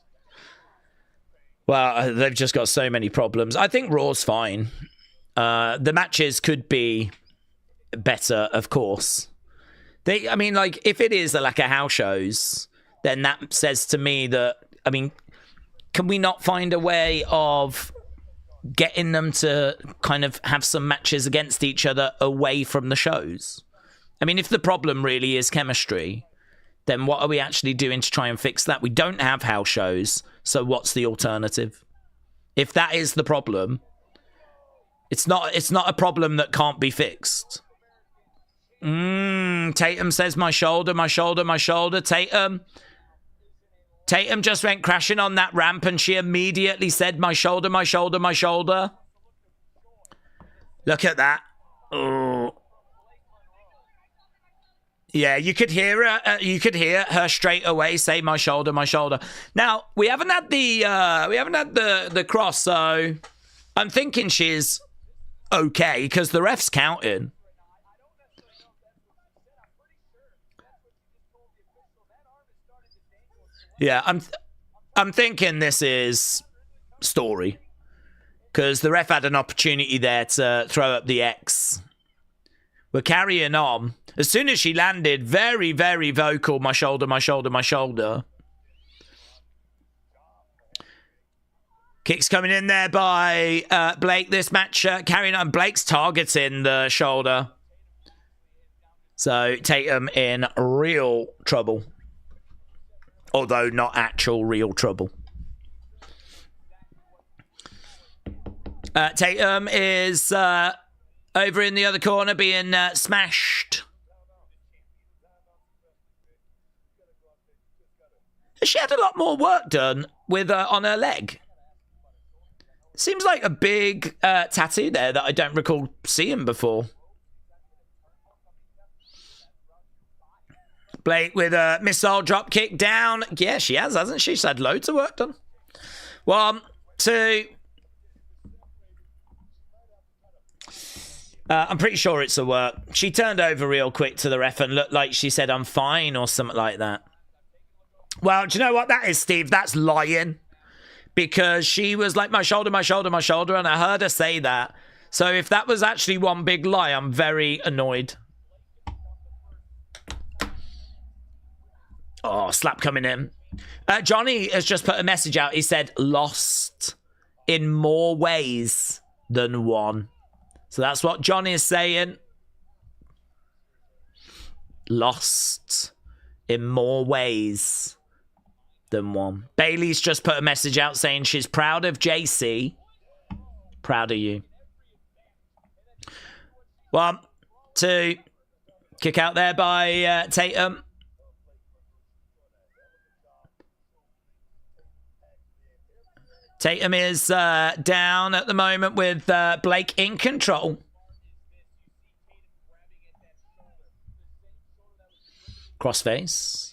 Well, they've just got so many problems. I think Raw's fine. The matches could be better, of course. I mean, like, if it is like a house shows, then that says to me that, I mean, can we not find a way of getting them to kind of have some matches against each other away from the shows? I mean, if the problem really is chemistry, then what are we actually doing to try and fix that? We don't have house shows, so what's the alternative? If that is the problem, it's not a problem that can't be fixed. Tatum says, my shoulder, my shoulder, my shoulder. Tatum just went crashing on that ramp and she immediately said, my shoulder, my shoulder, my shoulder. Look at that. Oh. Yeah, you could hear her. You could hear her straight away say, my shoulder, my shoulder. Now, we haven't had the cross, so I'm thinking she's okay because the ref's counting. Yeah, I'm thinking this is story because the ref had an opportunity there to throw up the X. We're carrying on. As soon as she landed, very, very vocal, my shoulder, my shoulder, my shoulder. Kicks coming in there by Blake. This match carrying on. Blake's targeting the shoulder. So Tatum in real trouble. Although not actual real trouble. Tatum is over in the other corner being smashed. She had a lot more work done with on her leg. Seems like a big tattoo there that I don't recall seeing before. Blake with a missile drop kick down. Yeah, she has, hasn't she? She's had loads of work done. 1, 2. I'm pretty sure it's a work. She turned over real quick to the ref and looked like she said, I'm fine, or something like that. Well, do you know what that is, Steve? That's lying. Because she was like, my shoulder, my shoulder, my shoulder, and I heard her say that. So if that was actually one big lie, I'm very annoyed. Oh, slap coming in. Johnny has just put a message out. He said, lost in more ways than one. So that's what Johnny is saying. Lost in more ways than one. Bailey's just put a message out saying she's proud of Jacy. Proud of you. 1, 2. Kick out there by Tatum. Tatum is down at the moment with Blake in control. Crossface.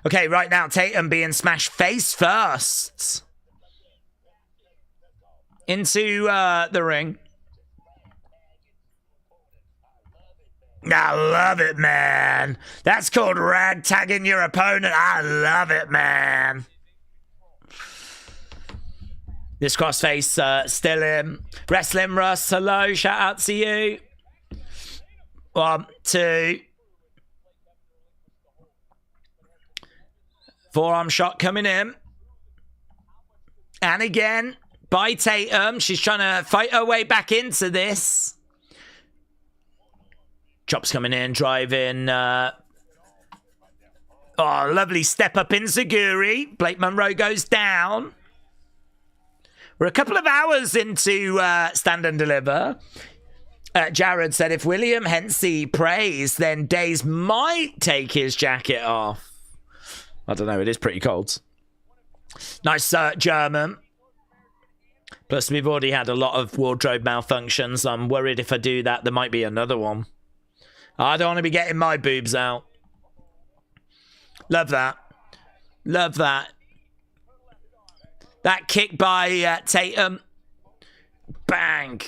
Okay, right now, Tatum being smashed face first into the ring. I love it, man. That's called ragtagging your opponent. I love it, man. This crossface still in. Wrestling Russ, hello. Shout out to you. 1, 2. Forearm shot coming in. And again, by Tatum. She's trying to fight her way back into this. Chops coming in, driving. Oh, lovely step up in Zaguri. Blake Monroe goes down. We're a couple of hours into Stand and Deliver. Jared said if William Hensey prays, then Daze might take his jacket off. I don't know, it is pretty cold. Nice German. Plus, we've already had a lot of wardrobe malfunctions. I'm worried if I do that, there might be another one. I don't want to be getting my boobs out. Love that. Love that. That kick by Tatum. Bang.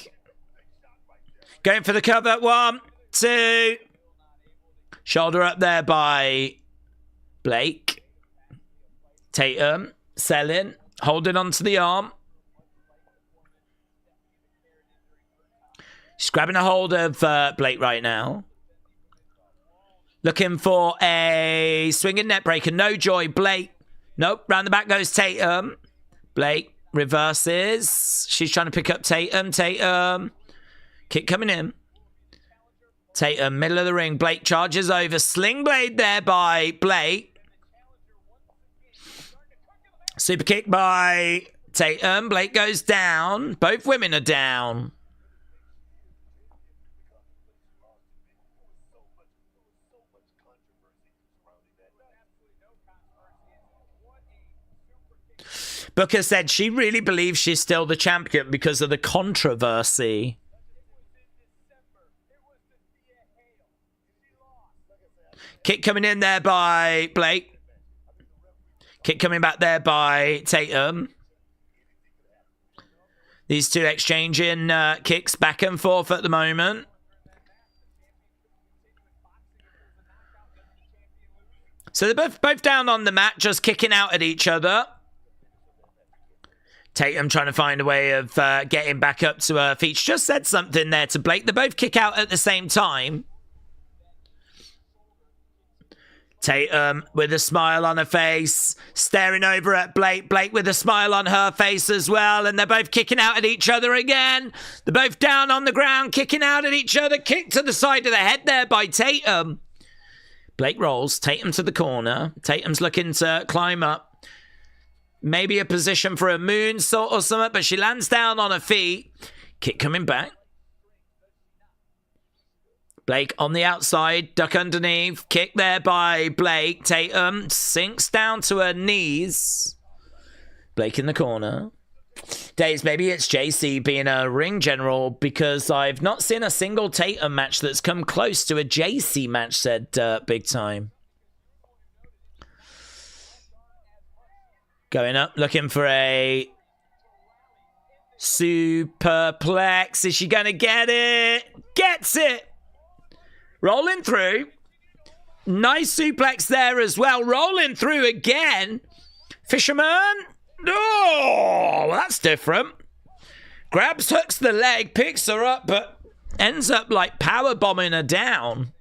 Going for the cover. 1, 2. Shoulder up there by Blake. Tatum. Selling. Holding onto the arm. She's grabbing a hold of Blake right now. Looking for a swinging net breaker. No joy. Blake. Nope. Round the back goes Tatum. Blake reverses. She's trying to pick up Tatum. Tatum. Kick coming in. Tatum, middle of the ring. Blake charges over. Sling blade there by Blake. Super kick by Tatum. Blake goes down. Both women are down. Booker said she really believes she's still the champion because of the controversy. Kick coming in there by Blake. Kick coming back there by Tatum. These two exchanging kicks back and forth at the moment. So they're both down on the mat, just kicking out at each other. Tatum trying to find a way of getting back up to her feet. She just said something there to Blake. They both kick out at the same time. Tatum with a smile on her face, staring over at Blake. Blake with a smile on her face as well. And they're both kicking out at each other again. They're both down on the ground, kicking out at each other. Kick to the side of the head there by Tatum. Blake rolls. Tatum to the corner. Tatum's looking to climb up. Maybe a position for a moonsault or something, but she lands down on her feet. Kick coming back. Blake on the outside, duck underneath. Kick there by Blake. Tatum sinks down to her knees. Blake in the corner. Daze, maybe it's Jacy being a ring general because I've not seen a single Tatum match that's come close to a Jacy match, said Big Time. Going up, looking for a superplex. Is she going to get it? Gets it. Rolling through. Nice suplex there as well. Rolling through again. Fisherman. Oh, well, that's different. Grabs, hooks the leg, picks her up, but ends up like power bombing her down.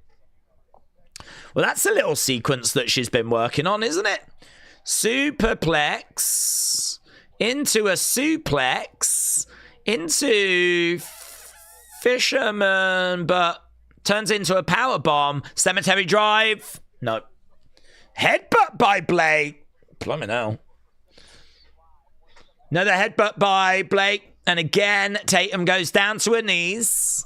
Well, that's a little sequence that she's been working on, isn't it? Superplex into a suplex into Fisherman, but turns into a power bomb. Cemetery drive. No. Headbutt by Blake. Plumbing hell. Another headbutt by Blake. And again, Tatum goes down to her knees.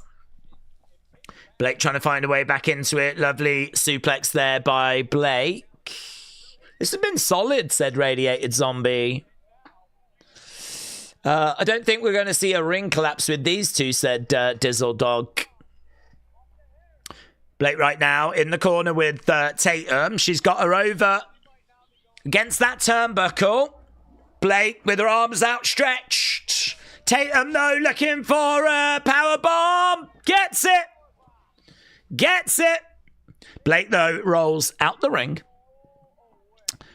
Blake trying to find a way back into it. Lovely suplex there by Blake. This has been solid, said Radiated Zombie. I don't think we're going to see a ring collapse with these two, said Dizzle Dog. Blake right now in the corner with Tatum. She's got her over against that turnbuckle. Blake with her arms outstretched. Tatum, though, looking for a powerbomb. Gets it. Gets it. Blake, though, rolls out the ring.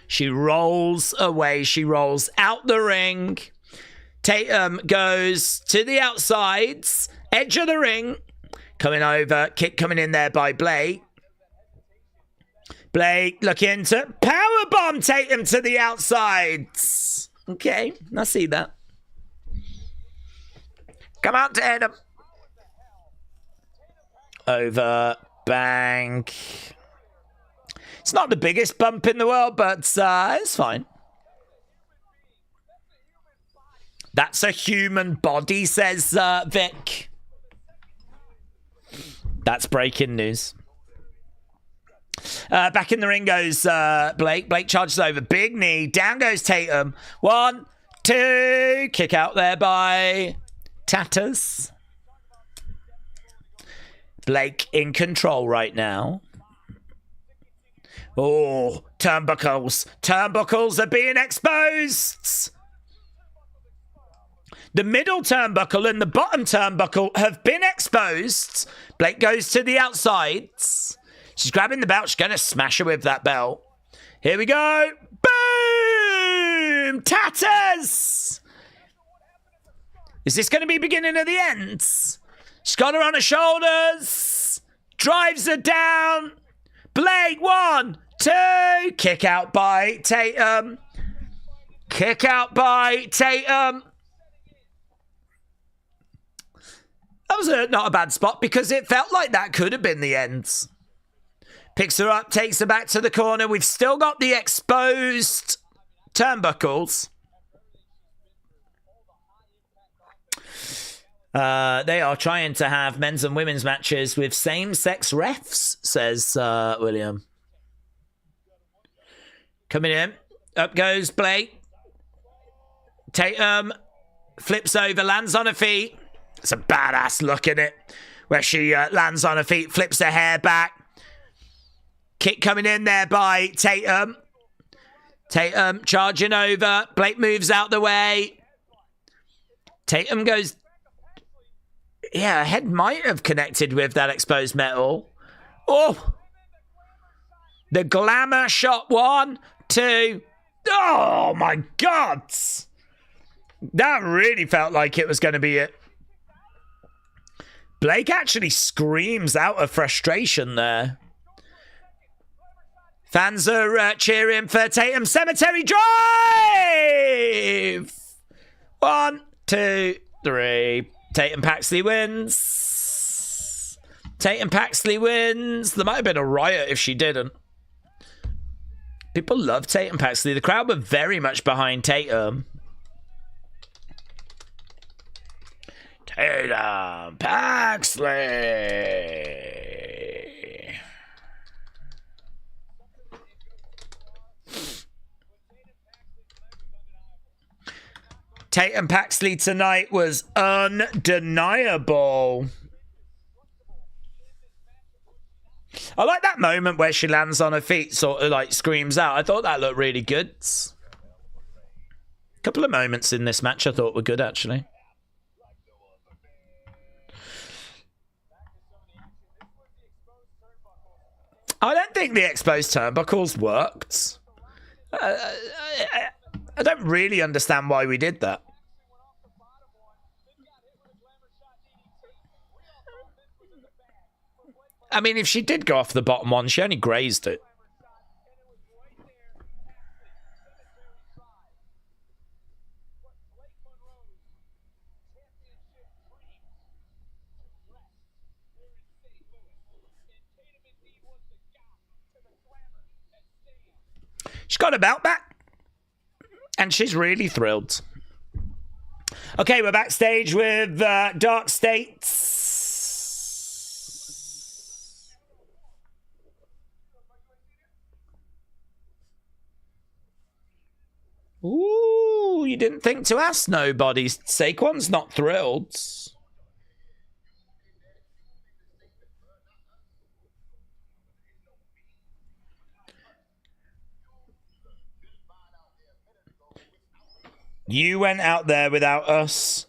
She rolls away. She rolls out the ring. Tatum goes to the outsides. Edge of the ring. Coming over. Kick coming in there by Blake. Blake looking to powerbomb Tatum to the outsides. Okay, I see that. Come on, Tatum. Over Bank. It's not the biggest bump in the world, but it's fine. That's a human body, says Vic. That's breaking news. Back in the ring goes Blake. Blake charges over. Big knee. Down goes Tatum. 1, 2. Kick out there by Tatters. Blake in control right now. Oh, turnbuckles. Turnbuckles are being exposed. The middle turnbuckle and the bottom turnbuckle have been exposed. Blake goes to the outsides. She's grabbing the belt. She's going to smash her with that belt. Here we go. Boom! Tatters! Is this going to be beginning of the ends? She's got her on her shoulders. Drives her down. Blake, 1, 2. Kick out by Tatum. Kick out by Tatum. That was not a bad spot because it felt like that could have been the end. Picks her up, takes her back to the corner. We've still got the exposed turnbuckles. They are trying to have men's and women's matches with same-sex refs, says William. Coming in. Up goes Blake. Tatum flips over, lands on her feet. It's a badass look in it, where she lands on her feet, flips her hair back. Kick coming in there by Tatum. Tatum charging over. Blake moves out the way. Tatum goes... Yeah, her head might have connected with that exposed metal. Oh! The glamour shot. 1, 2. Oh, my God! That really felt like it was going to be it. Blake actually screams out of frustration there. Fans are cheering for Tatum. Cemetery Drive! 1, 2, 3. Tatum Paxley wins. Tatum Paxley wins. There might have been a riot if she didn't. People love Tatum Paxley. The crowd were very much behind Tatum. Tatum Paxley. Tatum Paxley tonight was undeniable. I like that moment where she lands on her feet, sort of like screams out. I thought that looked really good. A couple of moments in this match I thought were good, actually. I don't think the exposed turnbuckles worked. I don't really understand why we did that. I mean, if she did go off the bottom one, she only grazed it. She's got her belt back. And she's really thrilled. Okay, we're backstage with Dark States. Ooh, you didn't think to ask nobody. Saquon's not thrilled. You went out there without us.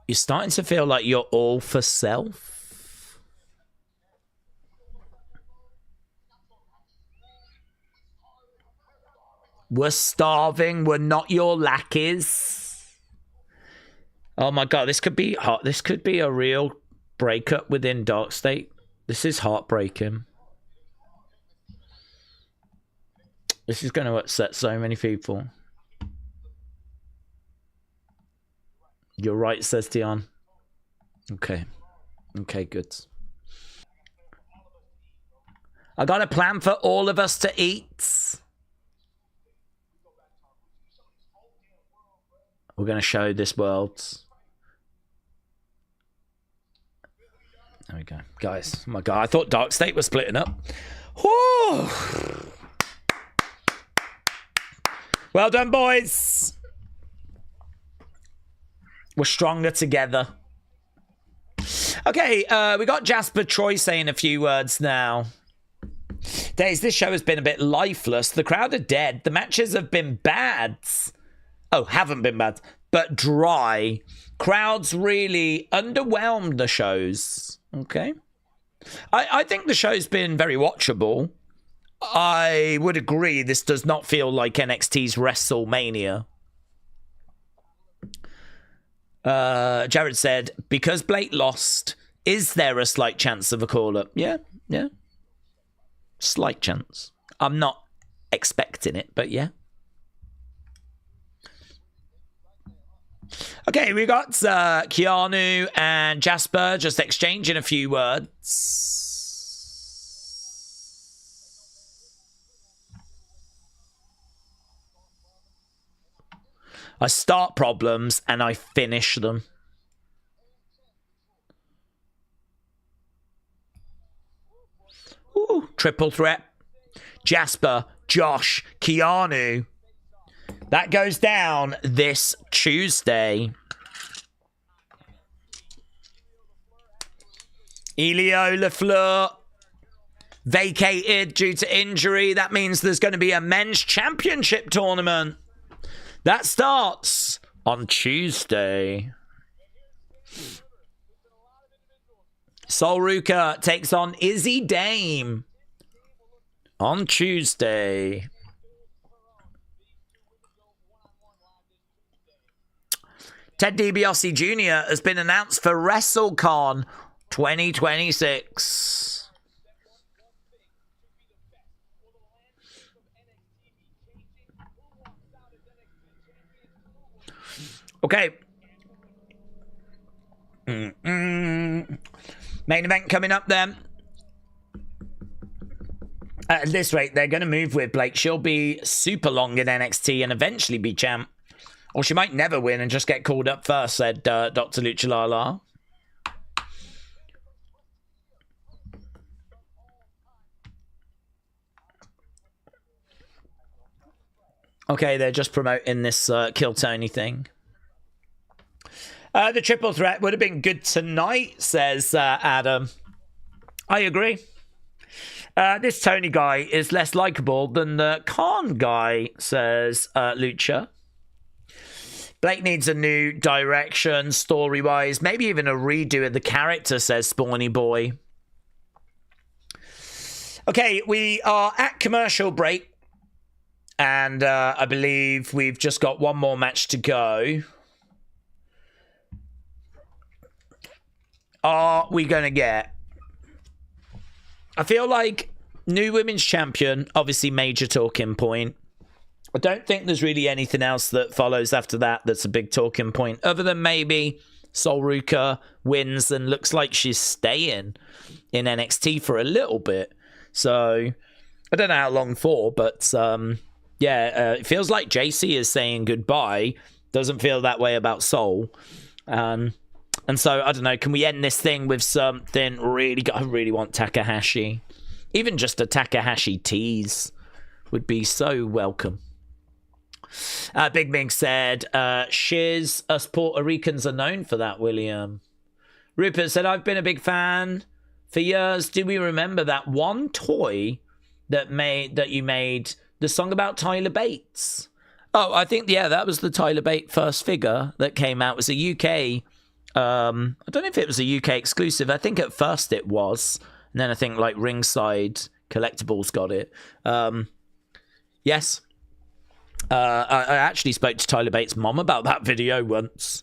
You're starting to feel like you're all for self. We're starving. We're not your lackeys. Oh my God, this could be hot. This could be a real breakup within Dark State. This is heartbreaking. This is going to upset so many people. You're right, says Dion. Okay. Okay, good. I got a plan for all of us to eat. We're going to show this world. There we go. Guys, oh my God, I thought Dark State was splitting up. Whew. Well done, boys. We're stronger together. Okay, we got Jasper Troy saying a few words now. Daze, this show has been a bit lifeless. The crowd are dead. The matches have been bad. Oh, haven't been bad, but dry. Crowds really underwhelmed the shows. Okay. I think the show's been very watchable. I would agree this does not feel like NXT's WrestleMania. Jared said, because Blake lost, is there a slight chance of a call-up? Yeah. Slight chance. I'm not expecting it, but yeah. Okay, we got Keanu and Jasper just exchanging a few words. I start problems and I finish them. Ooh, triple threat. Jasper, Josh, Keanu. That goes down this Tuesday. Elio LaFleur vacated due to injury. That means there's going to be a men's championship tournament. That starts on Tuesday. Soul Ruca takes on Izzy Dame on Tuesday. Ted DiBiase Jr. has been announced for WrestleCon 2026. Okay. Main event coming up then. At this rate, they're going to move with Blake. She'll be super long in NXT and eventually be champ. Or she might never win and just get called up first, said Dr. Luchalala. Okay, they're just promoting this Kill Tony thing. The triple threat would have been good tonight, says Adam. I agree. This Tony guy is less likable than the Khan guy, says Lucha. Blake needs a new direction, story-wise. Maybe even a redo of the character, says Spawny Boy. Okay, we are at commercial break. And I believe we've just got one more match to go. Are we going to get... I feel like new women's champion, obviously major talking point. I don't think there's really anything else that follows after that that's a big talking point, other than maybe Soul Ruca wins and looks like she's staying in NXT for a little bit. So, I don't know how long for, but it feels like Jacy is saying goodbye. Doesn't feel that way about Soul. And so, I don't know, can we end this thing with something really... I really want Takahashi. Even just a Takahashi tease would be so welcome. Big Mig said, Shiz, us Puerto Ricans are known for that, William. Rupert said, I've been a big fan for years. Do we remember that one toy that you made the song about Tyler Bates? Oh, I think, yeah, that was the Tyler Bates first figure that came out. It was a UK... I don't know if it was a UK exclusive. I think at first it was. And then I think like Ringside Collectibles got it. Yes. I actually spoke to Tyler Bates' mom about that video once.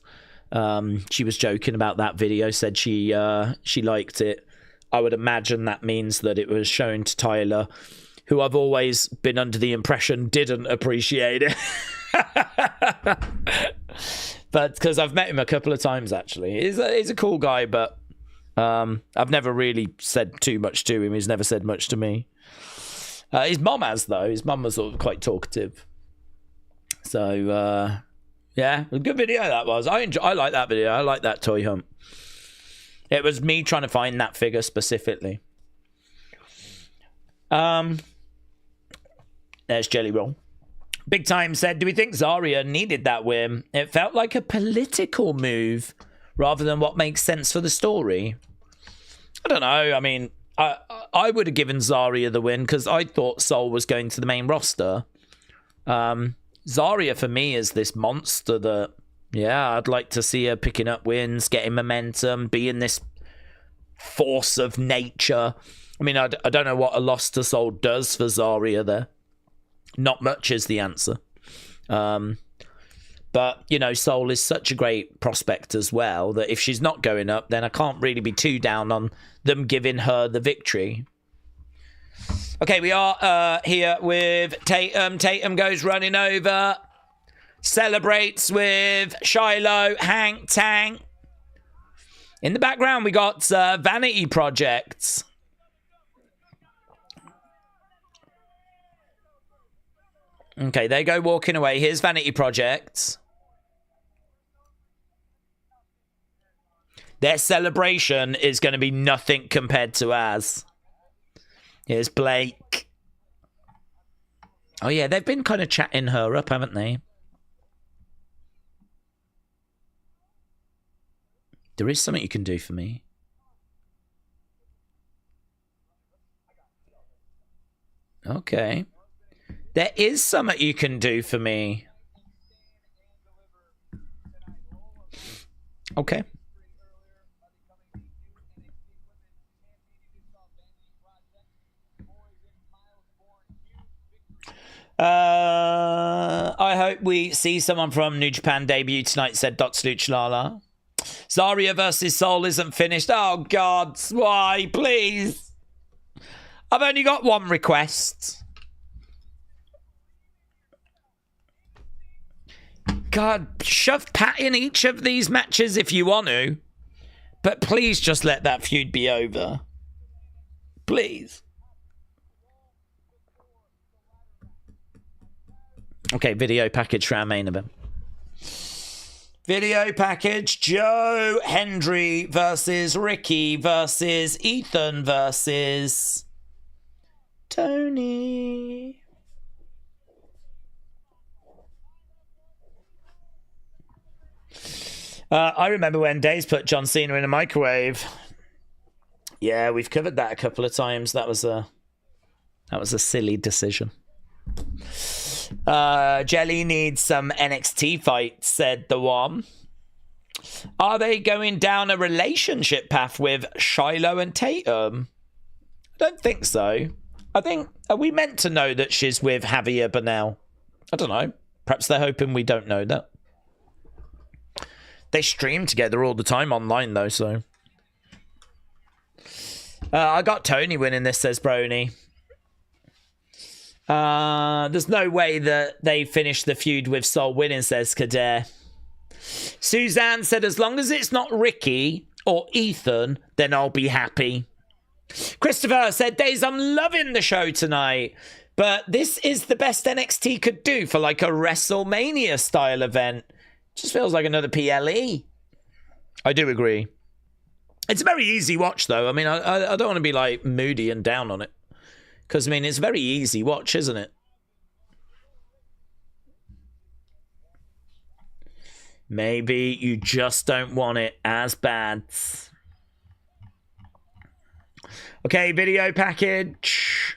She was joking about that video, said she liked it. I would imagine that means that it was shown to Tyler who I've always been under the impression didn't appreciate it. But because I've met him a couple of times, actually. He's a cool guy, but I've never really said too much to him. He's never said much to me. His mom has, though. His mum was sort of quite talkative. So, yeah, a good video that was. I like that video. I like that toy hunt. It was me trying to find that figure specifically. There's Jelly Roll. Big Time said, do we think Zaria needed that win? It felt like a political move rather than what makes sense for the story. I don't know. I mean, I would have given Zaria the win because I thought Soul was going to the main roster. Zaria, for me, is this monster that, yeah, I'd like to see her picking up wins, getting momentum, being this force of nature. I mean, I don't know what a loss to Soul does for Zaria there. Not much is the answer. But, you know, Soul is such a great prospect as well that if she's not going up, then I can't really be too down on them giving her the victory. Okay, we are here with Tatum. Tatum goes running over. Celebrates with Shiloh, Hank, Tank. In the background, we got Vanity Projects. Okay, they go walking away. Here's Vanity Projects. Their celebration is going to be nothing compared to ours. Here's Blake. Oh, yeah, they've been kind of chatting her up, haven't they? There is something you can do for me. Okay. There is something you can do for me. Okay. I hope we see someone from New Japan debut tonight, said Lala. Zaria versus Soul isn't finished. Oh, God. Why? Please. I've only got one request. God, shove Pat in each of these matches if you want to. But please just let that feud be over. Please. Okay, video package for our main event. Video package. Joe Hendry versus Ricky versus Ethan versus Tony. I remember when Daze put John Cena in a microwave. Yeah, we've covered that a couple of times. That was a silly decision. Jelly needs some NXT fights, said the one. Are they going down a relationship path with Shiloh and Tatum? I don't think so. I think, are we meant to know that she's with Javier Bernal? I don't know. Perhaps they're hoping we don't know that. They stream together all the time online, though, so. I got Tony winning this, says Brony. There's no way that they finish the feud with Soul winning, says Kader. Suzanne said, as long as it's not Ricky or Ethan, then I'll be happy. Christopher said, Daze, I'm loving the show tonight, but this is the best NXT could do for like a WrestleMania style event. Just feels like another PLE. I do agree. It's a very easy watch, though. I mean, I don't want to be like moody and down on it. Because, I mean, it's a very easy watch, isn't it? Maybe you just don't want it as bad. Okay, video package.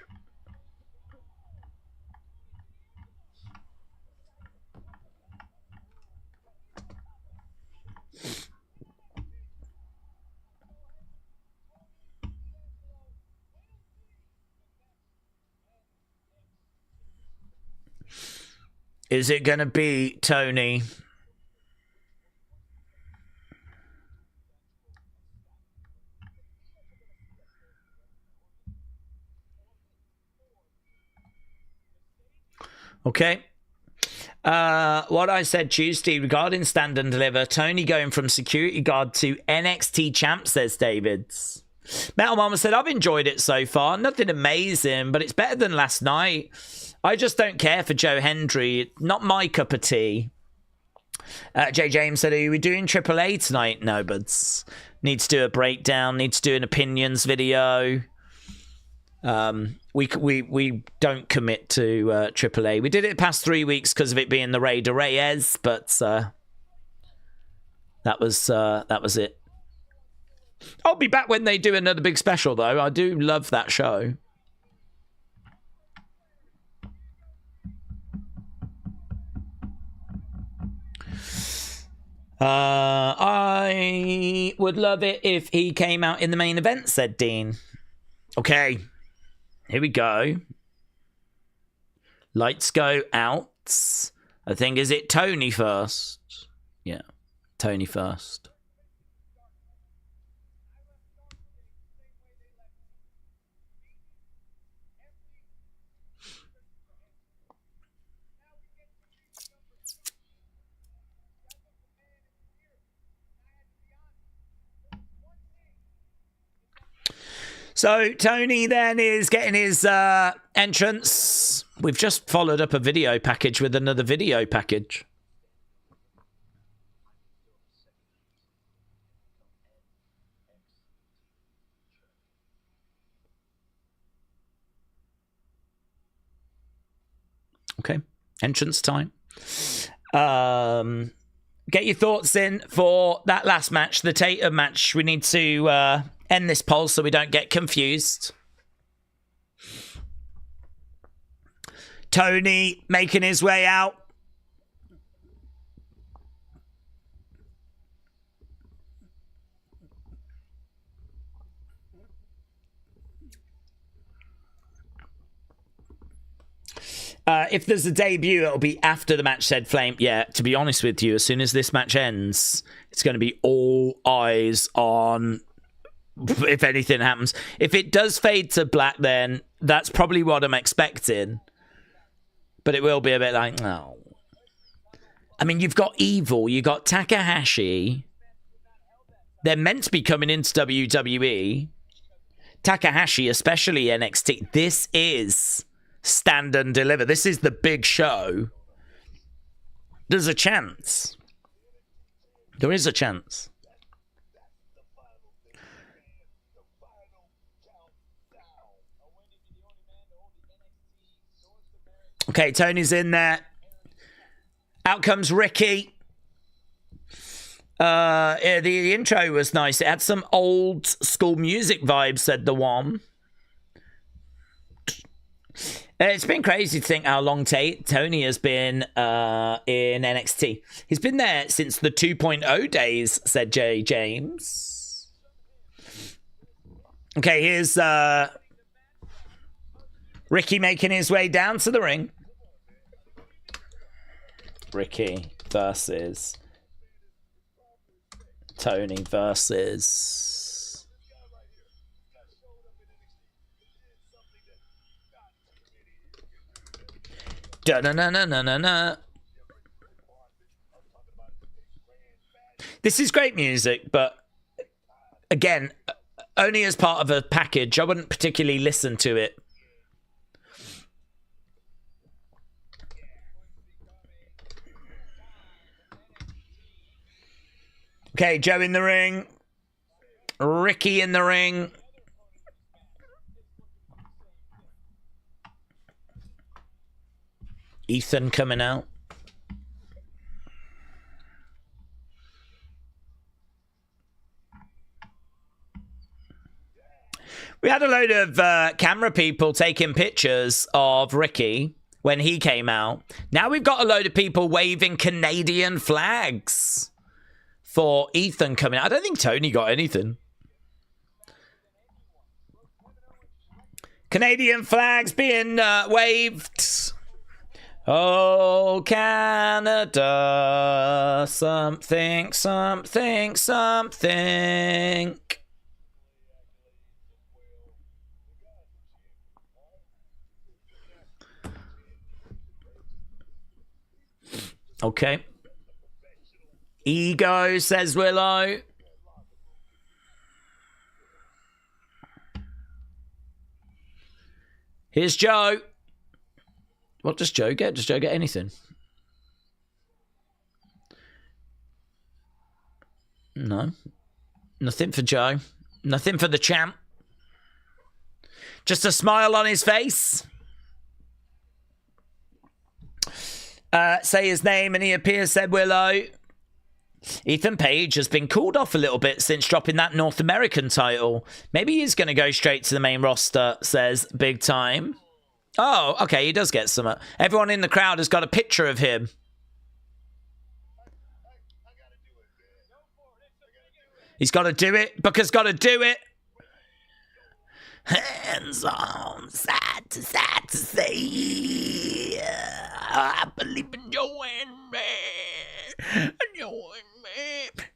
Is it going to be Tony? Okay. What I said Tuesday regarding Stand and Deliver, Tony going from security guard to NXT champ, says Davids. Metal Mama said, I've enjoyed it so far. Nothing amazing, but it's better than last night. I just don't care for Joe Hendry. Not my cup of tea. Jay James said, are we doing AAA tonight? No, buds. Need to do a breakdown. Need to do an opinions video. We don't commit to AAA. We did it the past 3 weeks because of it being the Rey de Reyes, but that was it. I'll be back when they do another big special, though. I do love that show. I would love it if he came out in the main event, said Dean. Okay. Here we go. Lights go out. I think, is it Tony first? Yeah, Tony first. So Tony then is getting his entrance. We've just followed up a video package with another video package. Okay, entrance time. Get your thoughts in for that last match, the Tatum match. We need to end this poll so we don't get confused. Tony making his way out. If there's a debut, it'll be after the match, said Flame. Yeah, to be honest with you, as soon as this match ends, it's going to be all eyes on if anything happens. If it does fade to black, then that's probably what I'm expecting. But it will be a bit like, no. I mean, you've got Evil, you got Takahashi. They're meant to be coming into WWE. Takahashi, especially NXT. This is Stand and Deliver. This is the big show. There's a chance. There is a chance. Okay, Tony's in there. Out comes Ricky. Yeah, the intro was nice. It had some old school music vibes, said the one. It's been crazy to think how long Tony has been in NXT. He's been there since the 2.0 days, said Jay James. Okay, here's Ricky making his way down to the ring. Ricky versus Tony versus Da-na-na-na-na-na. This is great music, but again, only as part of a package. I wouldn't particularly listen to it. Okay, Joe in the ring. Ricky in the ring. Ethan coming out. We had a load of camera people taking pictures of Ricky when he came out. Now we've got a load of people waving Canadian flags for Ethan coming out. I don't think Tony got anything. Canadian flags being waved. Oh, Canada, something, something, something. Okay. Ego, says Willow. Here's Joe. What does Joe get? Does Joe get anything? No. Nothing for Joe. Nothing for the champ. Just a smile on his face. Say his name and he appears, said Willow. Ethan Page has been called off a little bit since dropping that North American title. Maybe he's going to go straight to the main roster, says Big Time. Oh, okay, he does get some. Everyone in the crowd has got a picture of him. He's got to do it. Booker's got to do it. Hands on, side to say, I believe in Joe Hendry.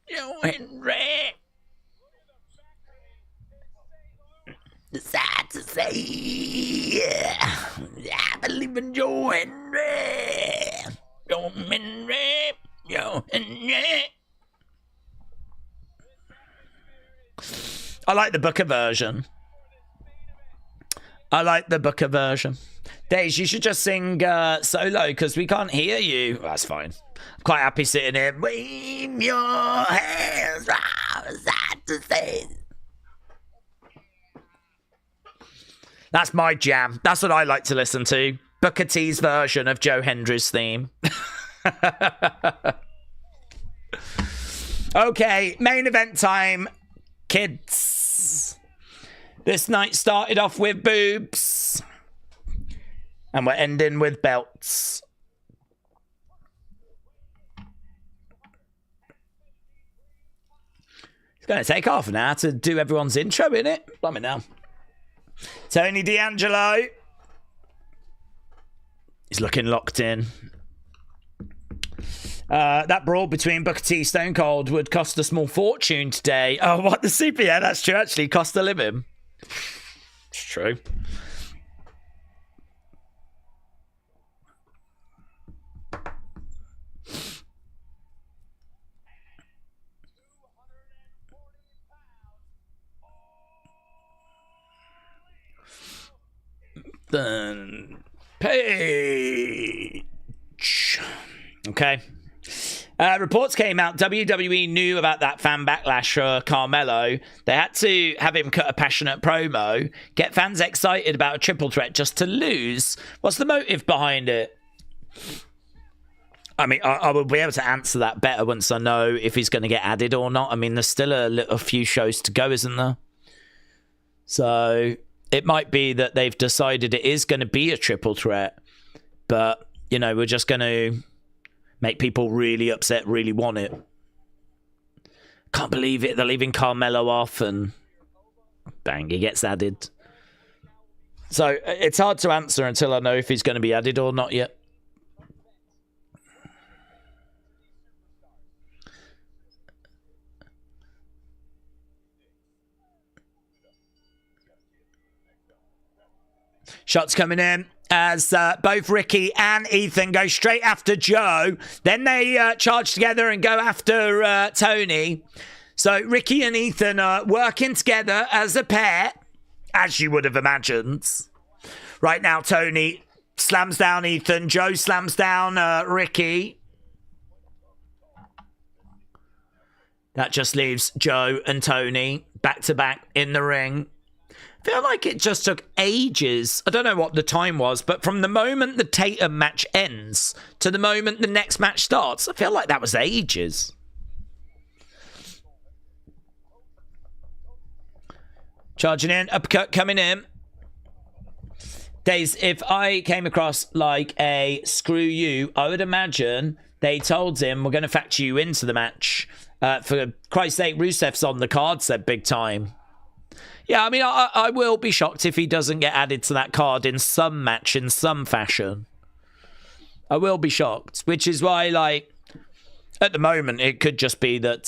Joe Hendry. Side to say, I believe in Joe Hendry. Joe Hendry. Joe Hendry. I like the Booker version. I like the Booker version. Daze, you should just sing solo because we can't hear you. That's fine. I'm quite happy sitting here. Wave your hands from side to side. That's my jam. That's what I like to listen to. Booker T's version of Joe Hendry's theme. Okay, main event time, kids. This night started off with boobs. And we're ending with belts. It's going to take half an hour to do everyone's intro, innit? Let me know. Tony D'Angelo. He's looking locked in. That brawl between Booker T and Stone Cold would cost a small fortune today. Oh, what? The super? Yeah, that's true. Actually, cost a living. It's true. Then Page. Okay. Reports came out. WWE knew about that fan backlash for Carmelo. They had to have him cut a passionate promo, get fans excited about a triple threat just to lose. What's the motive behind it? I mean, I will be able to answer that better once I know if he's going to get added or not. I mean, there's still a few shows to go, isn't there? So it might be that they've decided it is going to be a triple threat, but, you know, we're just going to make people really upset, really want it. Can't believe it. They're leaving Carmelo off and bang, he gets added. So it's hard to answer until I know if he's going to be added or not yet. Shots coming in as both Ricky and Ethan go straight after Joe. Then they charge together and go after Tony. So Ricky and Ethan are working together as a pair, as you would have imagined. Right now, Tony slams down Ethan. Joe slams down Ricky. That just leaves Joe and Tony back to back in the ring. I feel like it just took ages. I don't know what the time was, but from the moment the Tatum match ends to the moment the next match starts, I feel like that was ages. Charging in, uppercut coming in. Daze, if I came across like a screw you, I would imagine they told him we're going to factor you into the match. For Christ's sake, Rusev's on the card, said Big Time. Yeah, I mean, I will be shocked if he doesn't get added to that card in some match, in some fashion. I will be shocked, which is why, like, at the moment, it could just be that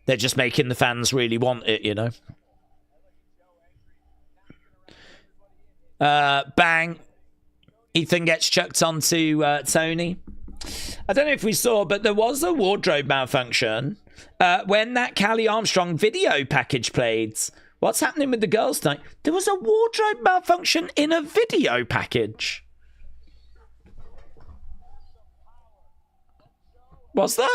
they're just making the fans really want it, you know. Bang. Ethan gets chucked onto Tony. I don't know if we saw, but there was a wardrobe malfunction when that Callie Armstrong video package played. What's happening with the girls' night? There was a wardrobe malfunction in a video package. Was there?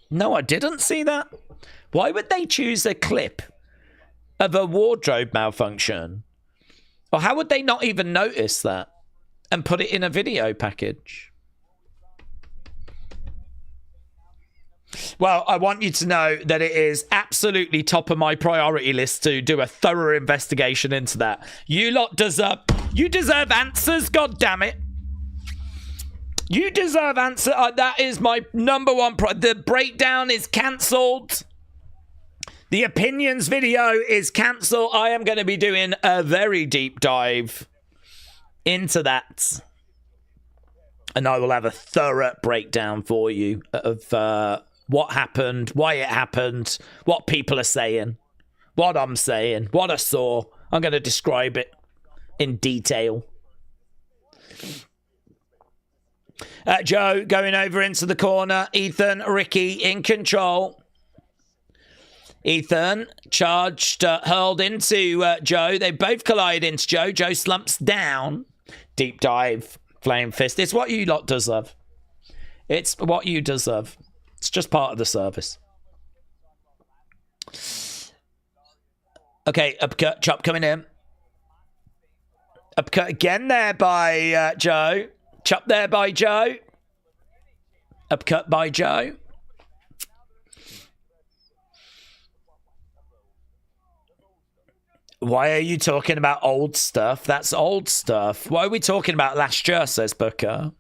No, I didn't see that. Why would they choose a clip of a wardrobe malfunction? Or how would they not even notice that and put it in a video package? Well, I want you to know that it is absolutely top of my priority list to do a thorough investigation into that. You lot deserve answers, god damn it. You deserve answer. That is my number one. The breakdown is cancelled. The opinions video is cancelled. I am going to be doing a very deep dive into that. And I will have a thorough breakdown for you of what happened, why it happened, what people are saying, what I'm saying, what I saw. I'm going to describe it in detail. Joe going over into the corner. Ethan, Ricky in control. Ethan charged, hurled into Joe. They both collide into Joe. Joe slumps down. Deep dive, flame fist. It's what you lot deserve. It's what you deserve. It's just part of the service. Okay, uppercut, chop coming in. Uppercut again there by Joe. Chop there by Joe. Uppercut by Joe. Why are you talking about old stuff? That's old stuff. Why are we talking about last year, says Booker.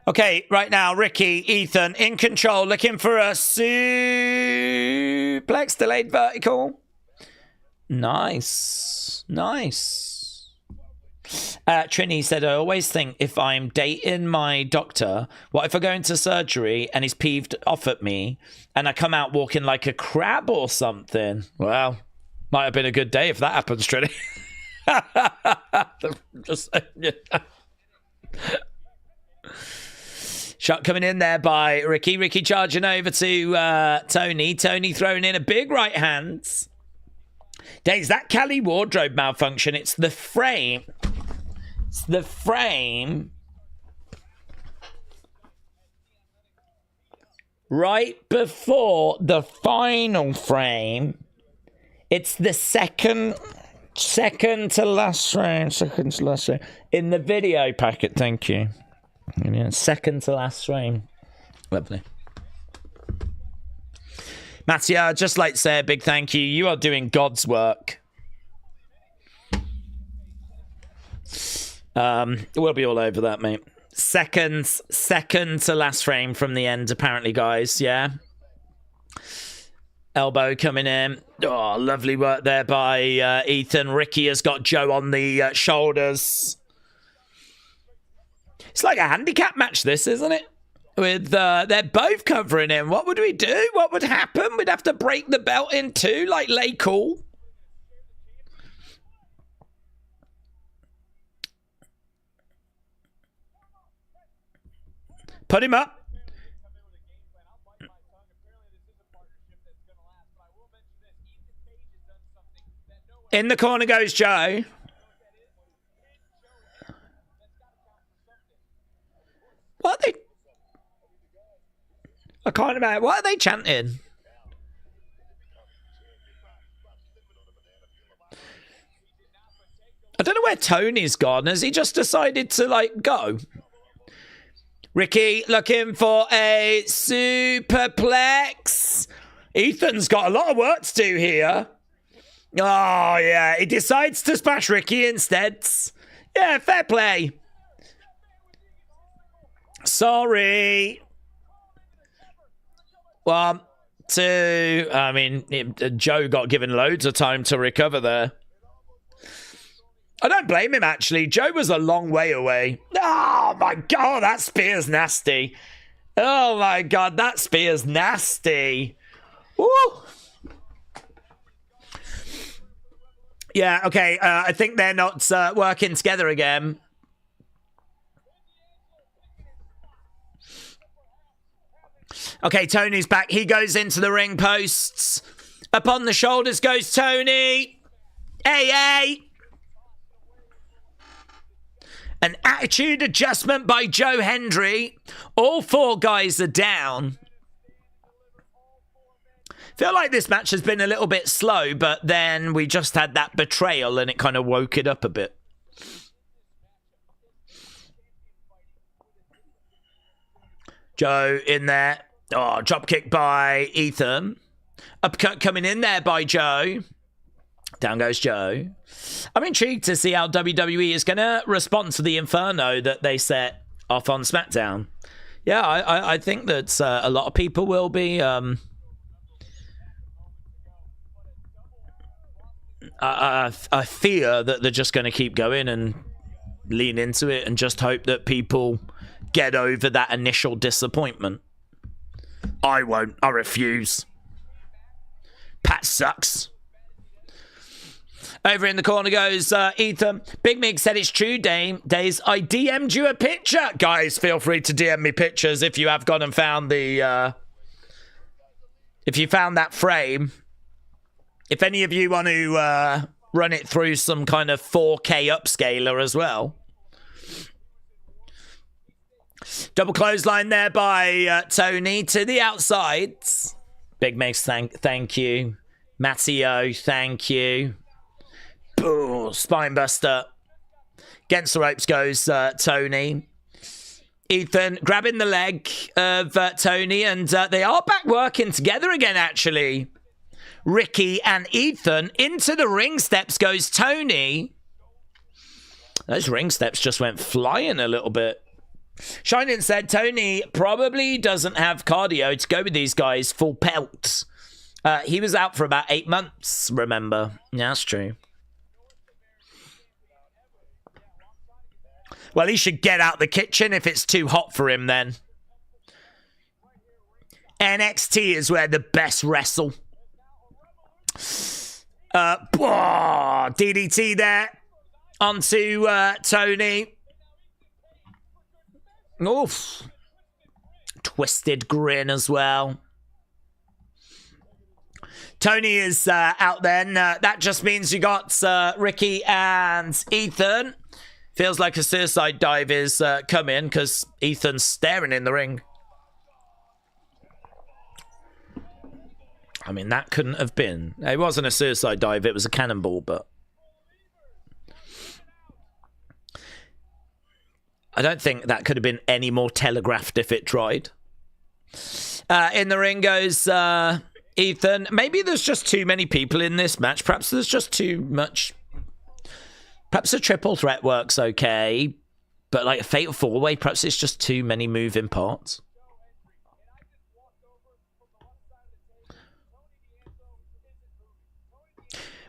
Okay, right now, Ricky, Ethan, in control, looking for a suplex, delayed vertical. Nice. Nice. Trini said, I always think if I'm dating my doctor, what if I go into surgery and he's peeved off at me and I come out walking like a crab or something? Well, might have been a good day if that happens, Trini. Just shot coming in there by Ricky. Ricky charging over to Tony. Tony throwing in a big right hand. Daze, that Callie wardrobe malfunction. It's the frame. It's the frame. Right before the final frame. It's the second to last frame. Second to last frame. In the video packet, thank you. Yeah, second to last frame. Lovely. Mattia, I'd just like to say a big thank you. You are doing God's work. We'll be all over that, mate. Second to last frame from the end, apparently, guys. Yeah. Elbow coming in. Oh, lovely work there by Ethan. Ricky has got Joe on the shoulders. It's like a handicap match, this, isn't it? With they're both covering him. What would we do? What would happen? We'd have to break the belt in two, like lay cool. Put him up. In the corner goes Joe. What are they? I can't imagine. What are they chanting? I don't know where Tony's gone. Has he just decided to, like, go? Ricky looking for a superplex. Ethan's got a lot of work to do here. Oh, yeah. He decides to smash Ricky instead. Yeah, fair play. Sorry. 1, 2. I mean, Joe got given loads of time to recover there. I don't blame him, actually. Joe was a long way away. Oh, my God, that spear's nasty. Oh, my God, that spear's nasty. Woo! Yeah, okay, I think they're not working together again. Okay, Tony's back. He goes into the ring posts. Up on the shoulders goes Tony. Hey. An attitude adjustment by Joe Hendry. All 4 guys are down. Feel like this match has been a little bit slow, but then we just had that betrayal and it kind of woke it up a bit. Joe in there. Oh, dropkick by Ethan. Uppercut coming in there by Joe. Down goes Joe. I'm intrigued to see how WWE is going to respond to the inferno that they set off on SmackDown. Yeah, I think that a lot of people will be... I fear that they're just going to keep going and lean into it and just hope that people get over that initial disappointment. I won't. I refuse. Pat sucks. Over in the corner goes Ethan. Big Mig said it's true, Daze. I DM'd you a picture. Guys, feel free to DM me pictures if you have gone and found the... if you found that frame. If any of you want to run it through some kind of 4K upscaler as well. Double clothesline there by Tony to the outside. Big Mix, thank you. Matteo, thank you. Ooh, spinebuster. Against the ropes goes Tony. Ethan grabbing the leg of Tony, and they are back working together again, actually. Ricky and Ethan. Into the ring steps goes Tony. Those ring steps just went flying a little bit. Shining said Tony probably doesn't have cardio to go with these guys full pelt. He was out for about 8 months, remember? Yeah, that's true. Well, he should get out the kitchen if it's too hot for him then. NXT is where the best wrestle. DDT there onto Tony. Oof. Twisted grin as well. Tony is out then. That just means you got Ricky and Ethan. Feels like a suicide dive is coming because Ethan's staring in the ring. I mean, that couldn't have been. It wasn't a suicide dive. It was a cannonball, but... I don't think that could have been any more telegraphed if it tried. In the ring goes Ethan. Maybe there's just too many people in this match. Perhaps there's just too much... Perhaps a triple threat works okay. But like a fatal four-way, perhaps it's just too many moving parts.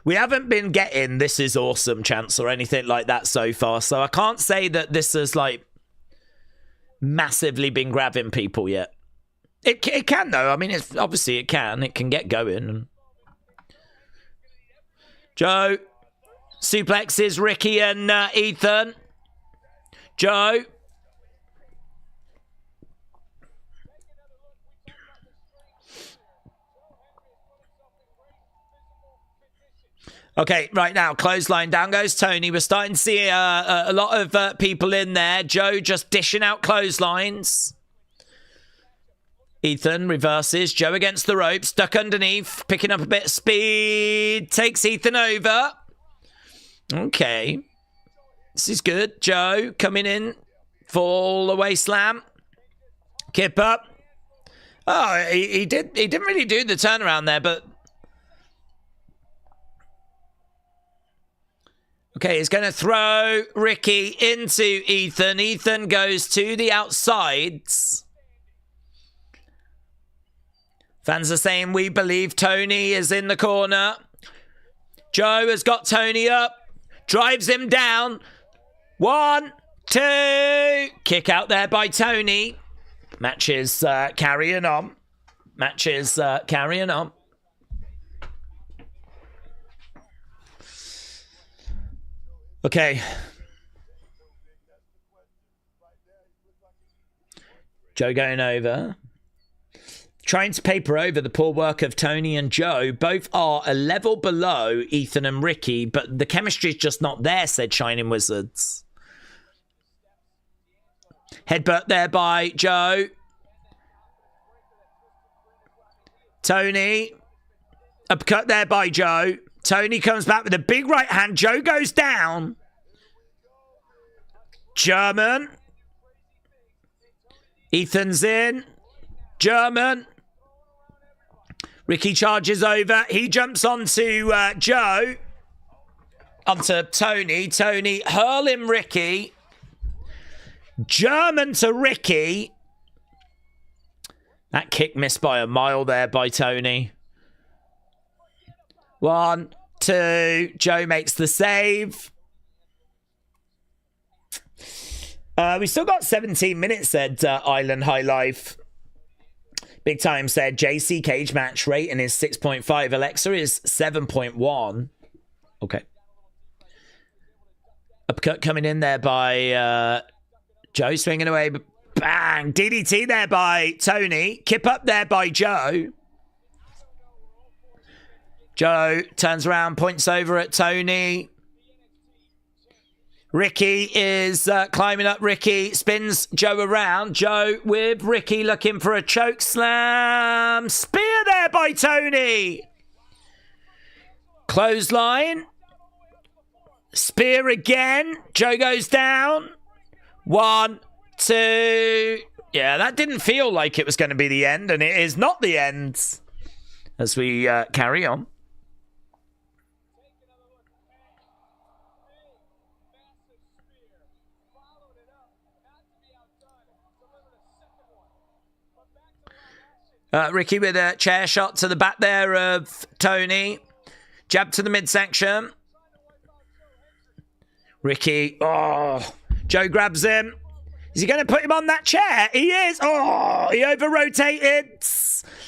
We haven't been getting "this is awesome" chants or anything like that so far, so I can't say that this has like massively been grabbing people yet. It can though. I mean, it's obviously it can get going. Joe suplexes Ricky and Ethan. Joe. Okay, right now, clothesline, down goes Tony. We're starting to see a lot of people in there. Joe just dishing out clotheslines. Ethan reverses. Joe against the ropes, stuck underneath, picking up a bit of speed. Takes Ethan over. Okay. This is good. Joe coming in. Fall away slam. Kip up. Oh, he didn't really do the turnaround there, but... Okay, he's going to throw Ricky into Ethan. Ethan goes to the outsides. Fans are saying we believe Tony is in the corner. Joe has got Tony up. Drives him down. 1, 2. Kick out there by Tony. Match is carrying on. Match is carrying on. Okay. Joe going over. Trying to paper over the poor work of Tony and Joe. Both are a level below Ethan and Ricky, but the chemistry's just not there, said Shining Wizards. Headbutt there by Joe. Tony. Uppercut there by Joe. Tony comes back with a big right hand. Joe goes down. German. Ethan's in. German. Ricky charges over. He jumps onto Joe. Onto Tony. Tony hurling Ricky. German to Ricky. That kick missed by a mile there by Tony. 1, 2. Joe makes the save. We still got 17 minutes, said Island High Life. Big Time said Jacy cage match rating is 6.5. Alexa is 7.1. Okay. Uppercut coming in there by Joe, swinging away. Bang! DDT there by Tony. Kip up there by Joe. Joe turns around, points over at Tony. Ricky is climbing up. Ricky spins Joe around. Joe with Ricky looking for a choke slam. Spear there by Tony. Clothesline. Spear again. Joe goes down. 1, 2. Yeah, that didn't feel like it was going to be the end, and it is not the end. As we carry on. Ricky with a chair shot to the back there of Tony. Jab to the midsection. Ricky. Oh. Joe grabs him. Is he going to put him on that chair? He is. Oh, he over-rotated.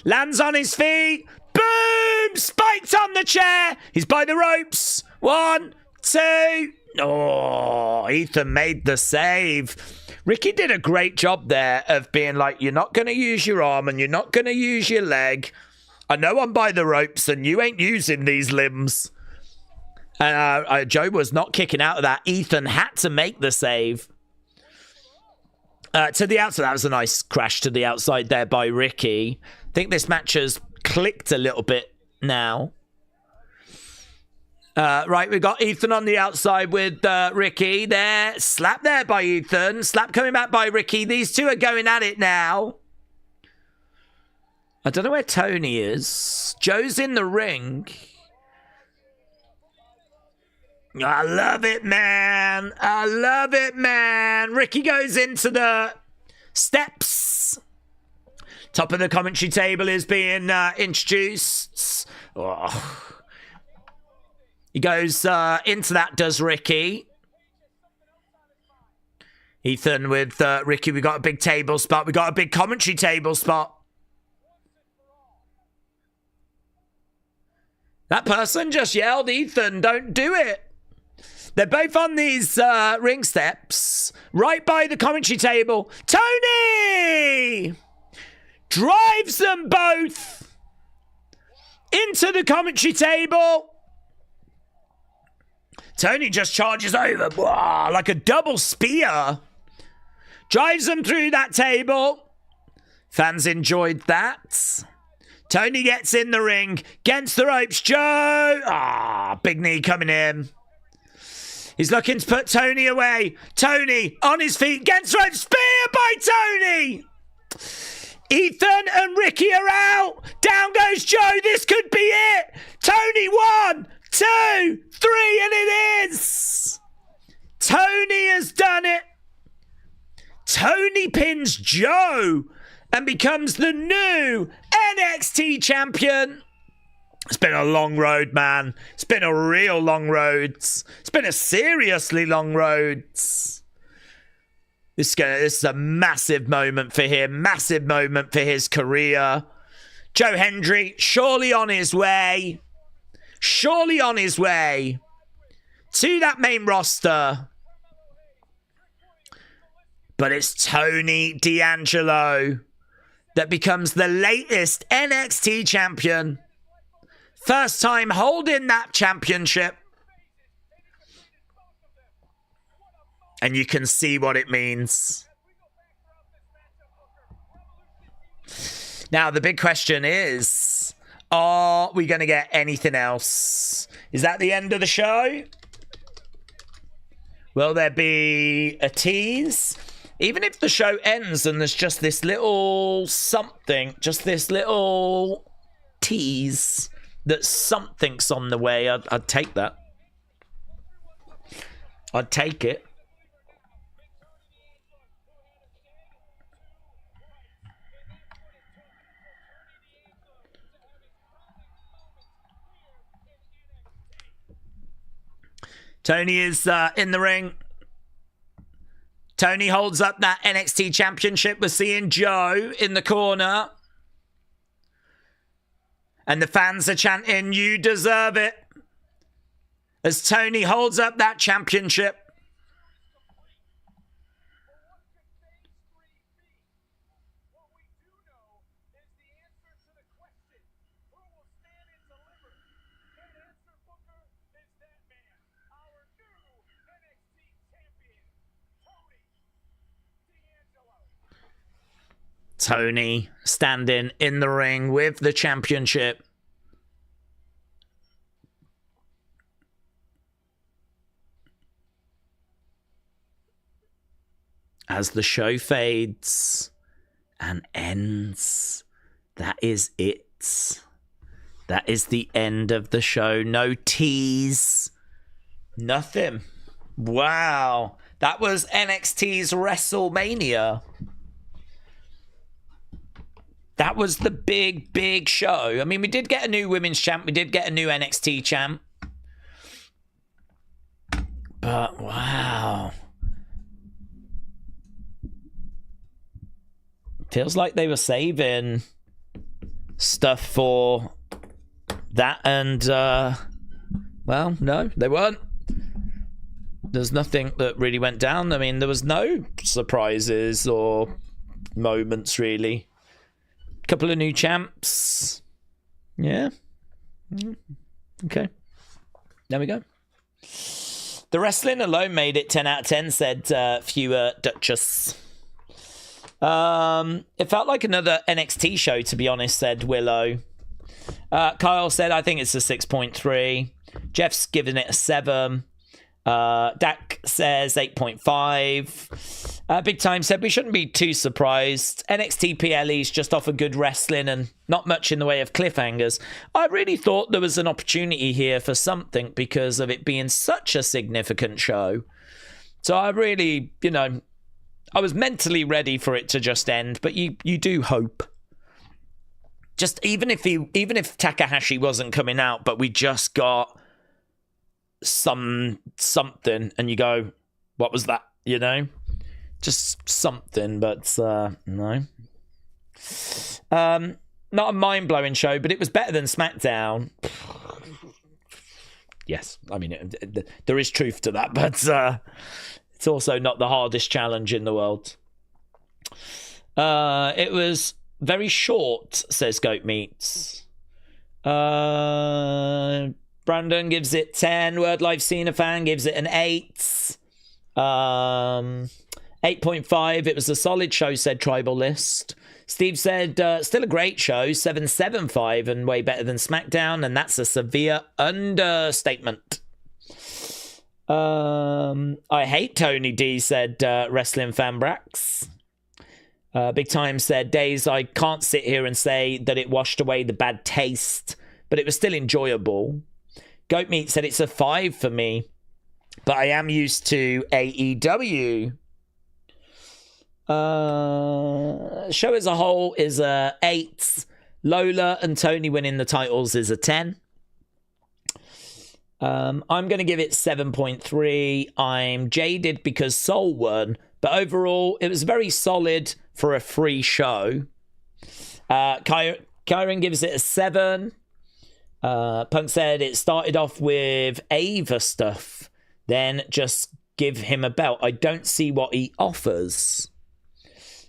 Lands on his feet. Boom! Spiked on the chair. He's by the ropes. 1, 2. Oh, Ethan made the save. Ricky did a great job there of being like, you're not going to use your arm and you're not going to use your leg. I know I'm by the ropes and you ain't using these limbs. And Joe was not kicking out of that. Ethan had to make the save. To the outside. That was a nice crash to the outside there by Ricky. I think this match has clicked a little bit now. Right, we got Ethan on the outside with Ricky there. Slap there by Ethan. Slap coming back by Ricky. These two are going at it now. I don't know where Tony is. Joe's in the ring. I love it, man. I love it, man. Ricky goes into the steps. Top of the commentary table is being introduced. Oh. He goes into that, does Ricky. Ethan with Ricky. We got a big table spot. We got a big commentary table spot. That person just yelled, Ethan, don't do it. They're both on these ring steps, right by the commentary table. Tony drives them both into the commentary table. Tony just charges over like a double spear. Drives them through that table. Fans enjoyed that. Tony gets in the ring. Against the ropes. Joe. Big knee coming in. He's looking to put Tony away. Tony on his feet. Against the ropes. Spear by Tony. Ethan and Ricky are out. Down goes Joe. This could be it. Tony 1, 2, 3, and it is. Tony has done it. Tony pins Joe and becomes the new NXT champion. It's been a long road, man. It's been a real long road. It's been a seriously long road. This is a massive moment for him. Massive moment for his career. Joe Hendry, surely on his way. Surely on his way to that main roster. But it's Tony D'Angelo that becomes the latest NXT champion. First time holding that championship. And you can see what it means. Now, the big question is, are we going to get anything else? Is that the end of the show? Will there be a tease? Even if the show ends and there's just this little something, just this little tease that something's on the way, I'd take that. I'd take it. Tony is in the ring. Tony holds up that NXT championship. We're seeing Joe in the corner. And the fans are chanting, "You deserve it," as Tony holds up that championship. Tony standing in the ring with the championship. As the show fades and ends, that is it. That is the end of the show. No tease. Nothing. Wow. That was NXT's WrestleMania. That was the big, big show. I mean, we did get a new women's champ. We did get a new NXT champ. But, wow. Feels like they were saving stuff for that and, well, no, they weren't. There's nothing that really went down. I mean, there was no surprises or moments, really. Couple of new champs. Yeah. Okay. There we go. The wrestling alone made it 10 out of 10, said Fewer Duchess. It felt like another NXT show, to be honest, said Willow. Kyle said, I think it's a 6.3. Jeff's given it a 7. Dak says 8.5. Big Time said we shouldn't be too surprised. NXT PLE's just offer good wrestling and not much in the way of cliffhangers. I really thought there was an opportunity here for something because of it being such a significant show. So I really, I was mentally ready for it to just end, but you do hope. Just even if Takahashi wasn't coming out, but we just got something and you go, what was that? Just something, but no. Not a mind-blowing show, but it was better than Smackdown. Yes, I mean, there is truth to that, but it's also not the hardest challenge in the world. It was very short, says Goat Meats. Brandon gives it 10. Word Life Cena fan gives it an 8. 8.5. It was a solid show, said Tribal List. Steve said, still a great show, 7.75 and way better than SmackDown, and that's a severe understatement. I hate Tony D, said Wrestling Fan Brax. Big Time said, Daze, I can't sit here and say that it washed away the bad taste, but it was still enjoyable. Goat Meat said it's a 5 for me, but I am used to AEW. Show as a whole is a 8. Lola and Tony winning the titles is a 10. I'm going to give it 7.3. I'm jaded because Soul won, but overall, it was very solid for a free show. Kyron gives it a 7. Punk said it started off with Ava stuff, then just give him a belt. I don't see what he offers.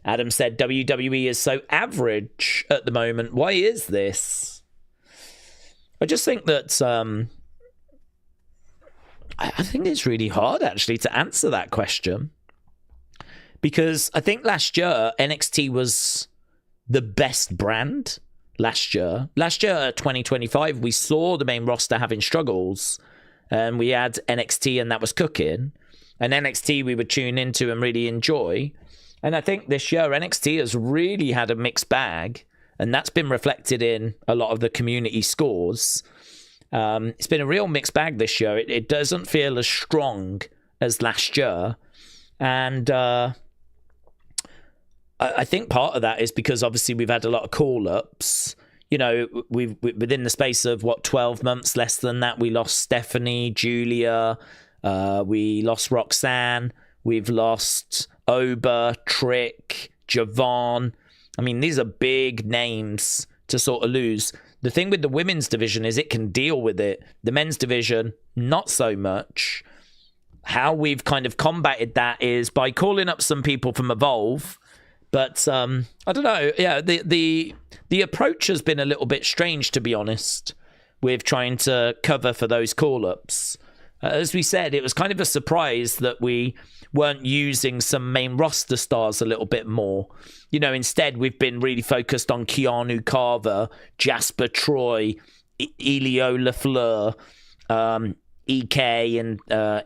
Adam said WWE is so average at the moment. Why is this? I just think that I think it's really hard actually to answer that question, because I think last year NXT was the best brand. Last year, 2025, we saw the main roster having struggles, and we had NXT, and that was cooking. And NXT we would tune into and really enjoy. And I think this year NXT has really had a mixed bag, and that's been reflected in a lot of the community scores. It's been a real mixed bag this year. It doesn't feel as strong as last year, and I think part of that is because obviously we've had a lot of call-ups. You know, we've within the space of 12 months, less than that, we lost Stephanie, Julia, we lost Roxanne, we've lost Oba, Trick, Javon. I mean, these are big names to sort of lose. The thing with the women's division is it can deal with it. The men's division, not so much. How we've kind of combated that is by calling up some people from Evolve. But I don't know. Yeah, the approach has been a little bit strange, to be honest, with trying to cover for those call-ups. As we said, it was kind of a surprise that we weren't using some main roster stars a little bit more. You know, instead, we've been really focused on Keanu Carver, Jasper Troy, Elio LaFleur, EK, and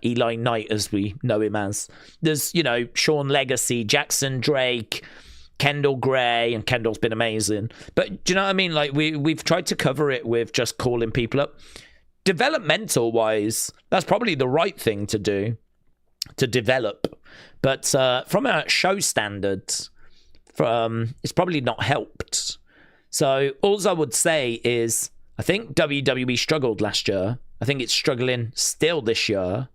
Eli Knight, as we know him as. There's, you know, Sean Legacy, Jackson Drake, Kendall Grey, and Kendall's been amazing. But do you know what I mean? Like, we've tried to cover it with just calling people up. Developmental wise, that's probably the right thing to do, to develop. But from a show standards, it's probably not helped. So all I would say is, I think WWE struggled last year. I think it's struggling still this year.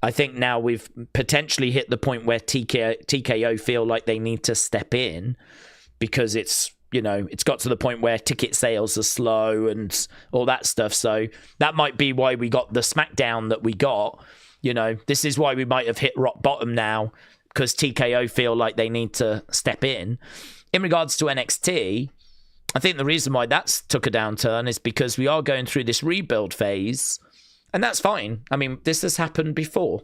I think now we've potentially hit the point where TKO feel like they need to step in, because it's, you know, it's got to the point where ticket sales are slow and all that stuff. So that might be why we got the Smackdown that we got. You know, this is why we might have hit rock bottom now, because TKO feel like they need to step in. In regards to NXT, I think the reason why that's took a downturn is because we are going through this rebuild phase, and that's fine. I mean, this has happened before.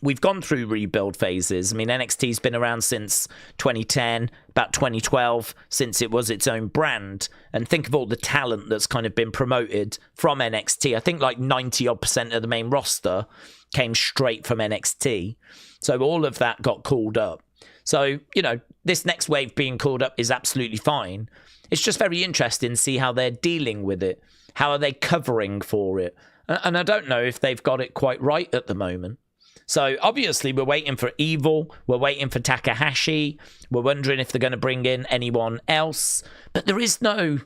We've gone through rebuild phases. I mean, NXT's been around since 2010, about 2012, since it was its own brand. And think of all the talent that's kind of been promoted from NXT. I think like 90% of the main roster came straight from NXT. So all of that got called up. So, you know, this next wave being called up is absolutely fine. It's just very interesting to see how they're dealing with it. How are they covering for it? And I don't know if they've got it quite right at the moment. So obviously we're waiting for Evil. We're waiting for Takahashi. We're wondering if they're going to bring in anyone else. But there is no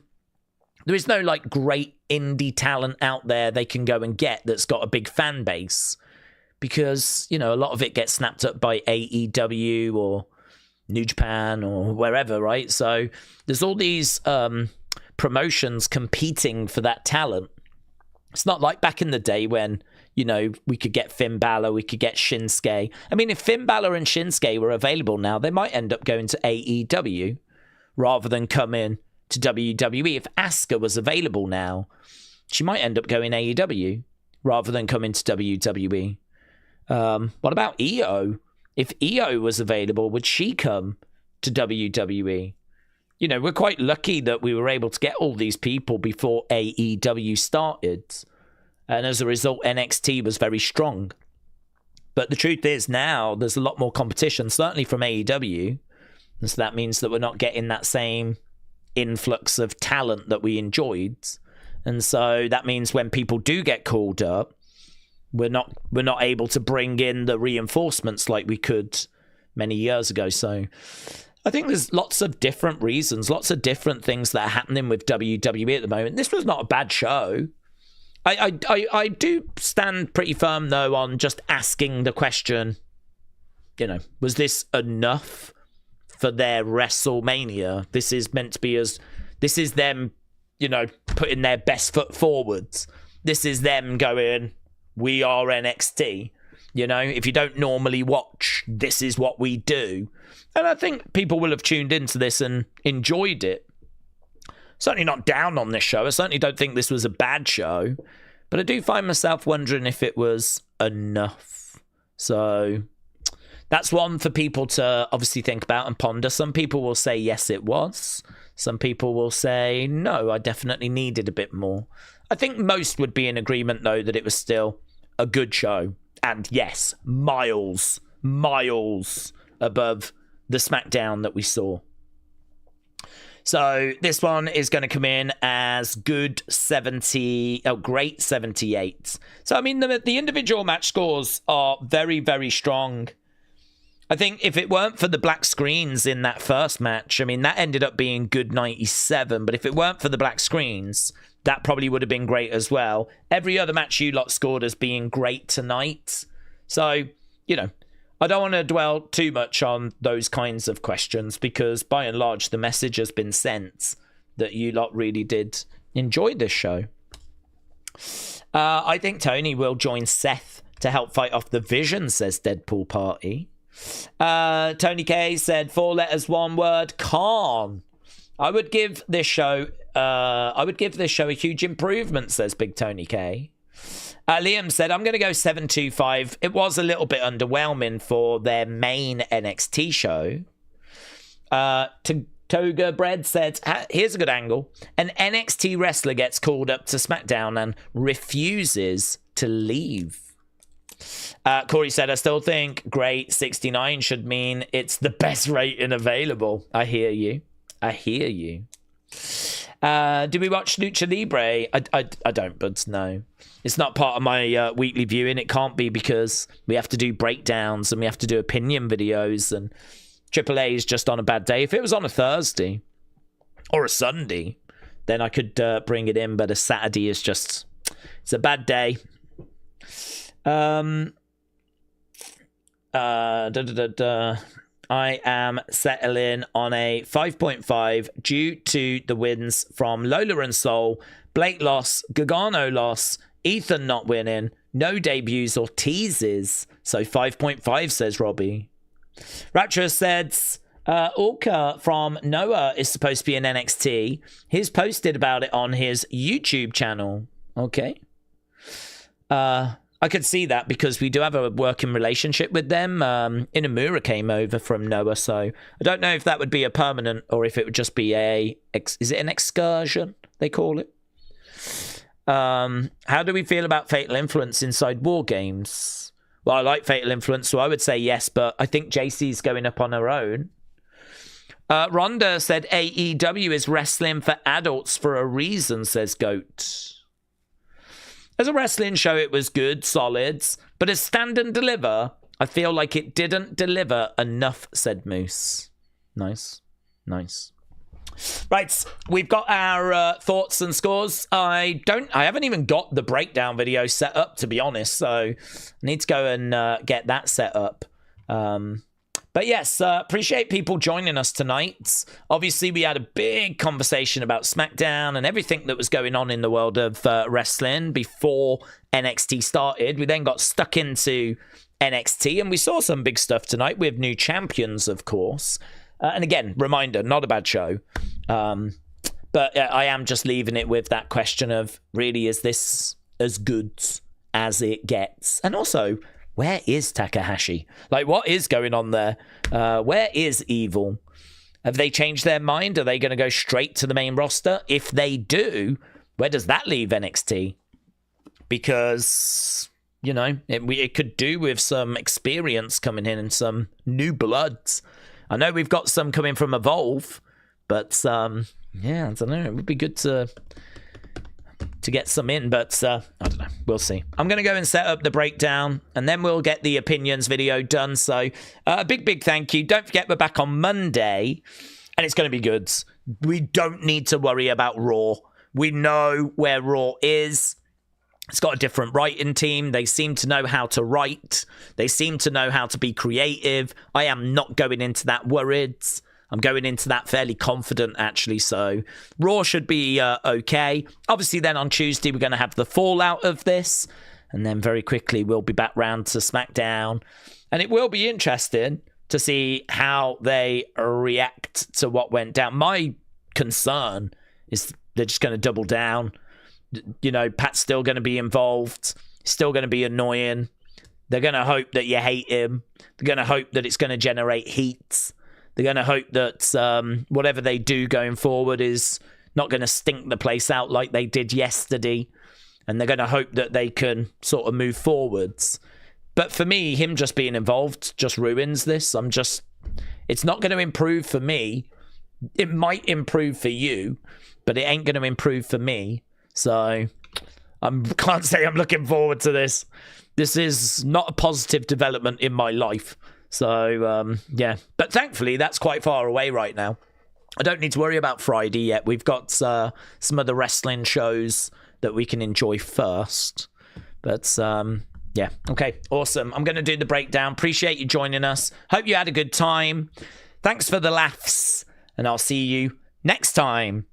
like great indie talent out there they can go and get that's got a big fan base. Because, you know, a lot of it gets snapped up by AEW or New Japan or wherever, right? So there's all these promotions competing for that talent. It's not like back in the day when, you know, we could get Finn Balor, we could get Shinsuke. I mean, if Finn Balor and Shinsuke were available now, they might end up going to AEW rather than coming to WWE. If Asuka was available now, she might end up going AEW rather than coming to WWE. What about Io? If Io was available, would she come to WWE? You know, we're quite lucky that we were able to get all these people before AEW started. And as a result, NXT was very strong. But the truth is now there's a lot more competition, certainly from AEW. And so that means that we're not getting that same influx of talent that we enjoyed. And so that means when people do get called up, we're not able to bring in the reinforcements like we could many years ago. So I think there's lots of different reasons, lots of different things that are happening with WWE at the moment. This was not a bad show. I do stand pretty firm, though, on just asking the question, you know, was this enough for their WrestleMania? This is meant to be this is them, you know, putting their best foot forwards. This is them going, we are NXT. You know, if you don't normally watch, this is what we do. And I think people will have tuned into this and enjoyed it. Certainly not down on this show. I certainly don't think this was a bad show. But I do find myself wondering if it was enough. So that's one for people to obviously think about and ponder. Some people will say, yes, it was. Some people will say, no, I definitely needed a bit more. I think most would be in agreement, though, that it was still a good show. And yes, miles above the Smackdown that we saw. So this one is going to come in as great 78. So, I mean, the individual match scores are very, very strong. I think if it weren't for the black screens in that first match, I mean, that ended up being good 97. But if it weren't for the black screens, that probably would have been great as well. Every other match you lot scored as being great tonight. So, you know, I don't want to dwell too much on those kinds of questions because by and large, the message has been sent that you lot really did enjoy this show. I think Tony will join Seth to help fight off the Vision, says Deadpool Party. Tony K said 4 letters, 1 word, Khan. I would give this show a huge improvement, says Big Tony K. Liam said, I'm going to go 725. It was a little bit underwhelming for their main NXT show. Toga Bread said, here's a good angle. An NXT wrestler gets called up to SmackDown and refuses to leave. Corey said, I still think great 69 should mean it's the best rating available. I hear you. Do we watch Lucha Libre? I don't, but no. It's not part of my weekly viewing. It can't be because we have to do breakdowns and we have to do opinion videos and AAA is just on a bad day. If it was on a Thursday or a Sunday, then I could bring it in, but a Saturday is just, it's a bad day. I am settling on a 5.5 due to the wins from Lola and Soul, Blake loss, Gargano loss, Ethan not winning, no debuts or teases. So 5.5, says Robbie. Rapture says, Orca from Noah is supposed to be in NXT. He's posted about it on his YouTube channel. Okay. I could see that because we do have a working relationship with them. Inamura came over from Noah, so I don't know if that would be a permanent or if it would just be is it an excursion, they call it? How do we feel about Fatal Influence inside War Games? Well, I like Fatal Influence, so I would say yes, but I think Jacy's going up on her own. Rhonda said AEW is wrestling for adults for a reason, says Goat. As a wrestling show, it was good, solid, but as Stand and Deliver, I feel like it didn't deliver enough, said Moose. Nice. Right, we've got our thoughts and scores. I haven't even got the breakdown video set up, to be honest, so I need to go and get that set up. But yes, appreciate people joining us tonight. Obviously, we had a big conversation about Smackdown and everything that was going on in the world of wrestling before NXT started. We then got stuck into NXT and we saw some big stuff tonight with new champions, of course. And again, reminder, not a bad show. But I am just leaving it with that question of, really, is this as good as it gets? And also, where is Takahashi? Like, what is going on there? Where is Evil? Have they changed their mind? Are they going to go straight to the main roster? If they do, where does that leave NXT? Because, you know, it could do with some experience coming in and some new bloods. I know we've got some coming from Evolve, but, yeah, I don't know. It would be good to to get some in, but I don't know. We'll see. I'm going to go and set up the breakdown, and then we'll get the opinions video done. So a big thank you. Don't forget, we're back on Monday, and it's going to be good. We don't need to worry about Raw. We know where Raw is. It's got a different writing team. They seem to know how to write. They seem to know how to be creative. I am not going into that worried. I'm going into that fairly confident, actually. So Raw should be okay. Obviously, then on Tuesday, we're going to have the fallout of this. And then very quickly, we'll be back round to Smackdown. And it will be interesting to see how they react to what went down. My concern is they're just going to double down. You know, Pat's still going to be involved. Still going to be annoying. They're going to hope that you hate him. They're going to hope that it's going to generate heat. They're going to hope that whatever they do going forward is not going to stink the place out like they did yesterday. And they're going to hope that they can sort of move forwards. But for me, him just being involved just ruins this. It's not going to improve for me. It might improve for you, but it ain't going to improve for me. So I can't say I'm looking forward to this. This is not a positive development in my life. So, yeah. But thankfully, that's quite far away right now. I don't need to worry about Friday yet. We've got some other wrestling shows that we can enjoy first. But, yeah. Okay, awesome. I'm going to do the breakdown. Appreciate you joining us. Hope you had a good time. Thanks for the laughs. And I'll see you next time.